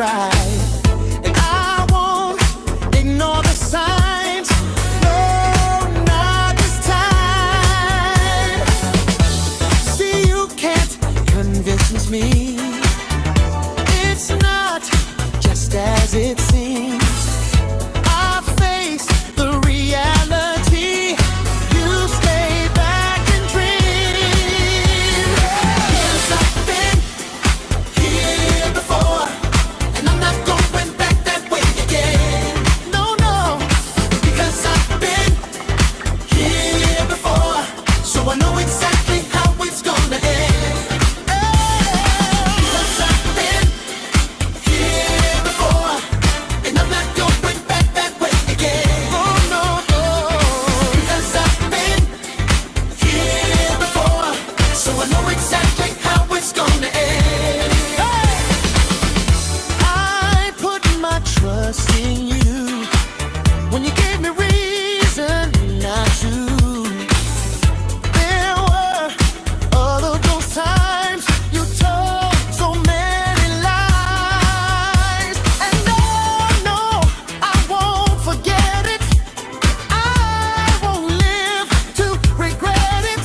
right. And I won't ignore the signs. No, not this time. See, you can't convince me. It's not just as it seems. I face the reality. You stay back and dream. 'Cause I've been here before, and I'm not going back that way again. No, no, because I've been here before, so I know exactly how it's gonna end. Because I've been here before, and I'm not going back that way again. Oh no, no, because I've been here before, so I know exactly how it's gonna end. I put my trust in you when you gave me reason not to. There were all of those times you told so many lies. And no, no, I won't forget it. I won't live to regret it.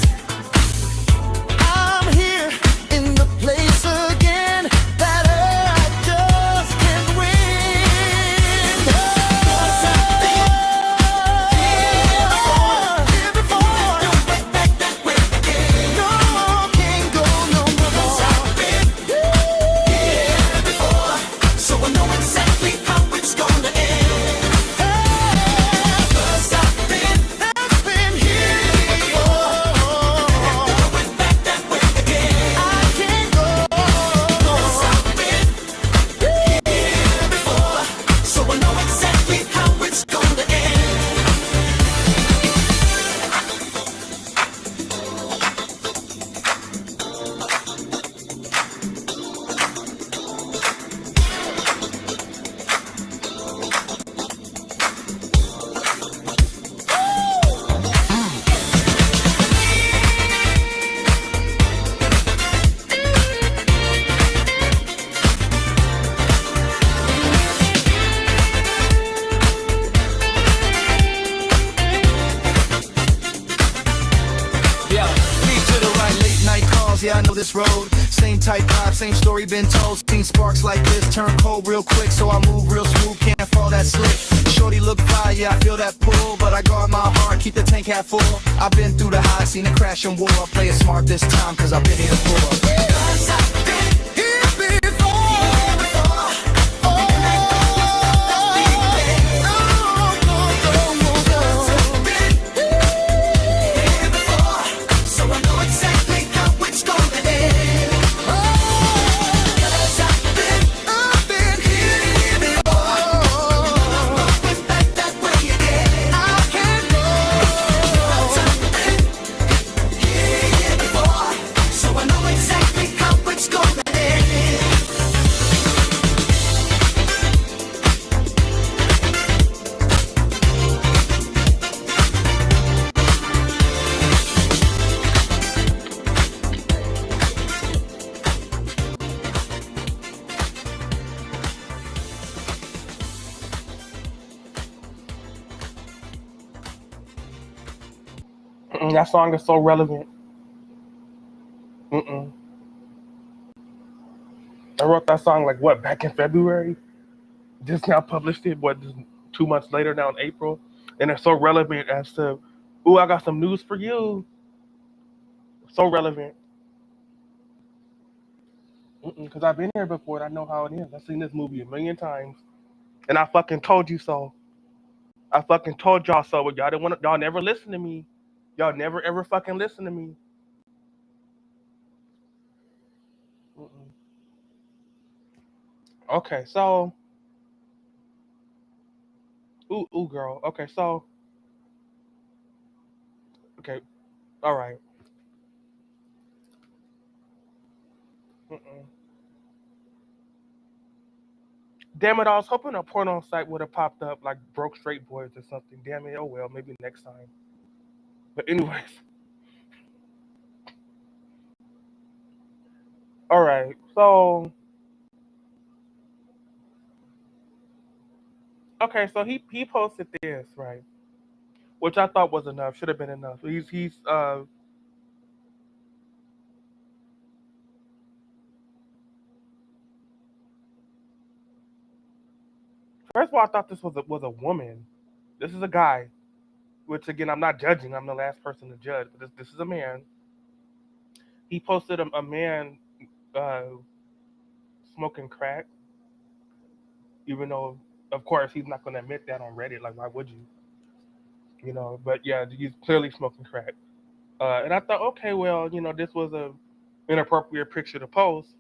I'm here in the place again that I just can't win. 'Cause I've been here before, don't back that way again. No, can't go no more. 'Cause I've been here before, so I know exactly how it's gonna end. 'Cause I've been here before, going back that way again. I can't go. 'Cause I've been here before, so I know exactly how it's gonna end. Yeah, lead to the right, late night calls, yeah, I know this road. Same type vibe, same story been told. Seen sparks like this turn cold real quick, so I move real smooth, can't fall that slick. Shorty look fire, yeah, I feel that pull, but I guard my heart, keep the tank half full. I've been through the high, seen it crash and war. Play it smart this time, cause I've been here before. 'Cause I've been here before. Oh, here before, so I know exactly how it's gonna end. 'Cause I've been here before, going back that way again. I can't go. 'Cause I've been here before, so I know exactly how it's gonna end. That song is so relevant. I wrote that song like what, back in February? Just now published it, what, just 2 months later now in April? And it's so relevant as to, ooh, I got some news for you. So relevant. Because I've been here before and I know how it is. I've seen this movie a million times. And I fucking told you so. I fucking told y'all so, but y'all didn't want to, y'all never listen to me. Y'all never ever fucking listen to me. Mm-mm. Okay, so, ooh, girl. Okay, so, okay, all right. Mm-mm. Damn it, I was hoping a porno site would have popped up like Broke Straight Boys or something. Damn it, oh well, maybe next time. But anyways, all right. So Okay, so he posted this, right, which I thought was enough. Should have been enough. He's first of all, I thought this was a woman. This is a guy, which again I'm not judging. I'm the last person to judge, but this is a man. He posted a man uh, smoking crack, even though of course he's not going to admit that on Reddit. Like, why would you? But yeah, he's clearly smoking crack. And I thought, okay, well, this was a inappropriate picture to post.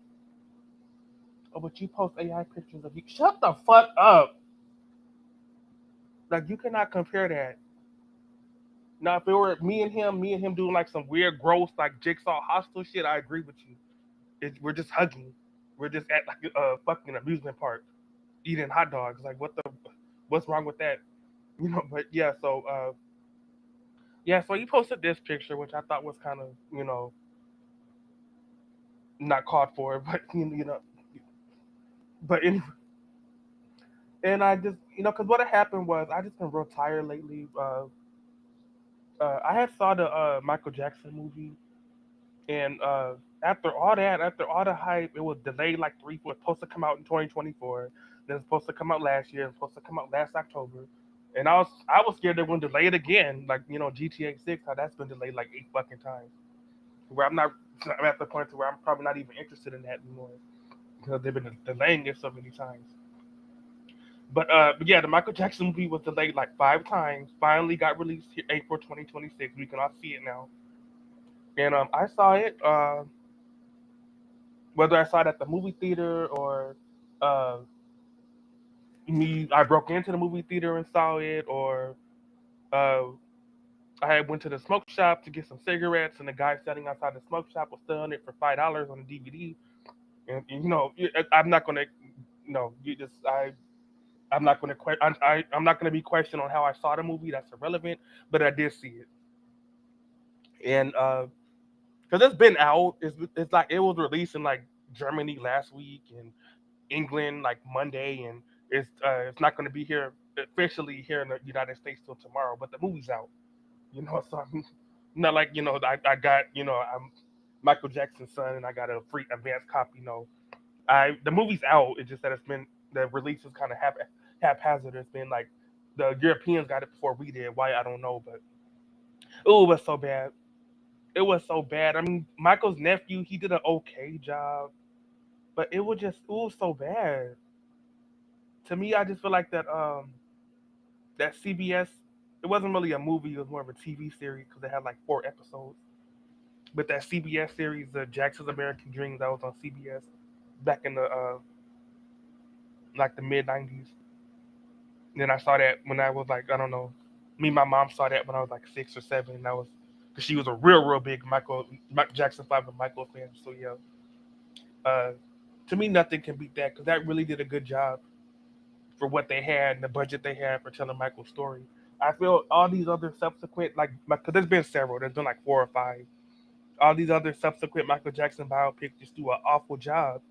Oh, but you post AI pictures of you. Shut the fuck up. Like, you cannot compare that. Now, if it were me and him doing like some weird, gross, like jigsaw hostile shit, I agree with you. We're just hugging. We're just at like a fucking amusement park eating hot dogs. Like, what's wrong with that? But yeah, so he posted this picture, which I thought was kind of, not called for, but but anyway, and I just, because what had happened was I just been real tired lately. I had saw the Michael Jackson movie, and after all the hype, it was delayed like three. It was supposed to come out in 2024. Then it's supposed to come out last year. It's supposed to come out last October. And I was scared they were going to delay it again, like GTA 6, how that's been delayed like 8 fucking times. Where I'm at the point to where I'm probably not even interested in that anymore because they've been delaying it so many times. But yeah, the Michael Jackson movie was delayed like 5 times. Finally got released here, April 2026. We can all see it now. And I saw it. Whether I saw it at the movie theater or uh, I broke into the movie theater and saw it, or uh, I went to the smoke shop to get some cigarettes, and the guy standing outside the smoke shop was selling it for $5 on a DVD. And I'm not gonna, you just I'm not gonna I'm not gonna be questioned on how I saw the movie. That's irrelevant, but I did see it, and because it's been out, it's like it was released in like Germany last week and England like Monday, and it's not going to be here officially here in the United States till tomorrow. But the movie's out, so I'm not like I got I'm Michael Jackson's son and I got a free advance copy. I the movie's out. It's just that it's been the release is kind of haphazard. It's been like the Europeans got it before we did. Why I don't know, but oh, it was so bad. It was so bad. I mean, Michael's nephew, he did an okay job, but it was so bad. To me, I just feel like that CBS, it wasn't really a movie, it was more of a TV series because it had like 4 episodes. But that CBS series, the Jackson's American Dreams, that was on CBS back in the like the mid 90s. Then I saw that when I was like, I don't know, me and my mom saw that when I was like 6 or 7. And that was because she was a real big Michael Jackson 5 and Michael fan. So yeah, uh, to me, nothing can beat that because that really did a good job for what they had and the budget they had for telling Michael's story. I feel all these other subsequent, like, because there's been several, there's been like 4 or 5. All these other subsequent Michael Jackson biopics just do an awful job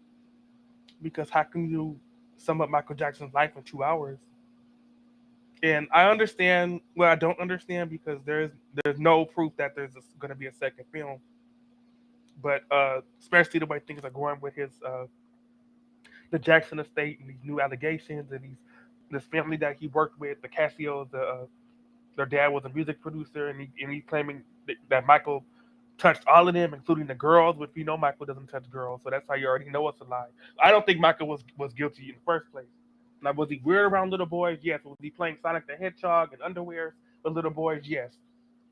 because how can you sum up Michael Jackson's life in 2 hours? And I understand, well, I don't understand because there's no proof that there's going to be a second film. But especially the way things are going with the Jackson estate and these new allegations and this family that he worked with, the Casios, their dad was a music producer, and he's claiming that Michael touched all of them, including the girls, which we know Michael doesn't touch girls, so that's how you already know it's a lie. I don't think Michael was guilty in the first place. Now, was he weird around little boys? Yes. Was he playing Sonic the Hedgehog and underwear with little boys? Yes.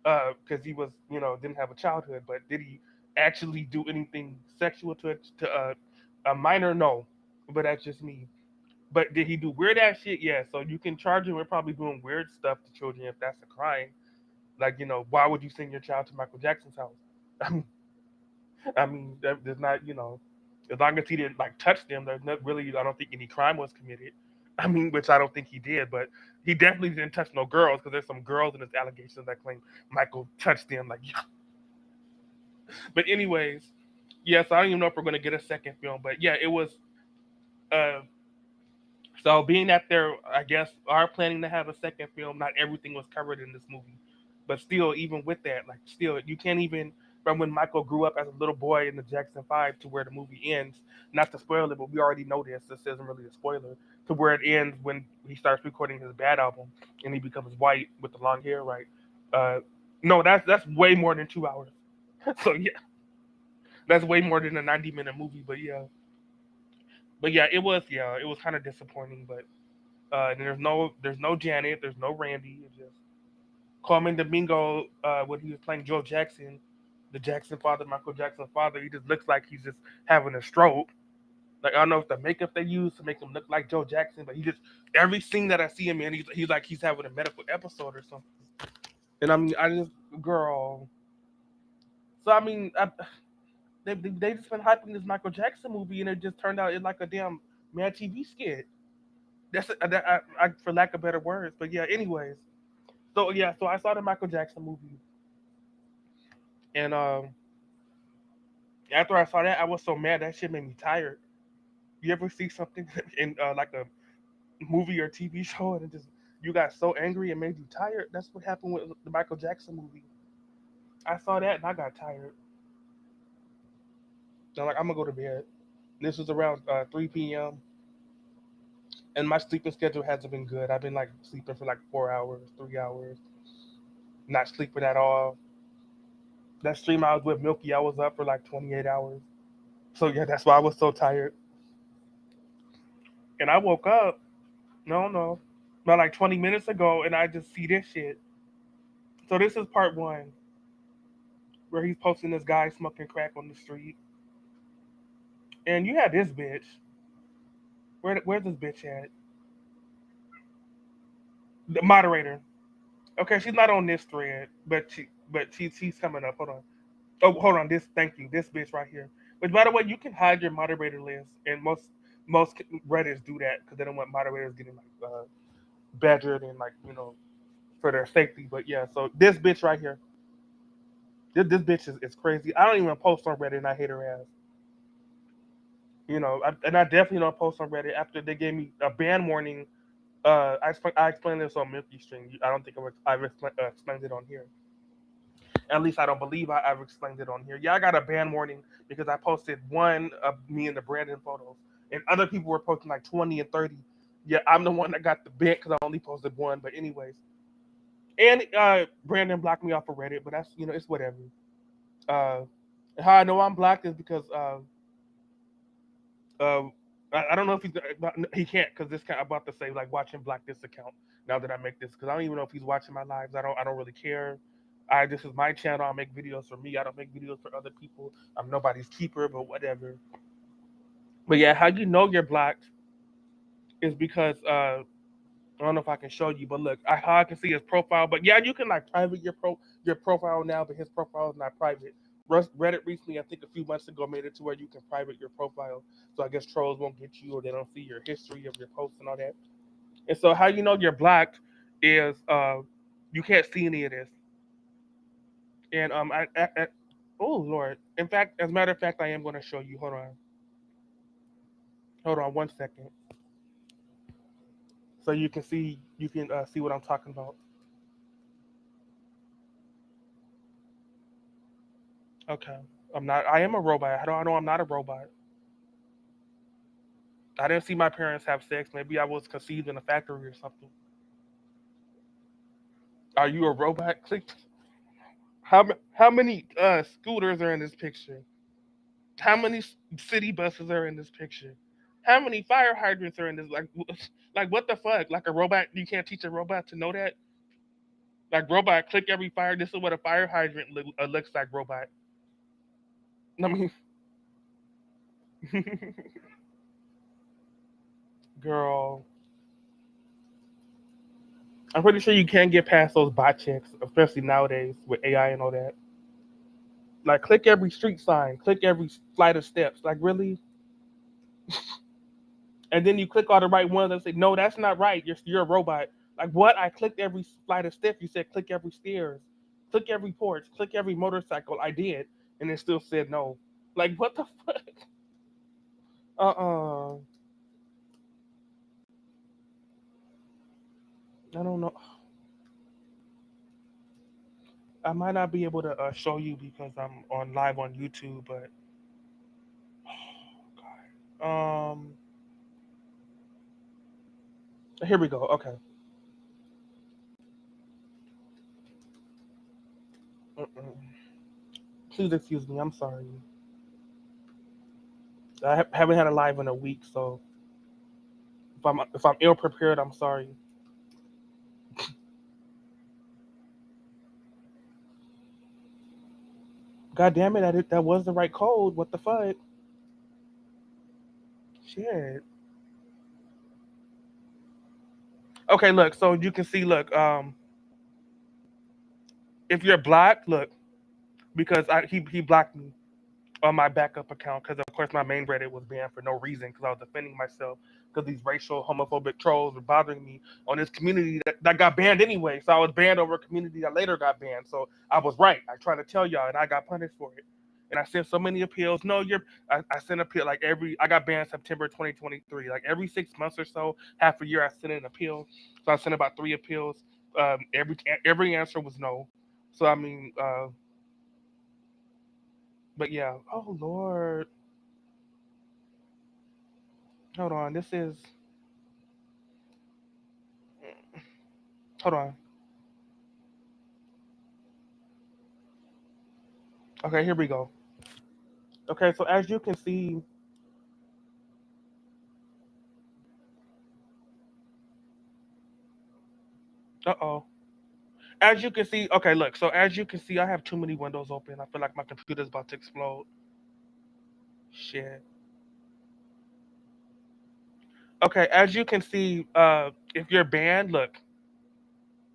Because he was, didn't have a childhood. But did he actually do anything sexual to a minor? No. But that's just me. But did he do weird ass shit? Yeah. So you can charge him with probably doing weird stuff to children if that's a crime. Like, why would you send your child to Michael Jackson's house? I mean, there's not, as long as he didn't like touch them, there's not really, I don't think any crime was committed. I mean, which I don't think he did, but he definitely didn't touch no girls because there's some girls in his allegations that claim Michael touched them. Like, but anyways, yes, I don't even know if we're gonna get a second film, but yeah, it was. Uh, So being that there, I guess, are planning to have a second film, not everything was covered in this movie. But still, even with that, like still, you can't even from when Michael grew up as a little boy in the Jackson Five to where the movie ends. Not to spoil it, but we already know this. This isn't really a spoiler. To where it ends when he starts recording his Bad album and he becomes white with the long hair, right? Uh, no, that's way more than 2 hours. So yeah, that's way more than a 90-minute movie. But yeah, it was kind of disappointing. But there's no Janet, there's no Randy. It's just Carmen Domingo when he was playing Joe Jackson, the Jackson father, Michael Jackson's father. He just looks like he's just having a stroke. Like I don't know if the makeup they use to make him look like Joe Jackson, but he just every scene that I see him in, he's like he's having a medical episode or something. And I mean, I just girl. So I mean, they just been hyping this Michael Jackson movie, and it just turned out it like a damn Mad TV skit. For lack of better words. But yeah, anyways. So yeah, so I saw the Michael Jackson movie, and after I saw that, I was so mad that shit made me tired. You ever see something in like a movie or TV show, and it just you got so angry and made you tired? That's what happened with the Michael Jackson movie. I saw that and I got tired. I'm like, I'm gonna go to bed. This was around 3 p.m. and my sleeping schedule hasn't been good. I've been like sleeping for like 4 hours, 3 hours, not sleeping at all. That stream I was with Milky, I was up for like 28 hours. So yeah, that's why I was so tired. And I woke up, no, about like 20 minutes ago, and I just see this shit. So this is part one, where he's posting this guy smoking crack on the street. And you had this bitch. Where's this bitch at? The moderator. Okay, she's not on this thread, but she's coming up. Hold on. Oh, hold on. Thank you. This bitch right here. Which, by the way, you can hide your moderator list, and most Reddits do that because they don't want moderators getting like badgered and like for their safety. But yeah, so this bitch right here, this bitch is crazy. I don't even post on Reddit, and I hate her ass. And I definitely don't post on Reddit after they gave me a ban warning. I explained this on Milky String. I don't think I've explained it on here. At least I don't believe I've explained it on here. Yeah, I got a ban warning because I posted one of me and the Brandon photos, and other people were posting like 20 and 30. Yeah, I'm the one that got the ban because I only posted one. But anyways, and Brandon blocked me off of Reddit, but that's it's whatever. Uh, how I know I'm blocked is because uh, I don't know if he can't because this kind I'm about to say like watch him block this account now that I make this because I don't even know if he's watching my lives. I don't really care. This is my channel. I make videos for me. I don't make videos for other people. I'm nobody's keeper, but whatever. But yeah, how you know you're blocked is because I don't know if I can show you, but look, how I can see his profile. But yeah, you can like private your profile now, but his profile is not private. Reddit recently, I think a few months ago, made it to where you can private your profile. So I guess trolls won't get you, or they don't see your history of your posts and all that. And so how you know you're blocked is you can't see any of this. And oh Lord, in fact, as a matter of fact, I am going to show you. Hold on, 1 second, so you can see what I'm talking about. Okay, I'm not. I am a robot. How do I know I'm not a robot? I didn't see my parents have sex. Maybe I was conceived in a factory or something. Are you a robot? Click. How many scooters are in this picture? How many city buses are in this picture? How many fire hydrants are in this? Like, like what the fuck? Like a robot? You can't teach a robot to know that. Like robot, click every fire. This is what a fire hydrant looks like. Robot. I mean, girl, I'm pretty sure you can't get past those bot checks, especially nowadays with AI and all that. Like, click every street sign, click every flight of steps. Like, really? And then you click all the right ones and say, no, that's not right. You're a robot. Like, what? I clicked every flight of steps. You said click every stairs, click every porch, click every motorcycle. I did, and it still said no. Like, what the fuck? Uh-uh. I don't know. I might not be able to show you because I'm on live on YouTube, but um, here we go. Okay. Mm-mm. Please excuse me. I'm sorry. Haven't had a live in a week, so if I'm ill prepared, I'm sorry. God damn it! That was the right code. What the fuck? Shit. Okay, look. So you can see. Look. If you're black, look, because he blocked me on my backup account because of course my main Reddit was banned for no reason because I was defending myself because these racial homophobic trolls were bothering me on this community that got banned anyway. So I was banned over a community that later got banned. So I was right. I tried to tell y'all and I got punished for it. And I sent so many appeals. No, I sent appeal like I got banned September 2023. Like every 6 months or so, half a year I sent an appeal. So I sent about 3 appeals. Every answer was no. So I mean, but yeah. Oh Lord, hold on. This is hold on. Okay, here we go. Okay, so as you can see, uh oh. As you can see, okay, look. So as you can see, I have too many windows open. I feel like my computer's about to explode. Shit. Okay, as you can see, if you're banned, look.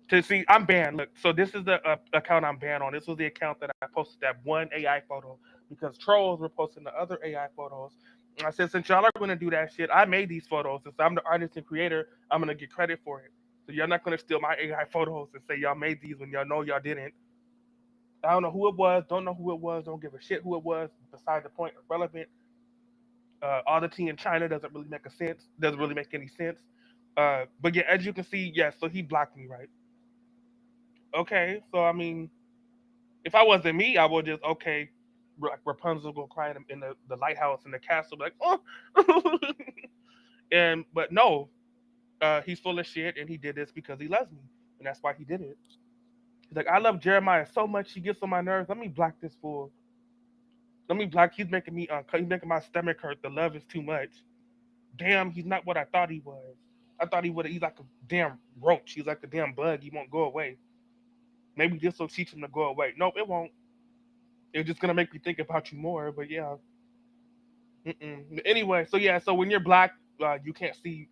To see, I'm banned. Look, so this is the account I'm banned on. This was the account that I posted that one AI photo because trolls were posting the other AI photos. And I said, since y'all are going to do that shit, I made these photos. Since I'm the artist and creator, I'm going to get credit for it. So y'all not going to steal my AI photos and say y'all made these when y'all know y'all didn't. I don't know who it was. Don't know who it was. Don't give a shit who it was. Beside the point, irrelevant. All the tea in China doesn't really make a sense. Doesn't really make any sense. But yeah, as you can see, yes. So he blocked me, right? Okay, so I mean, if I wasn't me, I would just okay, like Rapunzel go cry in the lighthouse in the castle, like oh, and but no, he's full of shit, and he did this because he loves me, and that's why he did it. He's like, I love Jeremiah so much, he gets on my nerves. Let me block this fool. Let me block. He's making me he's making my stomach hurt. The love is too much. Damn, he's not what I thought he was. I thought he would. He's like a damn roach. He's like a damn bug. He won't go away. Maybe this will teach him to go away. Nope, it won't. It's just gonna make me think about you more. But yeah. Mm-mm. Anyway, so yeah, so when you're black, you can't see.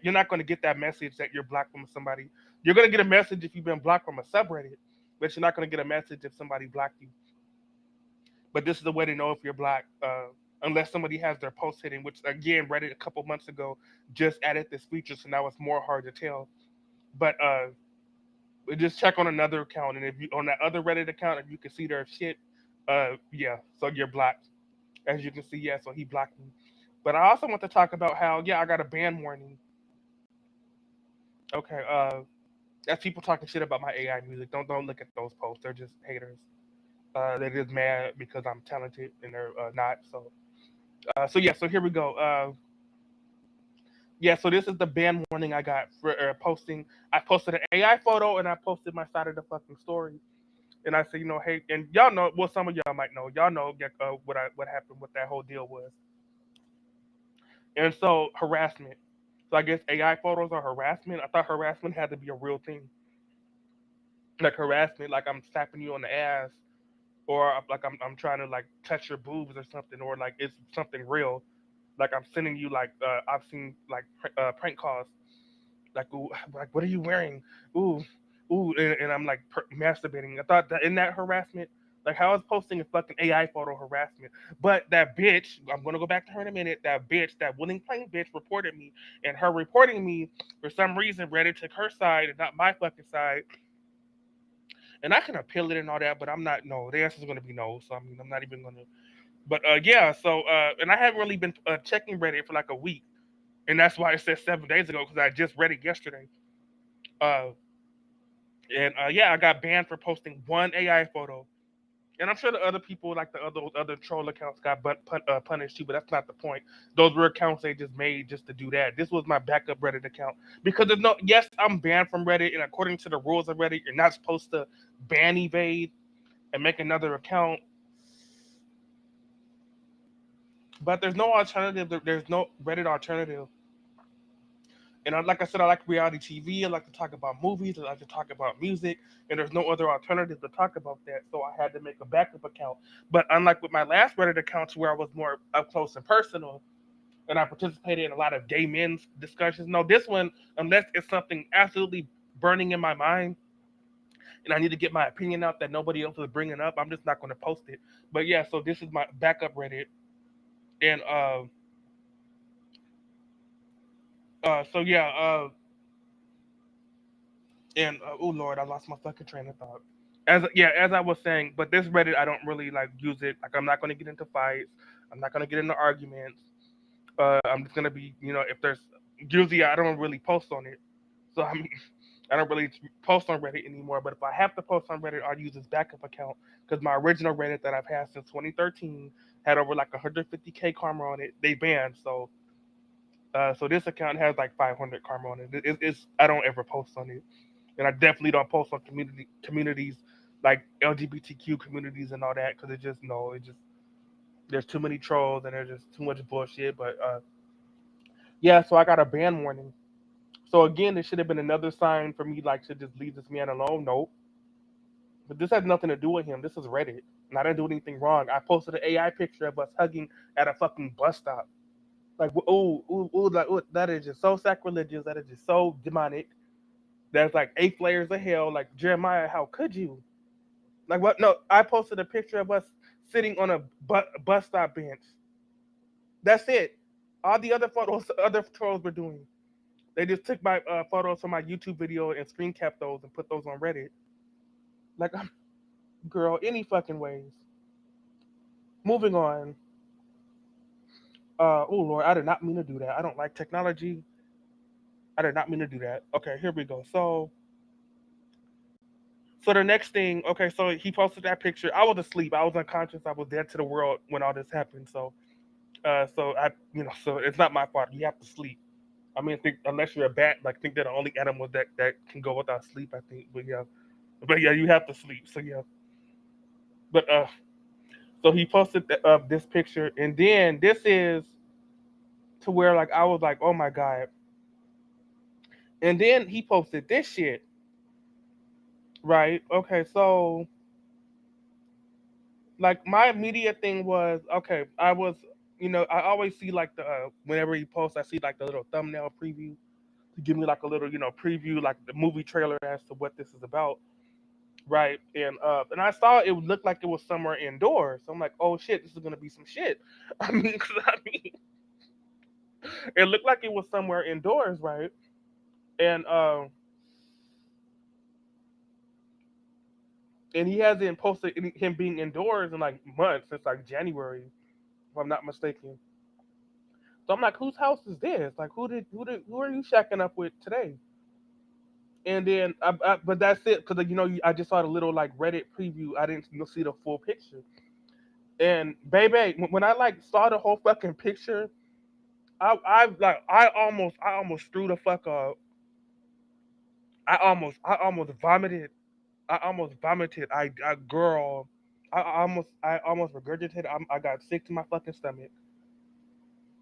You're not gonna get that message that you're black from somebody. You're gonna get a message if you've been blocked from a subreddit, but you're not gonna get a message if somebody blocked you. But this is the way to know if you're black, unless somebody has their post hidden, which again, Reddit a couple months ago just added this feature, so now it's more hard to tell. But just check on another account, and if you on that other Reddit account, if you can see their shit, yeah, so you're black. As you can see, yeah, so he blocked me. But I also want to talk about how, yeah, I got a ban warning. Okay, that's people talking shit about my AI music. Don't look at those posts. They're just haters. They're just mad because I'm talented and they're not. So yeah, so here we go. Yeah, so this is the ban warning I got for posting. I posted an AI photo and I posted my side of the fucking story. And I said, hey, and y'all know, well, some of y'all might know. Y'all know what happened, what that whole deal was. And so harassment. So I guess AI photos are harassment. I thought harassment had to be a real thing. Like harassment, like I'm slapping you on the ass, or like I'm trying to like touch your boobs or something, or like it's something real. Like I'm sending you like I've seen like prank calls. Like ooh, like what are you wearing? Ooh, ooh, and I'm like masturbating. I thought that in that harassment. Like how I was posting a fucking AI photo harassment. But that bitch, I'm gonna go back to her in a minute. That bitch, that willing plain bitch reported me. And her reporting me, for some reason, Reddit took her side and not my fucking side. And I can appeal it and all that, but I'm not no. The answer is gonna be no. So I mean I'm not even gonna but yeah, so and I haven't really been checking Reddit for like a week. And that's why it said 7 days ago, because I just read it yesterday. Uh, and yeah, I got banned for posting one AI photo. And I'm sure the other people, like the other troll accounts, got punished too. But that's not the point. Those were accounts they just made just to do that. This was my backup Reddit account because there's no. Yes, I'm banned from Reddit, and according to the rules of Reddit, you're not supposed to ban evade and make another account. But there's no alternative. There's no Reddit alternative. And like I said, I like reality TV. I like to talk about movies. I like to talk about music. And there's no other alternative to talk about that. So I had to make a backup account. But unlike with my last Reddit accounts, where I was more up close and personal, and I participated in a lot of gay men's discussions. No, this one, unless it's something absolutely burning in my mind, and I need to get my opinion out that nobody else is bringing up, I'm just not going to post it. But yeah, so this is my backup Reddit, and so yeah, and oh Lord, I lost my fucking train of thought. As I was saying, but this Reddit I don't really like use it. Like I'm not going to get into fights. I'm not going to get into arguments. I'm just gonna be, if there's usually I don't really post on it, so I don't really post on Reddit anymore. But if I have to post on Reddit, I'll use this backup account because my original Reddit that I've had since 2013 had over like 150K karma on it. They banned, so this account has like 500 karma on it. It's I don't ever post on it, and I definitely don't post on communities like LGBTQ communities and all that because it just no, it just there's too many trolls and there's just too much bullshit. But yeah, so I got a ban warning. So again, this should have been another sign for me like to just leave this man alone. Nope. But this has nothing to do with him. This is Reddit. And I didn't do anything wrong. I posted an AI picture of us hugging at a fucking bus stop. Like, oh, ooh, ooh, like, ooh, that is just so sacrilegious. That is just so demonic. There's like 8 layers of hell. Like, Jeremiah, how could you? Like, what? No, I posted a picture of us sitting on a bus stop bench. That's it. All the other photos other trolls were doing. They just took my photos from my YouTube video and screen capped those and put those on Reddit. Like, girl, any fucking ways. Moving on. Oh Lord, I did not mean to do that. I don't like technology. I did not mean to do that. Okay, here we go. So the next thing, okay, so he posted that picture. I was asleep. I was unconscious. I was dead to the world when all this happened. So I, so it's not my fault. You have to sleep. I mean, think unless you're a bat, like think they're the only animal that can go without sleep. I think, but yeah, you have to sleep. So yeah, but so he posted this picture, and then this is to where like I was like, oh my god, and then he posted this shit, right? Okay, so like my immediate thing was okay. I always see like the whenever he posts, I see like the little thumbnail preview to give me like a little preview like the movie trailer as to what this is about. Right. And I saw it looked like it was somewhere indoors. So I'm like, oh shit, this is gonna be some shit. I mean, it looked like it was somewhere indoors, right? And and he hasn't posted him being indoors in like months since like January, if I'm not mistaken. So I'm like, whose house is this? Like, who are you shacking up with today? And then, but that's it, because I just saw the little like Reddit preview. I didn't see the full picture. And baby, when I like saw the whole fucking picture, I almost threw the fuck up. I almost vomited. I almost vomited. I girl, I almost regurgitated. I got sick to my fucking stomach.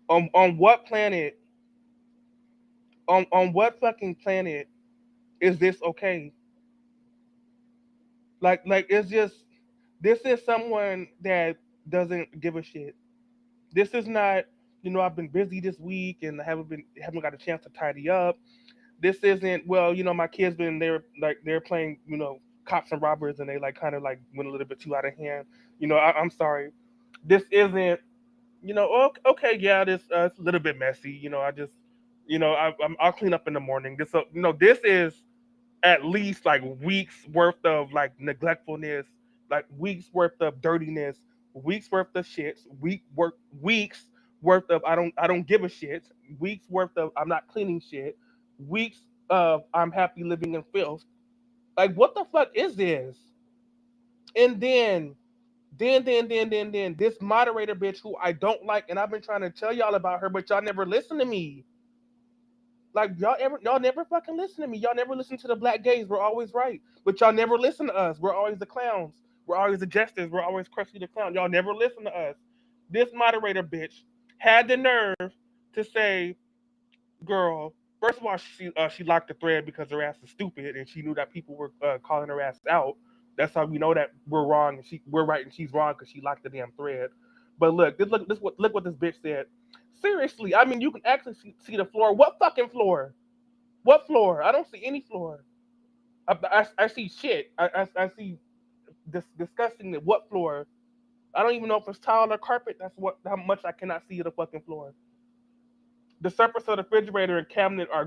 On what planet? On what fucking planet is this okay? Like it's just this is someone that doesn't give a shit. This is not. I've been busy this week and I haven't got a chance to tidy up. This isn't well. My kids been there like they're playing cops and robbers and they like kind of like went a little bit too out of hand. I'm sorry. This isn't. Okay, yeah, this it's a little bit messy. I just I'll clean up in the morning. This is at least like weeks worth of like neglectfulness, like weeks worth of dirtiness, weeks worth of shits, weeks worth of I don't give a shit, weeks worth of I'm not cleaning shit, weeks. of I'm happy living in filth. Like, what the fuck is this? And then this moderator bitch who I don't like, and I've been trying to tell y'all about her, but y'all never listen to me. Like, y'all never fucking listen to me. Y'all never listen to the black gays. We're always right, but y'all never listen to us. We're always the clowns. We're always the jesters. We're always Krusty the clown. Y'all never listen to us. This moderator bitch had the nerve to say, "Girl, first of all, she locked the thread because her ass is stupid, and she knew that people were calling her ass out. That's how we know that we're wrong and we're right and she's wrong because she locked the damn thread. But look what this bitch said. Seriously, I mean, you can actually see the floor. What fucking floor? What floor? I don't see any floor. I see shit. I see disgusting. What floor? I don't even know if it's tile or carpet. That's what how much I cannot see the fucking floor. The surface of the refrigerator and cabinet are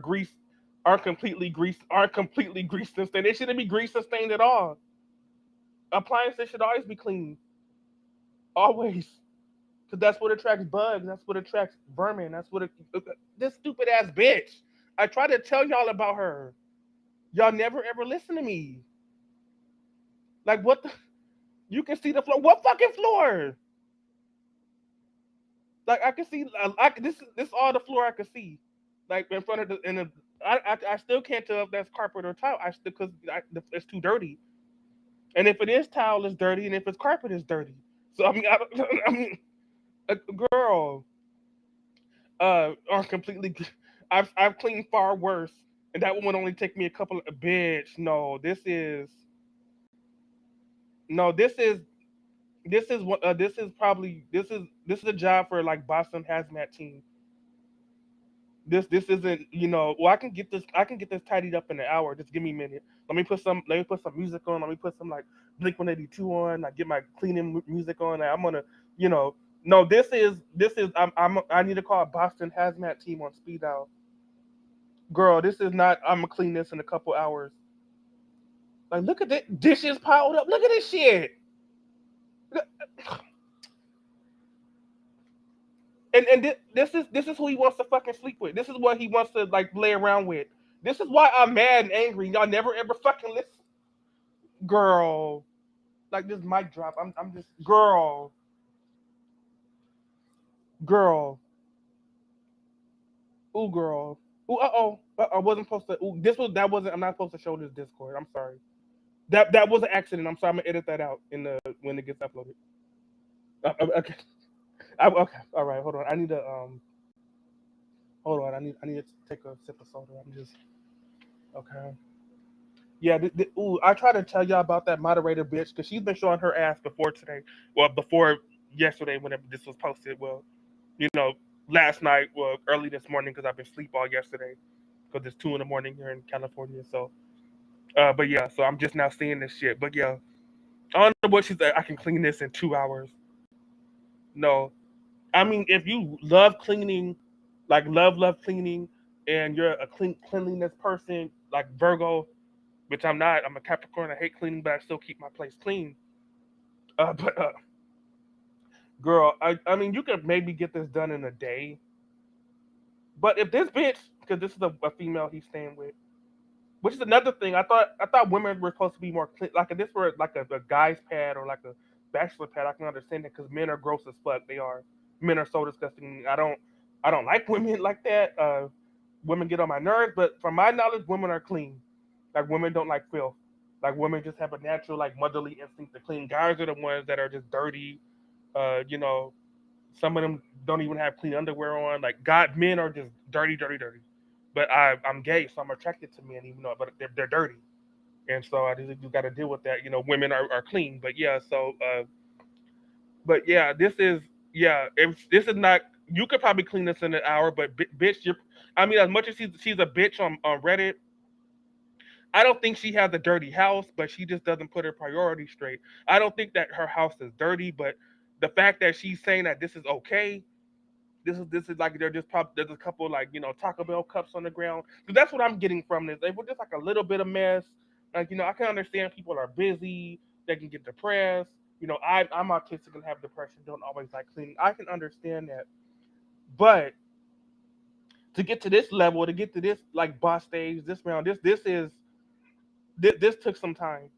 completely greased and stained. They shouldn't be greased and stained at all. Appliances should always be clean. Always. Because that's what attracts bugs. That's what attracts vermin. That's what this stupid ass bitch. I try to tell y'all about her. Y'all never ever listen to me. Like, what the, you can see the floor. What fucking floor? Like, I can see this all the floor I can see. Like, in front of I still can't tell if that's carpet or tile. I still because it's too dirty. And if it is tile, it's dirty, and if it's carpet, it's dirty. So I mean, I mean, girl, are completely. I've cleaned far worse, and that one would only take me a couple of bitch. No, this is what this is probably this is a job for like Boston hazmat team. This isn't well I can get this tidied up in an hour. Just give me a minute. Let me put some music on. Let me put some like Blink 182 on. Like get my cleaning music on. I'm gonna you know no this is I need to call a Boston hazmat team on speed dial. Girl, this is not I'm gonna clean this in a couple hours. Like look at that dishes piled up. Look at this shit. And this is who he wants to fucking sleep with. This is what he wants to like lay around with. This is why I'm mad and angry. Y'all never ever fucking listen, girl. Like this mic drop. I'm just girl. Ooh, girl. Ooh, I wasn't supposed to. Ooh, this was that wasn't. I'm not supposed to show this Discord. I'm sorry. That was an accident. I'm sorry. I'm gonna edit that out in the when it gets uploaded. Okay. Okay. All right. Hold on. I need to Hold on. I need to take a sip of soda. I'm just okay. Yeah, ooh, I try to tell y'all about that moderator bitch because she's been showing her ass before today. Well, before yesterday, whenever this was posted. Well, you know, last night, well, early this morning because I've been asleep all yesterday because it's 2 in the morning here in California. So, but yeah, so I'm just now seeing this shit. But yeah, I don't know what she's like. I can clean this in 2 hours. No, I mean if you love cleaning, like love cleaning, and you're a cleanliness person like Virgo, which I'm not. I'm a Capricorn. I hate cleaning, but I still keep my place clean. But girl, I mean, you could maybe get this done in a day. But if this bitch, because this is a female he's staying with, which is another thing. I thought women were supposed to be more clean. Like if this were like a guy's pad or like a bachelor pad, I can understand it because men are gross as fuck. They are. Men are so disgusting. I don't like women like that. Women get on my nerves, but from my knowledge, women are clean. Like women don't like filth. Like women just have a natural like motherly instinct to clean. Guys are the ones that are just dirty. Uh, you know, some of them don't even have clean underwear on. Like God, men are just dirty, dirty, dirty. But I'm gay, so I'm attracted to men, even though but they're dirty, and so I just you got to deal with that. Women are clean, but yeah. So, but yeah, this is yeah. If this is not, you could probably clean this in an hour, but bitch, you're. I mean, as much as she's a bitch on Reddit, I don't think she has a dirty house, but she just doesn't put her priorities straight. I don't think that her house is dirty, but the fact that she's saying that this is okay, this is like they're just there's a couple like Taco Bell cups on the ground. So that's what I'm getting from this. They were just like a little bit of mess. Like I can understand people are busy, they can get depressed. I'm autistic and have depression. Don't always like cleaning. I can understand that, but To get to this level, to get to this like boss stage, this round, this took some time.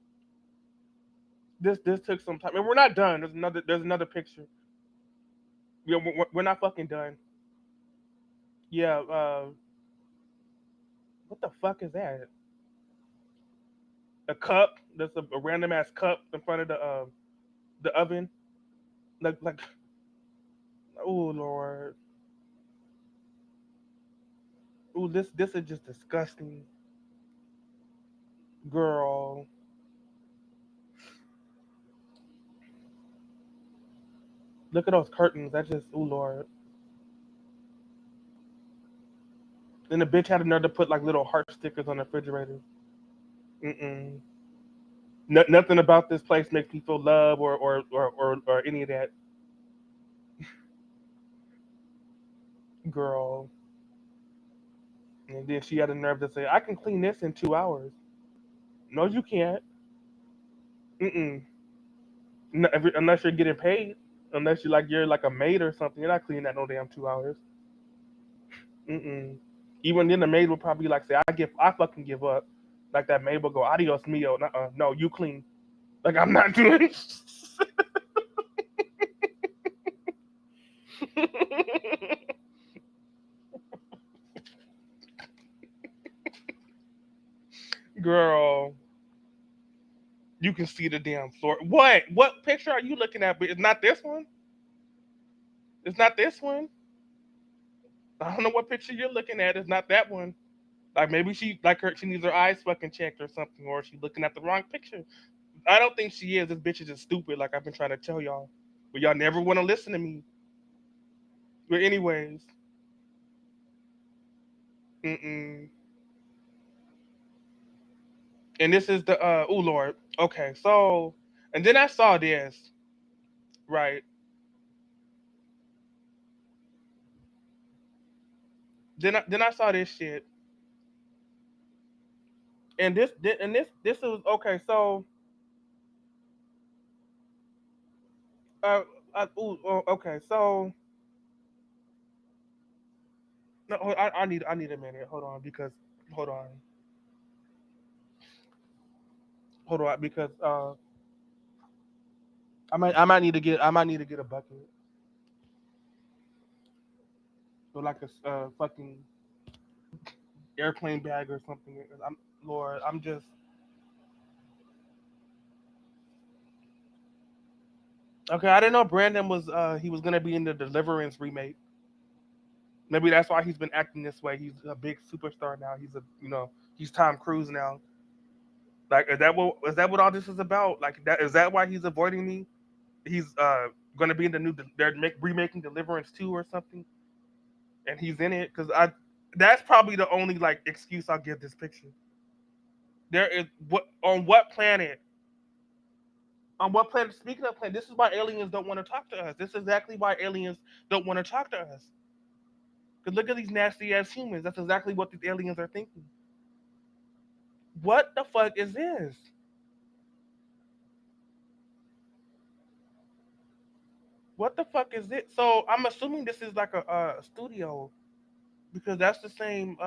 This took some time, and we're not done. There's another picture. We're not fucking done. Yeah. What the fuck is that? A cup? That's a random ass cup in front of the oven. Like oh lord. Oh, this is just disgusting, girl. Look at those curtains. That just oh lord. Then the bitch had another put like little heart stickers on the refrigerator. Mm-mm. Nothing about this place makes me feel love or any of that, girl. And then she had the nerve to say, "I can clean this in 2 hours." No, you can't. Mm-mm. Unless you're getting paid. Unless you're like a maid or something, you're not cleaning that no damn 2 hours. Mm-mm. Even then, the maid will probably like say, I fucking give up." Like that maid will go, "Adios mio." No, you clean. Like I'm not doing. Girl, you can see the damn floor. What? What picture are you looking at? But it's not this one. It's not this one. I don't know what picture you're looking at. It's not that one. Like maybe she needs her eyes fucking checked or something, or she's looking at the wrong picture. I don't think she is. This bitch is just stupid. Like I've been trying to tell y'all, but y'all never want to listen to me. But anyways, mm-mm. And this is the oh lord. Okay, so and then I saw this right. Then I saw this shit, and this was okay. So uh, okay. So no, I need a minute. Hold on, hold on because I might need to get a bucket or like a fucking airplane bag or something. Lord, I'm just okay. I didn't know Brandon was he was gonna be in the Deliverance remake. Maybe that's why he's been acting this way. He's a big superstar now. He's Tom Cruise now. Like is that what all this is about? Like that is that why he's avoiding me? He's gonna be in the new they're remaking Deliverance 2 or something, and he's in it because I that's probably the only like excuse I'll give this picture. There is what planet on what planet? Speaking of planet, this is why aliens don't want to talk to us. This is exactly why aliens don't want to talk to us. Because look at these nasty ass humans. That's exactly what these aliens are thinking. What the fuck is this? What the fuck is it? So I'm assuming this is like a studio because that's the same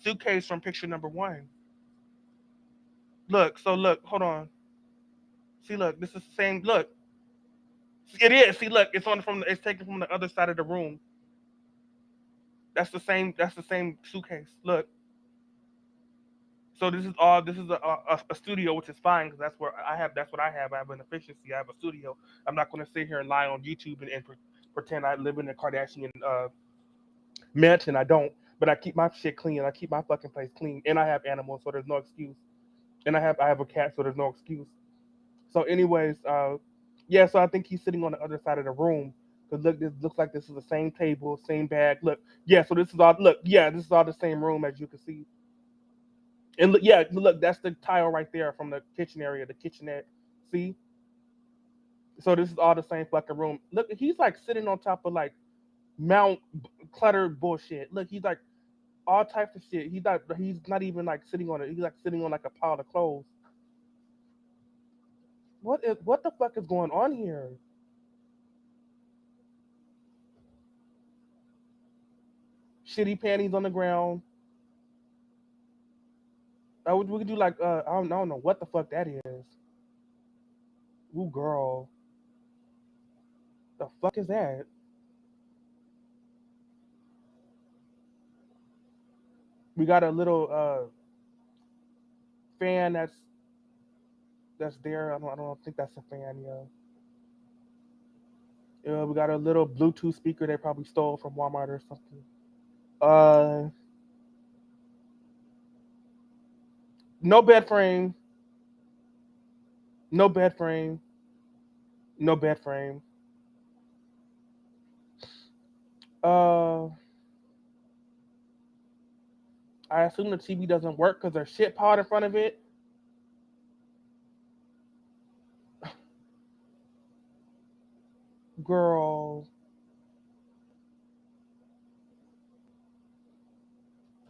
suitcase from picture number one. Look, so look, hold on. See, look, this is the same. Look, it is. See, look, it's taken from the other side of the room. That's the same. That's the same suitcase. Look. So this is all. This is a studio, which is fine because that's where I have. That's what I have. I have an efficiency. I have a studio. I'm not going to sit here and lie on YouTube and pretend I live in a Kardashian mansion. I don't. But I keep my shit clean. I keep my fucking place clean, and I have animals, so there's no excuse. And I have a cat, so there's no excuse. So, anyways, yeah. So I think he's sitting on the other side of the room. Cause look, this looks like this is the same table, same bag. Look, yeah. So this is all. Look, yeah. This is all the same room as you can see. And look, yeah. Look, that's the tile right there from the kitchen area, the kitchenette. See. So this is all the same fucking room. Look, he's like sitting on top of like Mount cluttered bullshit. Look, he's like all types of shit. He's not even like sitting on it. He's like sitting on like a pile of clothes. What the fuck is going on here? shitty panties on the ground. We could do like I don't know what the fuck that is. Ooh, girl, the fuck is that? We got a little fan that's there. I don't think that's a fan. Yeah. We got a little Bluetooth speaker they probably stole from Walmart or something. Uh, no bed frame. No bed frame. No bed frame. Uh, I assume the TV doesn't work because there's shit pod in front of it. Girl,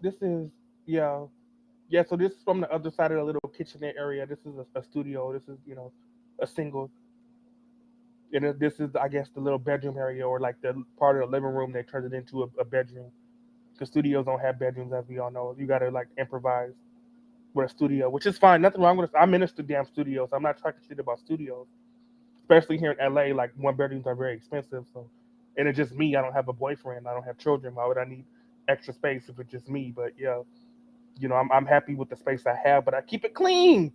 this is yeah. Yeah, so this is from the other side of the little kitchenette area. This is a studio. This is, a single. And this is, I guess, the little bedroom area or like the part of the living room they turned it into a bedroom. Because studios don't have bedrooms, as we all know. You got to like improvise with a studio, which is fine. Nothing wrong with it. I'm in a damn studio, so I'm not talking shit about studios. Especially here in LA, like one bedrooms are very expensive. So, and it's just me. I don't have a boyfriend. I don't have children. Why would I need extra space if it's just me? But yeah, I'm happy with the space I have, but I keep it clean.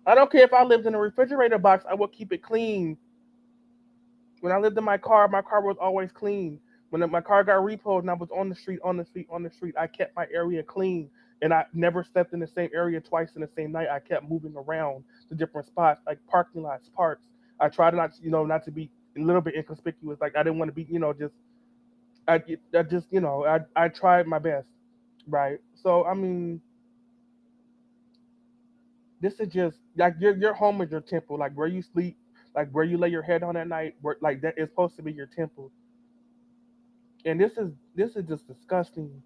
I don't care if I lived in a refrigerator box. I will keep it clean. When I lived in my car was always clean. When my car got repoed and I was on the street, I kept my area clean. And I never slept in the same area twice in the same night. I kept moving around to different spots, like parking lots, parks. I tried not to be a little bit inconspicuous. Like I didn't want to be, just I just, I tried my best, right? So I mean, this is just like your home is your temple, like where you sleep, like where you lay your head on at night, where like that is supposed to be your temple. And this is just disgusting.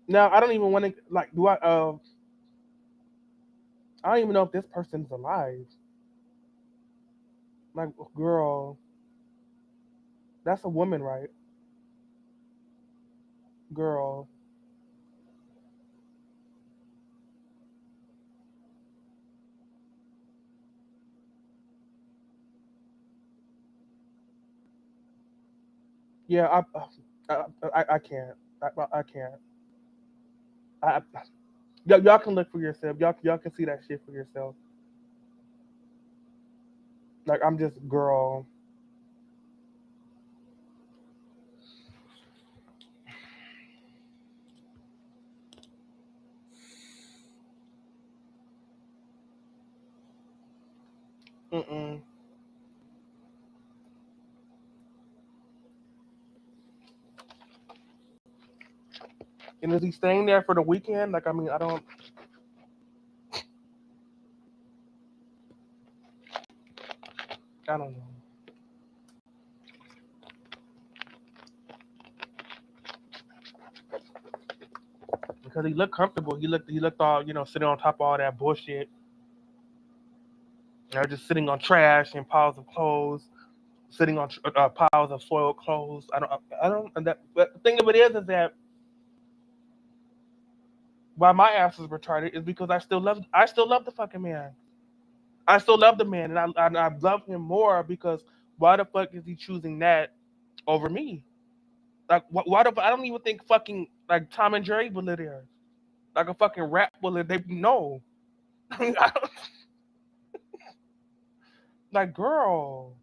Now I don't even want to like do I don't even know if this person's alive. Like girl, that's a woman, right? Girl, yeah, I can't. I can't. I, y'all can look for yourself. Y'all can see that shit for yourself. Like I'm just girl. Mm-mm. And is he staying there for the weekend? Like I mean, I don't know. Because he looked comfortable. He looked all sitting on top of all that bullshit. Just sitting on trash and piles of clothes, sitting on piles of soiled clothes. I don't. And that. But the thing of it is that why my ass is retarded is because I still love the fucking man. I still love the man, and I love him more because why the fuck is he choosing that over me? Like why the I don't even think fucking like Tom and Jerry would live there. Like a fucking rat will live. They no. Like girl.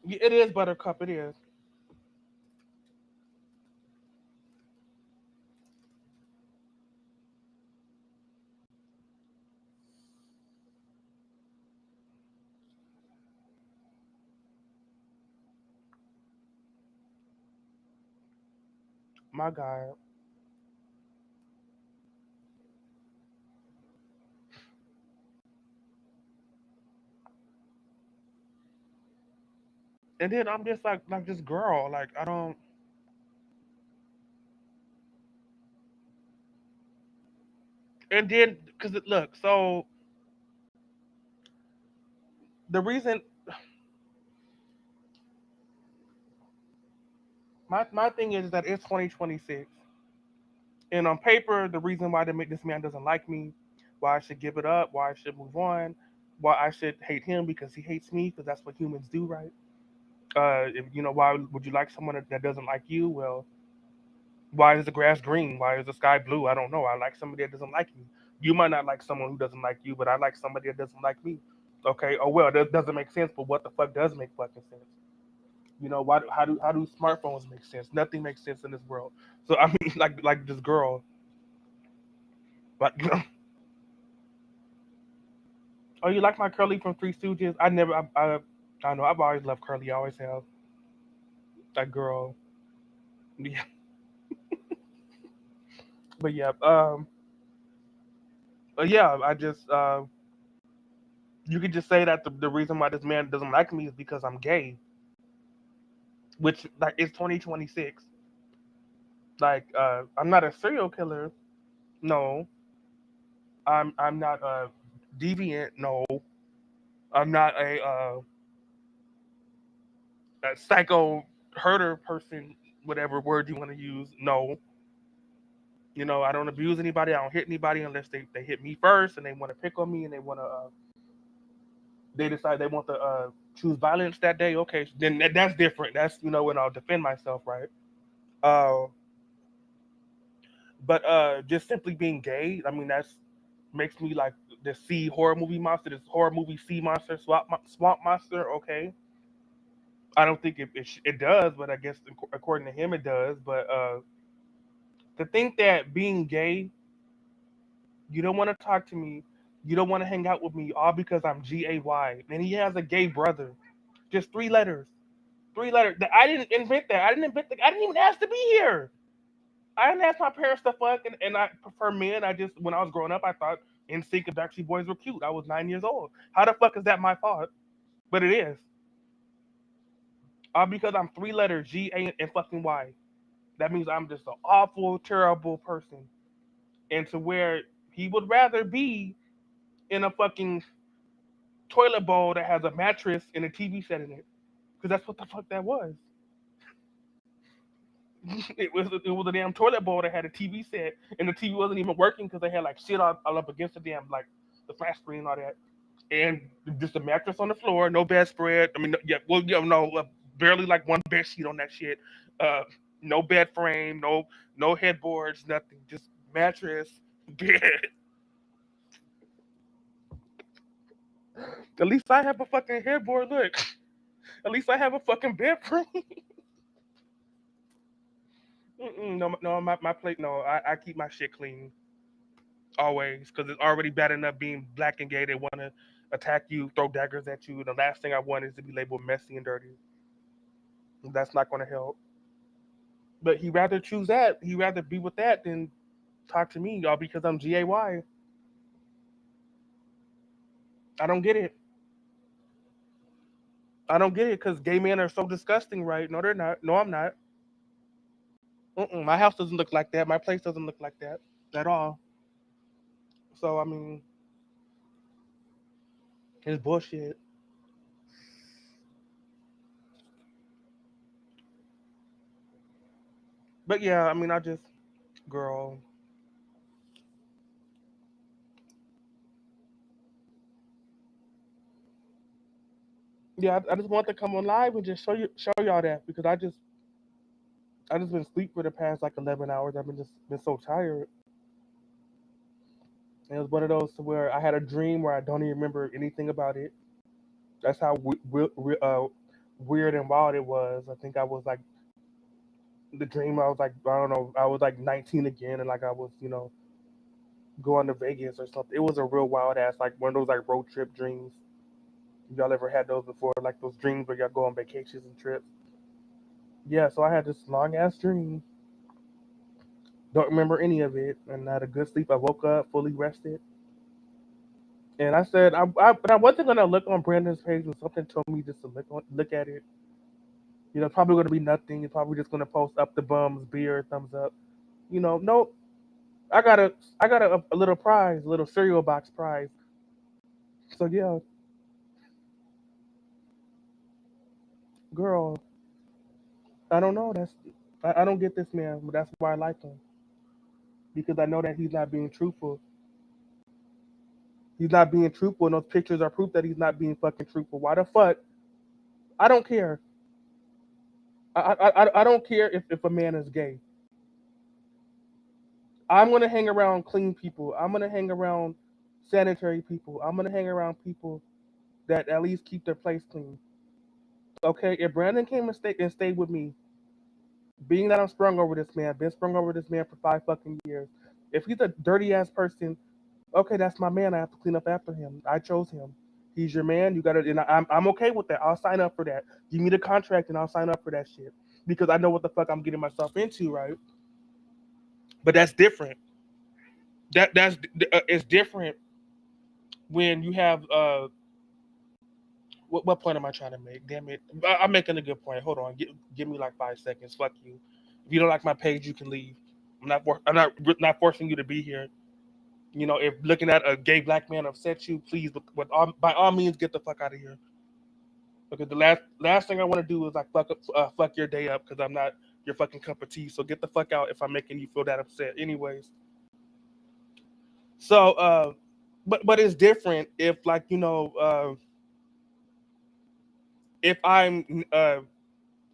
It is Buttercup. It is. My God. And then I'm just like this girl, like I don't. And then because look, so the reason my thing is that it's 2026, and on paper, the reason why this man doesn't like me, why I should give it up, why I should move on, why I should hate him because he hates me, because that's what humans do, right? If, why would you like someone that doesn't like you? Well, why is the grass green? Why is the sky blue? I don't know. I like somebody that doesn't like me. You might not like someone who doesn't like you, but I like somebody that doesn't like me. Okay. Oh well, that doesn't make sense. But what the fuck does make fucking sense? Why? How do smartphones make sense? Nothing makes sense in this world. So I mean, like this girl, like oh, you like my Curly from Three Stooges? I never. I know. I've always loved Curly. I always have. That girl. Yeah. But yeah. But yeah. I just. You could just say that the reason why this man doesn't like me is because I'm gay, which like it's 2026. Like I'm not a serial killer. No. I'm not a deviant. No. I'm not a psycho herder person. Whatever word you want to use. No. I don't abuse anybody. I don't hit anybody unless they hit me first and they want to pick on me and they decide they want to choose violence that day. Okay, then that's different. That's when I'll defend myself, right? Uh, but just simply being gay, I mean, that's makes me like the sea horror movie monster, this horror movie sea monster, swamp monster. Okay, I don't think it does, but I guess according to him it does. But to think that being gay, you don't want to talk to me, you don't want to hang out with me, all because I'm GAY, and he has a gay brother. Just 3 letters. 3 letters. I didn't invent that. I didn't invent that. I didn't even ask to be here. I didn't ask my parents to fuck, and I prefer men. I just, when I was growing up, I thought NSYNC and Backstreet Boys were cute. I was 9 years old. How the fuck is that my fault? But it is. All because I'm 3 letters GA and fucking Y. That means I'm just an awful, terrible person. And to where he would rather be in a fucking toilet bowl that has a mattress and a TV set in it. Because that's what the fuck that was. It was a damn toilet bowl that had a TV set, and the TV wasn't even working because they had like shit all up against the damn like the flat screen and all that, and just a mattress on the floor, no bedspread. I mean, yeah, well, no, barely like one bed sheet on that shit. Uh, no bed frame, no headboards, nothing, just mattress, bed. At least I have a fucking headboard. Look, at least I have a fucking bed frame. No, no, my plate. No, I keep my shit clean always because it's already bad enough being black and gay. They want to attack you, throw daggers at you. The last thing I want is to be labeled messy and dirty. That's not going to help. But he rather choose that. He rather be with that than talk to me, y'all, because I'm GAY. I don't get it. I don't get it because gay men are so disgusting, right? No, they're not. No, I'm not. My house doesn't look like that. My place doesn't look like that at all. So I mean, it's bullshit. But yeah, I mean, I just girl. Yeah, I just want to come on live and just show y'all that because I just been asleep for the past like 11 hours. I've been so tired. And it was one of those to where I had a dream where I don't even remember anything about it. That's how weird and wild it was. I think I was like the dream. I was like I don't know. I was like 19 again, and like I was going to Vegas or something. It was a real wild ass like one of those like road trip dreams. Y'all ever had those before? Like those dreams where y'all go on vacations and trips. Yeah, so I had this long ass dream. Don't remember any of it, and I had a good sleep. I woke up fully rested, and I said, but I wasn't gonna look on Brandon's page when something told me just to look at it. You know, it's probably going to be nothing. You're probably just going to post up the bums, beer, thumbs up. You know, no, I got a little prize, a little cereal box prize. So yeah, girl, I don't know. I don't get this man, but that's why I like him because I know that he's not being truthful. He's not being truthful, and those pictures are proof that he's not being fucking truthful. Why the fuck? I don't care. I don't care if a man is gay. I'm gonna hang around clean people. I'm gonna hang around sanitary people. I'm gonna hang around people that at least keep their place clean. Okay, if Brandon came and stayed with me, being that I'm sprung over this man, been sprung over this man for 5 fucking years. If he's a dirty ass person, okay, that's my man. I have to clean up after him. I chose him. He's your man. You gotta, and I'm okay with that. I'll sign up for that. Give me the contract and I'll sign up for that shit because I know what the fuck I'm getting myself into, right? But that's different. That's it's different when you have what point am I trying to make? Damn it, I'm making a good point. Hold on, give me like 5 seconds. Fuck you. If you don't like my page, you can leave. I'm not forcing you to be here. You know, if looking at a gay black man upset you, please, by all means, get the fuck out of here. Because the last thing I want to do is like fuck your day up because I'm not your fucking cup of tea. So get the fuck out if I'm making you feel that upset. Anyways, so but it's different if like if I'm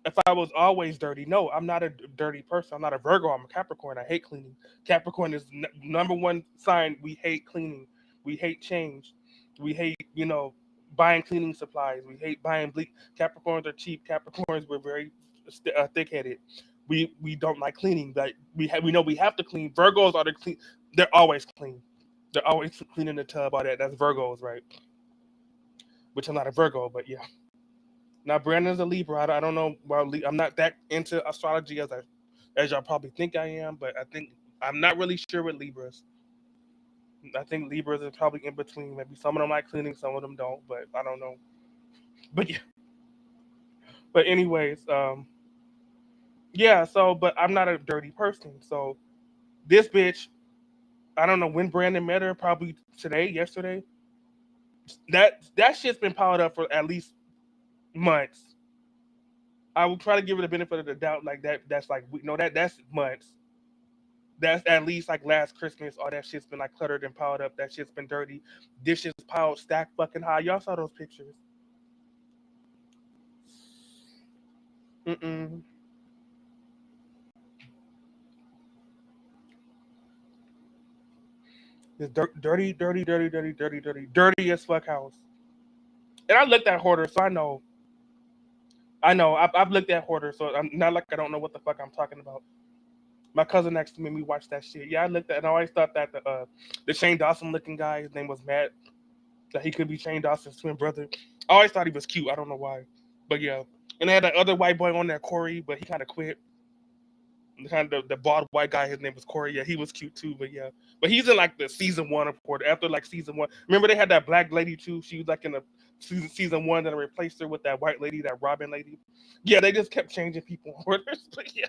if I was always dirty. No, I'm not a dirty person. I'm not a Virgo. I'm a Capricorn. I hate cleaning. Capricorn is number one sign. We hate cleaning. We hate change. We hate, buying cleaning supplies. We hate buying bleach. Capricorns are cheap. Capricorns, we're very thick-headed. We don't like cleaning. Like we know we have to clean. Virgos are the clean. They're always clean. They're always cleaning the tub. All that. That's Virgos, right? Which I'm not a Virgo, but yeah. Now Brandon's a Libra. I don't know. Well, I'm not that into astrology as y'all probably think I am, but I think I'm not really sure with Libras. I think Libras are probably in between. Maybe some of them like cleaning, some of them don't, but I don't know. But yeah. But anyways, yeah. So, but I'm not a dirty person. So this bitch, I don't know when Brandon met her. Probably today, yesterday. That shit's been piled up for at least months. I will try to give it a benefit of the doubt, like that. That's like that's months. That's at least like last Christmas. All that shit's been like cluttered and piled up. That shit's been dirty. Dishes piled, stacked fucking high. Y'all saw those pictures. Mm-mm. This dirty, dirty, dirty, dirty, dirty, dirty, dirty as fuck house. And I looked at Hoarder, so I know. I know. I've looked at Hoarder, so I'm not like I don't know what the fuck I'm talking about. My cousin next to me, we watched that shit. Yeah, I looked at, and I always thought that the Shane Dawson looking guy, his name was Matt, that he could be Shane Dawson's twin brother. I always thought he was cute. I don't know why, but yeah. And they had that other white boy on there, Corey, but he kind of quit. And kind of the bald white guy, his name was Corey. Yeah, he was cute too, but yeah. But he's in like the season one of Porter. After like season one, remember they had that black lady too. She was like in the season one that replaced her with that white lady, that Robin lady. Yeah, they just kept changing people orders, but yeah,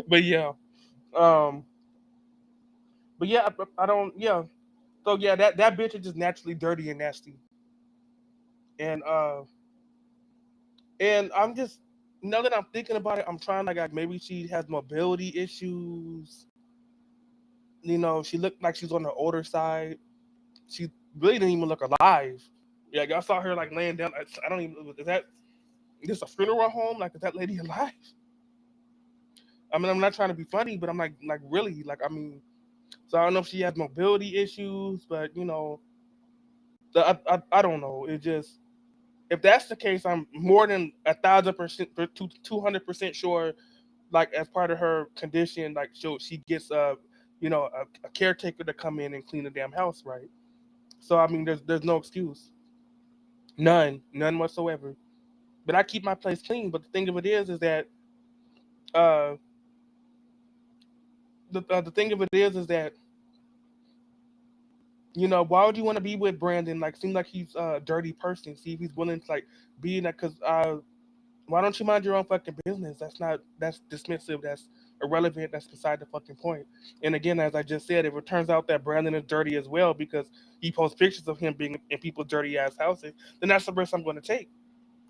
but yeah. Um, but yeah, I don't. Yeah, so yeah, that bitch is just naturally dirty and nasty, and I'm just now that I'm thinking about it, I'm trying like maybe she has mobility issues. She looked like she's on the older side. She really didn't even look alive. Yeah, y'all saw her like laying down. I don't even. Is that this a funeral home? Like, is that lady alive? I mean, I'm not trying to be funny, but I'm like really, like, I mean, so I don't know if she has mobility issues, but I don't know. It just if that's the case, I'm more than 1,000% 200% sure. Like as part of her condition, like she gets a caretaker to come in and clean the damn house, right? So I mean, there's no excuse, none whatsoever. But I keep my place clean. But the thing of it is that uh the thing of it is that why would you want to be with Brandon? Like, seem like he's a dirty person. See if he's willing to like be in that because Why don't you mind your own fucking business? That's dismissive. That's irrelevant. That's beside the fucking point. And again, as I just said, if it turns out that Brandon is dirty as well because he posts pictures of him being in people's dirty ass houses, then that's the risk I'm going to take.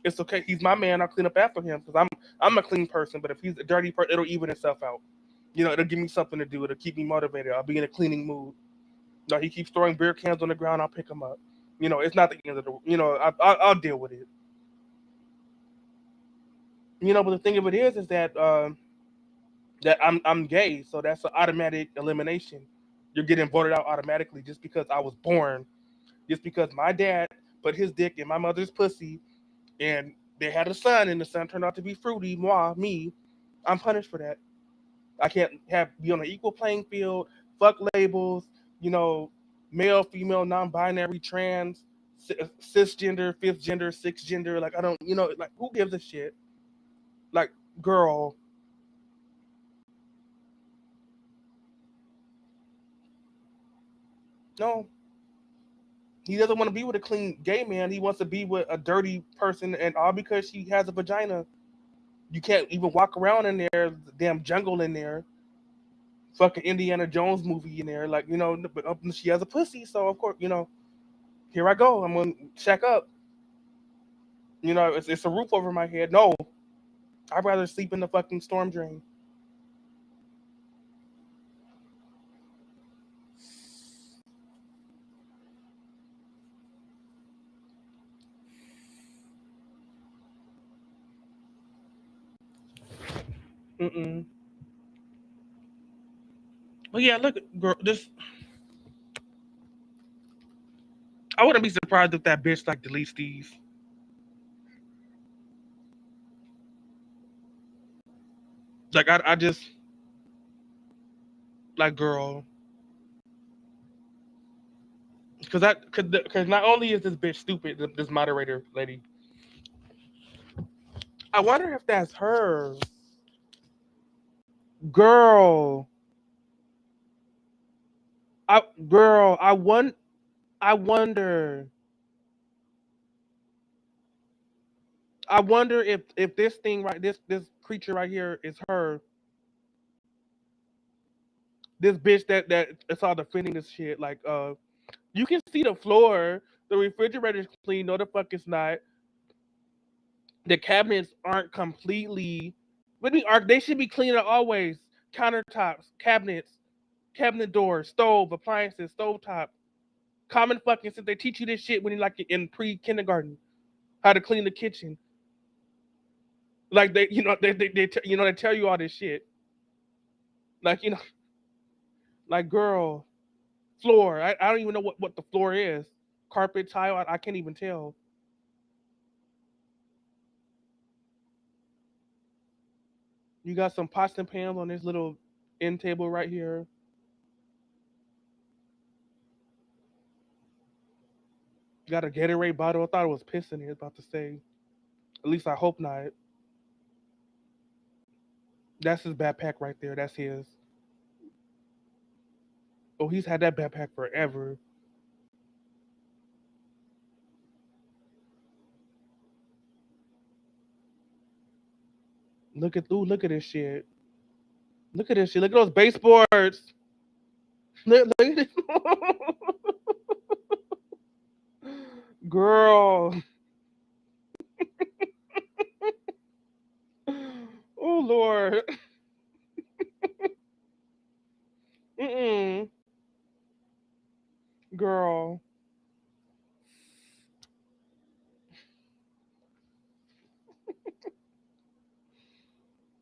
It's okay. He's my man. I'll clean up after him because I'm a clean person. But if he's a dirty person, it'll even itself out. It'll give me something to do. It'll keep me motivated. I'll be in a cleaning mood. No, he keeps throwing beer cans on the ground. I'll pick him up. It's not the end of the. I'll deal with it. But the thing of it is that I'm gay, so that's an automatic elimination. You're getting voted out automatically just because I was born, just because my dad put his dick in my mother's pussy, and they had a son, and the son turned out to be fruity. Me, I'm punished for that. I can't be on an equal playing field. Fuck labels, male, female, non-binary, trans, cisgender, fifth gender, sixth gender. Like I don't, like who gives a shit? Like, girl. No, he doesn't want to be with a clean gay man. He wants to be with a dirty person, and all because she has a vagina. You can't even walk around in there. The damn jungle in there. Fucking Indiana Jones movie in there. Like, but she has a pussy, so of course, here I go. I'm gonna check up. It's a roof over my head. No, I'd rather sleep in the fucking storm drain. Mm-mm. But yeah, look, girl, this. I wouldn't be surprised if that bitch like deletes these. Like I just like girl, because not only is this bitch stupid, this moderator lady. I wonder if that's her, girl. Girl, I wonder. I wonder if this thing right, this creature right here is her. This bitch that's all defending this shit. Like, you can see the floor. The refrigerator's clean. No, the fuck it's not. The cabinets aren't completely. What do you mean, they should be cleaner always. Countertops, cabinets, cabinet doors, stove, appliances, stove top. Common fucking sense. They teach you this shit when you're like in pre-kindergarten. How to clean the kitchen. Like they tell you all this shit. Like like girl, floor. I don't even know what the floor is. Carpet, tile. I can't even tell. You got some pots and pans on this little end table right here. Got a Gatorade bottle. I thought it was piss in here. About to say. At least I hope not. That's his backpack right there. That's his. Oh, he's had that backpack forever. Look at this shit. Look at this shit. Look at those baseboards. Look at this. Girl. Oh Lord. Mm-mm. Girl.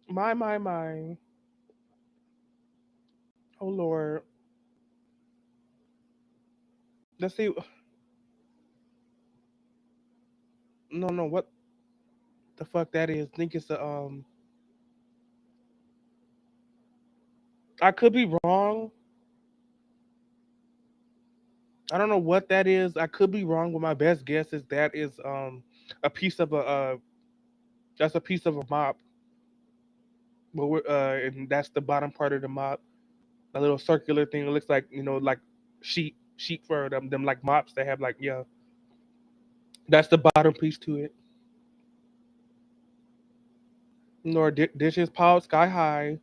My. Oh Lord. Let's see. No, what the fuck that is? I think it's a. I could be wrong. I don't know what that is. I could be wrong, but my best guess is that is a piece of a that's a piece of a mop. But and that's the bottom part of the mop. A little circular thing. It looks like like sheet for them like mops. They have like yeah. That's the bottom piece to it. Nor dishes piled sky high.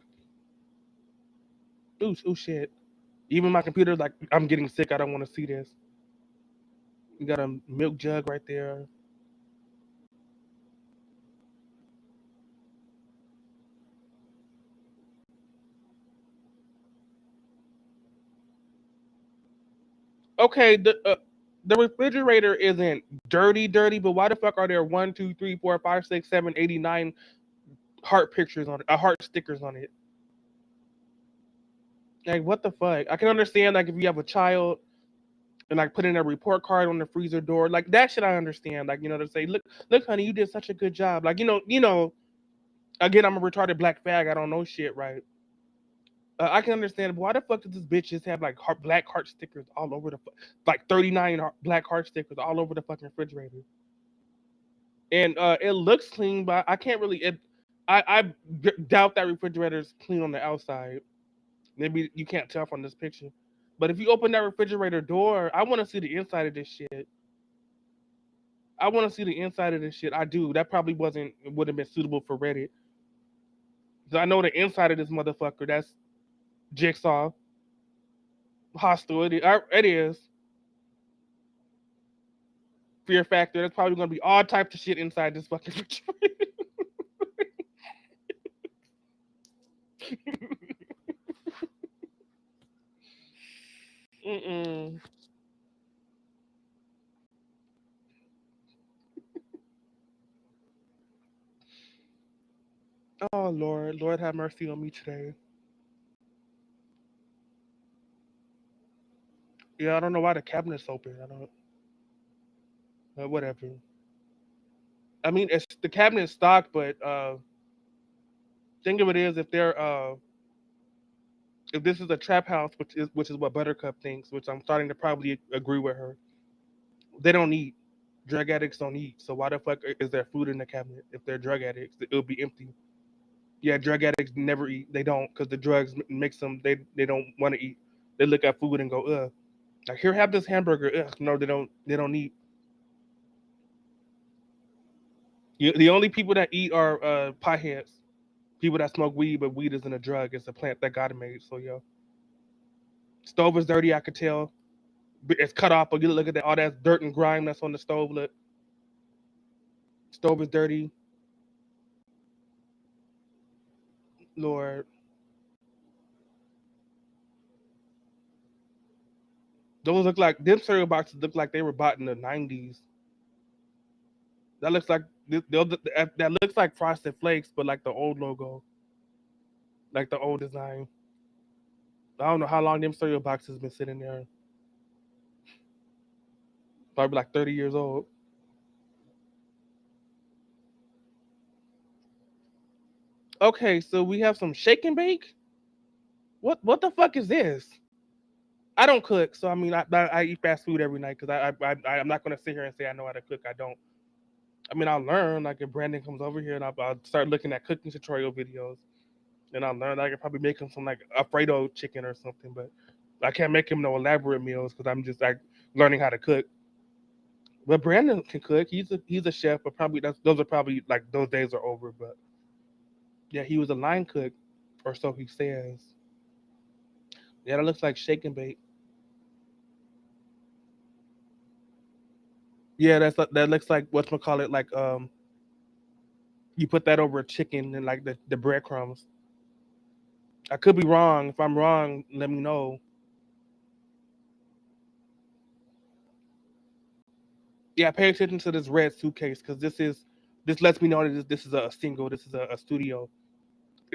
Ooh, shit. Even my computer's like, I'm getting sick. I don't want to see this. You got a milk jug right there. Okay, the refrigerator isn't dirty, but why the fuck are there 1, 2, 3, 4, 5, 6, 7, 89 heart pictures on it, heart stickers on it? Like, what the fuck? I can understand like if you have a child and like putting a report card on the freezer door, like that shit I understand. Like, to say, look, honey, you did such a good job. Like, again, I'm a retarded black fag. I don't know shit, right? I can understand, but why the fuck does this bitch just have like black heart stickers all over like 39 black heart stickers all over the fucking refrigerator? And it looks clean, but I can't really. I doubt that refrigerator is clean on the outside. Maybe you can't tell from this picture, but if you open that refrigerator door, I want to see the inside of this shit. I want to see the inside of this shit. I do. That probably would have been suitable for Reddit. 'Cause I know the inside of this motherfucker. That's Jigsaw. Hostile. It is. Fear Factor. There's probably gonna be all types of shit inside this fucking refrigerator. Mm-mm. Oh Lord have mercy on me today. Yeah, I don't know why the cabinet's open. I don't. Whatever. I mean, it's the cabinet's stocked, but think of it is if this is a trap house, which is what Buttercup thinks, which I'm starting to probably agree with her. They don't eat. Drug addicts don't eat. So why the fuck is there food in the cabinet? If they're drug addicts, it'll be empty. Yeah, drug addicts never eat. They don't because the drugs makes them. They don't want to eat. They look at food and go, ugh. Like here, have this hamburger. Ugh. No, they don't. They don't eat. The only people that eat are potheads. People that smoke weed, but weed isn't a drug. It's a plant that God made. So yeah, stove is dirty. I could tell. It's cut off, but you look at that all that dirt and grime that's on the stove. Look, stove is dirty. Lord, those look like them cereal boxes look like they were bought in the '90s. That looks like that looks like Frosted Flakes, but like the old logo, like the old design. I don't know how long them cereal boxes been sitting there. Probably like 30 years old. Okay, so we have some shake and bake. What the fuck is this? I don't cook, so I mean I eat fast food every night because I'm not gonna sit here and say I know how to cook. I don't. I mean I'll learn like if Brandon comes over here and I'll start looking at cooking tutorial videos and I'll learn I can probably make him some like Alfredo chicken or something, but I can't make him no elaborate meals because I'm just like learning how to cook. But Brandon can cook. He's a chef, but probably those are probably like those days are over. But yeah, he was a line cook, or so he says. Yeah, that looks like shake and bake. Yeah, that looks like what's call it like you put that over a chicken and like the breadcrumbs. I could be wrong. If I'm wrong, let me know. Yeah, pay attention to this red suitcase because this lets me know that this is a single. This is a studio.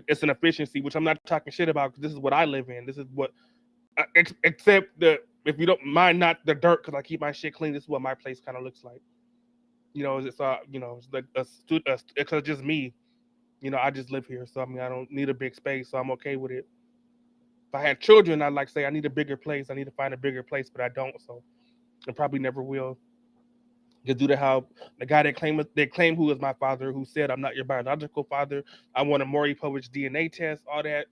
It's an efficiency, which I'm not talking shit about because this is what I live in. This is what except the if you don't mind not the dirt because I keep my shit clean. This is what my place kind of looks like. It's like because it's just me. I just live here, so I mean I don't need a big space, so I'm okay with it. If I had children, I'd like say I need a bigger place. I need to find a bigger place, but I don't, so I probably never will. Because due to how the guy that claim who is my father, who said I'm not your biological father, I want a Maury Povich DNA test, all that.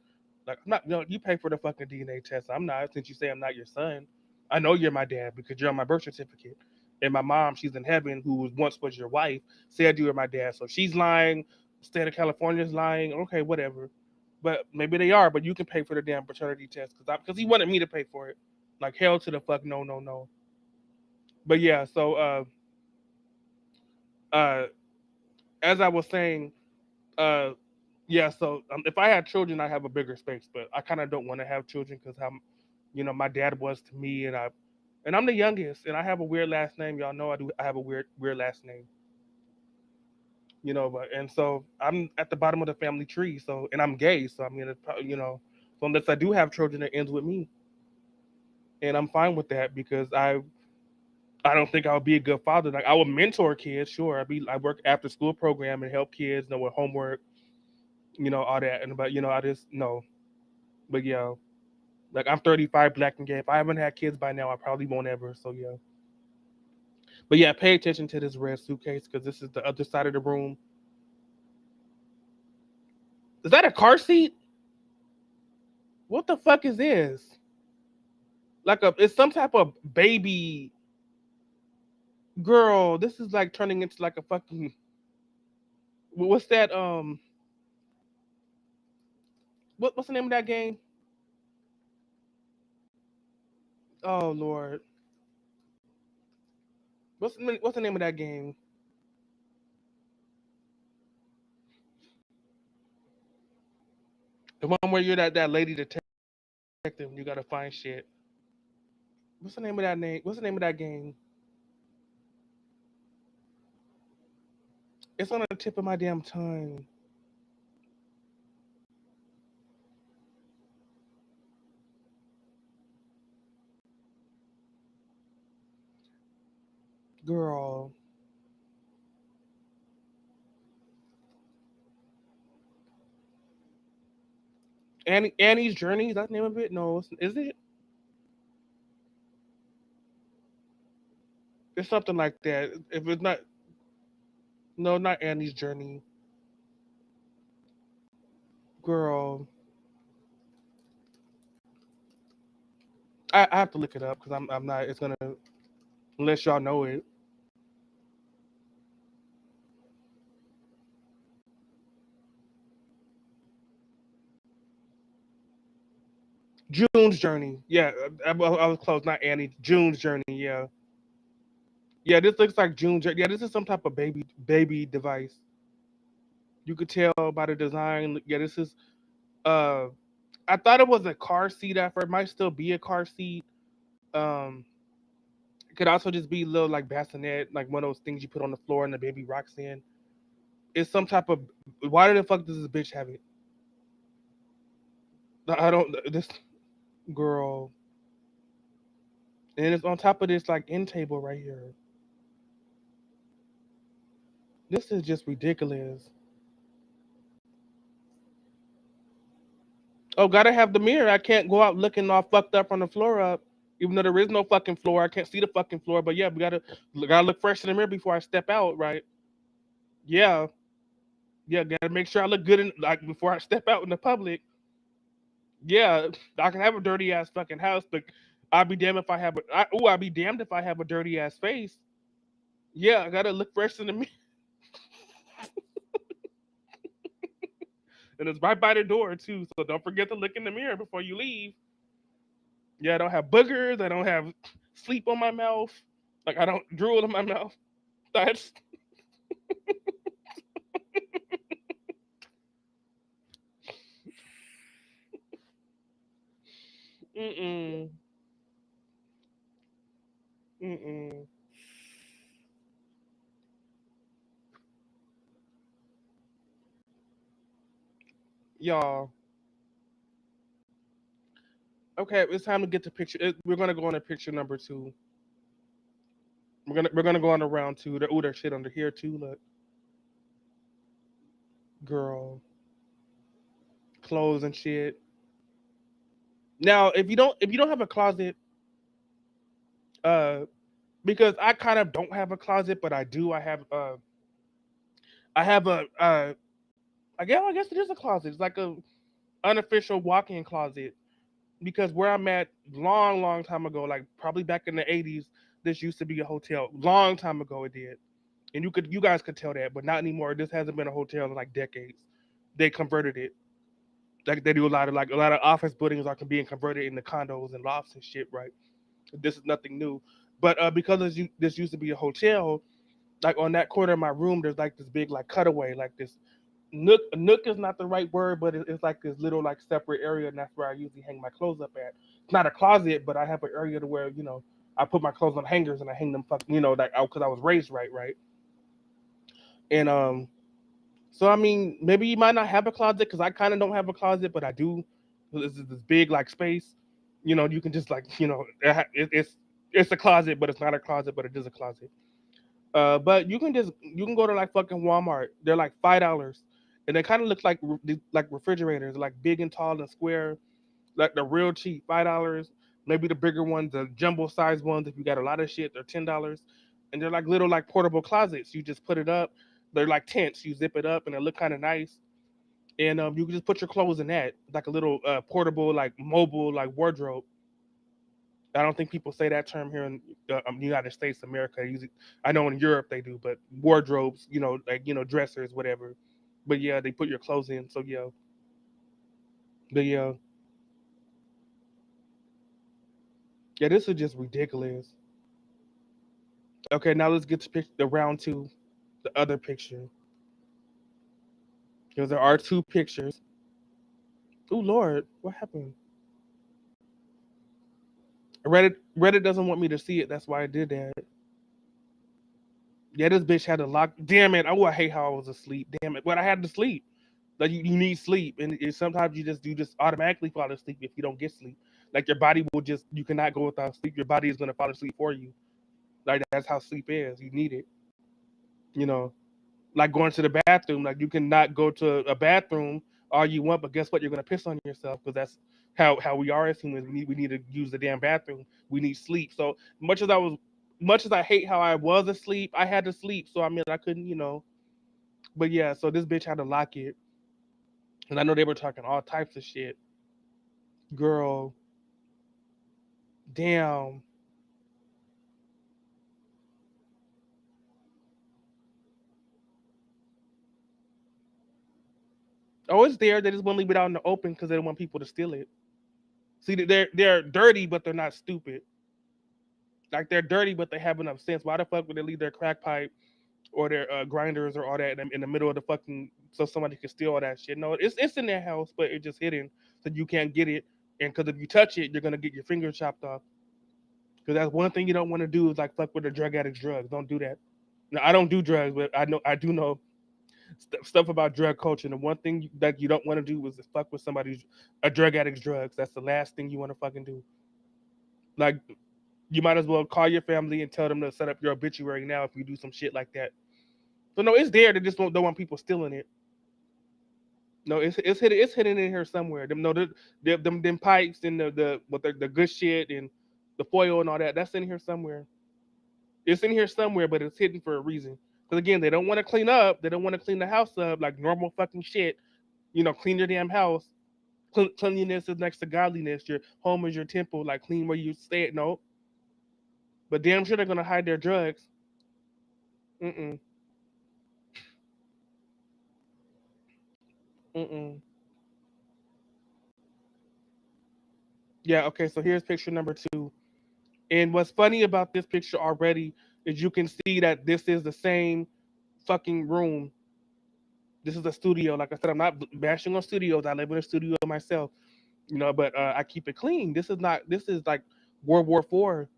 Like I'm not, no, you pay for the fucking DNA test. I'm not, since you say I'm not your son. I know you're my dad because you're on my birth certificate. And my mom, she's in heaven, who once was your wife, said you were my dad. So she's lying. State of California is lying. Okay, whatever. But maybe they are. But you can pay for the damn paternity test because he wanted me to pay for it. Like hell to the fuck no, no, no. But yeah, so uh as I was saying, uh yeah, so if I had children, I have a bigger space, but I kind of don't want to have children because how my dad was to me, and I'm the youngest, and I have a weird last name. Y'all know I do. I have a weird last name. But and so I'm at the bottom of the family tree. So and I'm gay, so I mean, so unless I do have children, it ends with me, and I'm fine with that because I don't think I would be a good father. Like I would mentor kids, sure. I work after school program and help kids, with homework, all that, and but I just no, but yeah, like I'm 35, black and gay. If I haven't had kids by now, I probably won't ever. So yeah, but yeah, pay attention to this red suitcase because this is the other side of the room. Is that a car seat? What the fuck is this? It's some type of baby girl. This is like turning into like a fucking what's that what's the name of that game? Oh Lord, what's the name of that game? The one where you're that lady detective and you gotta find shit. What's the name of that name? What's the name of that game? It's on the tip of my damn tongue. Girl. Annie's Journey, is that the name of it? No, is it? It's something like that. If it's not, no, not Annie's Journey. Girl. I have to look it up because I'm not. It's gonna unless y'all know it. June's Journey. Yeah, I was close. Not Annie. June's Journey. Yeah, yeah. This looks like June's Journey. Yeah, this is some type of baby device. You could tell by the design. Yeah, this is. Uh, I thought it was a car seat at first. It might still be a car seat. Um, it could also just be a little like bassinet, like one of those things you put on the floor and the baby rocks in. It's some type of. Why the fuck does this bitch have it? I don't. This girl. And it's on top of this like end table right here. This is just ridiculous. Oh, gotta have the mirror. I can't go out looking all fucked up on the floor up. Even though there is no fucking floor, I can't see the fucking floor. But yeah, we gotta look fresh in the mirror before I step out, right? Yeah, yeah. Gotta make sure I look good in like before I step out in the public. Yeah, I can have a dirty ass fucking house, but I'd be damned if I have I'd be damned if I have a dirty ass face. Yeah, I gotta look fresh in the mirror, and it's right by the door too. So don't forget to look in the mirror before you leave. Yeah, I don't have boogers. I don't have sleep on my mouth. Like I don't drool in my mouth. That's mm-mm. Mm-mm. Y'all. Okay, it's time to get to picture. We're gonna go on to picture number two. We're gonna go on to round two. There's shit under here too. Look, girl, clothes and shit. Now, if you don't have a closet, uh, because I kind of don't have a closet, but I do. I have a I guess it is a closet. It's like a unofficial walk-in closet because where I'm at, long time ago, like probably back in the '80s, this used to be a hotel. Long time ago, it did. and you guys could tell that, but not anymore. This hasn't been a hotel in like decades. They converted it. Like they do a lot of office buildings are being converted into condos and lofts and shit, right? This is nothing new. But because this used to be a hotel, like on that corner of my room, there's like this big like cutaway, like this nook is not the right word, but it's like this little like separate area, and that's where I usually hang my clothes up at. It's not a closet, but I have an area to where I put my clothes on hangers and I hang them fucking like because I was raised right, and so I mean maybe you might not have a closet because I kind of don't have a closet, but I do. This is this big like space, you can just like it's a closet, but it's not a closet, but it is a closet. But you can go to like fucking Walmart. They're like $5, and they kind of look like refrigerators, like big and tall and square, like the real cheap $5. Maybe the bigger ones, the jumbo size ones. If you got a lot of shit, they're $10, and they're like little like portable closets. You just put it up. They're like tents. You zip it up, and they look kind of nice. And you can just put your clothes in that, like a little portable, like mobile, like wardrobe. I don't think people say that term here in the United States, America. I know in Europe they do, but wardrobes, like dressers, whatever. But yeah, they put your clothes in. So yeah, but yeah, this is just ridiculous. Okay, now let's get to the round two, the other picture, because there are two pictures. Oh Lord, what happened? Reddit doesn't want me to see it. That's why I did that. Yeah, this bitch had to lock. Damn it! I hate how I was asleep. Damn it! But I had to sleep. Like you need sleep, and sometimes you just automatically fall asleep if you don't get sleep. Like your body will just you cannot go without sleep. Your body is gonna fall asleep for you. Like that's how sleep is. You need it. You know, like going to the bathroom. Like you cannot go to a bathroom all you want, but guess what? You're gonna piss on yourself because that's how we are as humans. We need to use the damn bathroom. We need sleep. So much as I hate how I was asleep, I had to sleep. So I mean I couldn't. But yeah, so this bitch had to lock it, and I know they were talking all types of shit. Girl, damn. Oh, it's there. They just want to leave it out in the open because they don't want people to steal it. See, they're dirty, but they're not stupid. Like they're dirty, but they have enough sense. Why the fuck would they leave their crack pipe or their grinders or all that in the middle of the fucking so somebody can steal all that shit? No, it's in their house, but it's just hidden so you can't get it. And because if you touch it, you're gonna get your finger chopped off. Because that's one thing you don't want to do is like fuck with the drug addict's drugs. Don't do that. Now I don't do drugs, but I do know stuff about drug culture. And the one thing that you don't want to do is fuck with somebody's a drug addict's drugs. That's the last thing you want to fucking do. Like you might as well call your family and tell them to set up your obituary now if you do some shit like that. So no, it's there. They just don't want people stealing it. No, it's hidden in here somewhere. Them no them pipes and the good shit and the foil and all that. That's in here somewhere. It's in here somewhere, but it's hidden for a reason. Because again, they don't want to clean up. They don't want to clean the house up like normal fucking shit. Clean your damn house. Cleanliness is next to godliness. Your home is your temple. Like clean where you stay at. No, but damn sure they're gonna hide their drugs. Mm-mm. Mm-mm. Yeah. Okay. So here's picture number two. And what's funny about this picture already is you can see that this is the same fucking room. This is a studio. Like I said, I'm not bashing on studios. I live in a studio myself. But I keep it clean. This is not. This is like World War IV.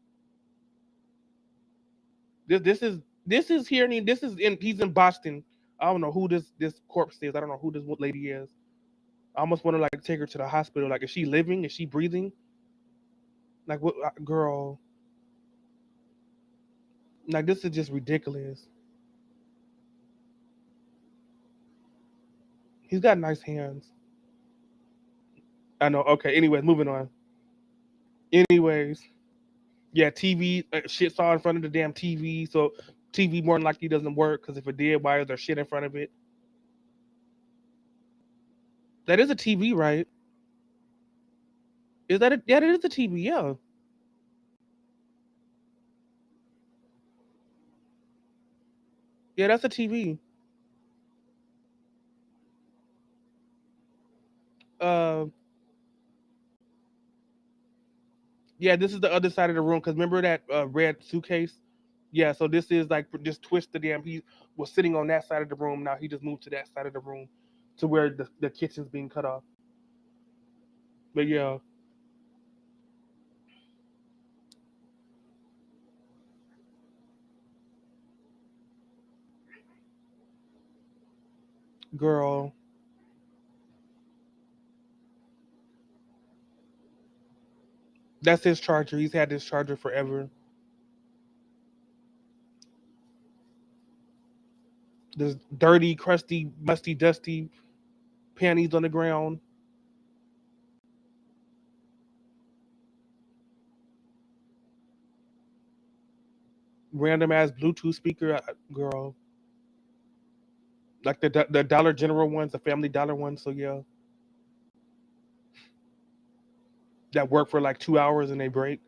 This is here. This is in. He's in Boston. I don't know who this corpse is. I don't know who this lady is. I almost want to like take her to the hospital. Like, is she living? Is she breathing? Like, what, girl? Like, this is just ridiculous. He's got nice hands. I know. Okay. Anyways, moving on. Anyways, yeah, TV shit's all in front of the damn TV. So TV more than likely doesn't work because if it did, why is there shit in front of it? That is a TV, right? Is that yeah? That is a TV. Yeah. Yeah, that's a TV. Uh, yeah, this is the other side of the room. Cause remember that red suitcase? Yeah, so this is like just twisted him. He was sitting on that side of the room. Now he just moved to that side of the room, to where the kitchen's being cut off. But yeah, girl, that's his charger. He's had this charger forever. There's dirty, crusty, musty, dusty panties on the ground. Random ass Bluetooth speaker, girl. Like the Dollar General ones, the Family Dollar ones. So yeah, that work for like 2 hours and they break.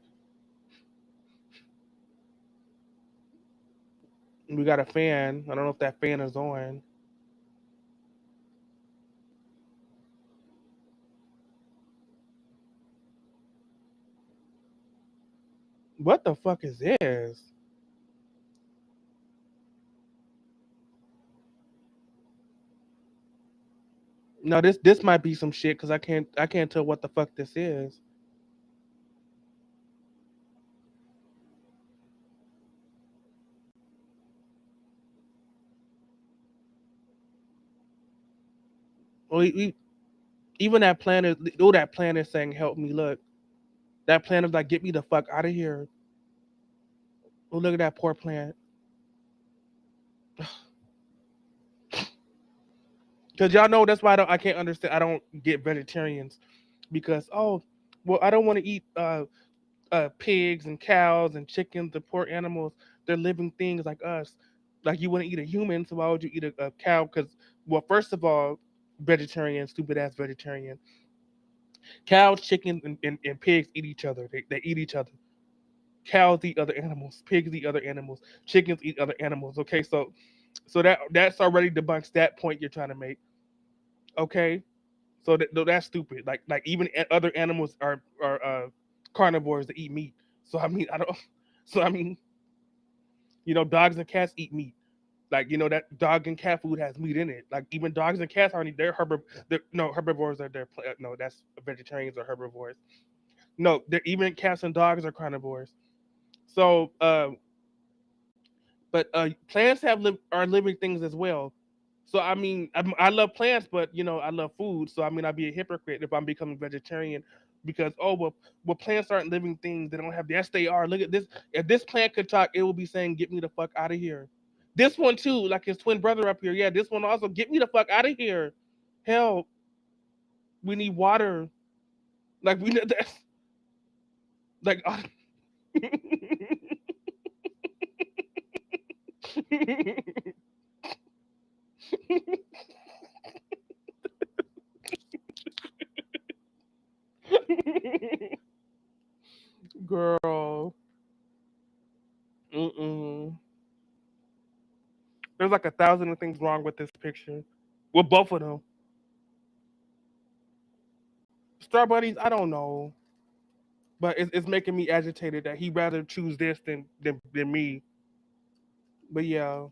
We got a fan. I don't know if that fan is on. What the fuck is this? No, this might be some shit because I can't tell what the fuck this is. Well, even that plan is oh that plan is saying help me. Look, that plan is like get me the fuck out of here. Oh look at that poor plant. Because y'all know that's why I can't understand. I don't get vegetarians because well I don't want to eat pigs and cows and chickens and poor animals. They're living things like us. Like you wouldn't eat a human, so why would you eat a cow? Because well, first of all, vegetarian, stupid ass vegetarian. Cows, chickens, and pigs eat each other. They eat each other. Cows eat other animals. Pigs eat other animals. Chickens eat other animals. Okay, so that's already debunks that point you're trying to make. Okay, so that's stupid. Like even other animals are carnivores that eat meat. So I mean I don't. So I mean dogs and cats eat meat. Like that dog and cat food has meat in it. Like even dogs and cats aren't they're no herbivores are no that's vegetarians are herbivores. No, they're even cats and dogs are carnivores. So but plants are living things as well. So I mean, I love plants, but I love food. So I mean, I'd be a hypocrite if I'm becoming vegetarian because well, plants aren't living things. They don't have. Yes, they are. Look at this. If this plant could talk, it will be saying, "Get me the fuck out of here." This one too, like his twin brother up here. Yeah, this one also. Get me the fuck out of here. Hell, we need water. Like we need that. Like. Girl. Mm-mm. There's like a thousand things wrong with this picture. With both of them. Star Buddies, I don't know. But it's making me agitated that he rather choose this than me. But yeah,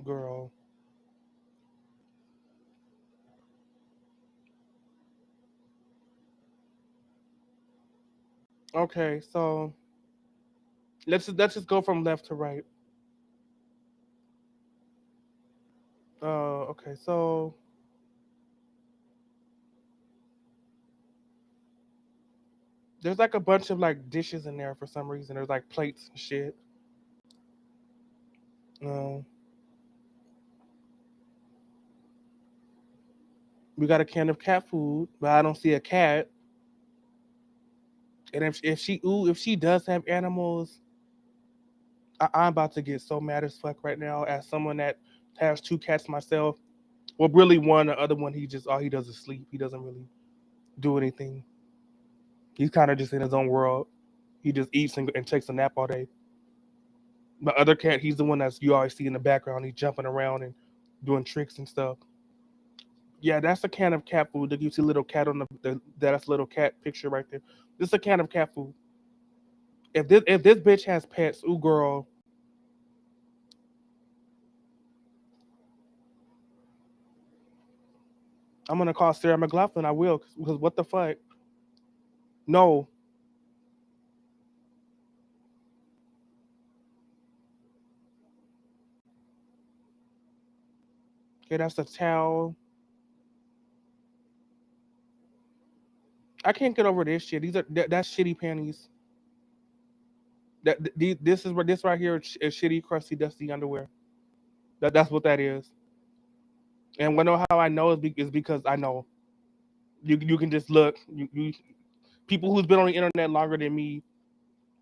girl. Okay, so let's just go from left to right. Okay, so there's like a bunch of like dishes in there for some reason. There's like plates and shit. Uh, we got a can of cat food, but I don't see a cat. And if she does have animals, I'm about to get so mad as fuck right now as someone that has two cats myself. Well, really one. The other one, he just all he does is sleep. He doesn't really do anything. He's kind of just in his own world. He just eats and takes a nap all day. My other cat, he's the one that's you always see in the background. He's jumping around and doing tricks and stuff. Yeah, that's a can of cat food. That you see little cat on that's little cat picture right there. This is a can of cat food. If this bitch has pets, ooh girl, I'm gonna call Sarah McLaughlin. I will, because what the fuck? No. Okay, that's a towel. I can't get over this shit. That's shitty panties. This is where this right here is shitty, crusty, dusty underwear. That's what that is. And when know how I know is because I know you can just look. You people who's been on the internet longer than me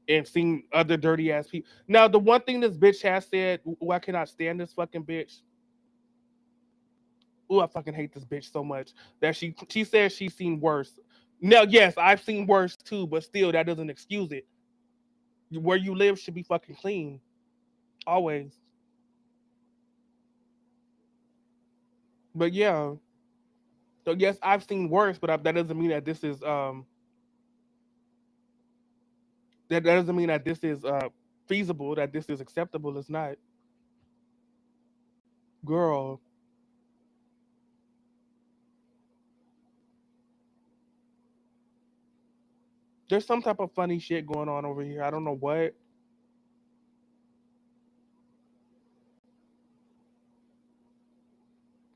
and seen other dirty ass people. Now the one thing this bitch has said, I cannot stand this fucking bitch. Ooh, I fucking hate this bitch so much that she says she's seen worse. Now, yes, I've seen worse too, but still, that doesn't excuse it. Where you live should be fucking clean, always. But yeah, so yes, I've seen worse, but that doesn't mean that this is that doesn't mean that this is feasible, that this is acceptable. It's not, girl. There's some type of funny shit going on over here. I don't know what.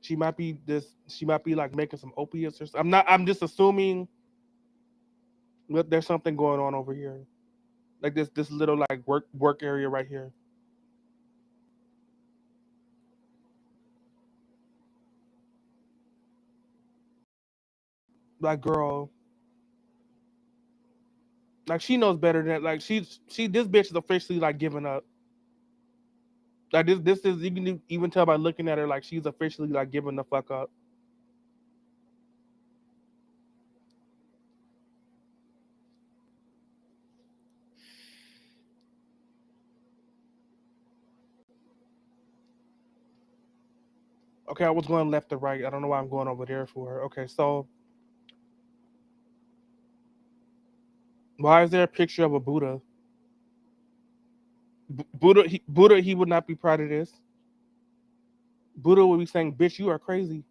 She might be this. She might be like making some opiates or something. I'm not. I'm just assuming that there's something going on over here. Like this little like work area right here. Like girl, like she knows better than like she this bitch is officially like giving up. Like this is you can even tell by looking at her like she's officially like giving the fuck up. Okay, I was going left to right. I don't know why I'm going over there for. Okay, so why is there a picture of a Buddha? Buddha, he would not be proud of this. Buddha would be saying, "Bitch, you are crazy."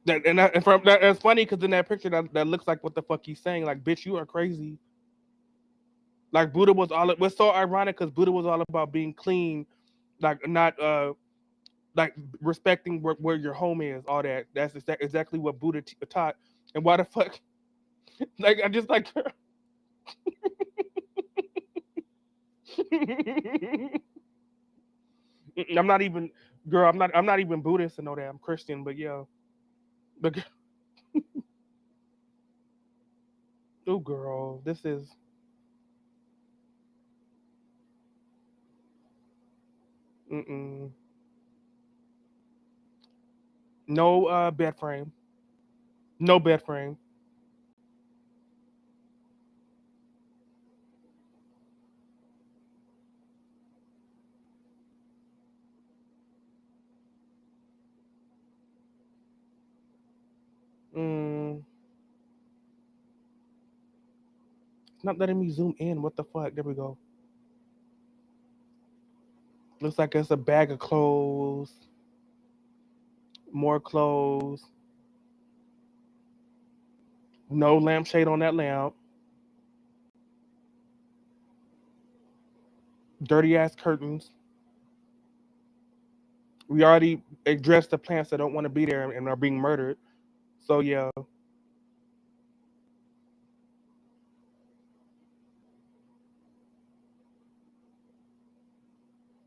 That's funny because in that picture that looks like what the fuck he's saying. Like, bitch, you are crazy. Like Buddha was all. It was so ironic because Buddha was all about being clean, like not like respecting where your home is. All that. That's exactly what Buddha taught. And why the fuck? Like I just like. I'm not even girl. I'm not even Buddhist to know that I'm Christian. But yeah. But oh girl, this is mm-mm. No bed frame. No bed frame. Mm, it's not letting me zoom in. What the fuck? There we go. Looks like it's a bag of clothes. More clothes. No lampshade on that lamp. Dirty ass curtains. We already addressed the plants that don't want to be there and are being murdered. So yeah,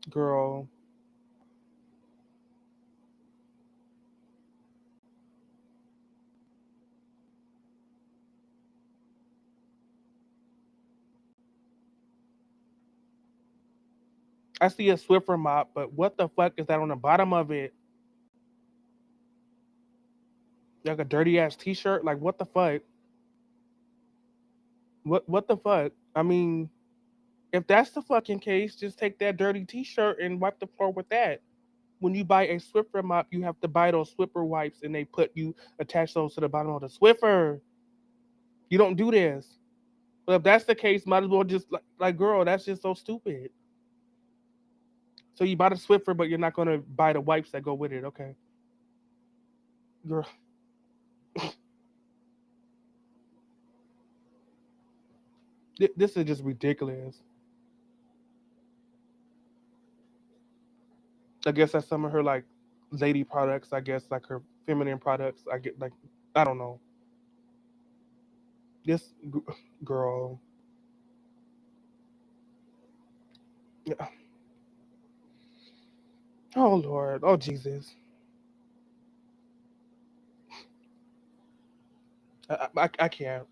girl. I see a Swiffer mop, but what the fuck is that on the bottom of it? Like a dirty ass T-shirt? Like what the fuck? What the fuck? I mean, if that's the fucking case, just take that dirty T-shirt and wipe the floor with that. When you buy a Swiffer mop, you have to buy those Swiffer wipes, and they put you attach those to the bottom of the Swiffer. You don't do this. But if that's the case, might as well just like girl, that's just so stupid. So you buy the Swiffer, but you're not gonna buy the wipes that go with it. Okay, girl. This is just ridiculous. I guess that's some of her like lady products. I guess like her feminine products. I get like I don't know. This girl. Yeah. Oh Lord. Oh Jesus. I can't.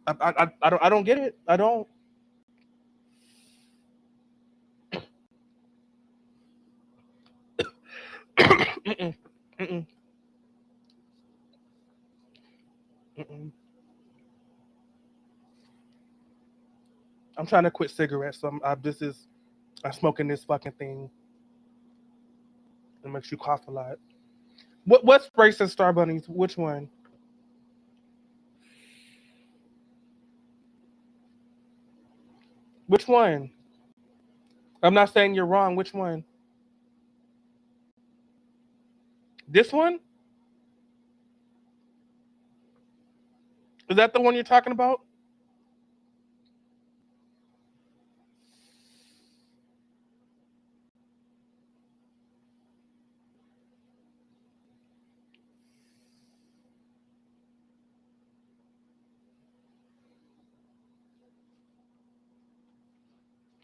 I don't get it. I don't. Mm-mm, mm-mm, mm-mm. I'm trying to quit cigarettes. So I'm smoking this fucking thing. It makes you cough a lot. What's racist Star Bunnies? Which one? Which one? I'm not saying you're wrong. Which one? This one? Is that the one you're talking about?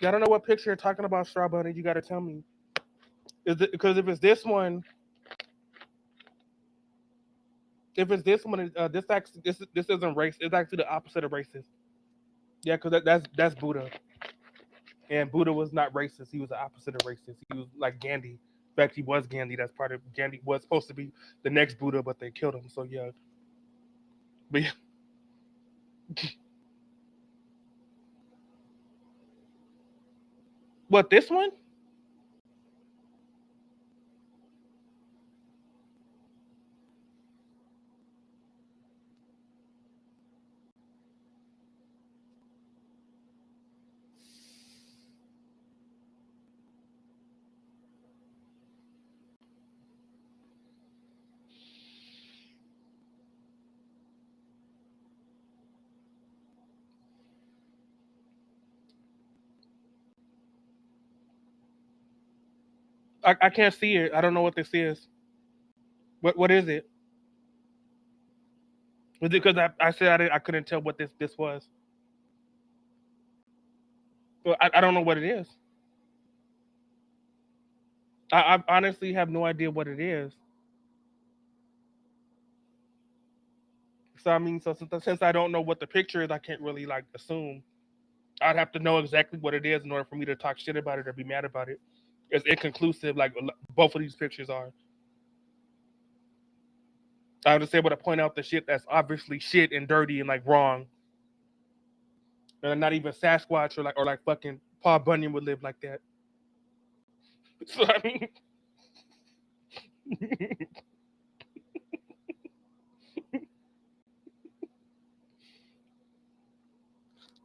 I don't know what picture you're talking about, Star Bunny. You got to tell me. Is it because if it's this one, this isn't race. It's actually the opposite of racist. Yeah, because that's Buddha, and Buddha was not racist. He was the opposite of racist. He was like Gandhi. In fact, he was Gandhi. That's part of Gandhi was supposed to be the next Buddha, but they killed him. So yeah, but yeah. What this one? I can't see it. I don't know what this is. What is it? Was it because I said I couldn't tell what this was? Well, I don't know what it is. I honestly have no idea what it is. So I mean, so since I don't know what the picture is, I can't really like assume. I'd have to know exactly what it is in order for me to talk shit about it or be mad about it. It's inconclusive, like both of these pictures are. I would just able to point out the shit that's obviously shit and dirty and like wrong, and not even Sasquatch or like fucking Paul Bunyan would live like that. So I mean,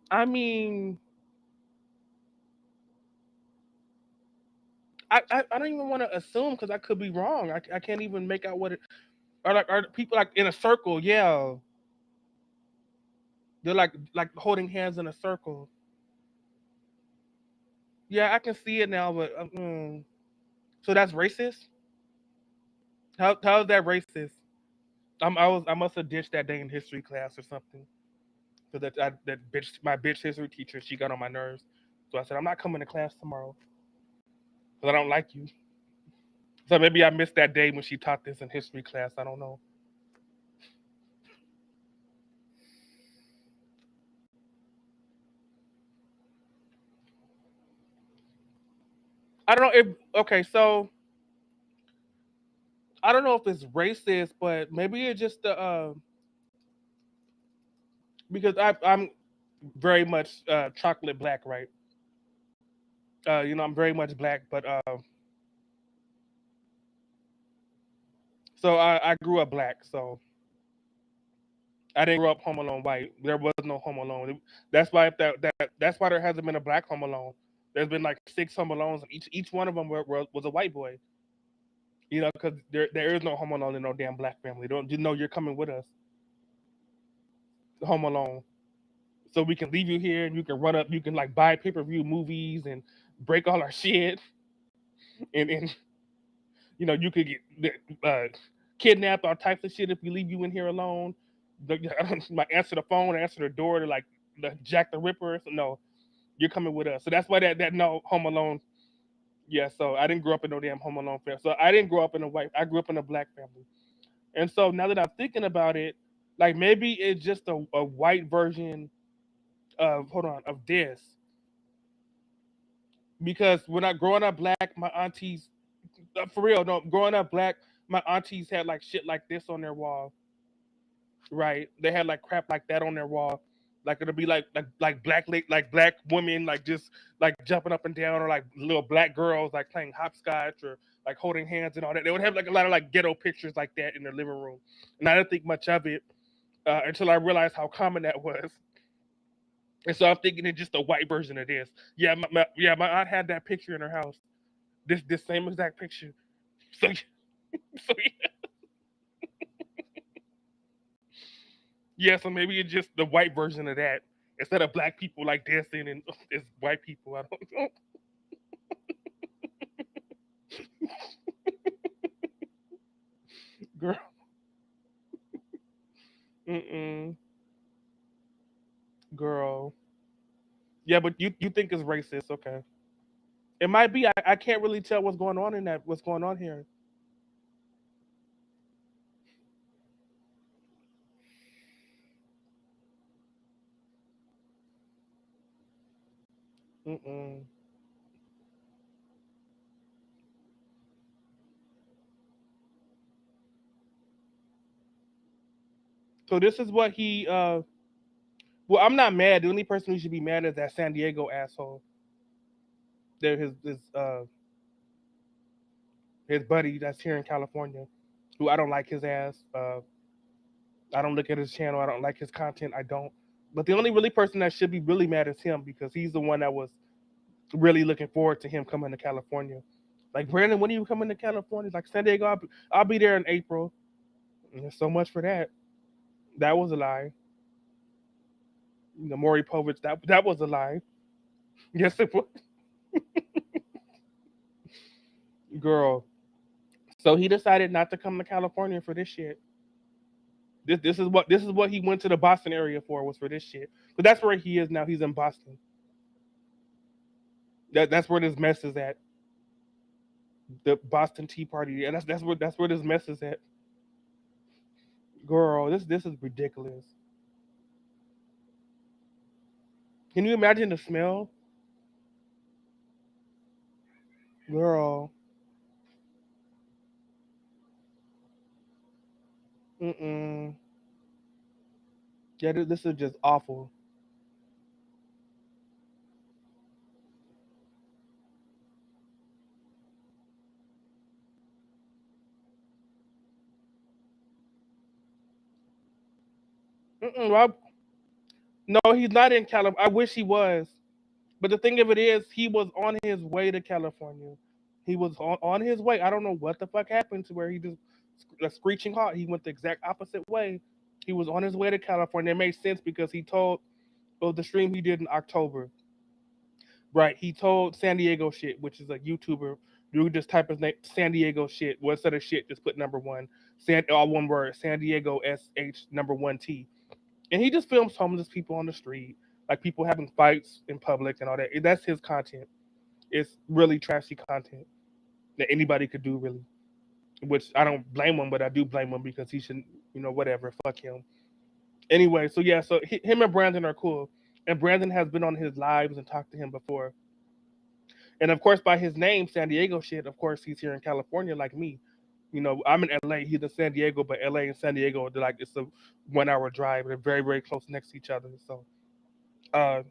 I mean, I don't even want to assume because I could be wrong. I can't even make out what it are people like in a circle. Yeah, they're like holding hands in a circle. Yeah, I can see it now, but so that's racist. How is that racist? I must have ditched that day in history class or something. So that bitch my bitch history teacher she got on my nerves. So I said I'm not coming to class tomorrow because I don't like you. So maybe I missed that day when she taught this in history class. I don't know. I don't know if okay, so I don't know if it's racist, but maybe it's just the because I'm very much chocolate black, right? I'm very much black, but so I grew up black, so I didn't grow up Home Alone white. There was no Home Alone. That's why that's why there hasn't been a black Home Alone. There's been like six Home Alones, and each one of them was a white boy. Because there is no Home Alone in no damn black family. Don't you know you're coming with us, Home Alone, so we can leave you here and you can run up. You can like buy pay-per-view movies and break all our shit, and you could get kidnapped, all types of shit if we leave you in here alone. Like answer the phone, answer the door to like the Jack the Ripper. So no, you're coming with us. So that's why that no Home Alone. Yeah, so I didn't grow up in no damn Home Alone family. So I didn't grow up in a white. I grew up in a black family. And so now that I'm thinking about it, like maybe it's just a white version of of this. Because when I growing up black, my aunties for real, no, growing up black, my aunties had like shit like this on their wall. Right. They had like crap like that on their wall. Like it'll be like like black women like just like jumping up and down, or like little black girls like playing hopscotch, or like holding hands and all that. They would have like a lot of like ghetto pictures like that in their living room, and I didn't think much of it until I realized how common that was. And so I'm thinking it's just a white version of this. Yeah, my aunt had that picture in her house. This same exact picture. So so yeah, so maybe it's just the white version of that. Instead of black people like dancing and it's white people. I don't know. Girl. Mm-mm. Girl. Yeah, but you think it's racist, okay. It might be. I can't really tell what's going on here. Mm-mm. So this is what he well, I'm not mad. The only person who should be mad is that San Diego asshole. They're his buddy that's here in California, who I don't like his ass. I don't look at his channel. I don't like his content. I don't. But the only really person that should be really mad is him, because he's the one that was really looking forward to him coming to California. Like, Brandon, when are you coming to California? Like, San Diego, I'll be there in April. And so much for that. That was a lie. Maury Povich, that was a lie. Yes, it was. Girl. So he decided not to come to California for this shit. This is what he went to the Boston area for, was for this shit. But that's where he is now. He's in Boston. That's where this mess is at. The Boston Tea Party. Yeah, that's where this mess is at. Girl, this is ridiculous. Can you imagine the smell? Girl. Mm-mm. Yeah, this is just awful. Mm-mm, Rob. No, he's not in California. I wish he was. But the thing of it is, he was on his way to California. He was on his way. I don't know what the fuck happened to where he just a screeching halt. He went the exact opposite way. He was on his way to California. It made sense because he told the stream he did in October. Right. He told San Diego shit, which is a YouTuber. You just type his name, San Diego shit. Well, instead of shit, just put number one. All one word. San Diego SH number one T. And he just films homeless people on the street, like people having fights in public and all that. That's his content. It's really trashy content that anybody could do, really. Which I don't blame him, but I do blame him because he shouldn't, whatever. Fuck him. Anyway, so yeah, so him and Brandon are cool, and Brandon has been on his lives and talked to him before. And of course, by his name, San Diego shit, of course, he's here in California like me. I'm in LA, he's in San Diego, but LA and San Diego, they're like, it's a 1 hour drive. They're very, very close next to each other. Uh,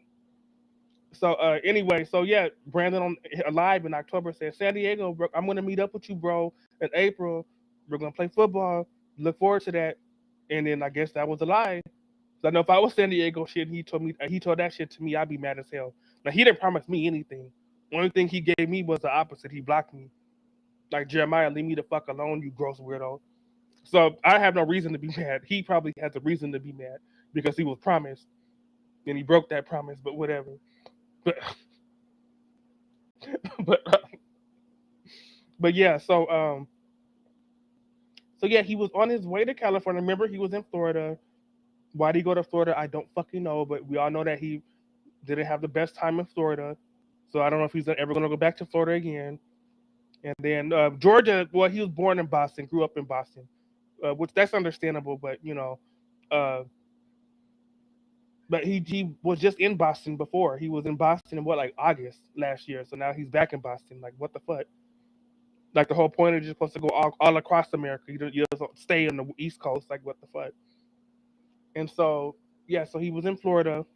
anyway, so yeah, Brandon on Alive in October said, San Diego, bro, I'm going to meet up with you, bro, in April. We're going to play football. Look forward to that. And then I guess that was a lie. So I know if I was San Diego shit, he told that shit to me, I'd be mad as hell. Now he didn't promise me anything. Only thing he gave me was the opposite. He blocked me. Like, Jeremiah, leave me the fuck alone, you gross weirdo. So I have no reason to be mad. He probably has a reason to be mad because he was promised and he broke that promise. But whatever. But but but yeah. So yeah, he was on his way to California. Remember, he was in Florida. Why did he go to Florida? I don't fucking know. But we all know that he didn't have the best time in Florida. So I don't know if he's ever going to go back to Florida again. And then Georgia, well, he was born in Boston, grew up in Boston, which that's understandable. Uh, but he was just in Boston before. He was in Boston in like August last year. So now he's back in Boston. Like, what the fuck? Like, the whole point is you're supposed to go all across America. You don't stay on the East Coast. Like, what the fuck? And so yeah, so he was in Florida.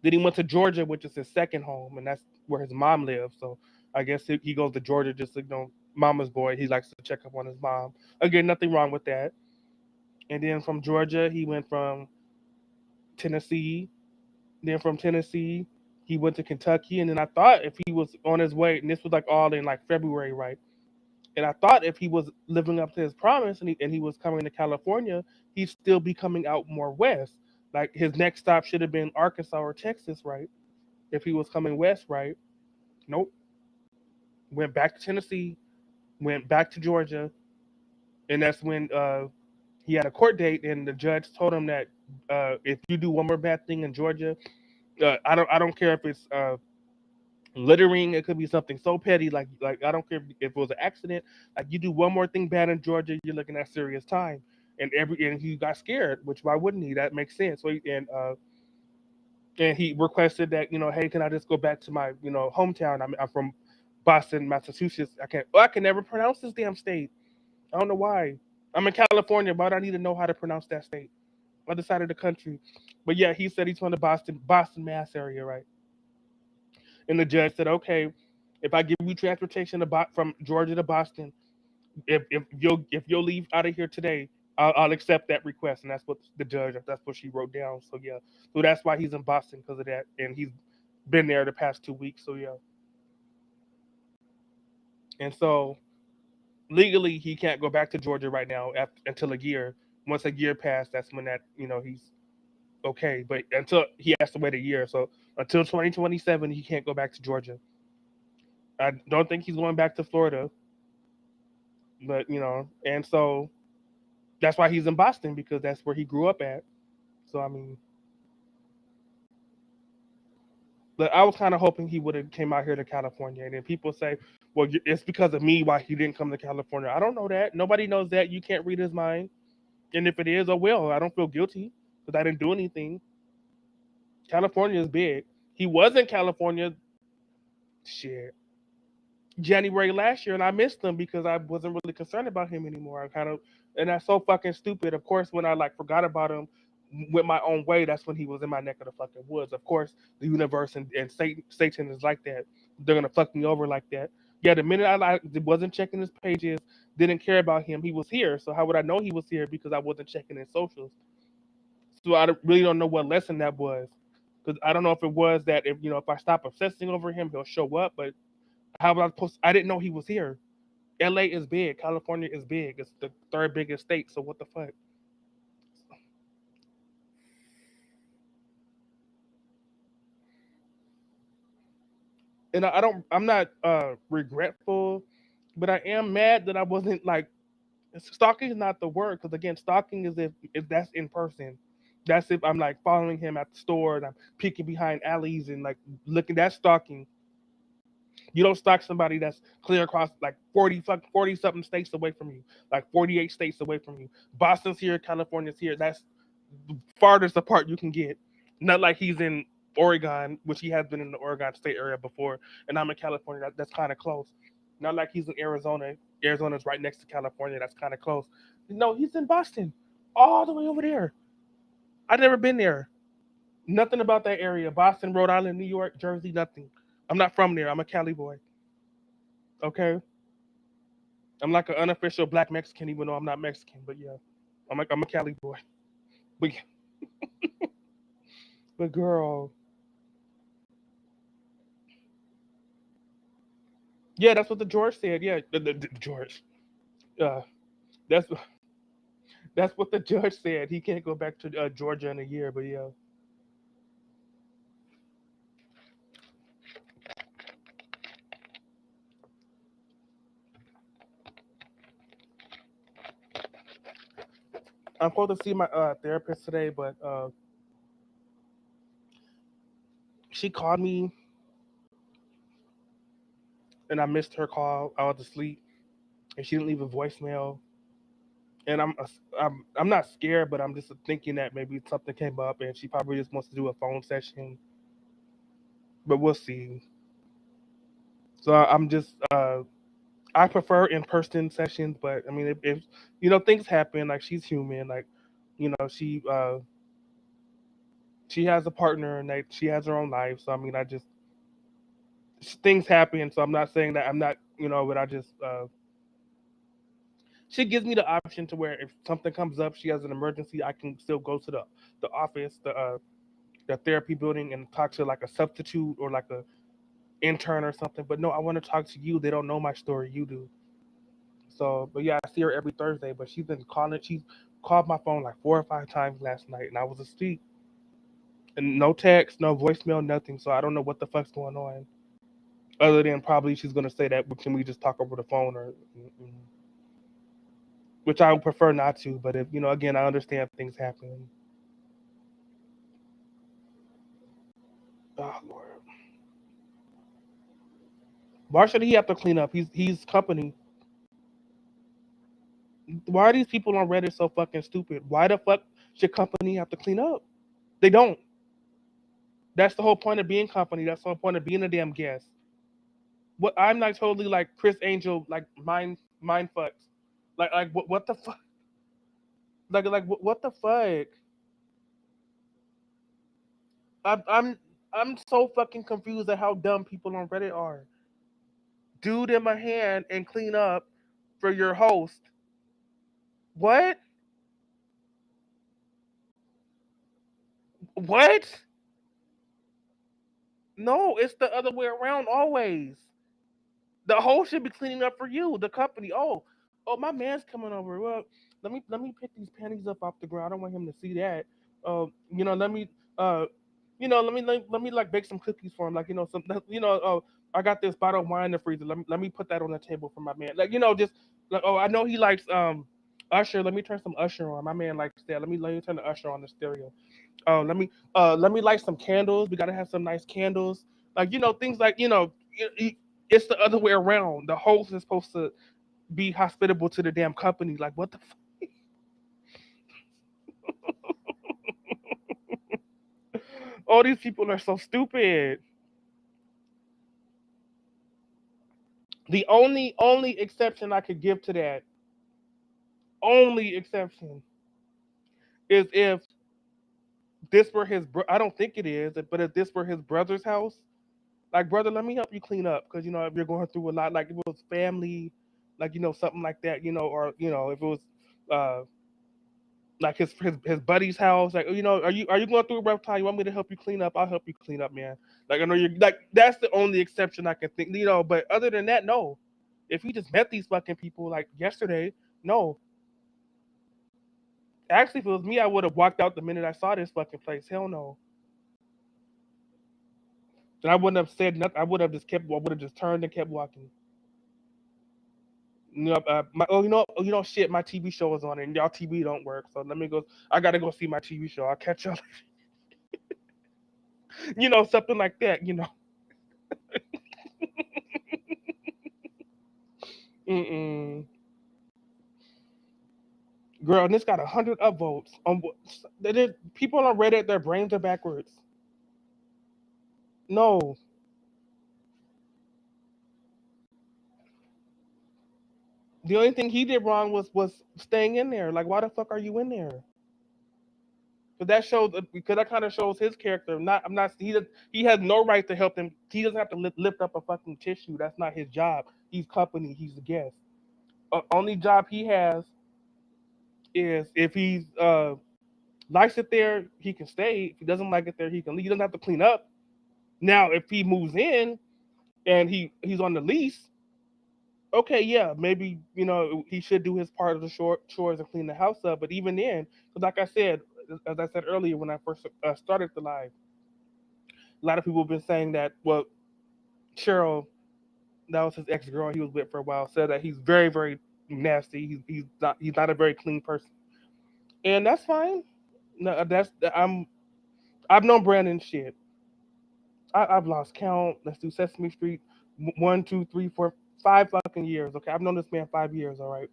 Then he went to Georgia, which is his second home, and that's where his mom lives. So I guess he goes to Georgia just to, mama's boy. He likes to check up on his mom. Again, nothing wrong with that. And then from Georgia, he went from Tennessee. Then from Tennessee, he went to Kentucky. And then I thought if he was on his way, and this was like all in like February, right? And I thought if he was living up to his promise and he was coming to California, he'd still be coming out more west. Like, his next stop should have been Arkansas or Texas, right? If he was coming west, right? Nope. Went back to Tennessee, went back to Georgia, and that's when he had a court date, and the judge told him that if you do one more bad thing in Georgia, I don't care if it's littering. It could be something so petty, like I don't care if it was an accident. Like, you do one more thing bad in Georgia, you're looking at serious time. And he got scared, which why wouldn't he? That makes sense. So and he requested that, hey, can I just go back to my hometown? I'm from Boston, Massachusetts. I can never pronounce this damn state. I don't know why. I'm in California, but I need to know how to pronounce that state. Other side of the country. But yeah, he said he's from the Boston, Mass area, right? And the judge said, okay, if I give you transportation from Georgia to Boston, if you'll leave out of here today, I'll accept that request. And that's what she wrote down. So yeah, so that's why he's in Boston, because of that, and he's been there the past 2 weeks. So yeah, and so legally he can't go back to Georgia right now until a year. Once a year passed, that's when he's okay. But until he has to wait a year, so until 2027 he can't go back to Georgia. I don't think he's going back to Florida, but and so that's why he's in Boston, because that's where he grew up at. So I mean, but I was kind of hoping he would have came out here to California. And then people say, well, it's because of me why he didn't come to California. I don't know that. Nobody knows that. You can't read his mind. And if it is, oh well, I don't feel guilty because I didn't do anything. California is big. He was in California, shit, January last year, and I missed him because I wasn't really concerned about him anymore. And that's so fucking stupid. Of course, when I forgot about him, went my own way, that's when he was in my neck of the fucking woods. Of course, the universe and Satan is like that. They're gonna fuck me over like that. Yeah, the minute I wasn't checking his pages, didn't care about him, he was here. So how would I know he was here? Because I wasn't checking his socials. So I really don't know what lesson that was. Because I don't know if it was that if I stop obsessing over him, he'll show up. But how was I supposed? I didn't know he was here. LA is big. California is big. It's the third biggest state. So what the fuck? And I'm not regretful, but I am mad that I wasn't stalking is not the word, because again, stalking is if that's in person. That's if I'm following him at the store and I'm peeking behind alleys and looking. That's stalking. You don't stalk somebody that's clear across 40 something states away from you, 48 states away from you. Boston's here, California's here. That's the farthest apart you can get. Not like he's in Oregon, which he has been in the Oregon State area before, and I'm in California. That's kind of close. Not like he's in Arizona. Arizona's right next to California. That's kind of close. No, he's in Boston, all the way over there. I've never been there. Nothing about that area. Boston, Rhode Island, New York, Jersey, nothing. I'm not from there. I'm a Cali boy. Okay, I'm like an unofficial black Mexican, even though I'm not Mexican. But yeah, I'm a Cali boy. But but girl, yeah, that's what the George said. Yeah, the George. Uh, that's that's what the judge said. He can't go back to Georgia in a year. But yeah, I'm supposed to see my therapist today, but she called me and I missed her call. I was asleep, and she didn't leave a voicemail. And I'm not scared, but I'm just thinking that maybe something came up, and she probably just wants to do a phone session. But we'll see. So I'm just I prefer in person sessions, but I mean if things happen, like she's human, like she has a partner and she has her own life. So I mean I just things happen. So I'm not saying that I'm not but I just she gives me the option to where if something comes up, she has an emergency, I can still go to the office, the therapy building, and talk to like a substitute or like a intern or something. But no, I want to talk to you. They don't know my story. You do. So, but yeah, I see her every Thursday. But she's been calling. She's called my phone like 4 or 5 times last night, and I was asleep. And no text, no voicemail, nothing. So I don't know what the fuck's going on. Other than probably she's gonna say that, can we just talk over the phone or, which I would prefer not to. But if again, I understand things happen. Oh Lord, why should he have to clean up? He's company. Why are these people on Reddit so fucking stupid? Why the fuck should company have to clean up? They don't. That's the whole point of being company. That's the whole point of being a damn guest. What I'm like totally like Chris Angel, like mind fucks. Like what the fuck? What the fuck? I'm I'm I'm so fucking confused at how dumb people on Reddit are. Dude in my hand and clean up for your host. What? What? No, it's the other way around always. The host should be cleaning up for you, the company. Oh, my man's coming over. Well, let me pick these panties up off the ground. I don't want him to see that. Let me let me like bake some cookies for him. Like some I got this bottle of wine in the freezer. Let me put that on the table for my man. Like just like I know he likes Usher. Let me turn some Usher on. My man likes that. Let me turn the Usher on the stereo. Let me light some candles. We gotta have some nice candles. Like things like it's the other way around. The host is supposed to be hospitable to the damn company. Like what the all these people are so stupid. The only exception I could give to that, only exception, is if this were I don't think it is, but if this were his brother's house, like brother, let me help you clean up because if you're going through a lot, like if it was family, like something like that, or if it was uh like his buddy's house, like are you going through a rough time? You want me to help you clean up? I'll help you clean up, man. Like I know you're like that's the only exception I can think, But other than that, no. If he just met these fucking people like yesterday, no. Actually, if it was me, I would have walked out the minute I saw this fucking place. Hell no. And I wouldn't have said nothing. I would have just kept. I would have just turned and kept walking. Shit. My TV show is on, and y'all TV don't work. So let me go. I gotta go see my TV show. I'll catch y'all. Something like that. Mm-mm. Girl, and this got 100 upvotes. People on Reddit, their brains are backwards. No. The only thing he did wrong was staying in there. Like, why the fuck are you in there? Because that shows, because that kind of shows his character. Not, I'm not. He has no right to help them. He doesn't have to lift up a fucking tissue. That's not his job. He's company. He's the guest. Only job he has is if he's likes it there, he can stay. If he doesn't like it there, he can leave. He doesn't have to clean up. Now, if he moves in and he's on the lease, okay, yeah, maybe he should do his part of the chores and clean the house up. But even then, because like I said, as I said earlier when I first started the live, a lot of people have been saying that. Well, Cheryl, that was his ex girl he was with for a while, said that he's very very nasty. He's not a very clean person, and that's fine. No, I've known Brandon shit. I've lost count. Let's do Sesame Street. One, two, three, four, 5 fucking years. Okay, I've known this man 5 years. All right.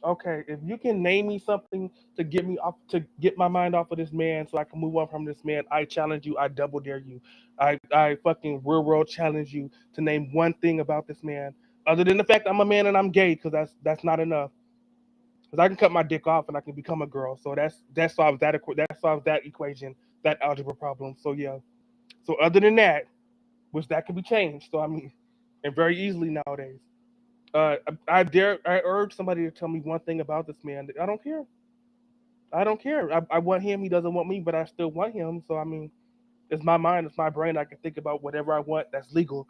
Okay, if you can name me something to get me off, to get my mind off of this man, so I can move on from this man, I challenge you. I double dare you. I fucking real world challenge you to name one thing about this man, other than the fact I'm a man and I'm gay, because that's not enough. Because I can cut my dick off and I can become a girl. So that solves that equation, that algebra problem. So yeah. So other than that, which that can be changed. So I mean, and very easily nowadays. I urge somebody to tell me one thing about this man. I don't care. I don't care. I want him. He doesn't want me, but I still want him. So I mean, it's my mind. It's my brain. I can think about whatever I want. That's legal.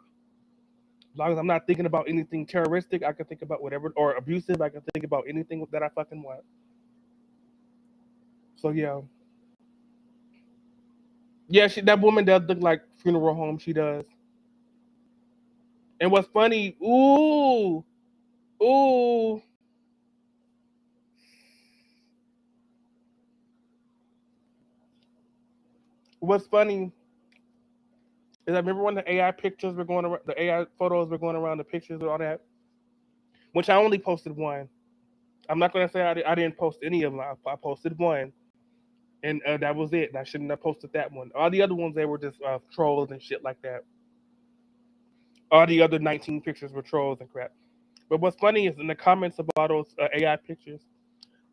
As long as I'm not thinking about anything terroristic, I can think about whatever, or abusive. I can think about anything that I fucking want. So yeah, yeah. That woman does look like funeral home. She does. And what's funny? Ooh. What's funny is I remember when the AI pictures were going around, the AI photos were going around, the pictures and all that, which I only posted one. I'm not gonna say I didn't post any of them. I posted one, and that was it. I shouldn't have posted that one. All the other ones they were just trolls and shit like that. All the other 19 pictures were trolls and crap. But what's funny is in the comments about those AI pictures.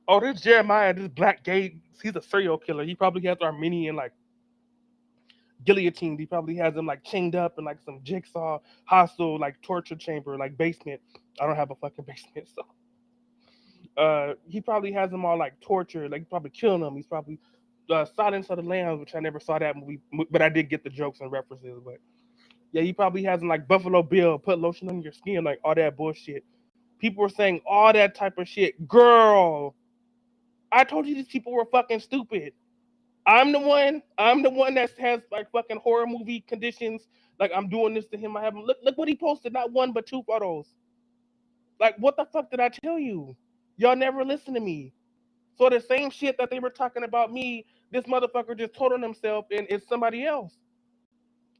Oh, this Jeremiah, this black gay, he's a serial killer. He probably has Armenian like guillotined. He probably has them like chained up in like some jigsaw hostile like torture chamber like basement. I don't have a fucking basement, so he probably has them all like tortured. Like he's probably killing them. He's probably Silence of the Lambs, which I never saw that movie, but I did get the jokes and references. But yeah, he probably has them like Buffalo Bill, put lotion on your skin, like all that bullshit. People were saying all that type of shit. Girl, I told you these people were fucking stupid. I'm the one. I'm the one that has like fucking horror movie conditions. Like I'm doing this to him. I have him. Look what he posted. Not one but two photos. Like what the fuck did I tell you? Y'all never listen to me. So the same shit that they were talking about me, this motherfucker just told on himself, and it's somebody else.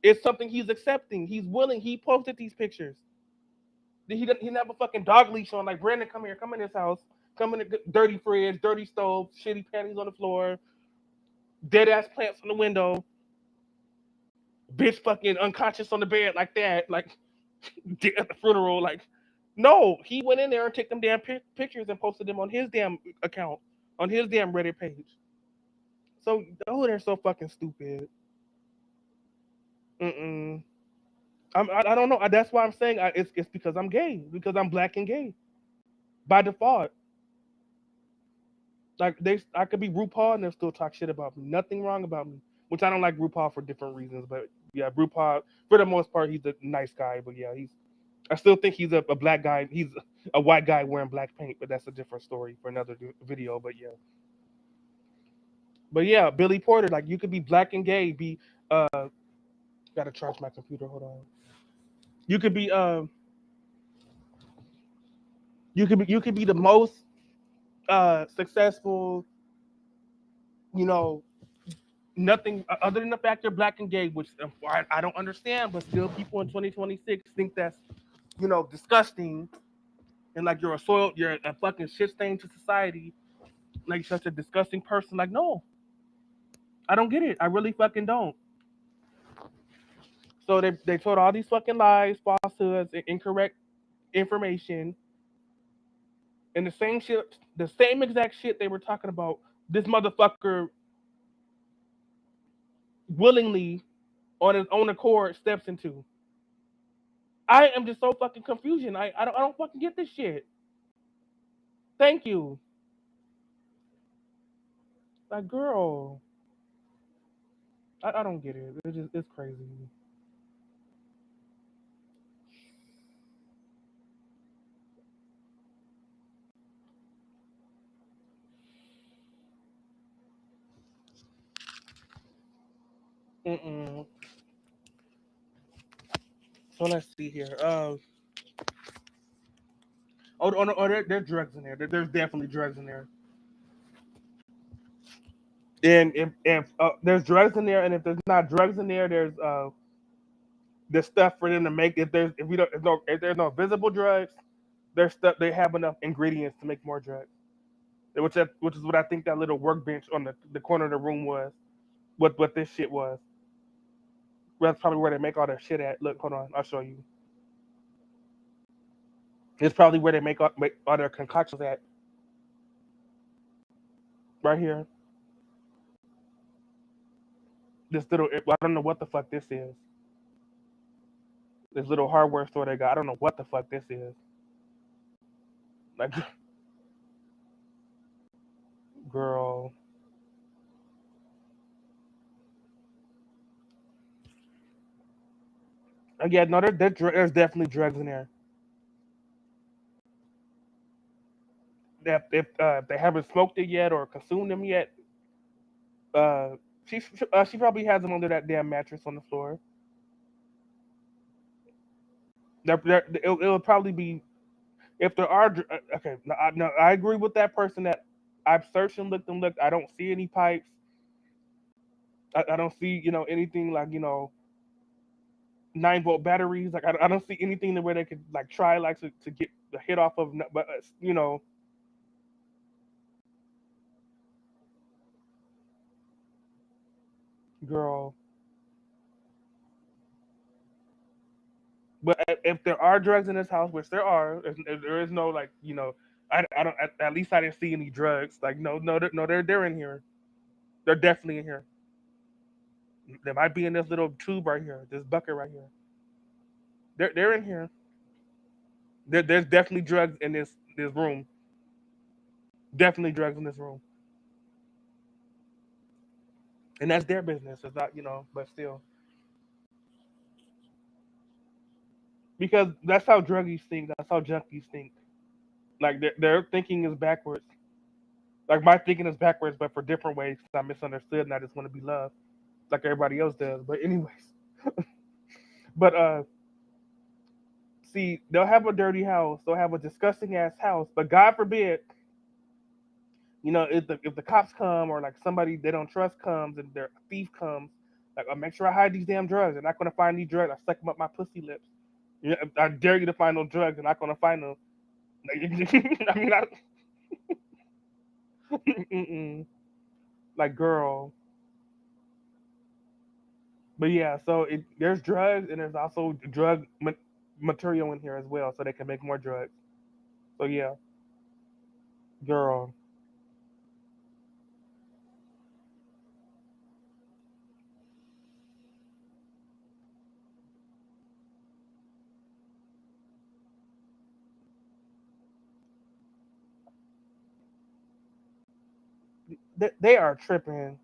It's something he's accepting. He's willing. He posted these pictures. He didn't have a fucking dog leash on. Like Brandon, come here. Come in this house. Come in the dirty fridge, dirty stove, shitty panties on the floor, dead ass plants on the window, bitch fucking unconscious on the bed like that, like at the funeral. Like, no, he went in there and took them damn pictures and posted them on his damn account, on his damn Reddit page. So, oh, they're so fucking stupid. Mm-mm. I don't know. That's why I'm saying it's because I'm gay, because I'm black and gay by default. Like I could be RuPaul and they'll still talk shit about me. Nothing wrong about me, which I don't like RuPaul for different reasons. But yeah, RuPaul for the most part he's a nice guy. But yeah, I still think he's a black guy. He's a white guy wearing black paint, but that's a different story for another video. But yeah, Billy Porter, like you could be black and gay. Be gotta charge my computer. Hold on. You could be you could be the most successful. You know, nothing other than the fact you're black and gay, which I don't understand, but still people in 2026 think that's disgusting, and like you're a fucking shit stain to society, like such a disgusting person. Like, no, I don't get it. I really fucking don't. So they told all these fucking lies, falsehoods, incorrect information, and the same exact shit they were talking about. This motherfucker willingly, on his own accord, steps into. I am just so fucking confusion. I don't fucking get this shit. Thank you. Like, girl, I don't get it. It's crazy. Mm-mm. So let's see here. Oh, there's drugs in there. There's definitely drugs in there. And if there's drugs in there, and if there's not drugs in there, there's stuff for them to make. If there's no visible drugs, there's stuff they have enough ingredients to make more drugs. Which is what I think that little workbench on the corner of the room was. What this shit was. That's probably where they make all their shit at. Look, hold on, I'll show you. It's probably where they make all their concoctions at. Right here. This little, I don't know what the fuck this is. This little hardware store they got. I don't know what the fuck this is. Like, girl. Yeah, no, there's definitely drugs in there. If they haven't smoked it yet or consumed them yet, uh, she probably has them under that damn mattress on the floor. It'll probably be if there are. Okay, no, I agree with that person that I've searched and looked and looked. I don't see any pipes. I don't see anything like 9-volt batteries. Like I don't see anything where they could like try like to get the hit off of. But girl. But if there are drugs in this house, which there are, if there is no like I don't at least I didn't see any drugs. Like no, they're in here. They're definitely in here. They might be in this little tube right here, this bucket right here. They're in here. There's definitely drugs in this room. Definitely drugs in this room, and that's their business. It's not but still, because that's how druggies think. That's how junkies think. Like their thinking is backwards. Like my thinking is backwards, but for different ways. 'Cause I misunderstood, and I just want to be loved, like everybody else does. But anyways, but see, they'll have a dirty house. They'll have a disgusting ass house. But God forbid, if the cops come or like somebody they don't trust comes and their thief comes, like make sure I hide these damn drugs. They're not gonna find these drugs. I suck them up my pussy lips. I dare you to find those drugs. They're not gonna find them. I mean, mm-mm. Like girl. But yeah, so there's drugs and there's also material in here as well, so they can make more drugs. So yeah, girl, they are tripping.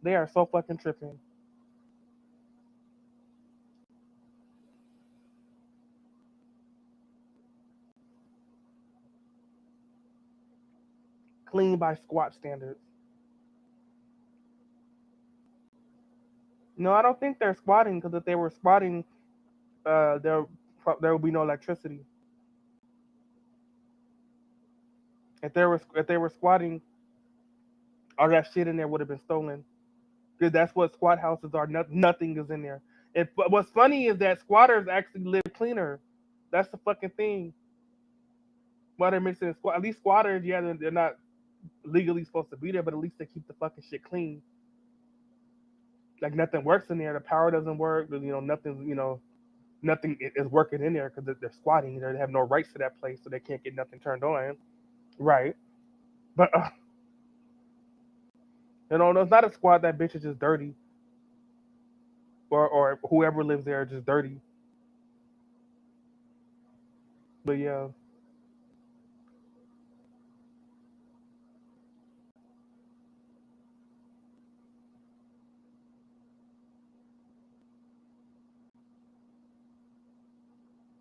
They are so fucking tripping. Clean by squat standards. No, I don't think they're squatting because if they were squatting, there would be no electricity. If they were squatting, all that shit in there would have been stolen. Because that's what squat houses are. Nothing is in there. But what's funny is that squatters actually live cleaner. That's the fucking thing. Why they're mixing in squat? At least squatters, yeah, they're not legally supposed to be there, but at least they keep the fucking shit clean. Like nothing works in there. The power doesn't work. Nothing. Nothing is working in there because they're squatting. They have no rights to that place, so they can't get nothing turned on. Right. But it's not a squat. That bitch is just dirty, or whoever lives there is just dirty. But yeah,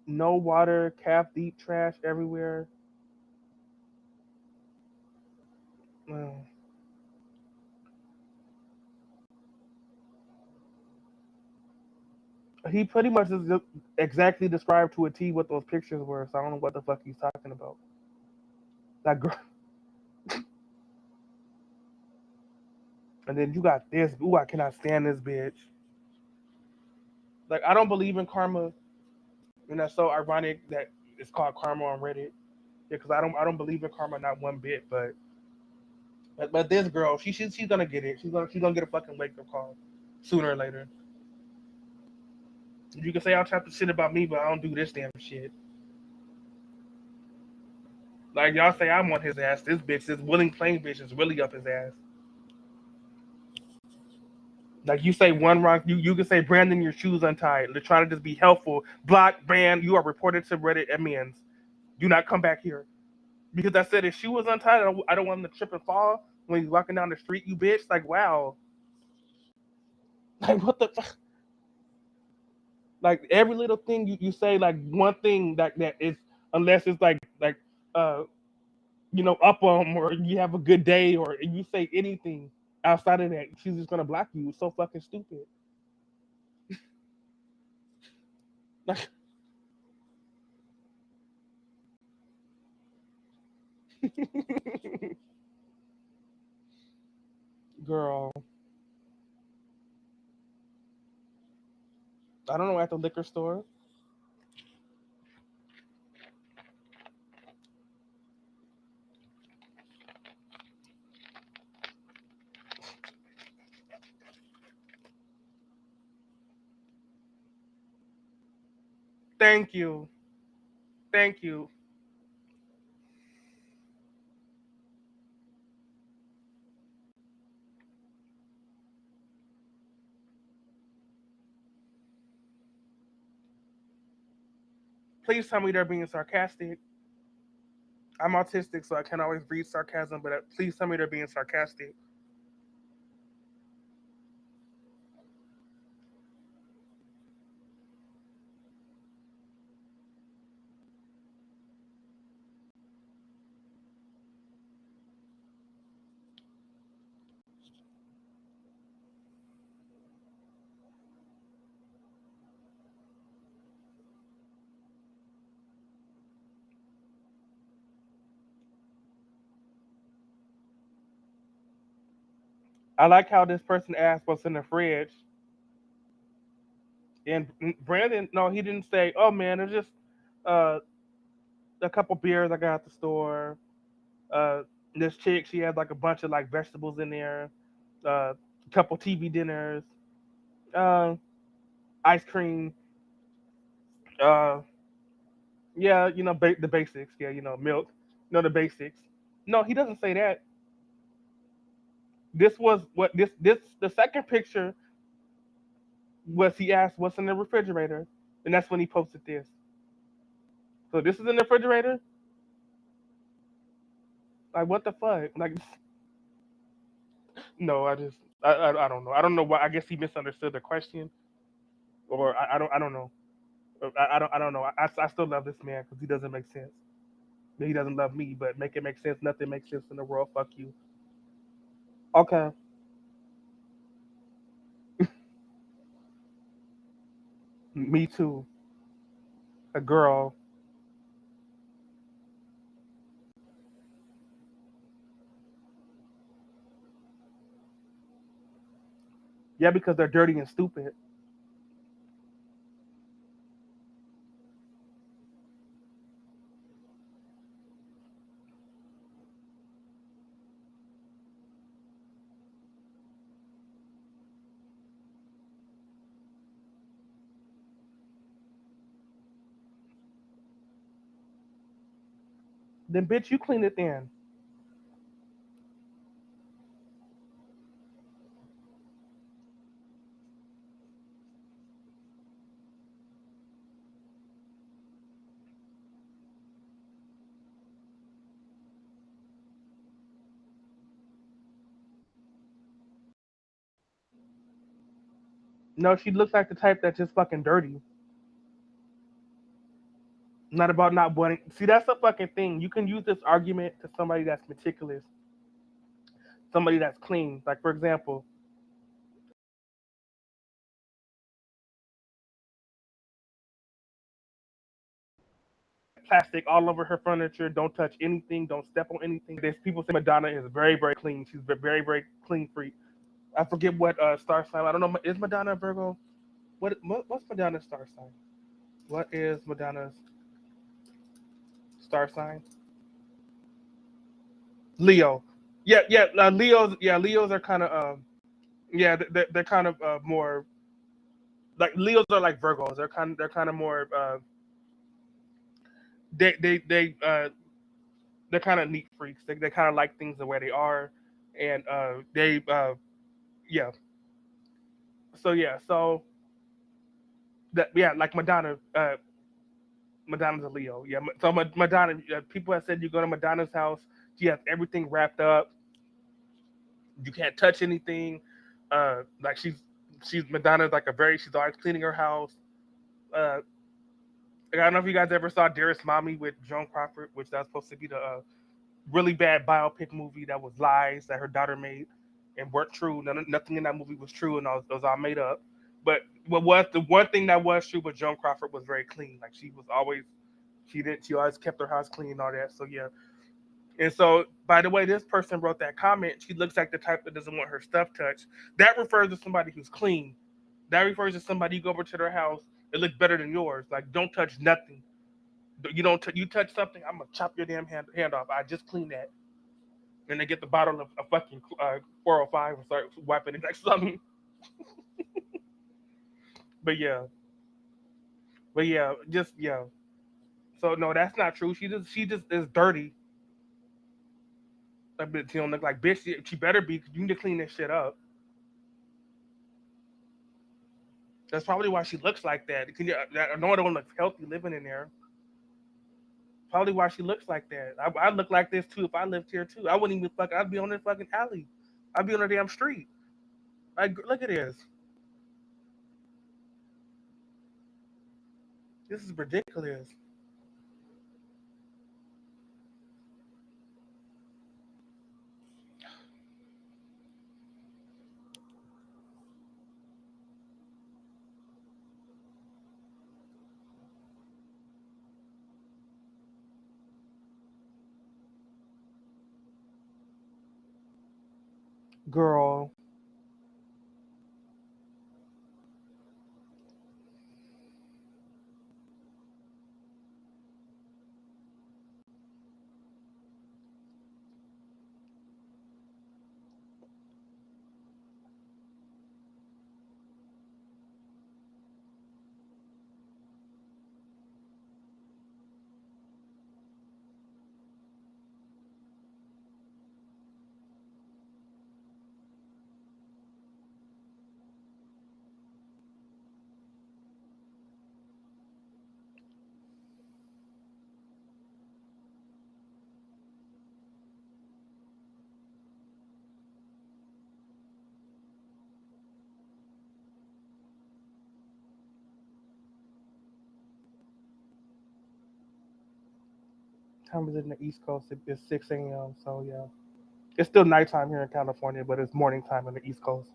no water, calf deep trash everywhere. Uh, he pretty much just exactly described to a T what those pictures were. So I don't know what the fuck he's talking about. That girl, and then you got this. Ooh, I cannot stand this bitch. Like I don't believe in karma, and that's so ironic that it's called karma on Reddit. Yeah, because I don't believe in karma not one bit. But this girl, she's gonna get it. She's gonna get a fucking wake up call sooner or later. You can say all types of shit about me, but I don't do this damn shit. Like y'all say I'm on his ass. This willing plain bitch is really up his ass. Like you say one wrong, you can say Brandon, your shoes untied. They're trying to just be helpful. Block Brand, you are reported to Reddit admins. Do not come back here because I said his shoe was untied. I don't want him to trip and fall when he's walking down the street. You bitch, like wow, like what the fuck? Like every little thing you say, like one thing that is unless it's like uh up or you have a good day or you say anything outside of that, she's just gonna block you. It's so fucking stupid. Like, girl, I don't know at the liquor store. Thank you, thank you. Please tell me they're being sarcastic. I'm autistic, so I can't always read sarcasm, but please tell me they're being sarcastic. I like how this person asked what's in the fridge, and Brandon, no, he didn't say, "Oh man, it's just uh, a couple beers I got at the store." Uh, this chick, she had like a bunch of like vegetables in there, a couple TV dinners, uh, ice cream, uh, yeah, the basics, yeah, milk, the basics. No, he doesn't say that. This was what this the second picture was he asked what's in the refrigerator, and that's when he posted this. So this is in the refrigerator. Like what the fuck? Like no, I don't know. I don't know why. I guess he misunderstood the question, or I don't know. I don't know. I still love this man because he doesn't make sense. He doesn't love me, but make it make sense. Nothing makes sense in the world. Fuck you. Okay, me too. A girl. Yeah, because they're dirty and stupid. Then bitch, you clean it then. No, she looks like the type that's just fucking dirty. Not about not wanting. See, that's a fucking thing. You can use this argument to somebody that's meticulous, somebody that's clean. Like for example, plastic all over her furniture. Don't touch anything. Don't step on anything. There's people say Madonna is very, very clean. She's a very, very clean freak. I forget what star sign. I don't know. Is Madonna a Virgo? What's Madonna's star sign? What is Madonna's star sign? Leo. Yeah, yeah. Leos. Yeah, Leos are kind of. Yeah, they're kind of more like Leos are like Virgos. They're kind of more. They they're kind of neat freaks. They kind of like things the way they are, and they yeah. So yeah, so that yeah, like Madonna. Madonna's a Leo. Yeah, so Madonna. People have said you go to Madonna's house, she has everything wrapped up. You can't touch anything. Like she's Madonna's like a very she's always cleaning her house. Uh, I don't know if you guys ever saw Dearest Mommy with Joan Crawford, which that's supposed to be the really bad biopic movie that was lies that her daughter made and weren't true. Nothing in that movie was true, and those all made up. But what was the one thing that was true? But Joan Crawford was very clean. Like she was always she always kept her house clean and all that. So yeah. And so, by the way, this person wrote that comment. She looks like the type that doesn't want her stuff touched. That refers to somebody who's clean. That refers to somebody you go over to their house. It looks better than yours. Like, don't touch nothing. You don't. You touch something, I'm gonna chop your damn hand off. I just cleaned that, and they get the bottle of fucking 405 and start wiping it next to something. But yeah, but yeah, just yeah. So no, that's not true. She just is dirty. A bit. She don't look like bitch. She better be. 'Cause you need to clean this shit up. That's probably why she looks like that. Can you, I know it don't look healthy living in there. Probably why she looks like that. I look like this too if I lived here too. I wouldn't even fuck. I'd be on this fucking alley. I'd be on the damn street. Like, look at this. This is ridiculous. Girl, time is in the East Coast. It's 6 a.m. So yeah, it's still nighttime here in California, but it's morning time in the East Coast.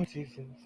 seasons.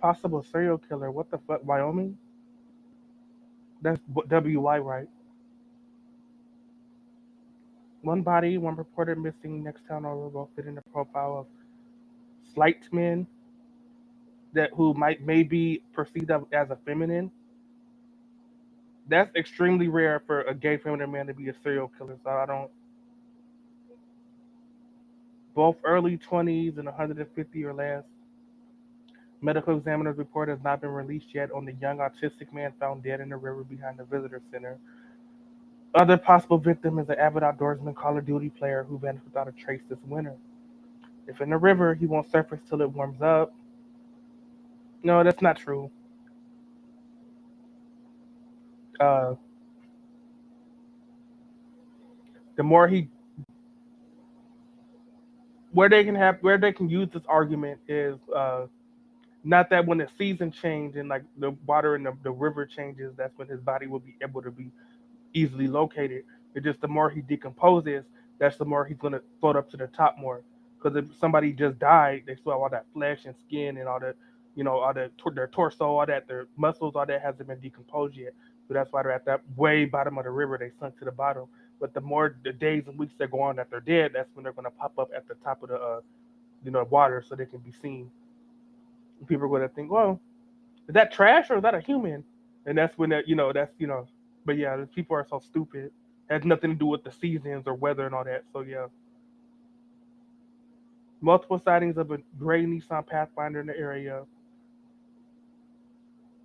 Possible serial killer. What the fuck? Wyoming? That's WY, right? One body, one reported missing next town over, both fit in the profile of slight men that who might may be perceived as a feminine. That's extremely rare for a gay feminine man to be a serial killer. So I don't. Both early 20s and 150 or less. Medical examiner's report has not been released yet on the young autistic man found dead in the river behind the visitor center. Other possible victim is an avid outdoorsman Call of Duty player who vanished without a trace this winter. If in the river, he won't surface till it warms up. No, that's not true. Uh, the more he, where they can use this argument is not that when the season change and like the water in the river changes, that's when his body will be able to be easily located. It's just the more he decomposes, that's the more he's gonna float up to the top more. Because if somebody just died, they still have all that flesh and skin and all that, all their torso, all that, their muscles, all that hasn't been decomposed yet. So that's why they're at that way bottom of the river. They sunk to the bottom. But the more the days and weeks that go on that they're dead, that's when they're gonna pop up at the top of the water so they can be seen. And people are gonna think, well, is that trash or is that a human? And that's when that's. But yeah, the people are so stupid. It has nothing to do with the seasons or weather and all that. So yeah, multiple sightings of a gray Nissan Pathfinder in the area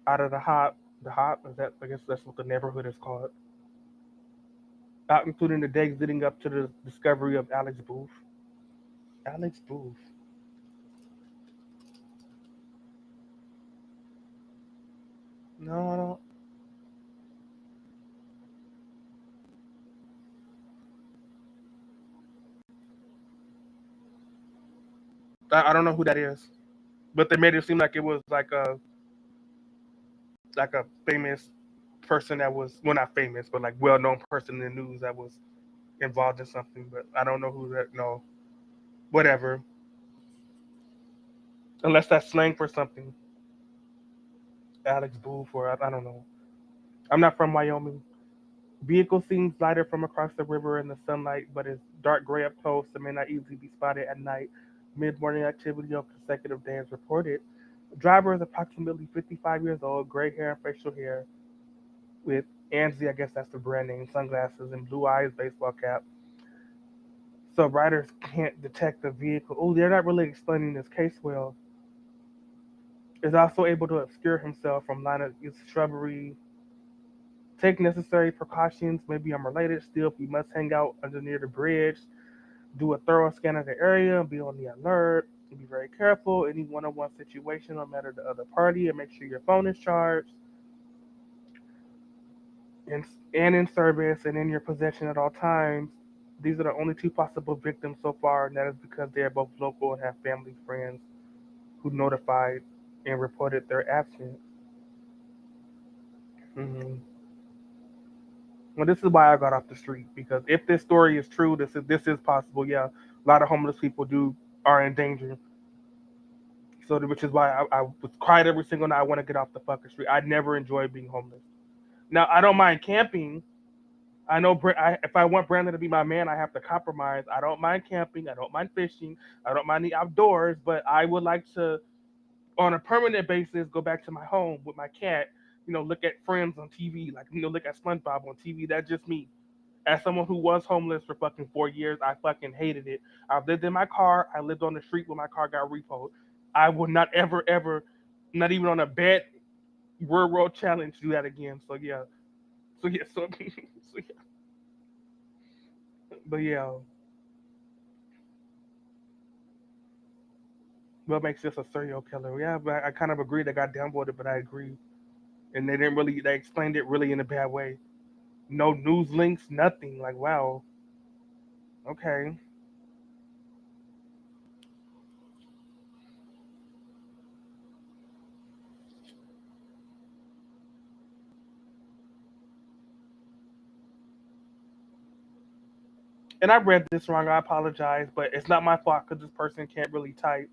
out of the hop. The hop is that? I guess that's what the neighborhood is called. Out including the days leading up to the discovery of Alex Booth. Alex Booth. No, I don't. I don't know who that is, but they made it seem like it was like a famous person that was, well, not famous, but like well known person in the news that was involved in something. But I don't know who that. No, whatever. Unless that's slang for something. Alex Booth or I don't know. I'm not from Wyoming. Vehicle seems lighter from across the river in the sunlight, but is dark gray up close and may not easily be spotted at night. Mid-morning activity on consecutive days reported. Driver is approximately 55 years old, gray hair and facial hair, with Anzi, I guess that's the brand name, sunglasses and blue eyes, baseball cap. So riders can't detect the vehicle. Oh, they're not really explaining this case well. Is also able to obscure himself from line of shrubbery. Take necessary precautions, maybe unrelated. Still, if we must hang out under near the bridge, do a thorough scan of the area, be on the alert, and be very careful. Any one-on-one situation, no matter the other party, and make sure your phone is charged and, and in service and in your possession at all times. These are the only two possible victims so far, and that is because they are both local and have family friends who notified and reported their absence. hmm Well, this is why I got off the street, because if this story is true, this is possible. Yeah, a lot of homeless people do are in danger. So, which is why I was cried every single night. I want to get off the fucking street. I never enjoyed being homeless. Now, I don't mind camping. I know if I want Brandon to be my man, I have to compromise. I don't mind camping. I don't mind fishing. I don't mind the outdoors. But I would like to, on a permanent basis, go back to my home with my cat. Look at Friends on TV. Like, look at SpongeBob on TV. That's just me. As someone who was homeless for fucking 4 years, I fucking hated it. I lived in my car. I lived on the street when my car got repoed. I would not ever, ever, not even on a bed, real world challenge, do that again. So yeah, so yeah, but yeah, what makes this a serial killer? Yeah, but I kind of agree. They got downvoted, but I agree, and they didn't really. They explained it really in a bad way. No news links, nothing. Like, wow, okay. And I read this wrong. I apologize, but it's not my fault because this person can't really type.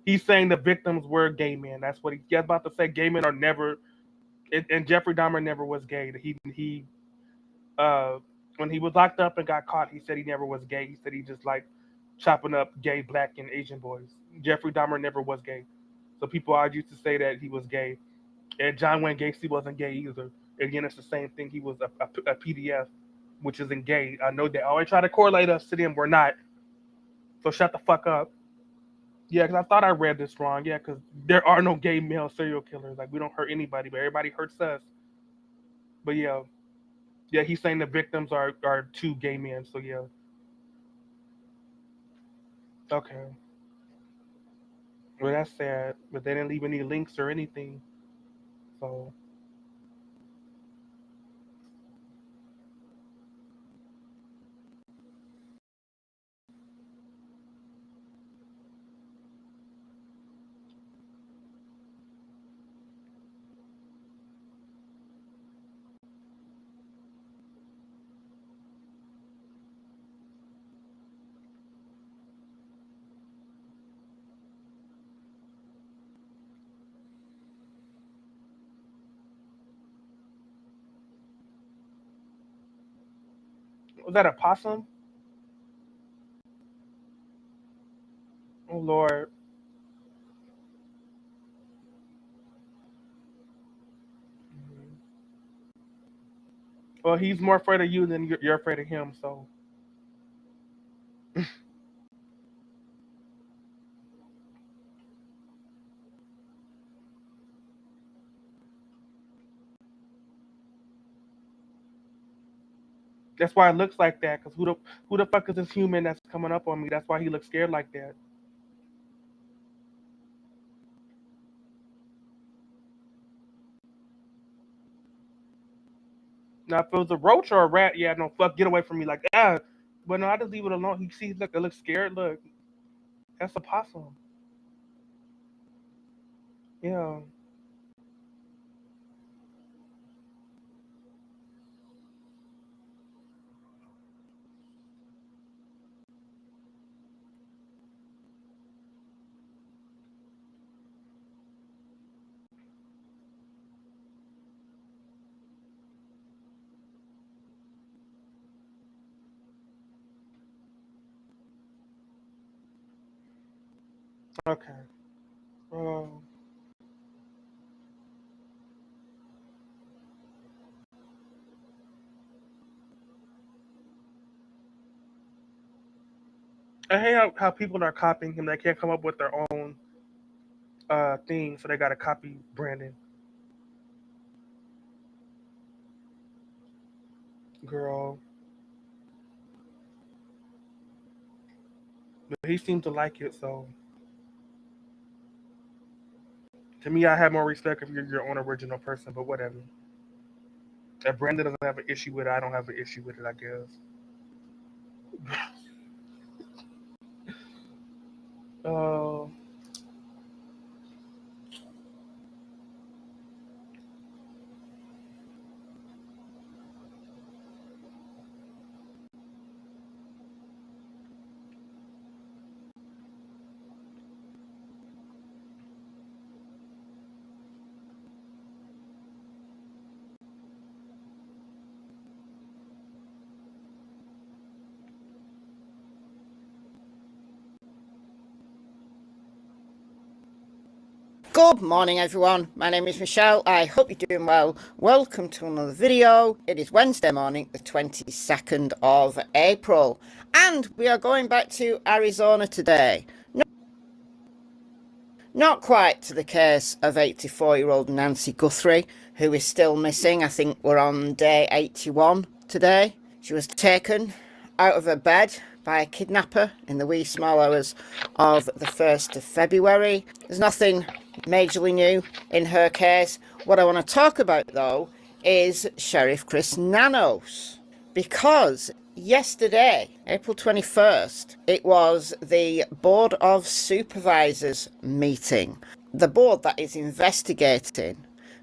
He's saying the victims were gay men. That's what he's about to say. Gay men are never, and Jeffrey Dahmer never was gay. He uh when he was locked up and got caught, he said he never was gay. He said he just liked chopping up gay black and Asian boys. Jeffrey Dahmer never was gay. So people always used to say that he was gay. And John Wayne Gacy wasn't gay either. Again, it's the same thing. He was a PDF, which isn't gay. I know they always try to correlate us to them. We're not. So shut the fuck up. Yeah, because I thought I read this wrong. Yeah, because there are no gay male serial killers. Like, we don't hurt anybody, but everybody hurts us. But yeah, yeah, he's saying the victims are two gay men. So yeah, okay. Well, that's sad. But they didn't leave any links or anything. So was that a possum? Oh Lord. Mhm. Well, he's more afraid of you than you're afraid of him. So that's why it looks like that. Because who the fuck is this human that's coming up on me? That's why he looks scared like that. Now, if it was a roach or a rat, yeah, no, fuck, get away from me, like, ah. But no, I just leave it alone. He sees, look, it looks scared. Look, that's a possum. Yeah. Okay. Um, I hate how people are copying him. They can't come up with their own thing, so they got to copy Brandon. Girl, but he seemed to like it. So to me, I have more respect if you're your own original person. But whatever. If Brandon doesn't have an issue with it, I don't have an issue with it. I guess. Uh, Good morning everyone, my name is Michelle, I hope you're doing well. Welcome to another video. It is Wednesday morning, the 22nd of April, and we are going back to Arizona today. Not quite to the case of 84-year-old Nancy Guthrie, who is still missing. I think we're on day 81 today. She was taken out of her bed by a kidnapper in the wee small hours of the 1st of February. There's nothing majorly new in her case. What I want to talk about though is Sheriff Chris Nanos, because yesterday, April 21st, it was the Board of Supervisors meeting. The board that is investigating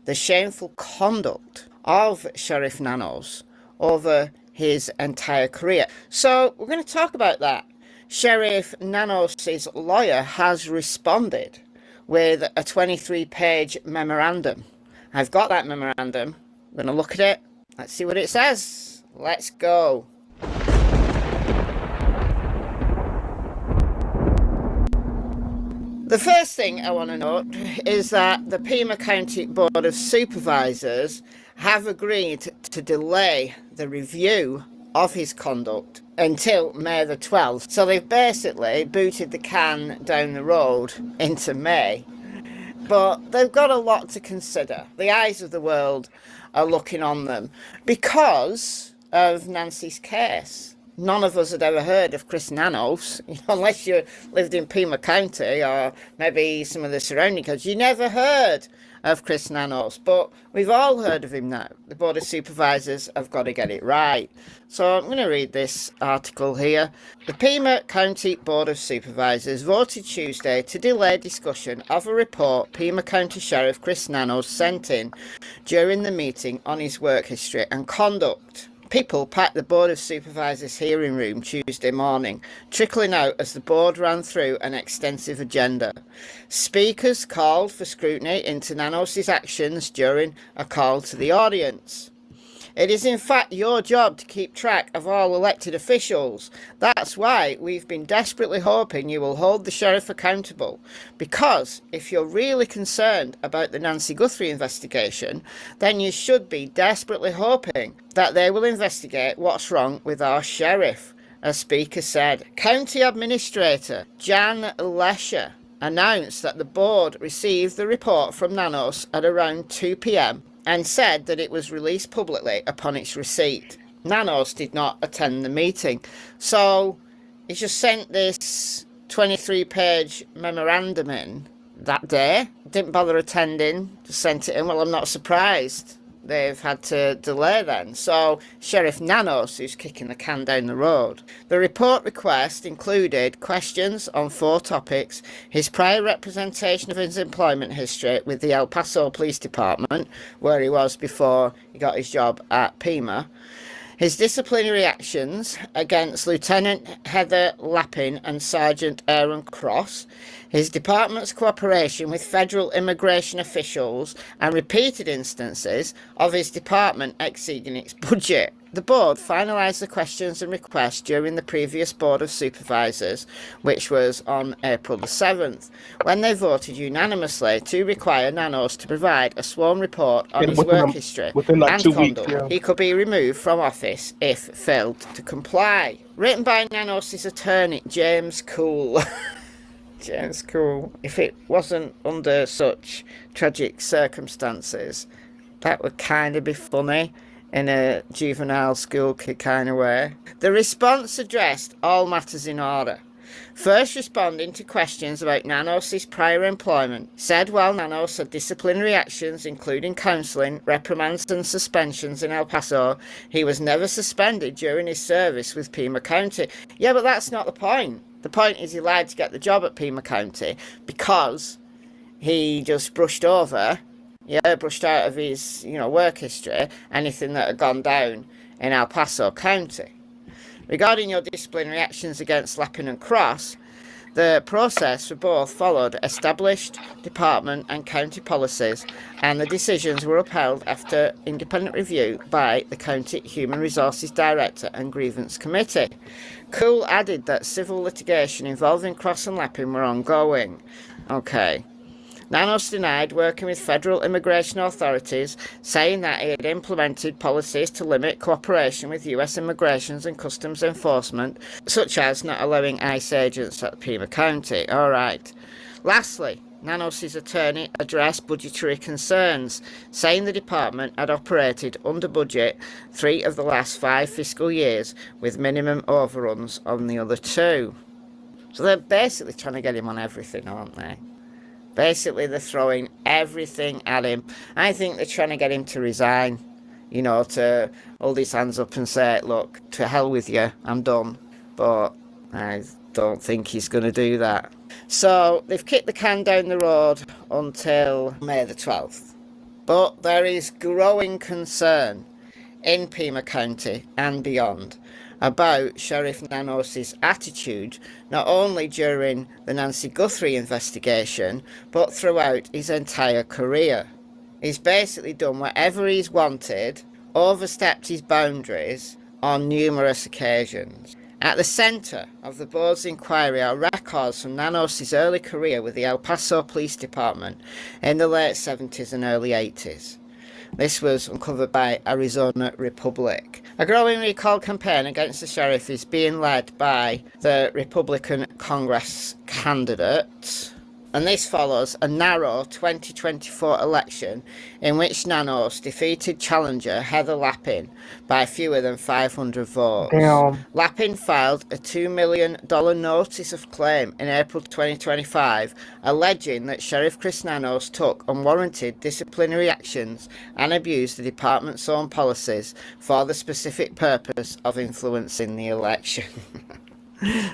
the shameful conduct of Sheriff Nanos over his entire career. So we're going to talk about that. Sheriff Nanos' lawyer has responded with a 23-page memorandum. I've got that memorandum. I'm going to look at it. Let's see what it says. Let's go. The first thing I want to note is that the Pima County Board of Supervisors have agreed to delay the review of his conduct until May the 12th. So they've basically booted the can down the road into May. But they've got a lot to consider. The eyes of the world are looking on them because of Nancy's case. None of us had ever heard of Chris Nanos, unless you lived in Pima County or maybe some of the surrounding counties. You never heard of Chris Nanos, but we've all heard of him now. The Board of Supervisors have got to get it right. So I'm going to read this article here. The Pima County Board of Supervisors voted Tuesday to delay discussion of a report Pima County Sheriff Chris Nanos sent in during the meeting on his work history and conduct. People packed the Board of Supervisors hearing room Tuesday morning, trickling out as the board ran through an extensive agenda. Speakers called for scrutiny into Nanos' actions during a call to the audience. It is in fact your job to keep track of all elected officials. That's why we've been desperately hoping you will hold the sheriff accountable. Because if you're really concerned about the Nancy Guthrie investigation, then you should be desperately hoping that they will investigate what's wrong with our sheriff, a speaker said. County Administrator Jan Lesher announced that the board received the report from Nanos at around 2 p.m. and said that it was released publicly upon its receipt. Nanos did not attend the meeting. So he just sent this 23-page memorandum in that day. Didn't bother attending, just sent it in. Well, I'm not surprised. they've had to delay then. So Sheriff Nanos, who's kicking the can down the road. The report request included questions on 4 topics: his prior representation of his employment history with the El Paso Police Department, where he was before he got his job at Pima, his disciplinary actions against Lieutenant Heather Lappin and Sergeant Aaron Cross, his department's cooperation with federal immigration officials, and repeated instances of his department exceeding its budget. The board finalised the questions and requests during the previous Board of Supervisors, which was on April the 7th, when they voted unanimously to require Nanos to provide a sworn report on his work history and 2 conduct. weeks, yeah. He could be removed from office if failed to comply. Written by Nanos' attorney, James Cool. James Cool. If it wasn't under such tragic circumstances, that would kind of be funny in a juvenile school kid kind of way. The response addressed all matters in order. First, responding to questions about Nanos' prior employment, said while Nanos had disciplinary actions including counselling, reprimands and suspensions in El Paso, he was never suspended during his service with Pima County. Yeah, but that's not the point. The point is he lied to get the job at Pima County because he just brushed out of his, work history, anything that had gone down in El Paso County. Regarding your disciplinary actions against Lappin and Cross, the process for both followed established department and county policies, and the decisions were upheld after independent review by the County Human Resources Director and Grievance Committee. Cool added that civil litigation involving Cross and Lappin were ongoing. Okay. Nanos denied working with federal immigration authorities, saying that he had implemented policies to limit cooperation with US Immigration and Customs Enforcement, such as not allowing ICE agents at Pima County. Alright. Lastly, Nanos' attorney addressed budgetary concerns, saying the department had operated under budget 3 of the last 5 fiscal years, with minimum overruns on the other 2. So they're basically trying to get him on everything, aren't they? Basically, they're throwing everything at him. I think they're trying to get him to resign, to hold his hands up and say, look, to hell with you, I'm done. But I don't think he's going to do that. So they've kicked the can down the road until May the 12th. But there is growing concern in Pima County and beyond about Sheriff Nanos' attitude, not only during the Nancy Guthrie investigation, but throughout his entire career. He's basically done whatever he's wanted, overstepped his boundaries on numerous occasions. At the centre of the board's inquiry are records from Nanos' early career with the El Paso Police Department in the late 70s and early 80s. This was uncovered by Arizona Republic. A growing recall campaign against the sheriff is being led by the Republican Congress candidate. And this follows a narrow 2024 election in which Nanos defeated challenger Heather Lappin by fewer than 500 votes. Damn. Lappin filed a $2 million notice of claim in April 2025, alleging that Sheriff Chris Nanos took unwarranted disciplinary actions and abused the department's own policies for the specific purpose of influencing the election.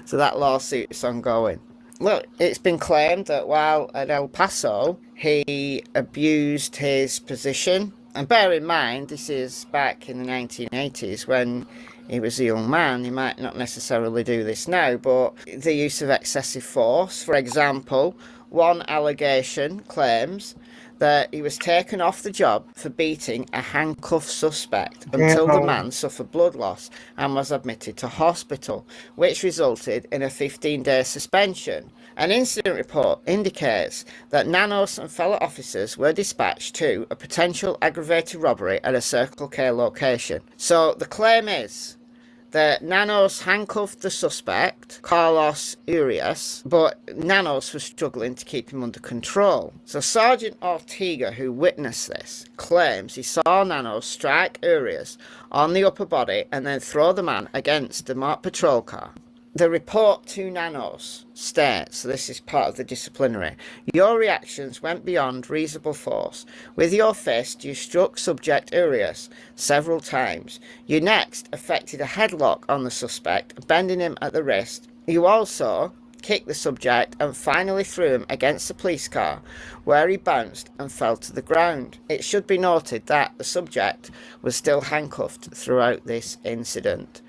So that lawsuit's ongoing. Look, it's been claimed that while at El Paso, he abused his position. And bear in mind, this is back in the 1980s when he was a young man. He might not necessarily do this now, but the use of excessive force, for example, one allegation claims that he was taken off the job for beating a handcuffed suspect until the man suffered blood loss and was admitted to hospital, which resulted in a 15-day suspension. An incident report indicates that Nanos and fellow officers were dispatched to a potential aggravated robbery at a Circle K location. So the claim is that Nanos handcuffed the suspect, Carlos Urias, but Nanos was struggling to keep him under control. So Sergeant Ortega, who witnessed this, claims he saw Nanos strike Urias on the upper body and then throw the man against the marked patrol car. The report to Nanos states, so this is part of the disciplinary, your reactions went beyond reasonable force. With your fist, you struck subject Urias several times. You next effected a headlock on the suspect, bending him at the wrist. You also kicked the subject and finally threw him against the police car, where he bounced and fell to the ground. It should be noted that the subject was still handcuffed throughout this incident.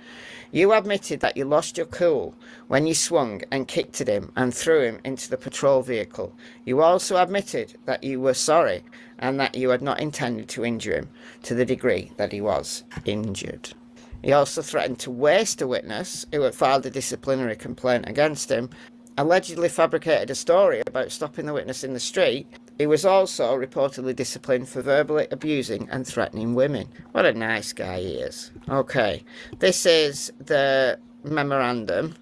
You admitted that you lost your cool when you swung and kicked at him and threw him into the patrol vehicle. You also admitted that you were sorry and that you had not intended to injure him to the degree that he was injured. He also threatened to waste a witness who had filed a disciplinary complaint against him, allegedly fabricated a story about stopping the witness in the street. He was also reportedly disciplined for verbally abusing and threatening women. What a nice guy he is. Okay, this is the memorandum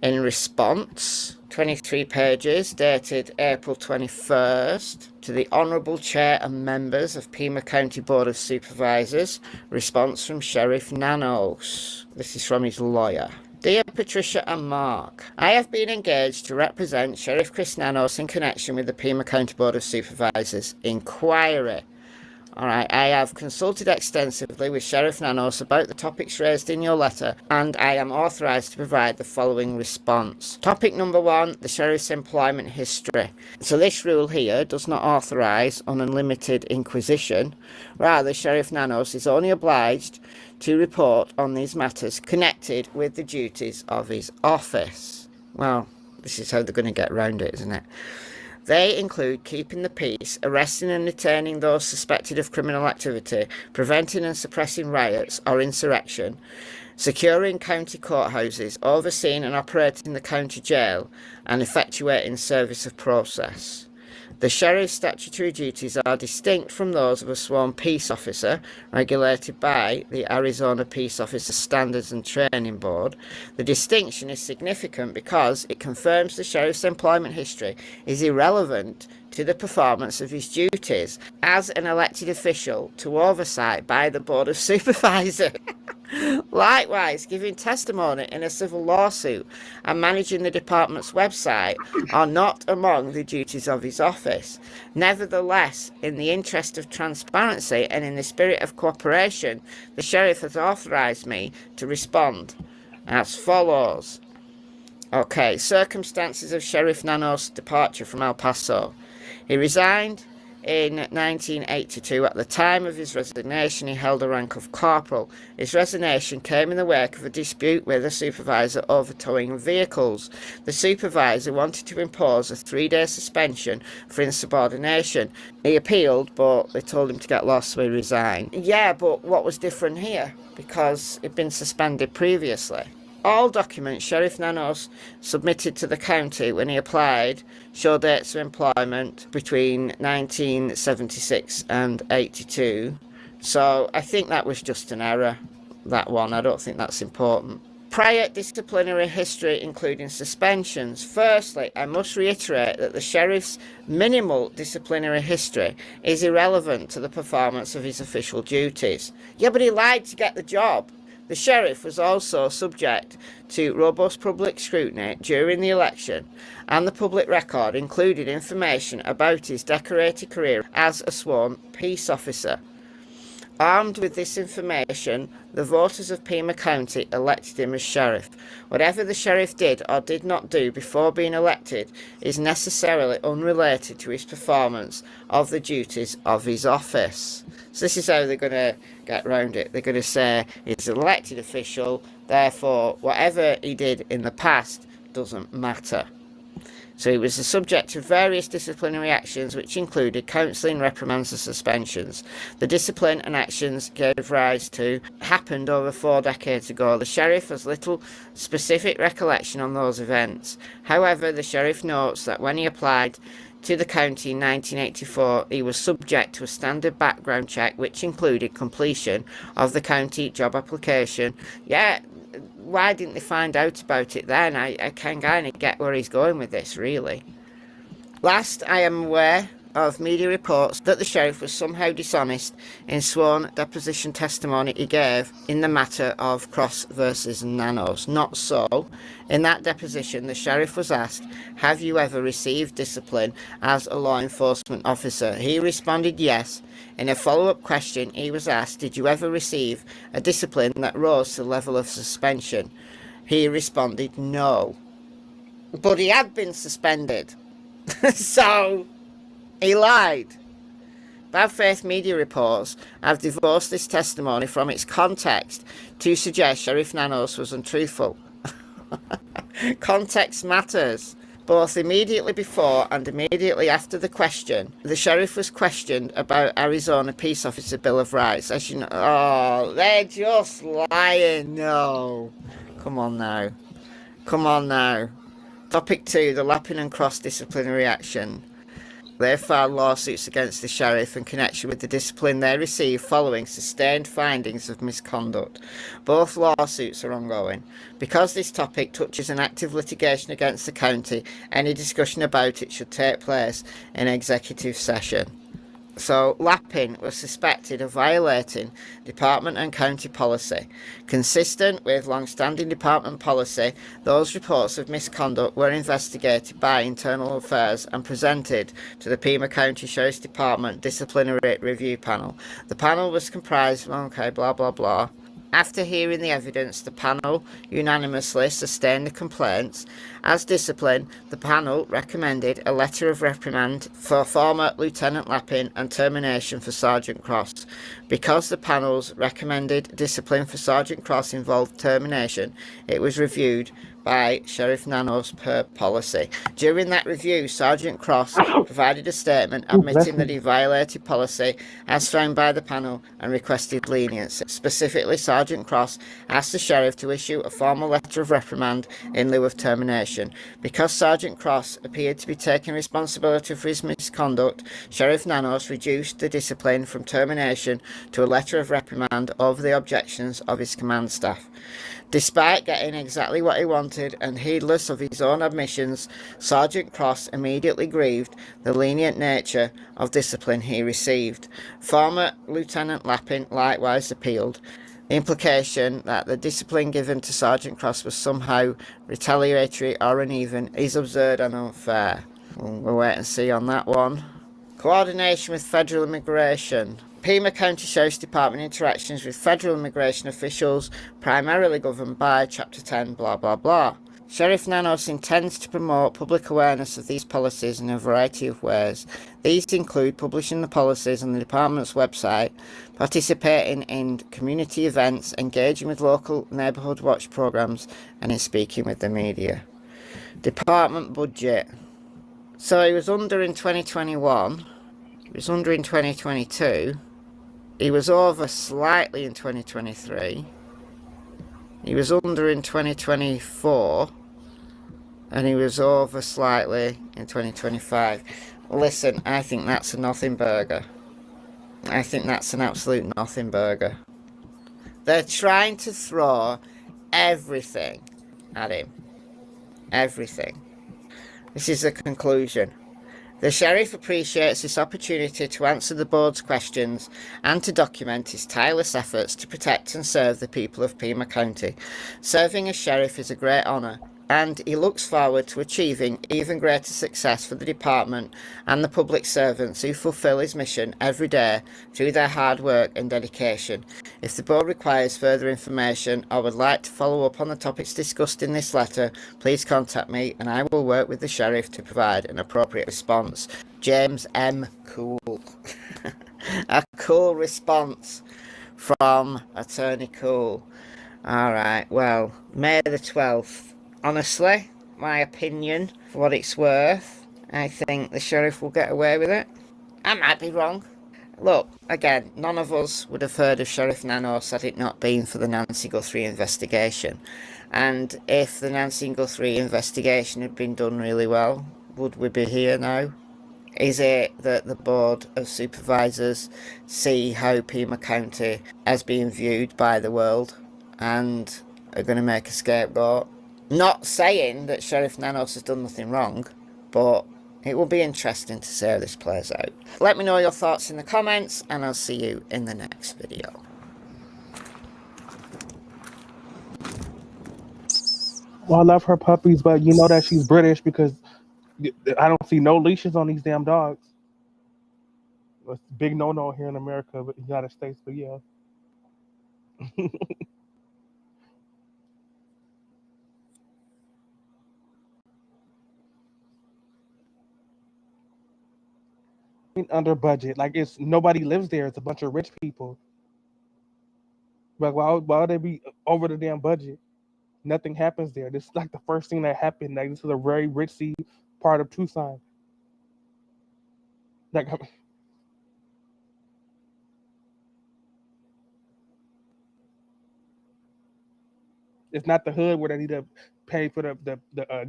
in response. 23 pages, dated April 21st. To the Honourable Chair and members of Pima County Board of Supervisors. Response from Sheriff Nanos. This is from his lawyer. Dear Patricia and Mark, I have been engaged to represent Sheriff Chris Nanos in connection with the Pima County Board of Supervisors inquiry. Alright, I have consulted extensively with Sheriff Nanos about the topics raised in your letter, and I am authorised to provide the following response. Topic number 1, the Sheriff's employment history. So this rule here does not authorise unlimited inquisition. Rather, Sheriff Nanos is only obliged to report on these matters connected with the duties of his office. Well, this is how they're going to get round it, isn't it? They include keeping the peace, arresting and detaining those suspected of criminal activity, preventing and suppressing riots or insurrection, securing county courthouses, overseeing and operating the county jail, and effectuating service of process. The sheriff's statutory duties are distinct from those of a sworn peace officer, regulated by the Arizona Peace Officer Standards and Training Board. The distinction is significant because it confirms the sheriff's employment history is irrelevant to the performance of his duties as an elected official to oversight by the Board of Supervisors. Likewise, giving testimony in a civil lawsuit and managing the department's website are not among the duties of his office. Nevertheless, in the interest of transparency and in the spirit of cooperation, the sheriff has authorised me to respond as follows. Okay, circumstances of Sheriff Nanos' departure from El Paso. He resigned in 1982. At the time of his resignation, he held the rank of corporal. His resignation came in the wake of a dispute with a supervisor over towing vehicles. The supervisor wanted to impose a 3-day suspension for insubordination. He appealed, but they told him to get lost, so he resigned. Yeah, but what was different here? Because he'd been suspended previously. All documents Sheriff Nanos submitted to the county when he applied show dates of employment between 1976 and 82. So I think that was just an error, that one. I don't think that's important. Prior disciplinary history, including suspensions. Firstly, I must reiterate that the sheriff's minimal disciplinary history is irrelevant to the performance of his official duties. Yeah, but he lied to get the job. The sheriff was also subject to robust public scrutiny during the election, and the public record included information about his decorated career as a sworn peace officer. Armed with this information, the voters of Pima County elected him as sheriff. Whatever the sheriff did or did not do before being elected is necessarily unrelated to his performance of the duties of his office. So this is how they're going to get around it. They're going to say he's an elected official, therefore whatever he did in the past doesn't matter. So he was the subject of various disciplinary actions which included counselling, reprimands and suspensions. The discipline and actions gave rise to happened over 4 decades ago. The sheriff has little specific recollection on those events. However, the sheriff notes that when he applied to the county in 1984, he was subject to a standard background check which included completion of the county job application. Yeah, why didn't they find out about it then? I can kind of get where he's going with this, really. Last I am aware, of media reports that the sheriff was somehow dishonest in sworn deposition testimony he gave in the matter of Cross versus Nanos. Not so. In that deposition, the sheriff was asked, "Have you ever received discipline as a law enforcement officer?" He responded yes. In a follow-up question, he was asked, "Did you ever receive a discipline that rose to the level of suspension?" He responded no. But he had been suspended. So, he lied. Bad faith media reports have divorced this testimony from its context to suggest Sheriff Nanos was untruthful. Context matters. Both immediately before and immediately after the question, the sheriff was questioned about Arizona Peace Officer Bill of Rights. As you know, oh, they're just lying. No. Come on now. Come on now. Topic 2, the Lappin and Cross disciplinary action. They filed lawsuits against the sheriff in connection with the discipline they received following sustained findings of misconduct. Both lawsuits are ongoing. Because this topic touches an active litigation against the county, any discussion about it should take place in executive session. So, Lappin was suspected of violating department and county policy. Consistent with long-standing department policy, those reports of misconduct were investigated by Internal Affairs and presented to the Pima County Sheriff's Department Disciplinary Review Panel. The panel was comprised of, blah blah blah. After hearing the evidence, the panel unanimously sustained the complaints. As discipline, the panel recommended a letter of reprimand for former Lieutenant Lappin and termination for Sergeant Cross. Because the panel's recommended discipline for Sergeant Cross involved termination, it was reviewed by Sheriff Nanos per policy. During that review, Sergeant Cross provided a statement admitting that he violated policy as found by the panel and requested leniency. Specifically, Sergeant Cross asked the sheriff to issue a formal letter of reprimand in lieu of termination. Because Sergeant Cross appeared to be taking responsibility for his misconduct, Sheriff Nanos reduced the discipline from termination to a letter of reprimand over the objections of his command staff. Despite getting exactly what he wanted and heedless of his own admissions, Sergeant Cross immediately grieved the lenient nature of discipline he received. Former Lieutenant Lappin likewise appealed. The implication that the discipline given to Sergeant Cross was somehow retaliatory or uneven is absurd and unfair. We'll wait and see on that one. Coordination with federal immigration. Pima County Sheriff's Department interactions with federal immigration officials primarily governed by Chapter 10 blah blah blah. Sheriff Nanos intends to promote public awareness of these policies in a variety of ways. These include publishing the policies on the department's website, participating in community events, engaging with local neighbourhood watch programs, and in speaking with the media. Department budget. So he was under in 2021, he was under in 2022, he was over slightly in 2023, he was under in 2024, and he was over slightly in 2025. Listen, I think that's a nothing burger. I think that's an absolute nothing burger. They're trying to throw everything at him. Everything. This is the conclusion. The sheriff appreciates this opportunity to answer the board's questions and to document his tireless efforts to protect and serve the people of Pima County. Serving as sheriff is a great honour, and he looks forward to achieving even greater success for the department and the public servants who fulfil his mission every day through their hard work and dedication. If the board requires further information or would like to follow up on the topics discussed in this letter, please contact me and I will work with the sheriff to provide an appropriate response. James M. Cool. A cool response from Attorney Cool. Alright, well, May the 12th. Honestly, my opinion, for what it's worth, I think the sheriff will get away with it. I might be wrong. Look, again, none of us would have heard of Sheriff Nanos had it not been for the Nancy Guthrie investigation. And if the Nancy Guthrie investigation had been done really well, would we be here now? Is it that the Board of Supervisors see how Pima County has been viewed by the world and are going to make a scapegoat? Not saying that Sheriff Nanos has done nothing wrong, but It will be interesting to see how this plays out. Let me know your thoughts in the comments, and I'll see you in the next video. Well, I love her puppies, but you know that she's British because I don't see no leashes on these damn dogs. It's a big no-no here in America, but United States, but yeah. Under budget, like it's nobody lives there. It's a bunch of rich people. Like why would they be over the damn budget? Nothing happens there. This is like the first thing that happened. Like this is a very ritzy part of Tucson. Like it's not the hood where they need to pay for the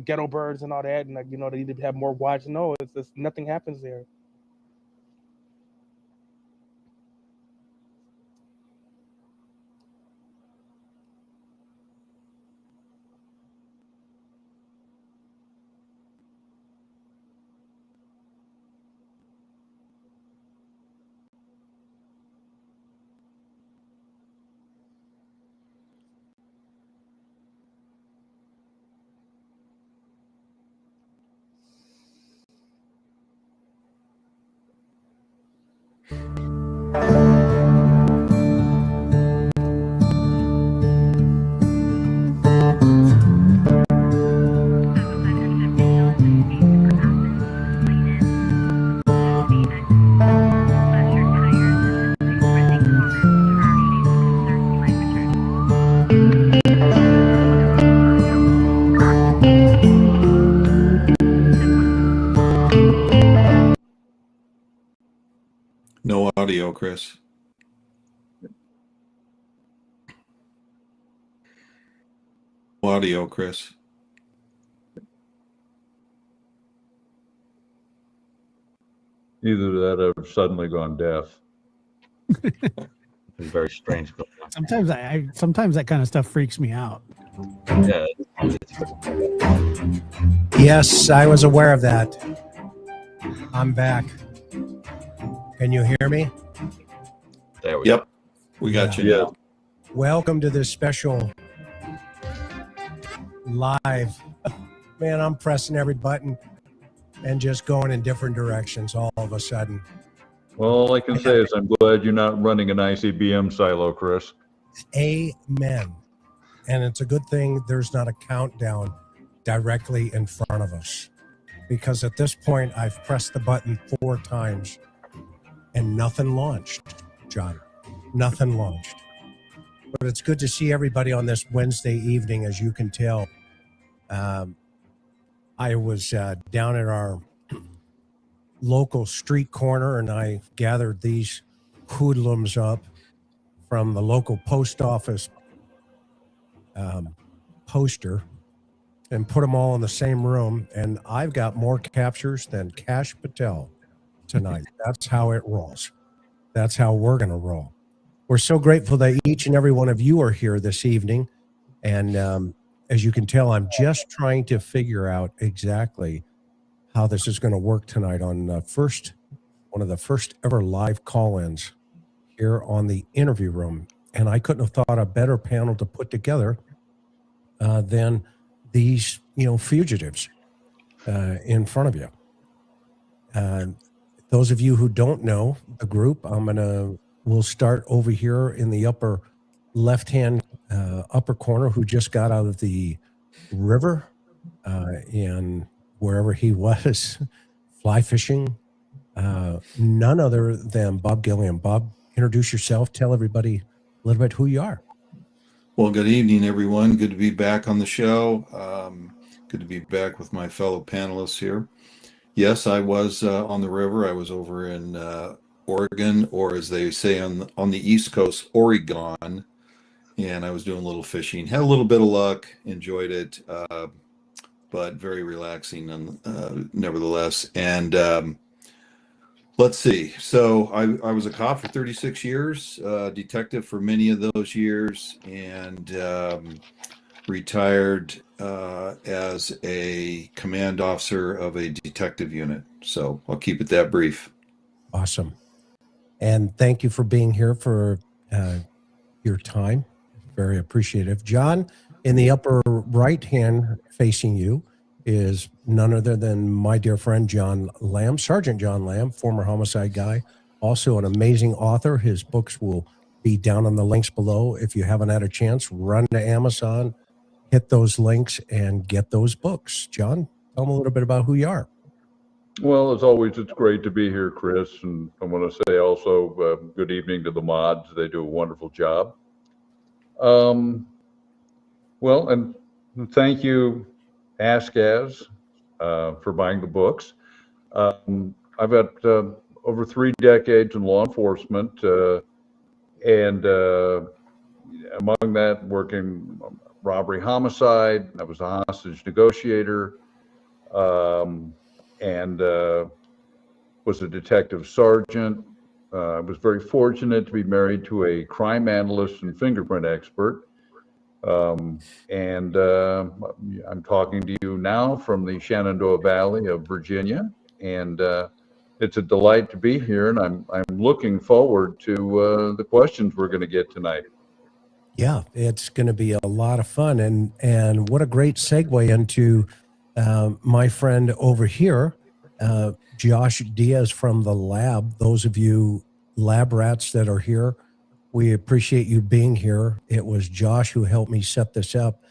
ghetto birds and all that, and like you know they need to have more watch. No, it's just nothing happens there. No audio, Chris. No audio, Chris. Either that or I've suddenly gone deaf. It's very strange. Sometimes that kind of stuff freaks me out. Yeah. Yes, I was aware of that. I'm back. Can you hear me? There we Yep. go. We got you. Yeah. Now. Welcome to this special live. Man, I'm pressing every button and just going in different directions all of a sudden. Well, all I can say is I'm glad you're not running an ICBM silo, Chris. Amen. And it's a good thing there's not a countdown directly in front of us. Because at this point, I've pressed the button 4 times and nothing launched, John. Nothing launched. But it's good to see everybody on this Wednesday evening, as you can tell. I was down at our local street corner and I gathered these hoodlums up from the local post office poster and put them all in the same room. And I've got more captures than Cash Patel tonight. That's how it rolls. That's how we're going to roll. We're so grateful that each and every one of you are here this evening. And as you can tell, I'm just trying to figure out exactly how this is going to work tonight on one of the first ever live call-ins here on the interview room. And I couldn't have thought a better panel to put together than these, fugitives in front of you. Those of you who don't know the group, we'll start over here in the upper left-hand upper corner, who just got out of the river in wherever he was, fly fishing. None other than Bob Gilliam. Bob, introduce yourself. Tell everybody a little bit who you are. Well, good evening, everyone. Good to be back on the show. Good to be back with my fellow panelists here. Yes, I was on the river. I was over in Oregon, or as they say on the East Coast, Oregon. And I was doing a little fishing. Had a little bit of luck. Enjoyed it, but very relaxing nevertheless. And let's see. So I was a cop for 36 years, detective for many of those years, and retired as a command officer of a detective unit. So I'll keep it that brief. Awesome. And thank you for being here for your time. Very appreciative. John, in the upper right hand facing you is none other than my dear friend John Lamb, Sergeant John Lamb, former homicide guy, also an amazing author. His books will be down on the links below. If you haven't had a chance, run to Amazon, hit those links, and get those books. John, tell them a little bit about who you are. Well, as always, it's great to be here, Chris. And I want to say also good evening to the mods. They do a wonderful job. Well, and thank you, Ask As, for buying the books. I've got over 3 decades in law enforcement, and among that, working robbery homicide. I was a hostage negotiator, and was a detective sergeant. I was very fortunate to be married to a crime analyst and fingerprint expert. And I'm talking to you now from the Shenandoah Valley of Virginia, and it's a delight to be here. And I'm looking forward to the questions we're going to get tonight. Yeah, it's going to be a lot of fun, and what a great segue into my friend over here, Josh Diaz from the lab. Those of you lab rats that are here, we appreciate you being here. It was Josh who helped me set this up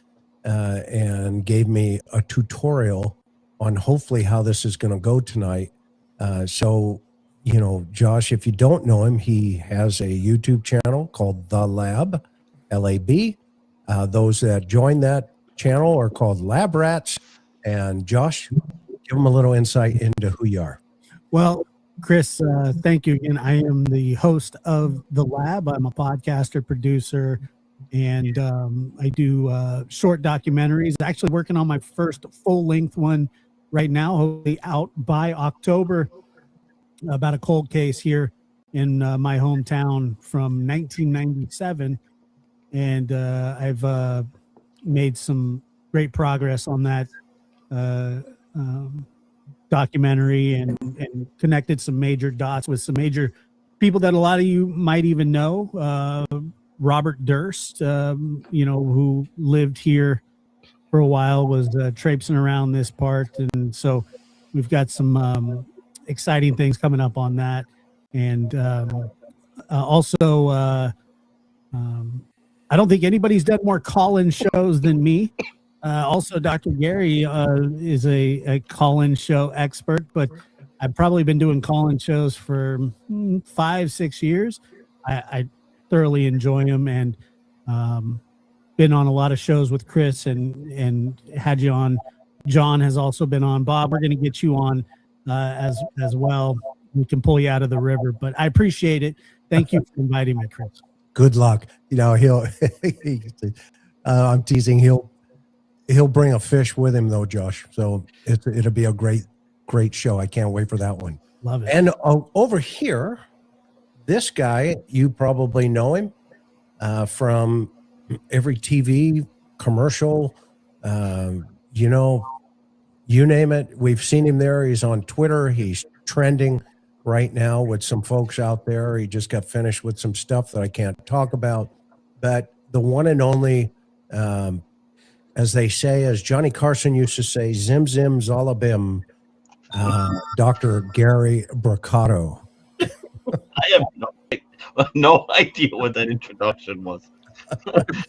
and gave me a tutorial on hopefully how this is going to go tonight. So, you know, Josh, if you don't know him, he has a YouTube channel called The Lab, L-A-B. Those that join that channel are called Lab Rats. And Josh, give them a little insight into who you are. Well, Chris, thank you again. I am the host of The Lab. I'm a podcaster, producer, and I do short documentaries. Actually working on my first full-length one right now, hopefully out by October, about a cold case here in my hometown from 1997. And I've made some great progress on that documentary and connected some major dots with some major people that a lot of you might even know. Robert Durst, you know, who lived here for a while, was traipsing around this part. And so we've got some exciting things coming up on that. And also, I don't think anybody's done more call-in shows than me. Also, Dr. Gary is a call-in show expert, but I've probably been doing call-in shows for 5-6 years. I thoroughly enjoy them, and been on a lot of shows with Chris and had you on. John has also been on. Bob, we're going to get you on as well. We can pull you out of the river, but I appreciate it. Thank you for inviting me, Chris. Good luck. You know, he'll, I'm teasing, he'll bring a fish with him though, Josh. So it'll be a great show. I can't wait for that one. Love it. And over here, this guy, you probably know him from every TV commercial, you know, you name it. We've seen him there. He's on Twitter. He's trending right now with some folks out there. He just got finished with some stuff that I can't talk about. But the one and only, as they say, as Johnny Carson used to say, zim zim zalabim, Dr. Gary Bricado. I have no idea what that introduction was.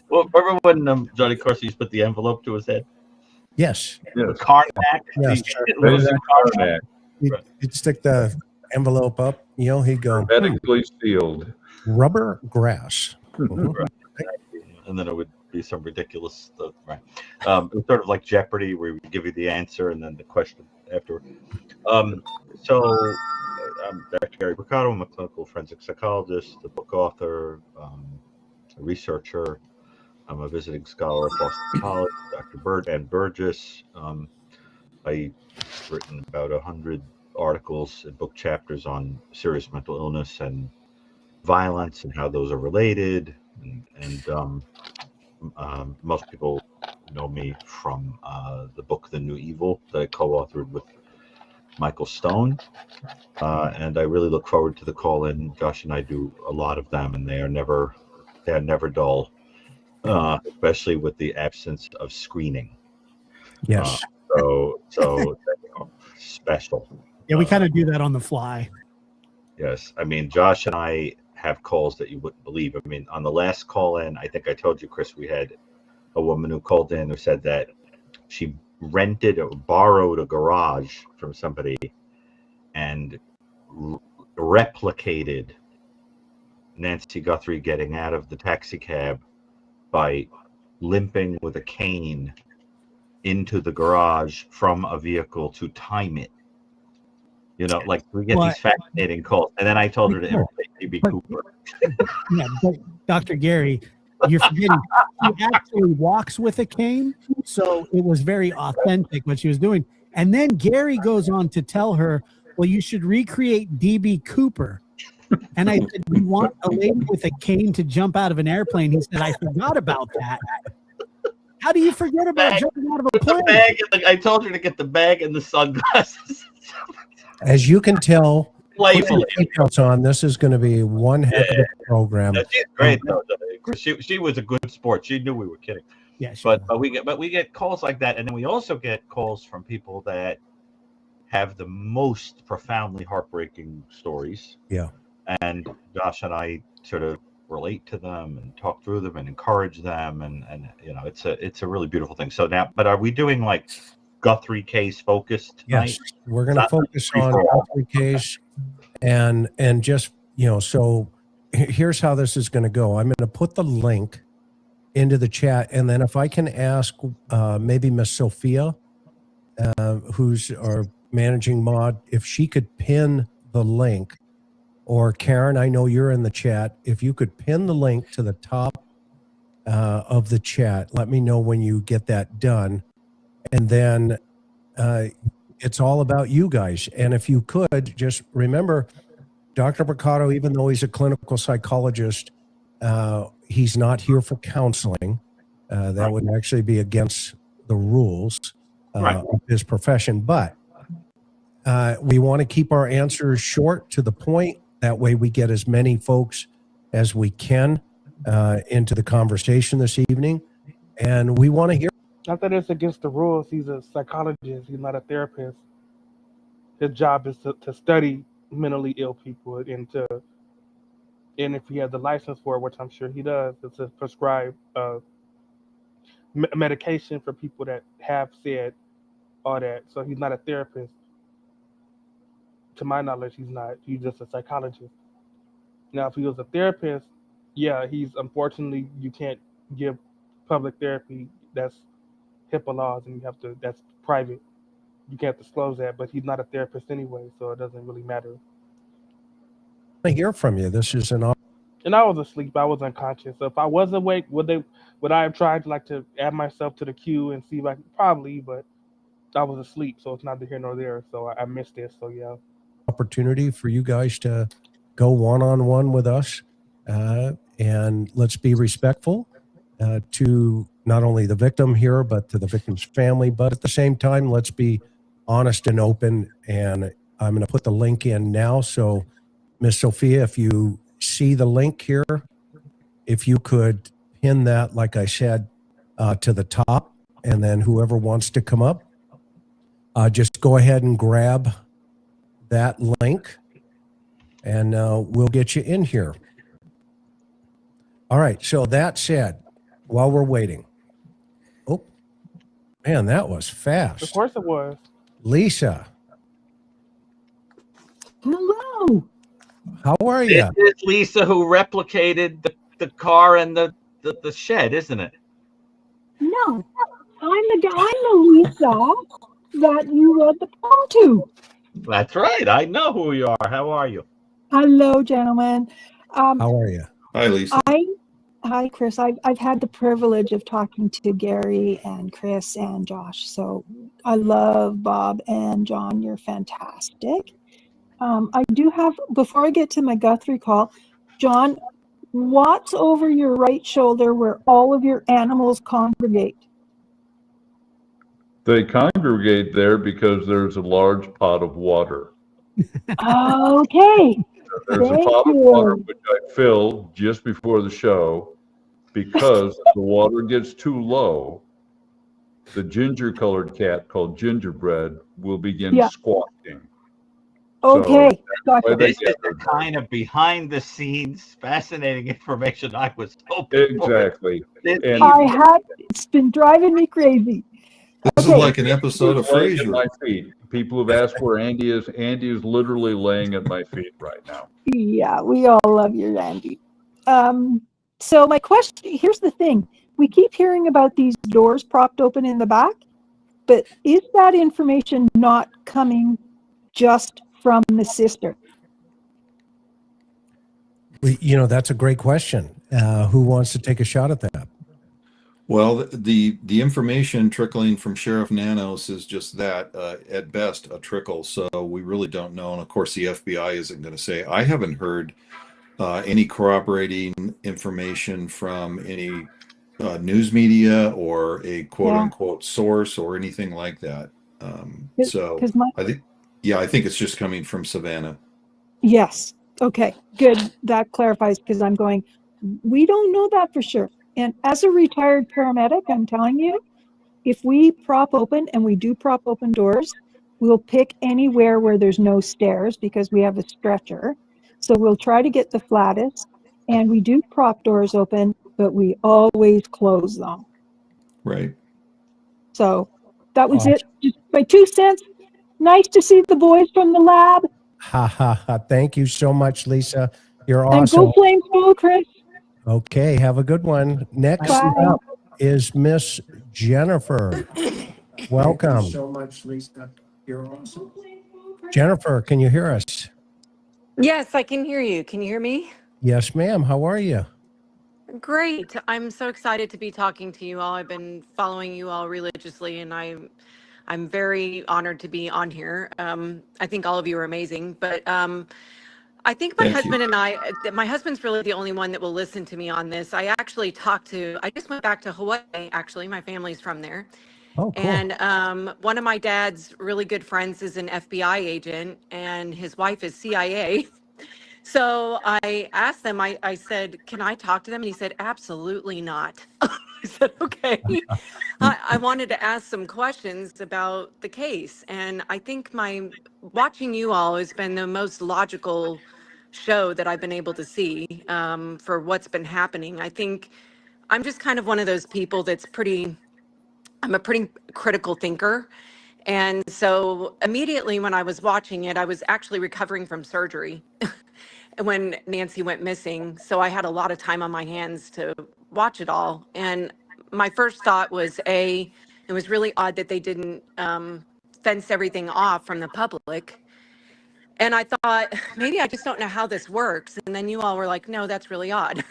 Well, remember when Johnny Carson used to put the envelope to his head? Yes. Yes. Carnac? Yes. Carnac. He'd stick the envelope up, you know, he'd go, Hermetically sealed. rubber grass. Right. And then it would be some ridiculous stuff, right? It was sort of like Jeopardy, where we give you the answer and then the question afterward. So I'm Dr. Gary Bricado. I'm a clinical forensic psychologist, a book author, a researcher. I'm a visiting scholar at Boston College, Dr. Bird and Burgess. I've written about 100 articles and book chapters on serious mental illness and violence and how those are related. And most people know me from the book The New Evil that I co-authored with Michael Stone. And I really look forward to the call-in. Josh and I do a lot of them, and they are never dull, especially with the absence of screening. Yes. So special. Yeah, we kind of do that on the fly. Yes, I mean, Josh and I have calls that you wouldn't believe. I mean, on the last call in, I think I told you, Chris, we had a woman who called in who said that she rented or borrowed a garage from somebody and replicated Nancy Guthrie getting out of the taxi cab by limping with a cane into the garage from a vehicle to time it. You know, like we get these fascinating calls. And then I told her to imitate D.B. Cooper. Yeah, but Dr. Gary, you're forgetting she actually walks with a cane, so it was very authentic what she was doing. And then Gary goes on to tell her, well, you should recreate D.B. Cooper. And I said, you want a lady with a cane to jump out of an airplane? He said, I forgot about that. How do you forget about jumping out of a plane? I told her to get the bag and the sunglasses. As you can tell, Playfully. seatbelts on. This is going to be one heck of a program. Yeah, she's great though. She was a good sport. She knew we were kidding. Yeah, but we get calls like that, and then we also get calls from people that have the most profoundly heartbreaking stories. Yeah. And Josh and I sort of relate to them and talk through them and encourage them, and you know, it's a really beautiful thing. So now, but are we doing like Guthrie case focused tonight? Yes, we're going to focus on Guthrie case, and just, you know, so here's how this is going to go. I'm going to put the link into the chat, and then if I can ask maybe Miss Sophia, who's our managing mod, if she could pin the link, or Karen, I know you're in the chat, if you could pin the link to the top of the chat, let me know when you get that done. And then it's all about you guys. And if you could, just remember, Dr. Mercado, even though he's a clinical psychologist, he's not here for counseling. That would actually be against the rules of his profession. But we want to keep our answers short, to the point. That way we get as many folks as we can into the conversation this evening. And we want to hear. Not that it's against the rules. He's a psychologist. He's not a therapist. His job is to study mentally ill people, and if he has the license for it, which I'm sure he does, it's to prescribe medication for people that have said all that. So he's not a therapist. To my knowledge, he's not. He's just a psychologist. Now, if he was a therapist, yeah, unfortunately, you can't give public therapy. That's HIPAA laws, and that's private. You can't disclose that, but he's not a therapist anyway, so it doesn't really matter. I hear from you. This is an. And I was asleep. I was unconscious. So if I was awake, would I have tried to add myself to the queue and see if I could? Probably, but I was asleep, so it's neither here nor there. So I missed this. So yeah. Opportunity for you guys to go one-on-one with us, and let's be respectful to not only the victim here, but to the victim's family. But at the same time, let's be honest and open. And I'm going to put the link in now. So, Miss Sophia, if you see the link here, if you could pin that, like I said, to the top, and then whoever wants to come up, just go ahead and grab that link, and we'll get you in here. All right. So that said, while we're waiting, oh man, that was fast. Of course it was. Lisa, Hello. how are you? This is Lisa who replicated the car and the shed, isn't it? No, I'm the Lisa that you read the poem to. That's right. I know who you are. How are you? Hello, gentlemen. How are you? Hi, Lisa. Hi, Chris. I've had the privilege of talking to Gary and Chris and Josh. So I love Bob and John. You're fantastic. I do have, before I get to my Guthrie call, John, what's over your right shoulder where all of your animals congregate? They congregate there because there's a large pot of water. Okay. There's a Thank pot of water you. which I fill just before the show because the water gets too low. The ginger-colored cat called Gingerbread will begin Yeah. squawking. Okay. So why Gotcha. they This is the gathered there. kind of behind the scenes fascinating information I was hoping Exactly. for. And It's been driving me crazy. This is Okay. like an episode of laying at Frasier. my feet. People have asked where Andy is. Andy is literally laying at my feet right now. Yeah, we all love you, Randy. So my question, here's the thing. We keep hearing about these doors propped open in the back, but is that information not coming just from the sister? You know, that's a great question. Who wants to take a shot at that? Well, the information trickling from Sheriff Nanos is just that, at best, a trickle. So we really don't know. And of course, the FBI isn't going to say. I haven't heard any corroborating information from any news media or a quote unquote source or anything like that. So I think it's just coming from Savannah. Yes. Okay, good. That clarifies because I'm going, we don't know that for sure. And as a retired paramedic, I'm telling you, if we prop open, and we do prop open doors, we'll pick anywhere where there's no stairs because we have a stretcher. So we'll try to get the flattest, and we do prop doors open, but we always close them. Right. So that was it. Just my 2 cents. Nice to see the boys from the lab. Ha ha ha. Thank you so much, Lisa. You're And awesome. go Flames, go Chris. Okay, have a good one. Next Bye. up is Miss Jennifer. Welcome. Thank you so much, Lisa. You're awesome. Jennifer, can you hear us? Yes, I can hear you. Can you hear me? Yes, ma'am. How are you? Great. I'm so excited to be talking to you all. I've been following you all religiously, and I'm very honored to be on here. I think all of you are amazing, but I think my husband and my husband's really the only one that will listen to me on this. I just went back to Hawaii, actually. My family's from there. Oh, cool. And one of my dad's really good friends is an FBI agent, and his wife is CIA. So I asked them, I said, can I talk to them? And he said, absolutely not. I said, okay. I wanted to ask some questions about the case. And I think watching you all has been the most logical show that I've been able to see for what's been happening. I think I'm just kind of one of those people I'm a pretty critical thinker. And so immediately when I was watching it, I was actually recovering from surgery when Nancy went missing. So I had a lot of time on my hands to watch it all. And my first thought was, it was really odd that they didn't fence everything off from the public. And I thought, maybe I just don't know how this works. And then you all were like, no, that's really odd.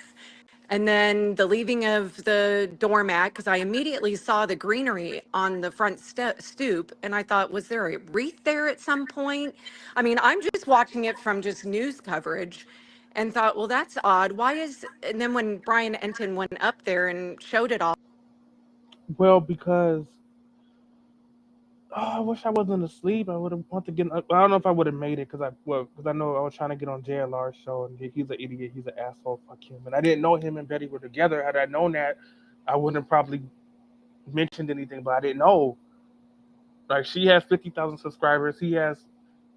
And then the leaving of the doormat, because I immediately saw the greenery on the front stoop. And I thought, was there a wreath there at some point? I mean, I'm just watching it from just news coverage and thought, well, that's odd. And then when Brian Enton went up there and showed it all. Well, because I wish I wasn't asleep. I would have wanted to get. I don't know if I would have made it because I know I was trying to get on JLR's show, and he's an idiot. He's an asshole. Fuck him. And I didn't know him and Betty were together. Had I known that, I wouldn't have probably mentioned anything. But I didn't know. Like, she has 50,000 subscribers. He has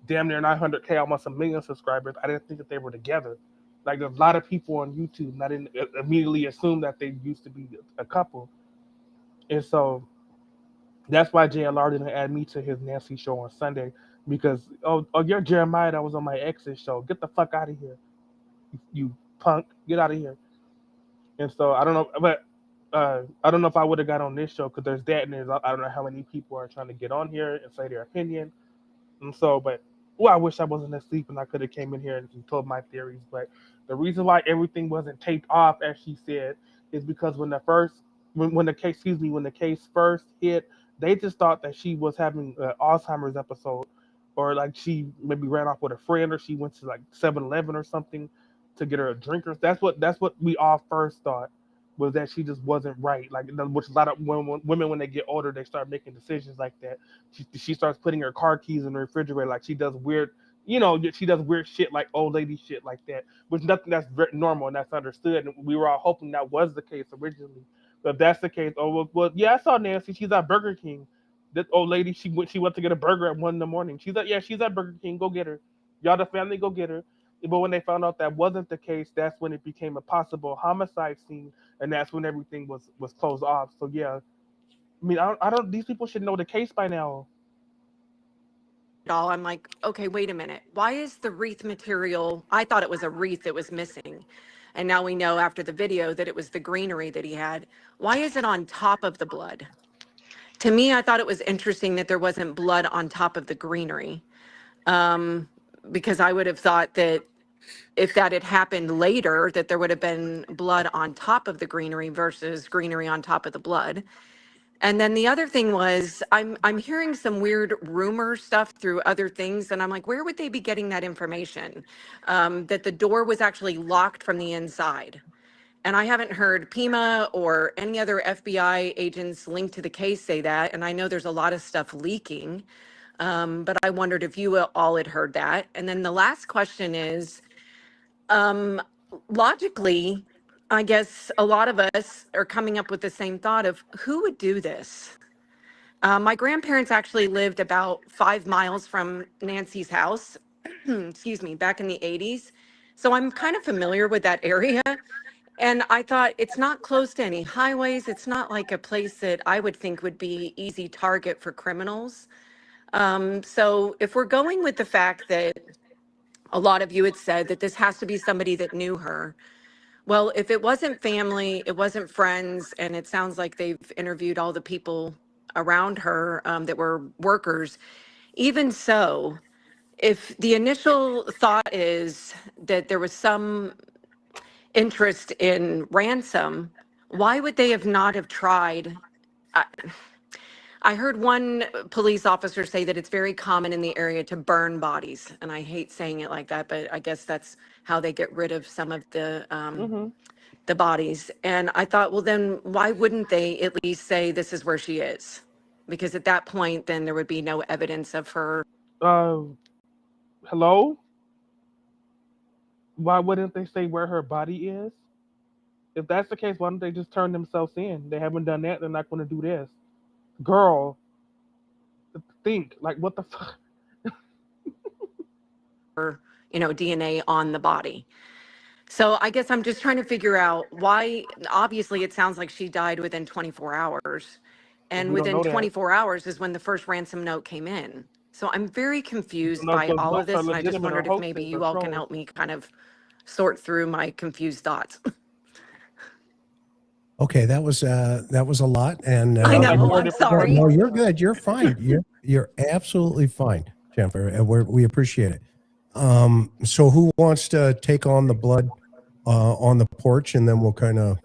damn near 900K, almost 1 million subscribers. I didn't think that they were together. Like, there's a lot of people on YouTube, and I didn't immediately assume that they used to be a couple. And so that's why JLR didn't add me to his Nancy show on Sunday, because oh you're Jeremiah that was on my ex's show. Get the fuck out of here, you punk. Get out of here. And so I don't know, but I don't know if I would have got on this show because there's that, and I don't know how many people are trying to get on here and say their opinion. And so, but I wish I wasn't asleep and I could have came in here and told my theories. But the reason why everything wasn't taped off, as she said, is because when the case first hit, they just thought that she was having an Alzheimer's episode, or like she maybe ran off with a friend, or she went to like 7-Eleven or something to get her a drink. That's what we all first thought. was that she just wasn't right. Like, which a lot of women when they get older, they start making decisions like that. She starts putting her car keys in the refrigerator, like she does weird, she does weird shit like old lady shit like that, which nothing that's very normal and that's understood. And we were all hoping that was the case originally. But if that's the case, well, yeah, I saw Nancy. She's at Burger King. This old lady, she went to get a burger at 1 in the morning. She's like, yeah, she's at Burger King. Go get her. Y'all, the family, go get her. But when they found out that wasn't the case, that's when it became a possible homicide scene, and that's when everything was closed off. So yeah, I mean, I don't. These people should know the case by now. All I'm like, okay, wait a minute. Why is the wreath material? I thought it was a wreath that was missing. And now we know after the video that it was the greenery that he had. Why is it on top of the blood? To me, I thought it was interesting that there wasn't blood on top of the greenery. Because I would have thought that if that had happened later, that there would have been blood on top of the greenery versus greenery on top of the blood. And then the other thing was, I'm hearing some weird rumor stuff through other things, and I'm like, where would they be getting that information? That the door was actually locked from the inside. And I haven't heard Pima or any other FBI agents linked to the case say that. And I know there's a lot of stuff leaking, but I wondered if you all had heard that. And then the last question is, logically, I guess a lot of us are coming up with the same thought of who would do this. My grandparents actually lived about 5 miles from Nancy's house, excuse me, back in the 80s. So I'm kind of familiar with that area. And I thought it's not close to any highways. It's not like a place that I would think would be easy target for criminals. So if we're going with the fact that a lot of you had said that this has to be somebody that knew her, well, if it wasn't family, it wasn't friends, and it sounds like they've interviewed all the people around her that were workers, even so, if the initial thought is that there was some interest in ransom, why would they have not have tried? I heard one police officer say that it's very common in the area to burn bodies, and I hate saying it like that, but I guess that's how they get rid of some of the bodies. And I thought, well, then why wouldn't they at least say this is where she is? Because at that point, then there would be no evidence of her. Hello? Why wouldn't they say where her body is? If that's the case, why don't they just turn themselves in? They haven't done that. They're not going to do this. Girl, think, like, what the fuck? DNA on the body. So I guess I'm just trying to figure out why. Obviously, it sounds like she died within 24 hours. And We don't within know that. 24 hours is when the first ransom note came in. So I'm very confused No, by so all those of this. are And I just legitimate or wondered if maybe hoaxes you or all can trolls. help me kind of sort through my confused thoughts. Okay, that was a lot, and I like know, four I'm different sorry. no, you're good. You're fine. You're absolutely fine, Jennifer, and we appreciate it. So who wants to take on the blood on the porch, and then we'll kind of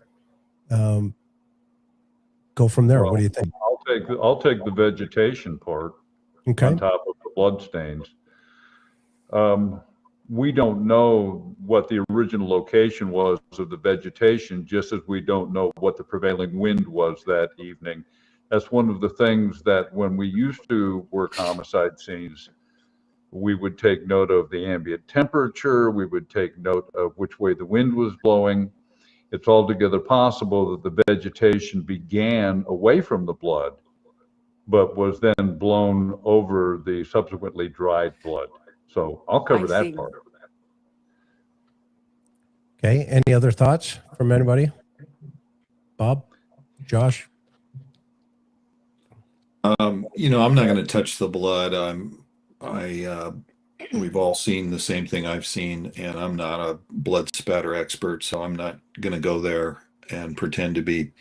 go from there. What do you think? I'll take the vegetation part Okay. on top of the blood stains. We don't know what the original location was of the vegetation, just as we don't know what the prevailing wind was that evening. That's one of the things that when we used to work homicide scenes, we would take note of the ambient temperature, we would take note of which way the wind was blowing. It's altogether possible that the vegetation began away from the blood, but was then blown over the subsequently dried blood. So I'll cover I that see. part. Okay. Any other thoughts from anybody? Bob, Josh? I'm not going to touch the blood. We've all seen the same thing I've seen, and I'm not a blood spatter expert, so I'm not going to go there and pretend to be.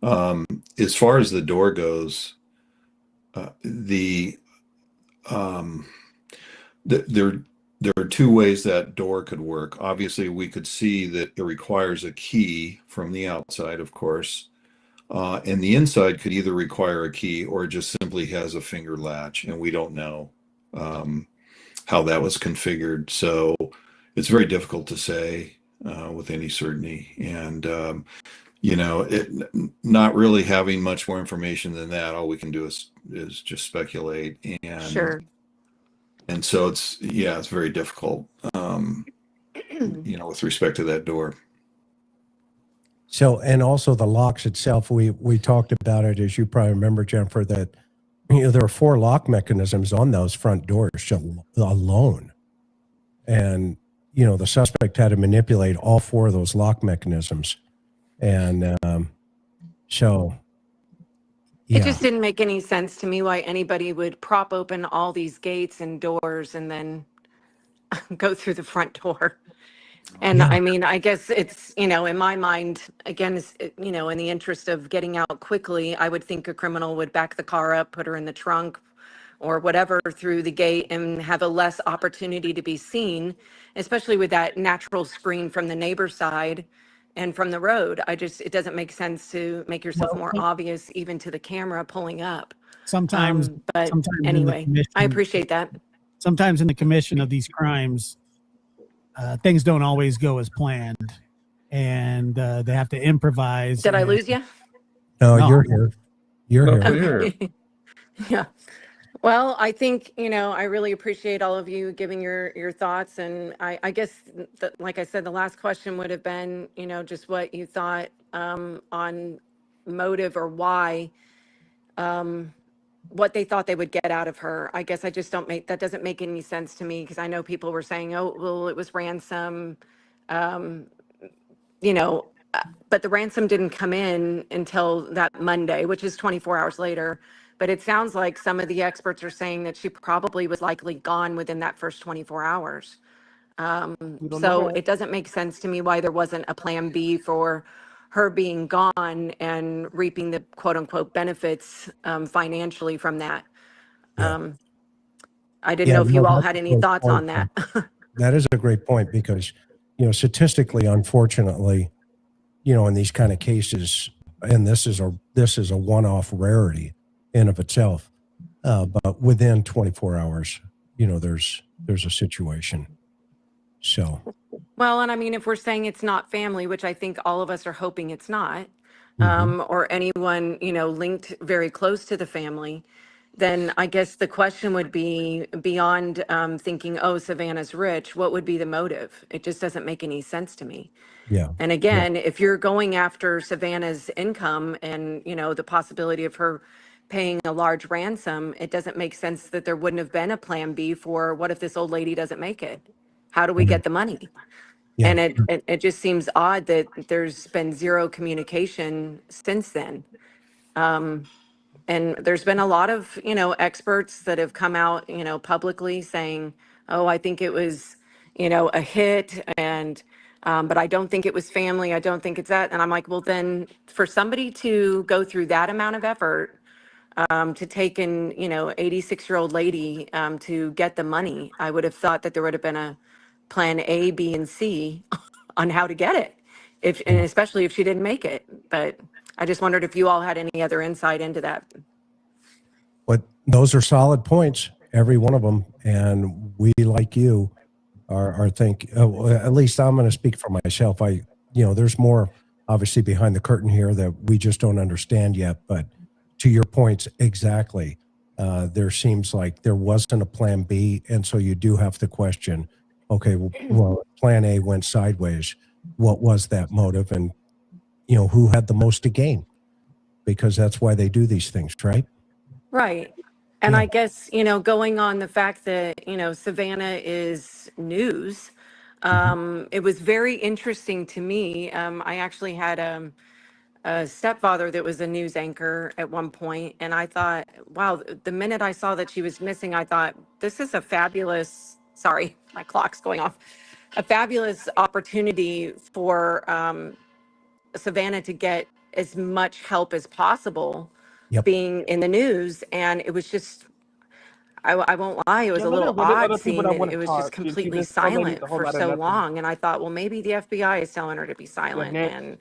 As far as the door goes, there are two ways that door could work. Obviously, we could see that it requires a key from the outside, of course. And the inside could either require a key or it just simply has a finger latch, and we don't know how that was configured. So it's very difficult to say with any certainty. And not really having much more information than that. All we can do is just speculate, Sure. and so it's very difficult, with respect to that door. So, and also the locks itself, we talked about it, as you probably remember, Jennifer, that there are 4 lock mechanisms on those front doors alone. And, the suspect had to manipulate all 4 of those lock mechanisms. And so, It yeah. just didn't make any sense to me why anybody would prop open all these gates and doors and then go through the front door. And Yeah. I mean, I guess it's, in my mind, again, in the interest of getting out quickly, I would think a criminal would back the car up, put her in the trunk or whatever through the gate and have a less opportunity to be seen, especially with that natural screen from the neighbor's side and from the road. It doesn't make sense to make yourself more obvious even to the camera pulling up. Sometimes, But sometimes in the anyway, commission, I appreciate that. sometimes in the commission of these crimes, things don't always go as planned, and they have to improvise. Did I lose you? No, No. you're here. You're No, here. here. Yeah. Well, I think, I really appreciate all of you giving your thoughts. And I guess, like I said, the last question would have been, just what you thought on motive or why, what they thought they would get out of her. I guess I just that doesn't make any sense to me because I know people were saying, oh, well, it was ransom, you know, but the ransom didn't come in until that Monday, which is 24 hours later. But it sounds like some of the experts are saying that she probably was likely gone within that first 24 hours. We don't know So that. it doesn't make sense to me why there wasn't a plan B for her being gone and reaping the quote unquote benefits financially from that. Yeah. Um, I didn't Yeah, know if no, you all that's had a any great thoughts point, on that. That is a great point because, statistically, unfortunately, in these kind of cases, and this is a one-off rarity in of itself, but within 24 hours, there's a situation. So, Well, and I mean, if we're saying it's not family, which I think all of us are hoping it's not, mhm. or anyone, linked very close to the family, then I guess the question would be beyond thinking, oh, Savannah's rich, what would be the motive? It just doesn't make any sense to me. Yeah. And Yeah. again, if you're going after Savannah's income and, the possibility of her paying a large ransom, it doesn't make sense that there wouldn't have been a plan B for what if this old lady doesn't make it? How do we get the money? Yeah. And it just seems odd that there's been zero communication since then. And there's been a lot of, experts that have come out, publicly saying, oh, I think it was, a hit and, but I don't think it was family. I don't think it's that. And I'm like, well, then for somebody to go through that amount of effort, to take an, 86-year-old lady, to get the money, I would have thought that there would have been a plan A, B, and C on how to get it. And especially if she didn't make it. But I just wondered if you all had any other insight into that. But those are solid points, every one of them. And we, like you, are at least I'm going to speak for myself. There's more obviously behind the curtain here that we just don't understand yet. But to your points, exactly. There seems like there wasn't a plan B. And so you do have to question, okay, well, plan A went sideways. What was that motive? And, who had the most to gain? Because that's why they do these things, right? Right. And Yeah. I guess, going on the fact that, Savannah is news, it was very interesting to me. I actually had a stepfather that was a news anchor at one point, and I thought, wow, the minute I saw that she was missing, I thought, this is a fabulous, sorry, my clock's going off, a fabulous opportunity for Savannah to get as much help as possible Yep. being in the news. And it was just, I won't lie, it was Yeah, a but there little are really odd other people seeing that that want it to was just talk. She completely just probably needs silent a whole for lot of so nothing. long. And I thought, well, maybe the FBI is telling her to be Yeah, silent. next.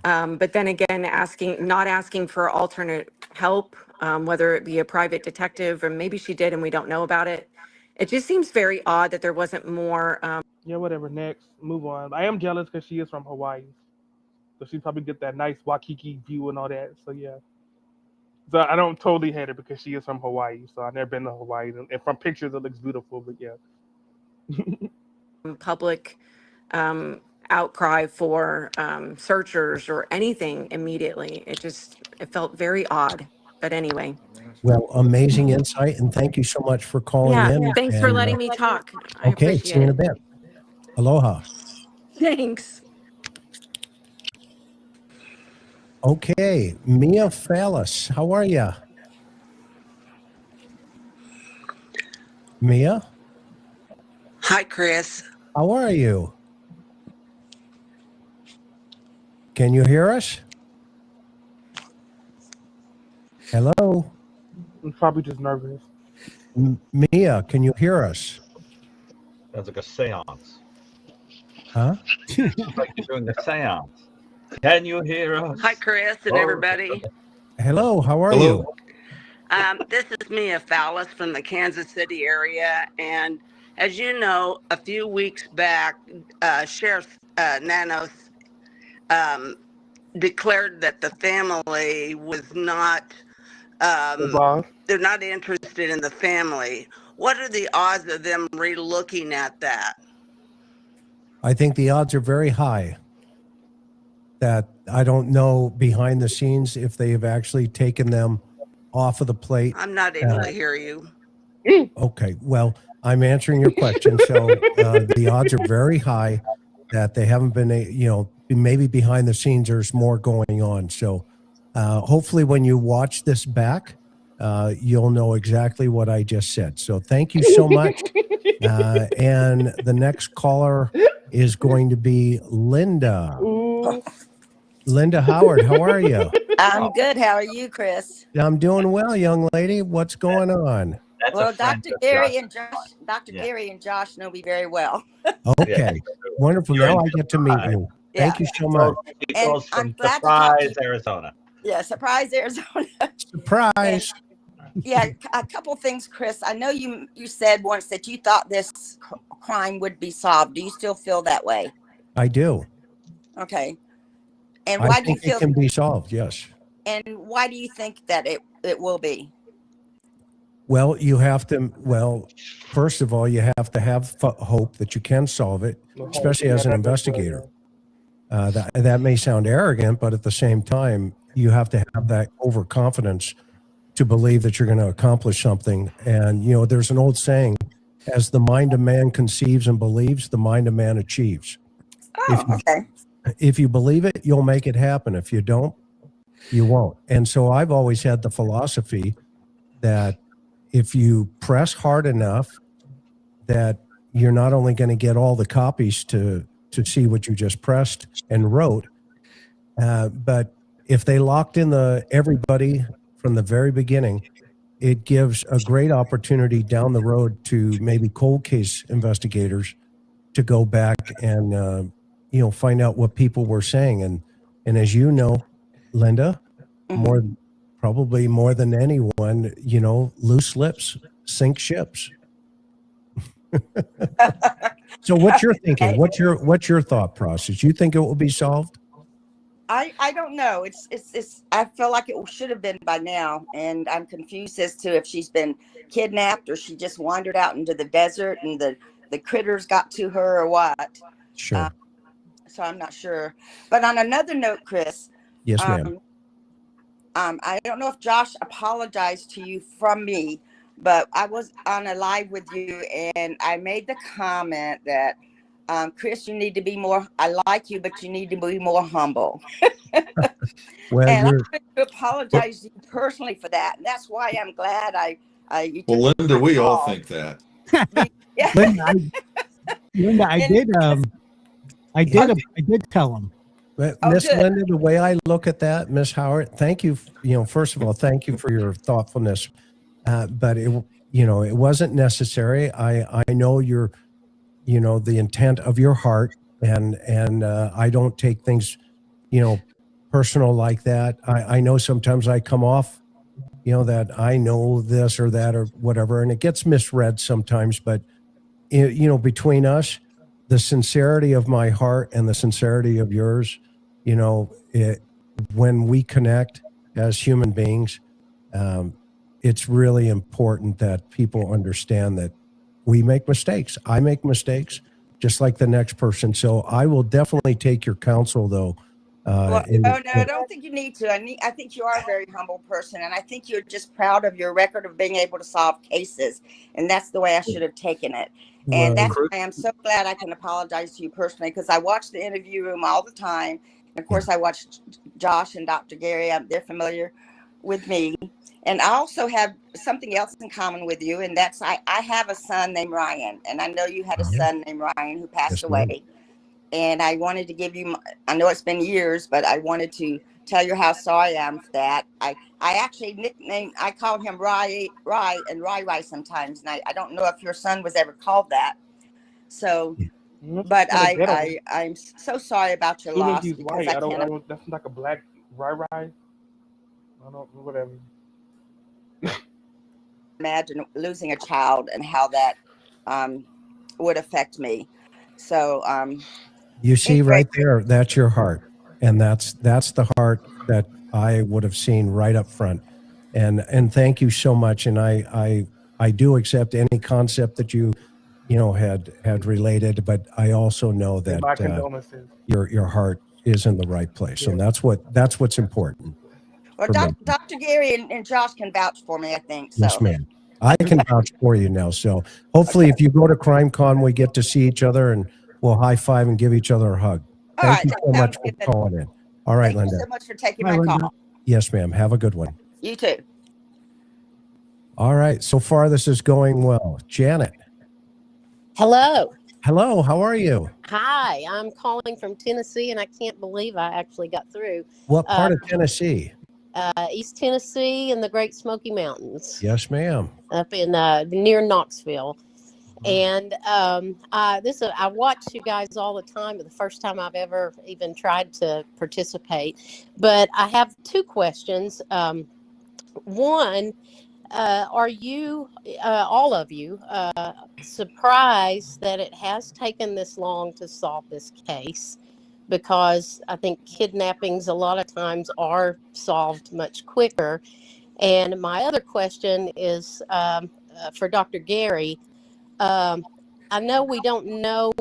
And but then again, not asking for alternate help, whether it be a private detective, or maybe she did and we don't know about it. It just seems very odd that there wasn't more. Yeah, whatever. Next. Move on. I am jealous because she is from Hawaii. So she probably get that nice Waikiki view and all that. So yeah. So I don't totally hate her because she is from Hawaii. So I've never been to Hawaii, and from pictures it looks beautiful. But yeah. Public outcry for searchers or anything immediately. It felt very odd. But anyway, Well, amazing insight, and thank you so much for calling yeah, in. thanks for And, letting me talk. I okay, see appreciate you in a it. bit. Aloha. Thanks. Okay, Mia Fallis, how are you? Mia, Hi, Chris. how are you? Can you hear us? Hello, I'm probably just nervous. Mia, can you hear us? Sounds like a seance. Huh? Like you're doing a seance. Can you hear us? Hi, Chris and Oh. everybody. Hello, how are Hello. you? This is Mia Fallis from the Kansas City area. And as you know, a few weeks back, Sheriff Nanos declared that the family was not, Bob. they're not interested in the family. What are the odds of them re-looking at that? I think the odds are very high that I don't know behind the scenes if they have actually taken them off of the plate. I'm not able to hear you. Okay, well, I'm answering your question. So the odds are very high that they haven't been, maybe behind the scenes there's more going on. So hopefully when you watch this back, you'll know exactly what I just said. So thank you so much. And the next caller is going to be Linda. Ooh. Linda Howard, how are you? I'm good. How are you, Chris? I'm doing well, young lady. What's going on? That's Well, a friend Dr. of Gary Josh. and Josh, Dr. Yeah. Gary and Josh know me very well. Okay, wonderful. You're Now in I get to meet you. Thank you so much. He And calls I'm from glad to talk to Surprise, Arizona. Yeah, Surprise, Arizona. Surprise. Yeah, a couple things, Chris. I know you said once that you thought this crime would be solved. Do you still feel that way? I do. Okay. And I why do you think it feel? can be solved, yes. And why do you think that it will be? Well, first of all, you have to have hope that you can solve it, especially as an investigator. That may sound arrogant, but at the same time, you have to have that overconfidence to believe that you're going to accomplish something. And, there's an old saying, as the mind of man conceives and believes, the mind of man achieves. Oh, okay. If you believe it, you'll make it happen. If you don't, you won't. And so I've always had the philosophy that if you press hard enough, that you're not only going to get all the copies to see what you just pressed and wrote, but if they locked in everybody from the very beginning, it gives a great opportunity down the road to maybe cold case investigators to go back and find out what people were saying. And as you know, Linda, probably more than anyone, loose lips sink ships. So what's your thinking? What's your thought process? You think it will be solved? I don't know. It's I feel like it should have been by now, and I'm confused as to if she's been kidnapped or she just wandered out into the desert and the critters got to her or what. Sure. So I'm not sure. But on another note, Chris. Yes, ma'am. I don't know if Josh apologized to you from me, but I was on a live with you and I made the comment that Chris, you need to be more, I like you, but you need to be more humble. Well, and I want to apologize to you personally for that. And that's why I'm glad you took Well, Linda, my we all call. think that. Yeah. Linda, I did tell him. But Oh, Miss good. Linda, the way I look at that, Miss Howard, thank you. First of all, thank you for your thoughtfulness. But it wasn't necessary. I know the intent of your heart, and I don't take things, personal like that. I know sometimes I come off, that I know this or that or whatever, and it gets misread sometimes. But between us, the sincerity of my heart and the sincerity of yours, you know, when we connect as human beings, it's really important that people understand that we make mistakes. I make mistakes just like the next person. So I will definitely take your counsel though. Well, no, I don't think you need to. I think you are a very humble person, and I think you're just proud of your record of being able to solve cases, and that's the way I should have taken it. And Right. that's why I'm so glad I can apologize to you personally, because I watch the interview room all the time. And of course, I watch Josh and Dr. Gary. They're familiar with me. And I also have something else in common with you, and that's I have a son named Ryan, and I know you had a son named Ryan who passed Yes, ma'am. away. And I wanted to give you, I know it's been years, but I wanted to tell you how sorry I am for that. I actually I called him Rye and Rye sometimes. And I don't know if your son was ever called that. So, but I'm so sorry about your As soon as loss he's because white, I I can't don't. That's like a black rye. I don't. Whatever. imagine losing a child and how that would affect me. So, You see anyway, right there, that's your heart. And that's the heart that I would have seen right up front. And thank you so much. And I do accept any concept that you know had related, but I also know And my that condolences. your heart is in the right place. So Yeah. that's what's important well, for me. Dr. Gary and Josh can vouch for me, I think. Yes, So, ma'am. I can vouch for you now. So hopefully if you go to CrimeCon, we get to see each other and we'll high five and give each other a hug. all Thank right, you that so much sounds for good. calling in. All right, Thank you Linda. so much for taking Hi, my Linda. call. Yes, ma'am. Have a good one. You too. All right. So far, this is going well. Janet. Hello. Hello. How are you? Hi. I'm calling from Tennessee, and I can't believe I actually got through. What part of Tennessee? East Tennessee and the Great Smoky Mountains, Yes, ma'am. up in near Knoxville. And I watch you guys all the time. The first time I've ever even tried to participate, but I have two questions. One. Are you, all of you, surprised that it has taken this long to solve this case? Because I think kidnappings a lot of times are solved much quicker. And my other question is for Dr. Gary. I know we don't know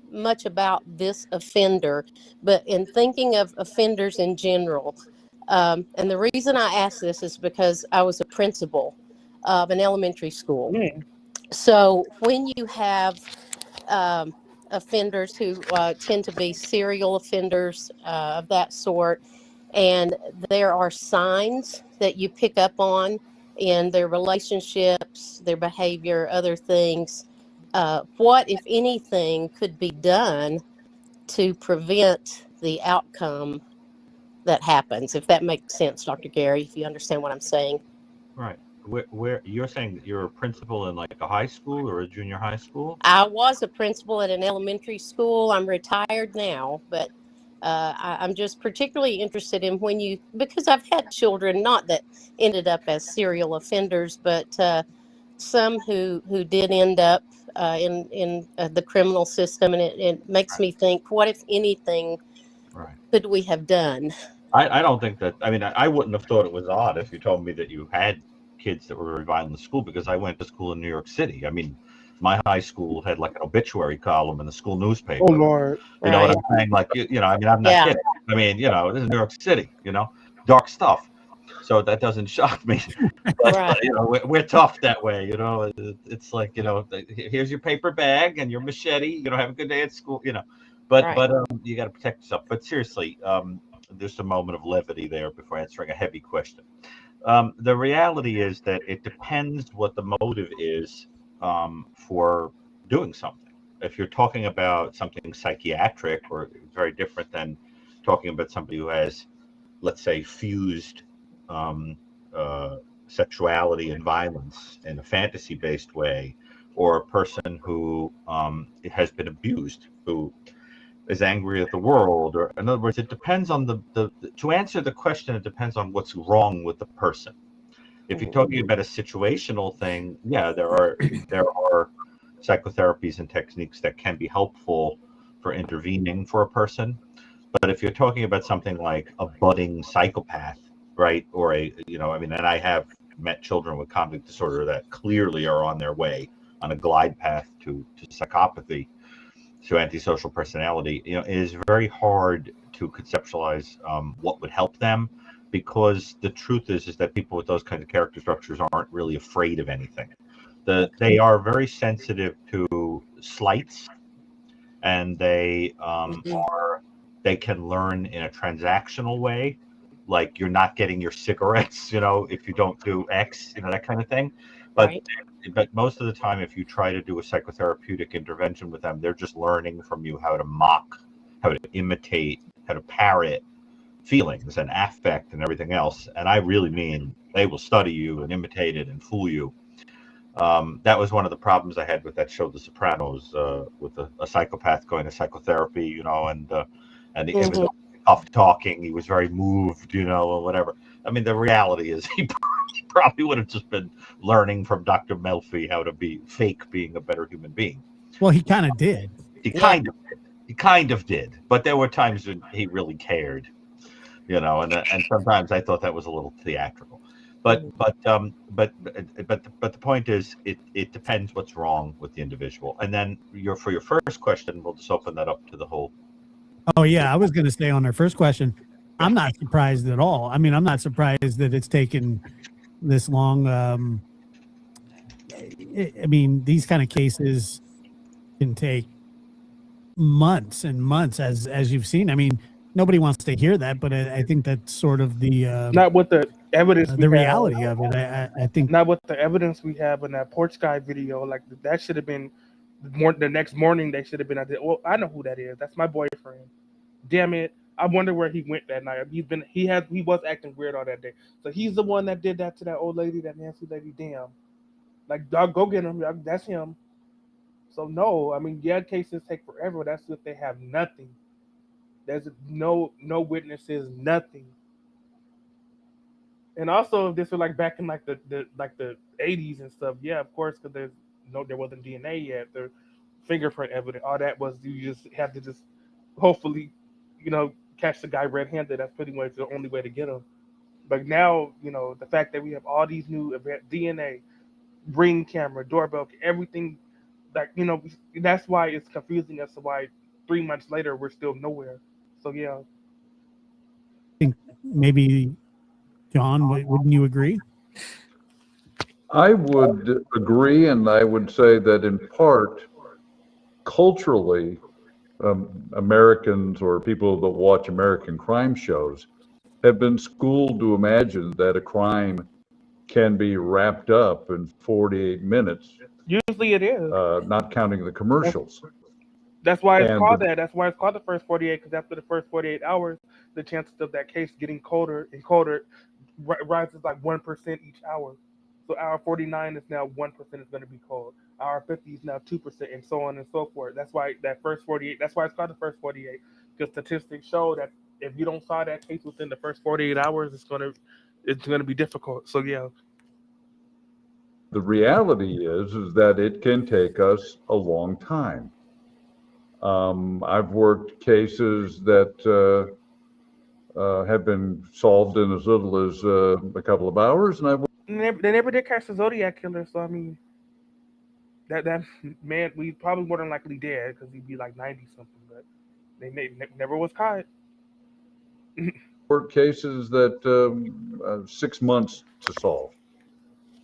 much about this offender, but in thinking of offenders in general, and the reason I ask this is because I was a principal of an elementary school. So when you have offenders who tend to be serial offenders of that sort, and there are signs that you pick up on in their relationships, their behavior, other things, what, if anything, could be done to prevent the outcome that happens, if that makes sense, Dr. Gary, if you understand what I'm saying. Right. Where you're saying that you're a principal in like a high school or a junior high school? I was a principal at an elementary school. I'm retired now, but I'm just particularly interested in because I've had children, not that ended up as serial offenders, but some who did end up in the criminal system, and it makes me think, what, if anything, could we have done? I don't think that. I mean, I wouldn't have thought it was odd if you told me that you had kids that were reviled in the school, because I went to school in New York City. I mean, my high school had like an obituary column in the school newspaper. Oh Lord. You know what I'm saying? Like, you know, I mean, I'm not kidding. I mean, you know, this is New York City, you know, dark stuff. So that doesn't shock me. But, you know, we're tough that way, you know. It's like, you know, here's your paper bag and your machete, you know, have a good day at school, you know. But you got to protect yourself. But seriously, there's a moment of levity there before answering a heavy question. The reality is that it depends what the motive is for doing something. If you're talking about something psychiatric, or very different than talking about somebody who has, let's say, fused sexuality and violence in a fantasy-based way, or a person who has been abused, who is angry at the world, or in other words, it depends on to answer the question, it depends on what's wrong with the person. If you're talking about a situational thing, yeah, there are psychotherapies and techniques that can be helpful for intervening for a person. But if you're talking about something like a budding psychopath, right, or a, I mean, and I have met children with conduct disorder that clearly are on their way on a glide path to psychopathy, to antisocial personality. It is very hard to conceptualize what would help them, because the truth is that people with those kinds of character structures aren't really afraid of anything. They are very sensitive to slights, and they they can learn in a transactional way, like you're not getting your cigarettes, if you don't do X, that kind of thing. But Right. but most of the time, if you try to do a psychotherapeutic intervention with them, they're just learning from you how to mock, how to imitate, how to parrot feelings and affect and everything else. And I really mean they will study you and imitate it and fool you. That was one of the problems I had with that show, The Sopranos, with a psychopath going to psychotherapy, and it was tough talking. He was very moved, or whatever. I mean, the reality is he probably would have just been learning from Dr. Melfi how to be fake, being a better human being. Well, he kind of did. He kind of did. He kind of did. But there were times when he really cared, and sometimes I thought that was a little theatrical. But the point is, it depends what's wrong with the individual. And then for your first question, we'll just open that up to the whole. Oh yeah, I was going to say on our first question, I'm not surprised at all. I mean, I'm not surprised that it's taken this long. I mean, these kind of cases can take months and months, as you've seen. I mean, nobody wants to hear that, but I think that's sort of the not with the evidence, the reality of it. I think not with the evidence we have in that porch guy video. Like that should have been the next morning. They should have been. Well, I know who that is. That's my boyfriend. Damn it! I wonder where he went that night. He was acting weird all that day. So he's the one that did that to that old lady, that Nancy lady. Damn. Like, dog, go get him. That's him. So no, I mean, yeah, cases take forever. That's if they have nothing. There's no witnesses, nothing. And also, if this was like back in like the 80s and stuff, yeah, of course, because there wasn't DNA yet. The fingerprint evidence, all that was, you just had to just hopefully, catch the guy red-handed. That's pretty much the only way to get him. But now, the fact that we have all these new DNA, ring camera, doorbell, everything, like, that's why it's confusing as to why 3 months later we're still nowhere. So yeah. I think maybe, John, wouldn't you agree? I would agree, and I would say that in part, culturally, Americans or people that watch American crime shows have been schooled to imagine that a crime can be wrapped up in 48 minutes. Usually it is. Not counting the commercials. That's why it's called that. That's why it's called the first 48, because after the first 48 hours, the chances of that case getting colder and colder rises like 1% each hour. So hour 49 is now 1% is going to be cold. Hour 50 is now 2%, and so on and so forth. That's why that first 48. That's why it's called the first 48, because statistics show that if you don't solve that case within the first 48 hours, it's going to be difficult. So yeah. The reality is that it can take us a long time. I've worked cases that have been solved in as little as a couple of hours, and they never did catch the Zodiac killer. So I mean, that man, we probably more than likely dead, because he'd be like 90 something, but they never was caught. worked cases that 6 months to solve.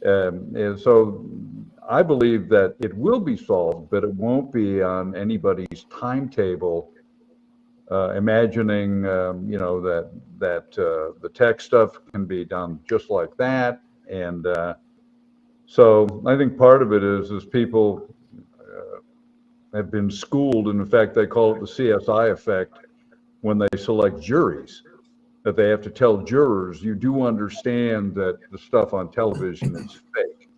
And so I believe that it will be solved, but it won't be on anybody's timetable. Imagining, that the tech stuff can be done just like that, and so I think part of it is people have been schooled, and in fact they call it the CSI effect when they select juries. That they have to tell jurors, you do understand that the stuff on television is fake.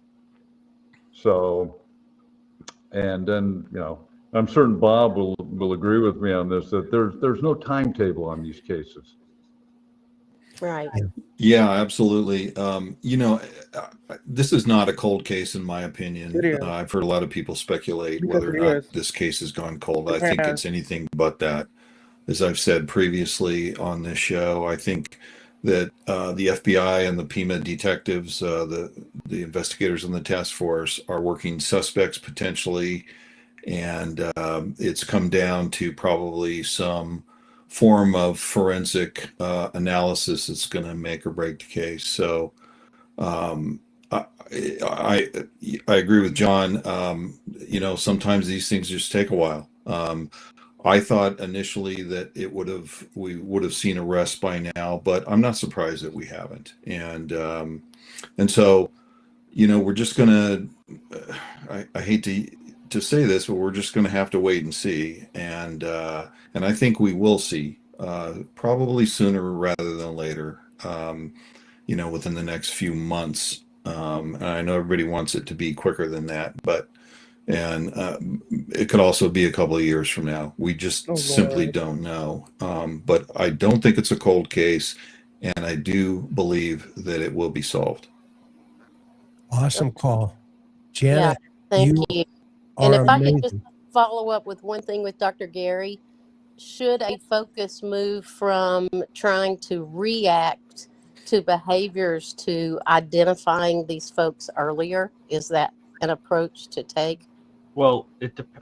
So, and then, I'm certain Bob will agree with me on this, that there's no timetable on these cases. Right. Yeah, absolutely. This is not a cold case, in my opinion. It is. I've heard a lot of people speculate Because whether or it not is. this case has gone cold. It I think has. it's anything but that. as I've said previously on this show, I think that the FBI and the PIMA detectives, the investigators in the task force, are working suspects potentially, and it's come down to probably some form of forensic analysis that's going to make or break the case. So um, I, I I agree with John. Sometimes these things just take a while. I thought initially that we would have seen arrests by now, but I'm not surprised that we haven't. And so we're just gonna. I hate to say this, but we're just gonna have to wait and see. And I think we will see probably sooner rather than later. Within the next few months. And I know everybody wants it to be quicker than that, but and it could also be a couple of years from now. We just Oh simply Lord. don't know. But I don't think it's a cold case, and I do believe that it will be solved. Awesome call. Yeah, Janet, thank you you. And are if I could just amazing. follow up with one thing with Dr. Gary, should a focus move from trying to react to behaviors to identifying these folks earlier? Is that an approach to take? Well,